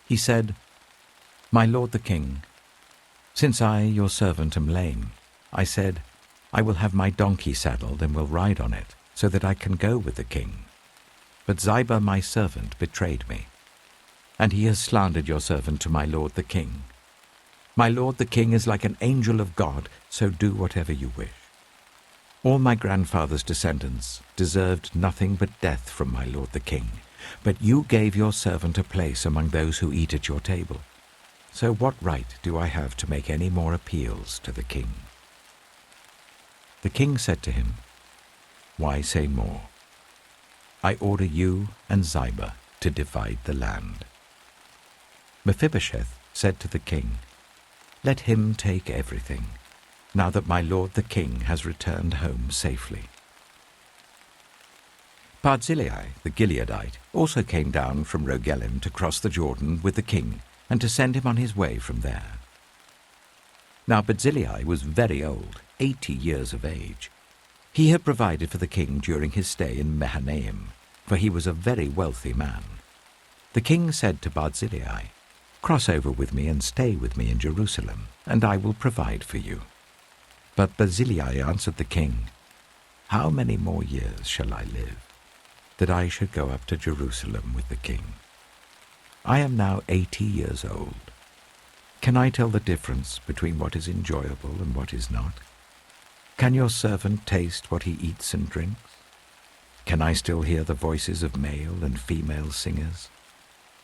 He said, "My lord the king, since I, your servant, am lame, I said, I will have my donkey saddled and will ride on it, so that I can go with the king. But Ziba, my servant, betrayed me, and he has slandered your servant to my lord the king. My lord the king is like an angel of God, so do whatever you wish. All my grandfather's descendants deserved nothing but death from my lord the king, but you gave your servant a place among those who eat at your table. So what right do I have to make any more appeals to the king?" The king said to him, "Why say more? I order you and Ziba to divide the land." Mephibosheth said to the king, "Let him take everything, now that my lord the king has returned home safely." Barzillai, the Gileadite, also came down from Rogelim to cross the Jordan with the king and to send him on his way from there. Now Barzillai was very old, 80 years of age. He had provided for the king during his stay in Mahanaim, for he was a very wealthy man. The king said to Barzillai, "Cross over with me and stay with me in Jerusalem, and I will provide for you." But Barzillai answered the king, "How many more years shall I live, that I should go up to Jerusalem with the king? I am now 80 years old. Can I tell the difference between what is enjoyable and what is not? Can your servant taste what he eats and drinks? Can I still hear the voices of male and female singers?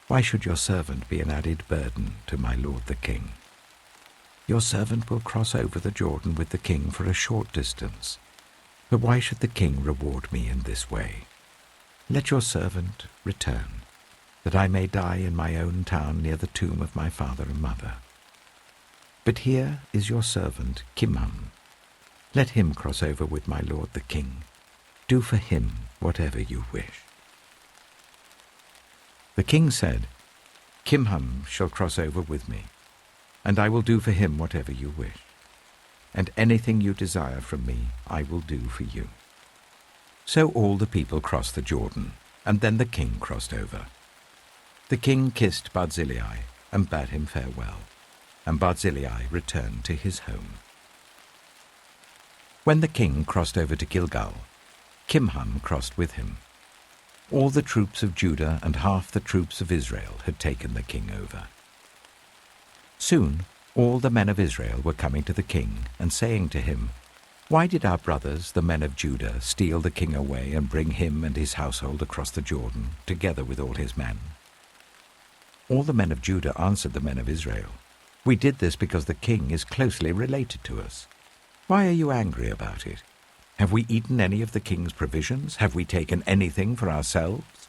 Why should your servant be an added burden to my lord the king? Your servant will cross over the Jordan with the king for a short distance, But why should the king reward me in this way? Let your servant return, that I may die in my own town near the tomb of my father and mother. But here is your servant Kimham. Let him cross over with my lord the king. Do for him whatever you wish." The king said, "Kimham shall cross over with me, and I will do for him whatever you wish. And anything you desire from me I will do for you." So all the people crossed the Jordan, and then the king crossed over. The king kissed Barzillai and bade him farewell, and Barzillai returned to his home. When the king crossed over to Gilgal, Kimham crossed with him. All the troops of Judah and half the troops of Israel had taken the king over. Soon all the men of Israel were coming to the king and saying to him, "Why did our brothers, the men of Judah, steal the king away and bring him and his household across the Jordan, together with all his men?" All the men of Judah answered the men of Israel, "We did this because the king is closely related to us. Why are you angry about it? Have we eaten any of the king's provisions? Have we taken anything for ourselves?"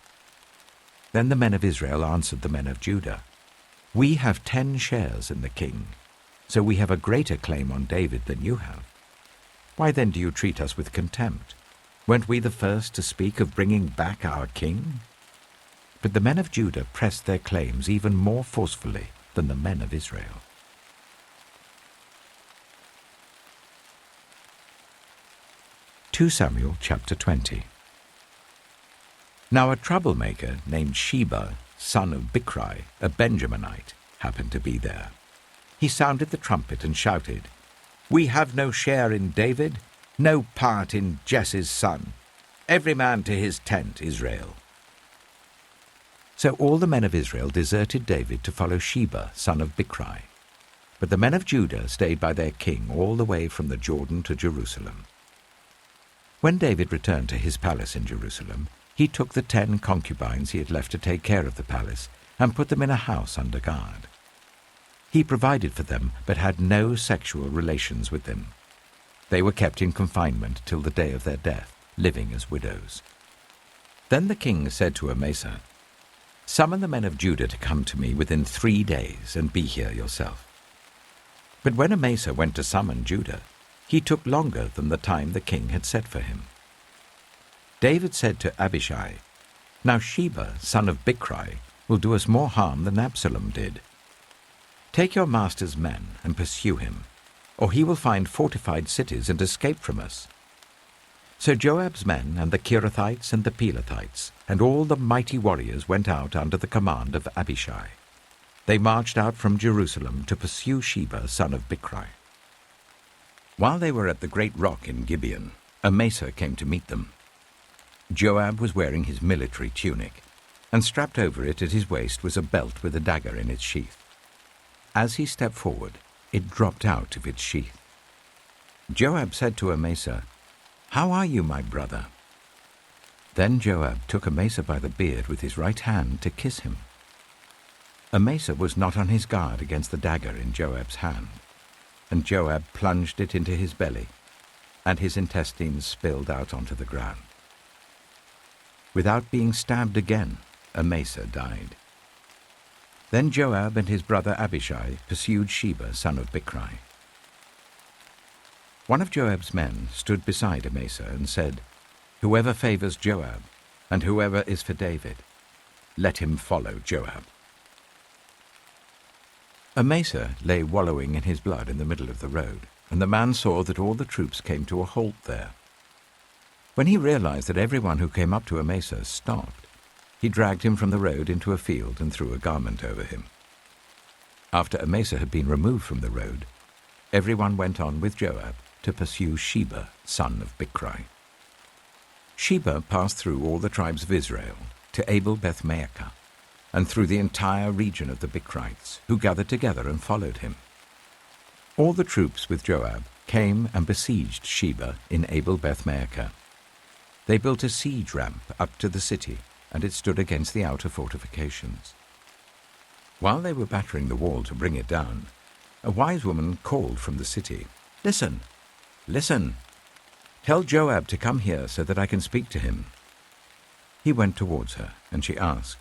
Then the men of Israel answered the men of Judah, "We have 10 shares in the king, so we have a greater claim on David than you have. Why then do you treat us with contempt? Weren't we the first to speak of bringing back our king?" But the men of Judah pressed their claims even more forcefully than the men of Israel. 2 Samuel chapter 20. Now a troublemaker named Sheba, son of Bichri, a Benjaminite, happened to be there. He sounded the trumpet and shouted, "We have no share in David, no part in Jesse's son. Every man to his tent, Israel." So all the men of Israel deserted David to follow Sheba, son of Bichri. But the men of Judah stayed by their king all the way from the Jordan to Jerusalem. When David returned to his palace in Jerusalem, he took the 10 concubines he had left to take care of the palace and put them in a house under guard. He provided for them but had no sexual relations with them. They were kept in confinement till the day of their death, living as widows. Then the king said to Amasa, "Summon the men of Judah to come to me within 3 days and be here yourself." But when Amasa went to summon Judah, he took longer than the time the king had set for him. David said to Abishai, "Now Sheba, son of Bichri, will do us more harm than Absalom did. Take your master's men and pursue him, or he will find fortified cities and escape from us." So Joab's men and the Kerethites and the Pelethites and all the mighty warriors went out under the command of Abishai. They marched out from Jerusalem to pursue Sheba, son of Bichri. While they were at the great rock in Gibeon, Amasa came to meet them. Joab was wearing his military tunic, and strapped over it at his waist was a belt with a dagger in its sheath. As he stepped forward, it dropped out of its sheath. Joab said to Amasa, "How are you, my brother?" Then Joab took Amasa by the beard with his right hand to kiss him. Amasa was not on his guard against the dagger in Joab's hand, and Joab plunged it into his belly, and his intestines spilled out onto the ground. Without being stabbed again, Amasa died. Then Joab and his brother Abishai pursued Sheba, son of Bichri. One of Joab's men stood beside Amasa and said, "Whoever favors Joab, and whoever is for David, let him follow Joab." Amasa lay wallowing in his blood in the middle of the road, and the man saw that all the troops came to a halt there. When he realized that everyone who came up to Amasa stopped, he dragged him from the road into a field and threw a garment over him. After Amasa had been removed from the road, everyone went on with Joab to pursue Sheba, son of Bichri. Sheba passed through all the tribes of Israel to Abel-Beth-Maachah, and through the entire region of the Bichrites, who gathered together and followed him. All the troops with Joab came and besieged Sheba in Abel-Beth-Maachah. They built a siege ramp up to the city, and it stood against the outer fortifications. While they were battering the wall to bring it down, a wise woman called from the city, "Listen, listen! "Tell Joab to come here so that I can speak to him." He went towards her, and she asked,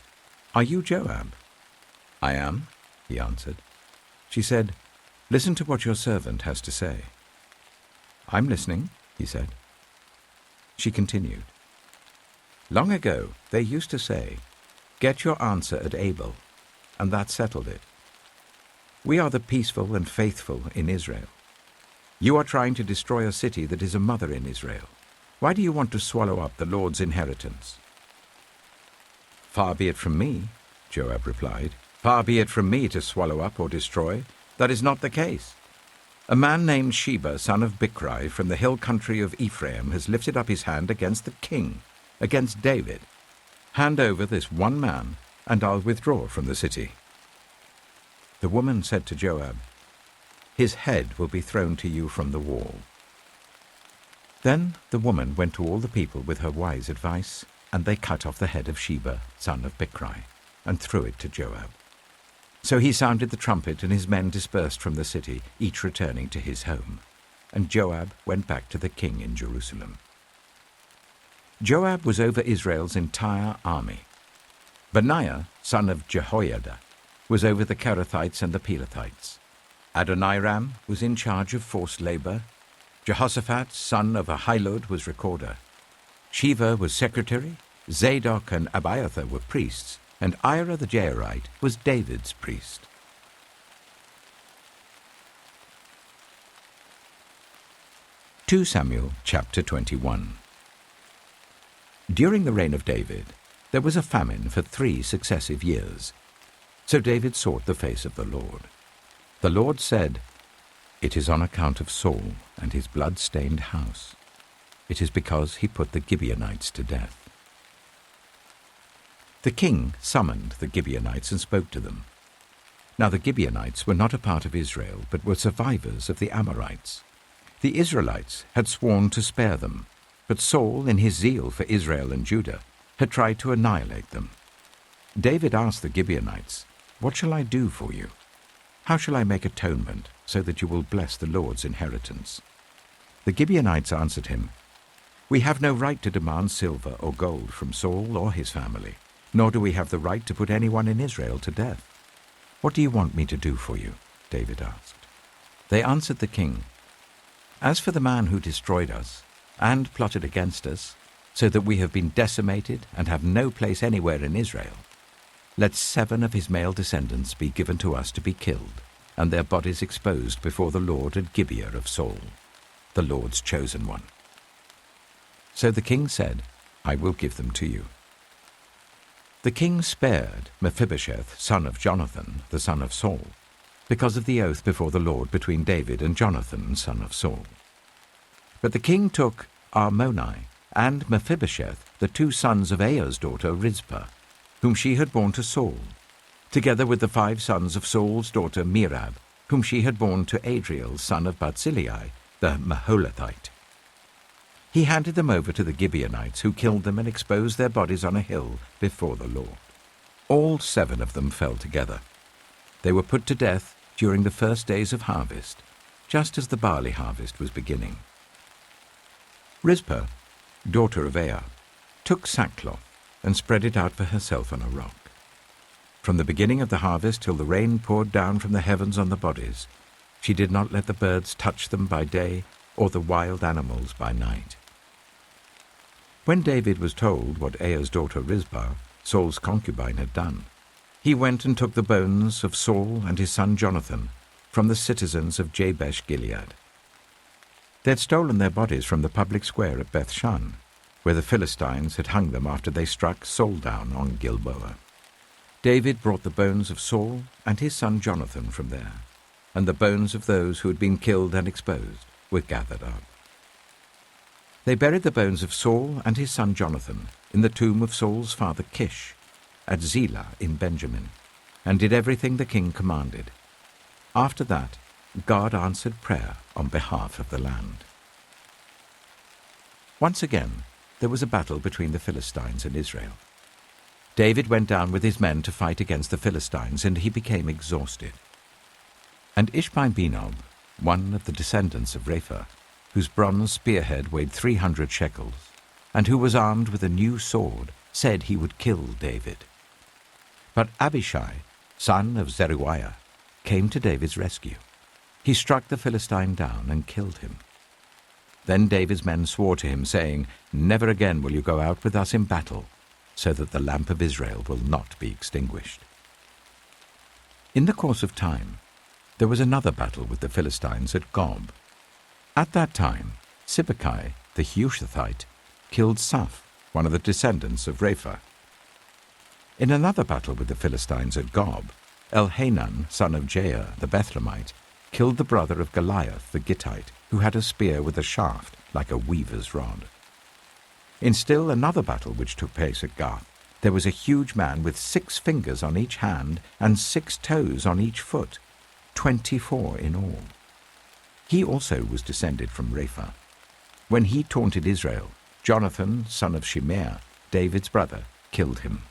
"Are you Joab?" "I am," he answered. She said, "Listen to what your servant has to say." "I'm listening," he said. She continued, "Long ago they used to say, 'Get your answer at Abel,' and that settled it. We are the peaceful and faithful in Israel. You are trying to destroy a city that is a mother in Israel. Why do you want to swallow up the Lord's inheritance?" "Far be it from me," Joab replied. "Far be it from me to swallow up or destroy. That is not the case. A man named Sheba, son of Bichri, from the hill country of Ephraim, has lifted up his hand against the king, against David. Hand over this one man, and I'll withdraw from the city." The woman said to Joab, "His head will be thrown to you from the wall." Then the woman went to all the people with her wise advice, and they cut off the head of Sheba, son of Bichri, and threw it to Joab. So he sounded the trumpet, and his men dispersed from the city, each returning to his home. And Joab went back to the king in Jerusalem. Joab was over Israel's entire army. Benaiah, son of Jehoiada, was over the Kerethites and the Pelethites. Adoniram was in charge of forced labor. Jehoshaphat, son of Ahilud, was recorder. Sheva was secretary. Zadok and Abiathar were priests, and Ira the Jairite was David's priest. (2 Samuel chapter 21). During the reign of David, there was a famine for 3 successive years. So David sought the face of the Lord. The Lord said, "It is on account of Saul and his blood-stained house. It is because he put the Gibeonites to death." The king summoned the Gibeonites and spoke to them. Now the Gibeonites were not a part of Israel, but were survivors of the Amorites. The Israelites had sworn to spare them, but Saul, in his zeal for Israel and Judah, had tried to annihilate them. David asked the Gibeonites, "What shall I do for you? How shall I make atonement so that you will bless the Lord's inheritance?" The Gibeonites answered him, "We have no right to demand silver or gold from Saul or his family, nor do we have the right to put anyone in Israel to death. What do you want me to do for you?" David asked. They answered the king, "As for the man who destroyed us and plotted against us, so that we have been decimated and have no place anywhere in Israel, let 7 of his male descendants be given to us to be killed, and their bodies exposed before the Lord at Gibeah of Saul, the Lord's chosen one." So the king said, "I will give them to you." The king spared Mephibosheth, son of Jonathan, the son of Saul, because of the oath before the Lord between David and Jonathan, son of Saul. But the king took Armoni and Mephibosheth, the 2 sons of Aiah's daughter Rizpah, whom she had borne to Saul, together with the 5 sons of Saul's daughter Merab, whom she had borne to Adriel, son of Barzillai, the Maholathite. He handed them over to the Gibeonites, who killed them and exposed their bodies on a hill before the Lord. All 7 of them fell together. They were put to death during the first days of harvest, just as the barley harvest was beginning. Rizpah, daughter of Aiah, took sackcloth and spread it out for herself on a rock. From the beginning of the harvest till the rain poured down from the heavens on the bodies, she did not let the birds touch them by day or the wild animals by night. When David was told what Aiah's daughter Rizpah, Saul's concubine, had done, he went and took the bones of Saul and his son Jonathan from the citizens of Jabesh Gilead. They had stolen their bodies from the public square at Bethshan, where the Philistines had hung them after they struck Saul down on Gilboa. David brought the bones of Saul and his son Jonathan from there, and the bones of those who had been killed and exposed were gathered up. They buried the bones of Saul and his son Jonathan in the tomb of Saul's father Kish, at Zelah in Benjamin, and did everything the king commanded. After that, God answered prayer on behalf of the land. Once again, there was a battle between the Philistines and Israel. David went down with his men to fight against the Philistines, and he became exhausted. And Ishbi-Benob, one of the descendants of Rapha, whose bronze spearhead weighed 300 shekels, and who was armed with a new sword, said he would kill David. But Abishai, son of Zeruiah, came to David's rescue. He struck the Philistine down and killed him. Then David's men swore to him, saying, "Never again will you go out with us in battle, so that the lamp of Israel will not be extinguished." In the course of time, there was another battle with the Philistines at Gob. At that time, Sibbecai the Hushathite killed Saph, one of the descendants of Rapha. In another battle with the Philistines at Gob, Elhanan, son of Jair the Bethlehemite, killed the brother of Goliath the Gittite, who had a spear with a shaft like a weaver's rod. In still another battle which took place at Gath, there was a huge man with 6 fingers on each hand and 6 toes on each foot, 24 in all. He also was descended from Rapha. When he taunted Israel, Jonathan, son of Shimeah, David's brother, killed him.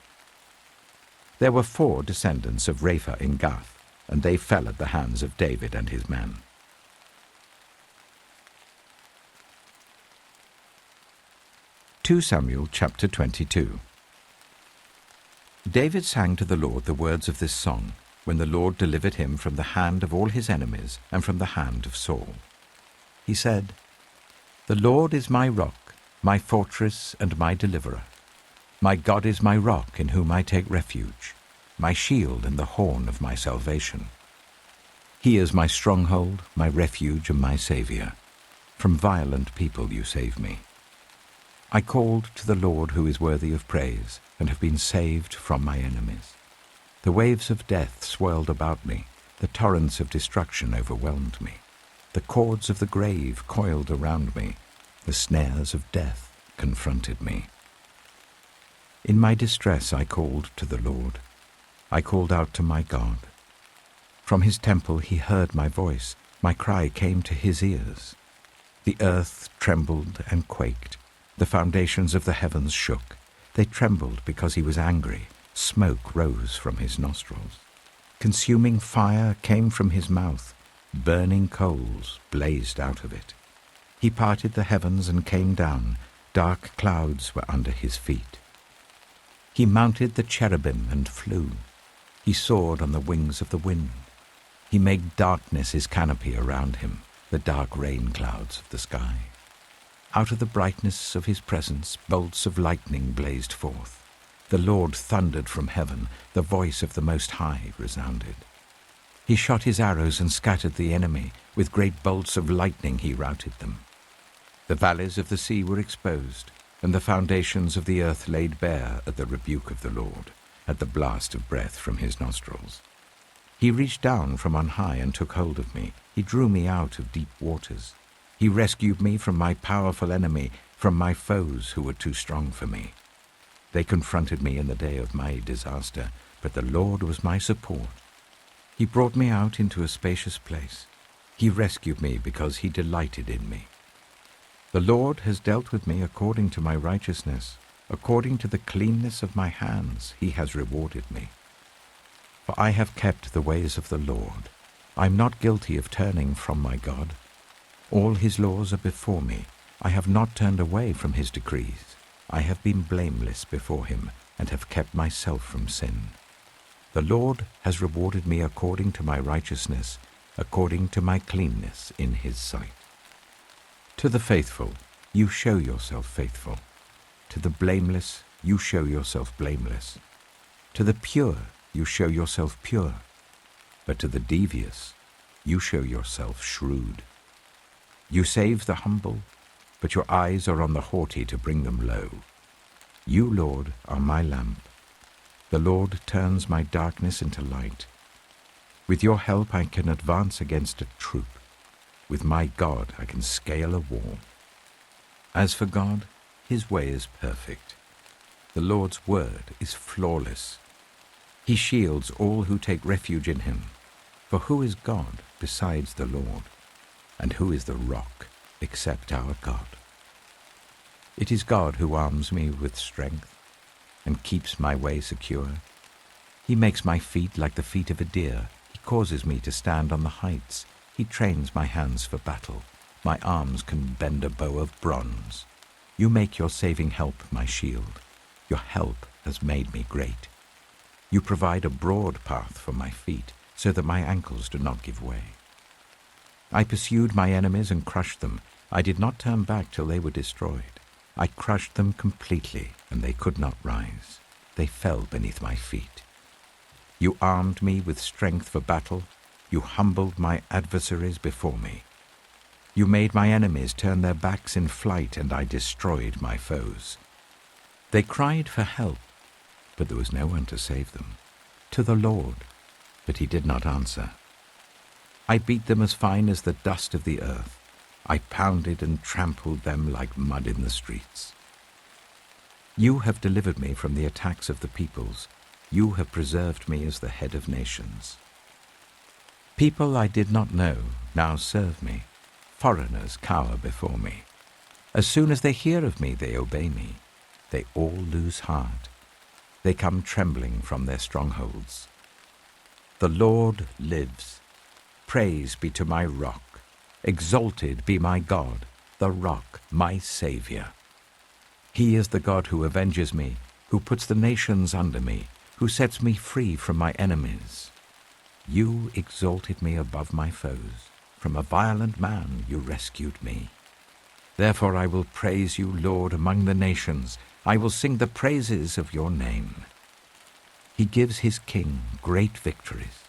There were 4 descendants of Rapha in Gath, and they fell at the hands of David and his men. Samuel chapter 22. David sang to the Lord the words of this song, when the Lord delivered him from the hand of all his enemies and from the hand of Saul. He said, "The Lord is my rock, my fortress and my deliverer. My God is my rock in whom I take refuge, my shield and the horn of my salvation. He is my stronghold, my refuge and my Saviour. From violent people you save me. I called to the Lord who is worthy of praise, and have been saved from my enemies. The waves of death swirled about me, the torrents of destruction overwhelmed me. The cords of the grave coiled around me, the snares of death confronted me. In my distress I called to the Lord. I called out to my God. From his temple he heard my voice. My cry came to his ears. The earth trembled and quaked. The foundations of the heavens shook. They trembled because he was angry. Smoke rose from his nostrils. Consuming fire came from his mouth. Burning coals blazed out of it. He parted the heavens and came down. Dark clouds were under his feet. He mounted the cherubim and flew. He soared on the wings of the wind. He made darkness his canopy around him, the dark rain clouds of the sky. Out of the brightness of his presence, bolts of lightning blazed forth. The Lord thundered from heaven. The voice of the Most High resounded. He shot his arrows and scattered the enemy. With great bolts of lightning he routed them. The valleys of the sea were exposed, and the foundations of the earth laid bare at the rebuke of the Lord, at the blast of breath from his nostrils. He reached down from on high and took hold of me. He drew me out of deep waters. He rescued me from my powerful enemy, from my foes who were too strong for me. They confronted me in the day of my disaster, but the Lord was my support. He brought me out into a spacious place. He rescued me because he delighted in me. The Lord has dealt with me according to my righteousness. According to the cleanness of my hands he has rewarded me. For I have kept the ways of the Lord. I am not guilty of turning from my God. All his laws are before me. I have not turned away from his decrees. I have been blameless before him and have kept myself from sin. The Lord has rewarded me according to my righteousness, according to my cleanness in his sight. To the faithful, you show yourself faithful. To the blameless, you show yourself blameless. To the pure, you show yourself pure. But to the devious, you show yourself shrewd. You save the humble, but your eyes are on the haughty to bring them low. You, Lord, are my lamp. The Lord turns my darkness into light. With your help I can advance against a troop. With my God I can scale a wall. As for God, his way is perfect. The Lord's word is flawless. He shields all who take refuge in him. For who is God besides the Lord? And who is the rock except our God? It is God who arms me with strength and keeps my way secure. He makes my feet like the feet of a deer. He causes me to stand on the heights. He trains my hands for battle. My arms can bend a bow of bronze. You make your saving help my shield. Your help has made me great. You provide a broad path for my feet, so that my ankles do not give way. I pursued my enemies and crushed them. I did not turn back till they were destroyed. I crushed them completely, and they could not rise. They fell beneath my feet. You armed me with strength for battle. You humbled my adversaries before me. You made my enemies turn their backs in flight, and I destroyed my foes. They cried for help, but there was no one to save them. To the Lord, but he did not answer. I beat them as fine as the dust of the earth. I pounded and trampled them like mud in the streets. You have delivered me from the attacks of the peoples. You have preserved me as the head of nations. People I did not know now serve me. Foreigners cower before me. As soon as they hear of me, they obey me. They all lose heart. They come trembling from their strongholds. The Lord lives. Praise be to my rock. Exalted be my God, the rock, my Savior. He is the God who avenges me, who puts the nations under me, who sets me free from my enemies. You exalted me above my foes. From a violent man you rescued me. Therefore I will praise you, Lord, among the nations. I will sing the praises of your name. He gives his king great victories.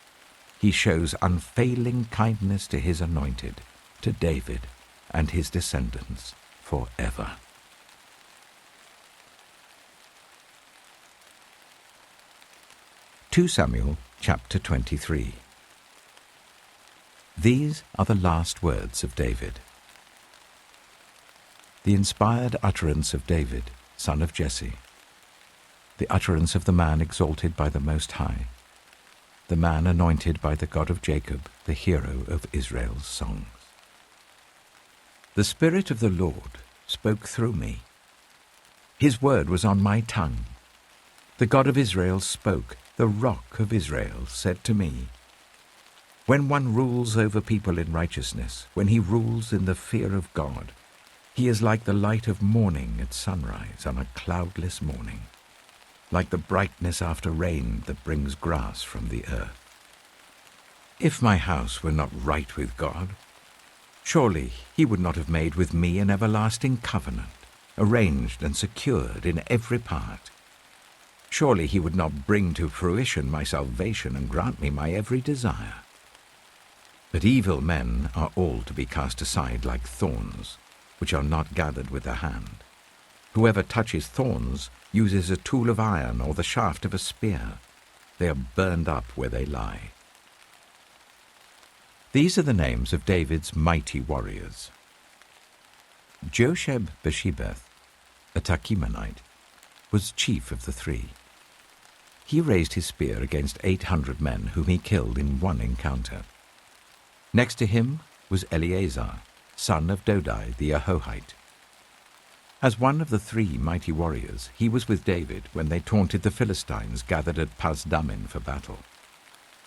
He shows unfailing kindness to his anointed, to David and his descendants forever. Samuel chapter 23. These are the last words of David. The inspired utterance of David, son of Jesse, the utterance of the man exalted by the Most High, the man anointed by the God of Jacob, the hero of Israel's songs. The Spirit of the Lord spoke through me. His word was on my tongue. The God of Israel spoke. The Rock of Israel said to me, when one rules over people in righteousness, when he rules in the fear of God, he is like the light of morning at sunrise on a cloudless morning, like the brightness after rain that brings grass from the earth. If my house were not right with God, surely he would not have made with me an everlasting covenant, arranged and secured in every part. Surely he would not bring to fruition my salvation and grant me my every desire. But evil men are all to be cast aside like thorns, which are not gathered with the hand. Whoever touches thorns uses a tool of iron or the shaft of a spear. They are burned up where they lie. These are the names of David's mighty warriors. Josheb-Bashebeth, a Tachimonite, was chief of the three. He raised his spear against 800 men whom he killed in one encounter. Next to him was Eleazar, son of Dodai the Ahohite. As one of the three mighty warriors, he was with David when they taunted the Philistines gathered at Pasdammim for battle.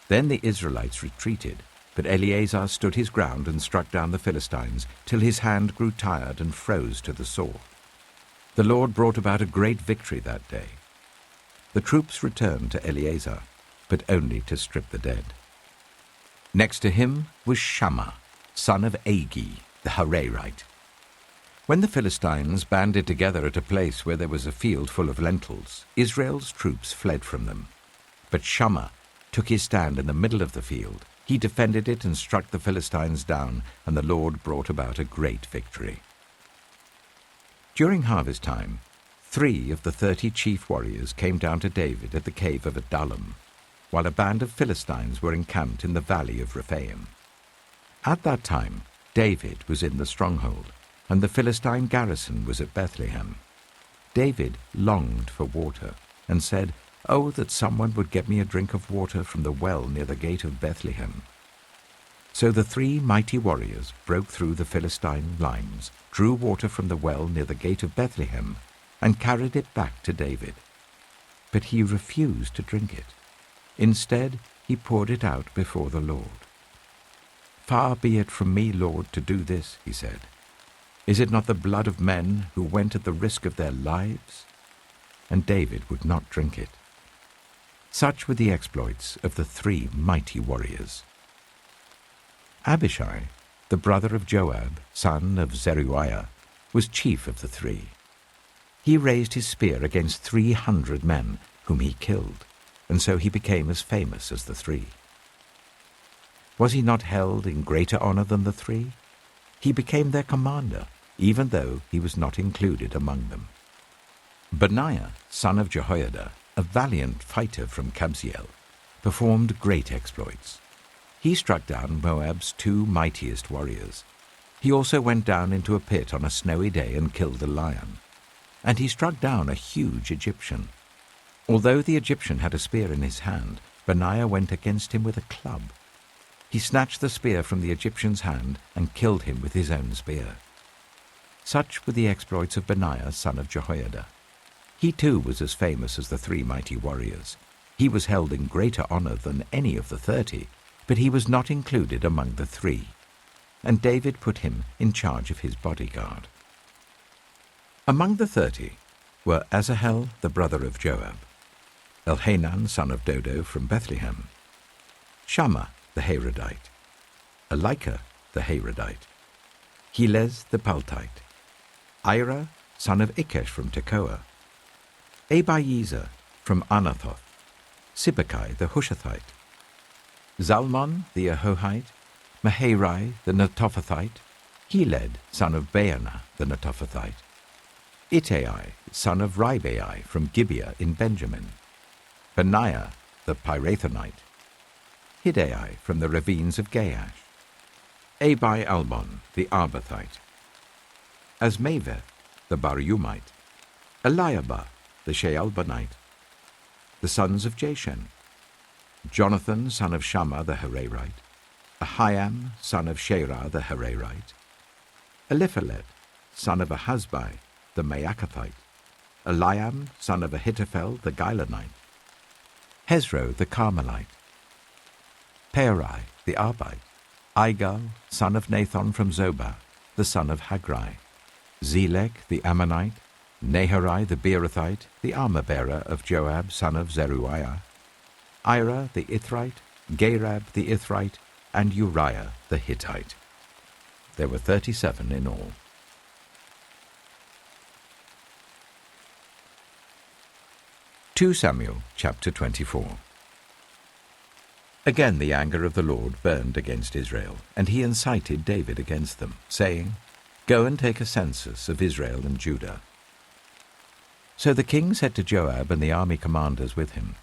Then the Israelites retreated, but Eleazar stood his ground and struck down the Philistines till his hand grew tired and froze to the sore. The Lord brought about a great victory that day. The troops returned to Eleazar, but only to strip the dead. Next to him was Shammah, son of Agi, the Hararite. When the Philistines banded together at a place where there was a field full of lentils, Israel's troops fled from them. But Shammah took his stand in the middle of the field. He defended it and struck the Philistines down, and the Lord brought about a great victory. During harvest time, 3 of the 30 chief warriors came down to David at the cave of Adullam, while a band of Philistines were encamped in the valley of Rephaim. At that time, David was in the stronghold, and the Philistine garrison was at Bethlehem. David longed for water, and said, "Oh, that someone would get me a drink of water from the well near the gate of Bethlehem." So the 3 mighty warriors broke through the Philistine lines, drew water from the well near the gate of Bethlehem, and carried it back to David. But he refused to drink it. Instead, he poured it out before the Lord. "Far be it from me, Lord, to do this," he said. "Is it not the blood of men who went at the risk of their lives?" And David would not drink it. Such were the exploits of the 3 mighty warriors. Abishai, the brother of Joab, son of Zeruiah, was chief of the 3. He raised his spear against 300 men, whom he killed, and so he became as famous as the 3. Was he not held in greater honor than the 3? He became their commander, even though he was not included among them. Benaiah, son of Jehoiada, a valiant fighter from Kabzeel, performed great exploits. He struck down Moab's 2 mightiest warriors. He also went down into a pit on a snowy day and killed a lion. And he struck down a huge Egyptian. Although the Egyptian had a spear in his hand, Benaiah went against him with a club. He snatched the spear from the Egyptian's hand and killed him with his own spear. Such were the exploits of Benaiah, son of Jehoiada. He too was as famous as the 3 mighty warriors. He was held in greater honor than any of the 30, but he was not included among the 3. And David put him in charge of his bodyguard. Among the 30 were Asahel, the brother of Joab, Elhanan, son of Dodo from Bethlehem, Shammah the Harodite, Elika the Harodite, Helez the Paltite, Ira, son of Ikesh from Tekoa, Abiezer from Anathoth, Sibbecai the Hushathite, Zalmon the Ahohite, Maharai the Netophathite, Heled, son of Baanah the Netophathite, Ittai, son of Ribai from Gibeah in Benjamin, Benaiah the Pirathonite, Hiddai from the ravines of Gaash, Abi-Albon the Arbathite, Asmaveth the Barumite, Eliabah the Shealbonite, the sons of Jashen, Jonathan son of Shammah the Hararite, Ahiam son of Sherah the Hararite, Eliphalet son of Ahasbai the Maacathite, Eliam son of Ahithophel the Gilonite, Hezro the Carmelite, Peorai the Arbite, Igal son of Nathan from Zobah, the son of Hagrai, Zelek the Ammonite, Naharai the Beerothite, the armor-bearer of Joab son of Zeruiah, Ira the Ithrite, Gareb the Ithrite, and Uriah the Hittite. There were 37 in all. 2 Samuel chapter 24. Again the anger of the Lord burned against Israel, and he incited David against them, saying, "Go and take a census of Israel and Judah." So the king said to Joab and the army commanders with him,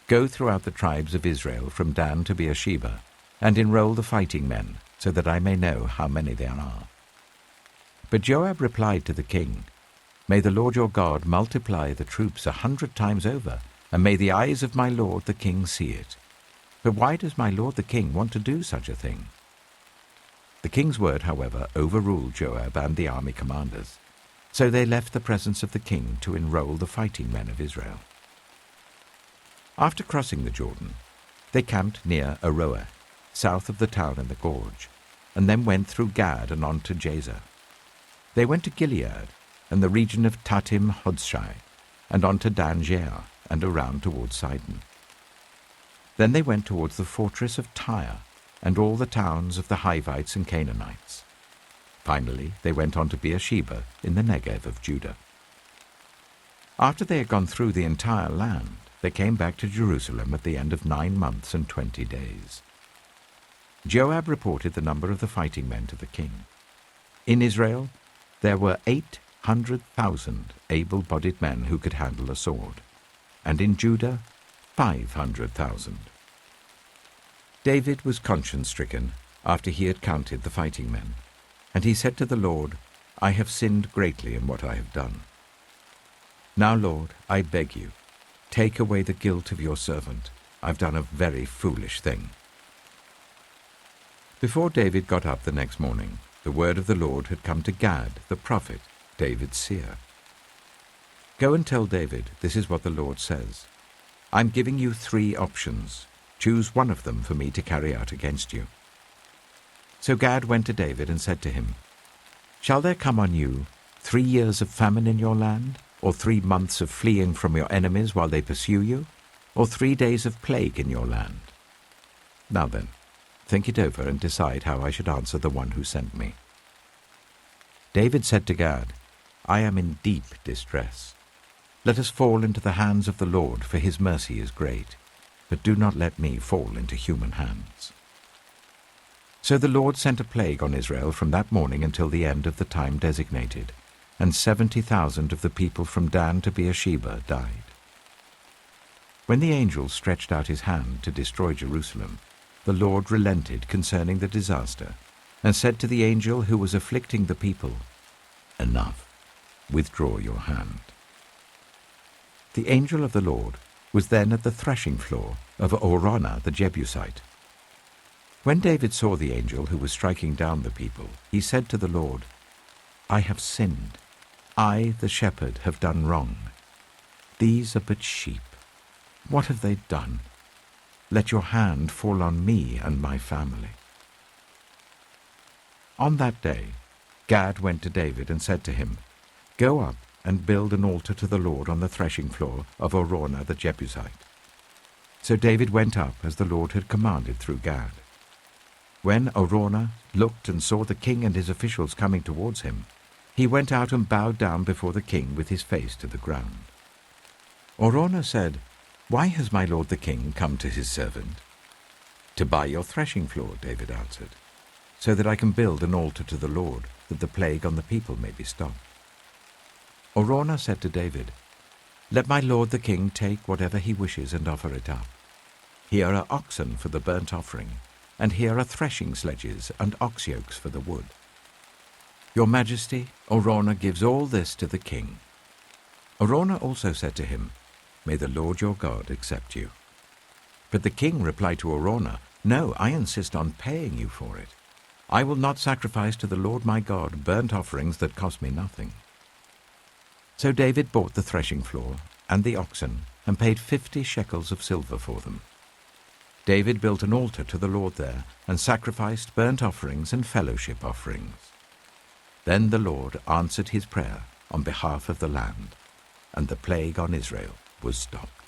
"Go throughout the tribes of Israel from Dan to Beersheba, and enroll the fighting men, so that I may know how many there are." But Joab replied to the king, "May the Lord your God multiply the troops 100 times over, and may the eyes of my lord the king see it. But why does my lord the king want to do such a thing?" The king's word, however, overruled Joab and the army commanders. So they left the presence of the king to enroll the fighting men of Israel. After crossing the Jordan, they camped near Aroer, south of the town in the gorge, and then went through Gad and on to Jazer. They went to Gilead and the region of Tatim Hodshai, and on to Dan Jair, and around towards Sidon. Then they went towards the fortress of Tyre, and all the towns of the Hivites and Canaanites. Finally, they went on to Beersheba in the Negev of Judah. After they had gone through the entire land, they came back to Jerusalem at the end of 9 months and 20 days. Joab reported the number of the fighting men to the king. In Israel, there were 800,000 able-bodied men who could handle a sword, and in Judah, 500,000. David was conscience-stricken after he had counted the fighting men, and he said to the Lord, "I have sinned greatly in what I have done. Now, Lord, I beg you, take away the guilt of your servant. I've done a very foolish thing." Before David got up the next morning, the word of the Lord had come to Gad, the prophet, David's seer. "Go and tell David, this is what the Lord says. I'm giving you 3 options. Choose one of them for me to carry out against you." So Gad went to David and said to him, "Shall there come on you 3 years of famine in your land, or 3 months of fleeing from your enemies while they pursue you, or 3 days of plague in your land? Now then, think it over and decide how I should answer the one who sent me." David said to Gad, "I am in deep distress. Let us fall into the hands of the Lord, for his mercy is great, but do not let me fall into human hands." So the Lord sent a plague on Israel from that morning until the end of the time designated, and 70,000 of the people from Dan to Beersheba died. When the angel stretched out his hand to destroy Jerusalem, the Lord relented concerning the disaster, and said to the angel who was afflicting the people, "Enough, withdraw your hand." The angel of the Lord was then at the threshing floor of Araunah the Jebusite. When David saw the angel who was striking down the people, he said to the Lord, "I have sinned. I, the shepherd, have done wrong. These are but sheep. What have they done? Let your hand fall on me and my family." On that day, Gad went to David and said to him, "Go up and build an altar to the Lord on the threshing floor of Araunah the Jebusite." So David went up as the Lord had commanded through Gad. When Araunah looked and saw the king and his officials coming towards him, he went out and bowed down before the king with his face to the ground. Araunah said, "Why has my lord the king come to his servant?" "To buy your threshing floor," David answered, "so that I can build an altar to the Lord, that the plague on the people may be stopped." Araunah said to David, "Let my lord the king take whatever he wishes and offer it up. Here are oxen for the burnt offering, and here are threshing sledges and ox yokes for the wood. Your Majesty, Araunah gives all this to the king." Araunah also said to him, "May the Lord your God accept you." But the king replied to Araunah, "No, I insist on paying you for it. I will not sacrifice to the Lord my God burnt offerings that cost me nothing." So David bought the threshing floor and the oxen and paid 50 shekels of silver for them. David built an altar to the Lord there and sacrificed burnt offerings and fellowship offerings. Then the Lord answered his prayer on behalf of the land, and the plague on Israel was stopped.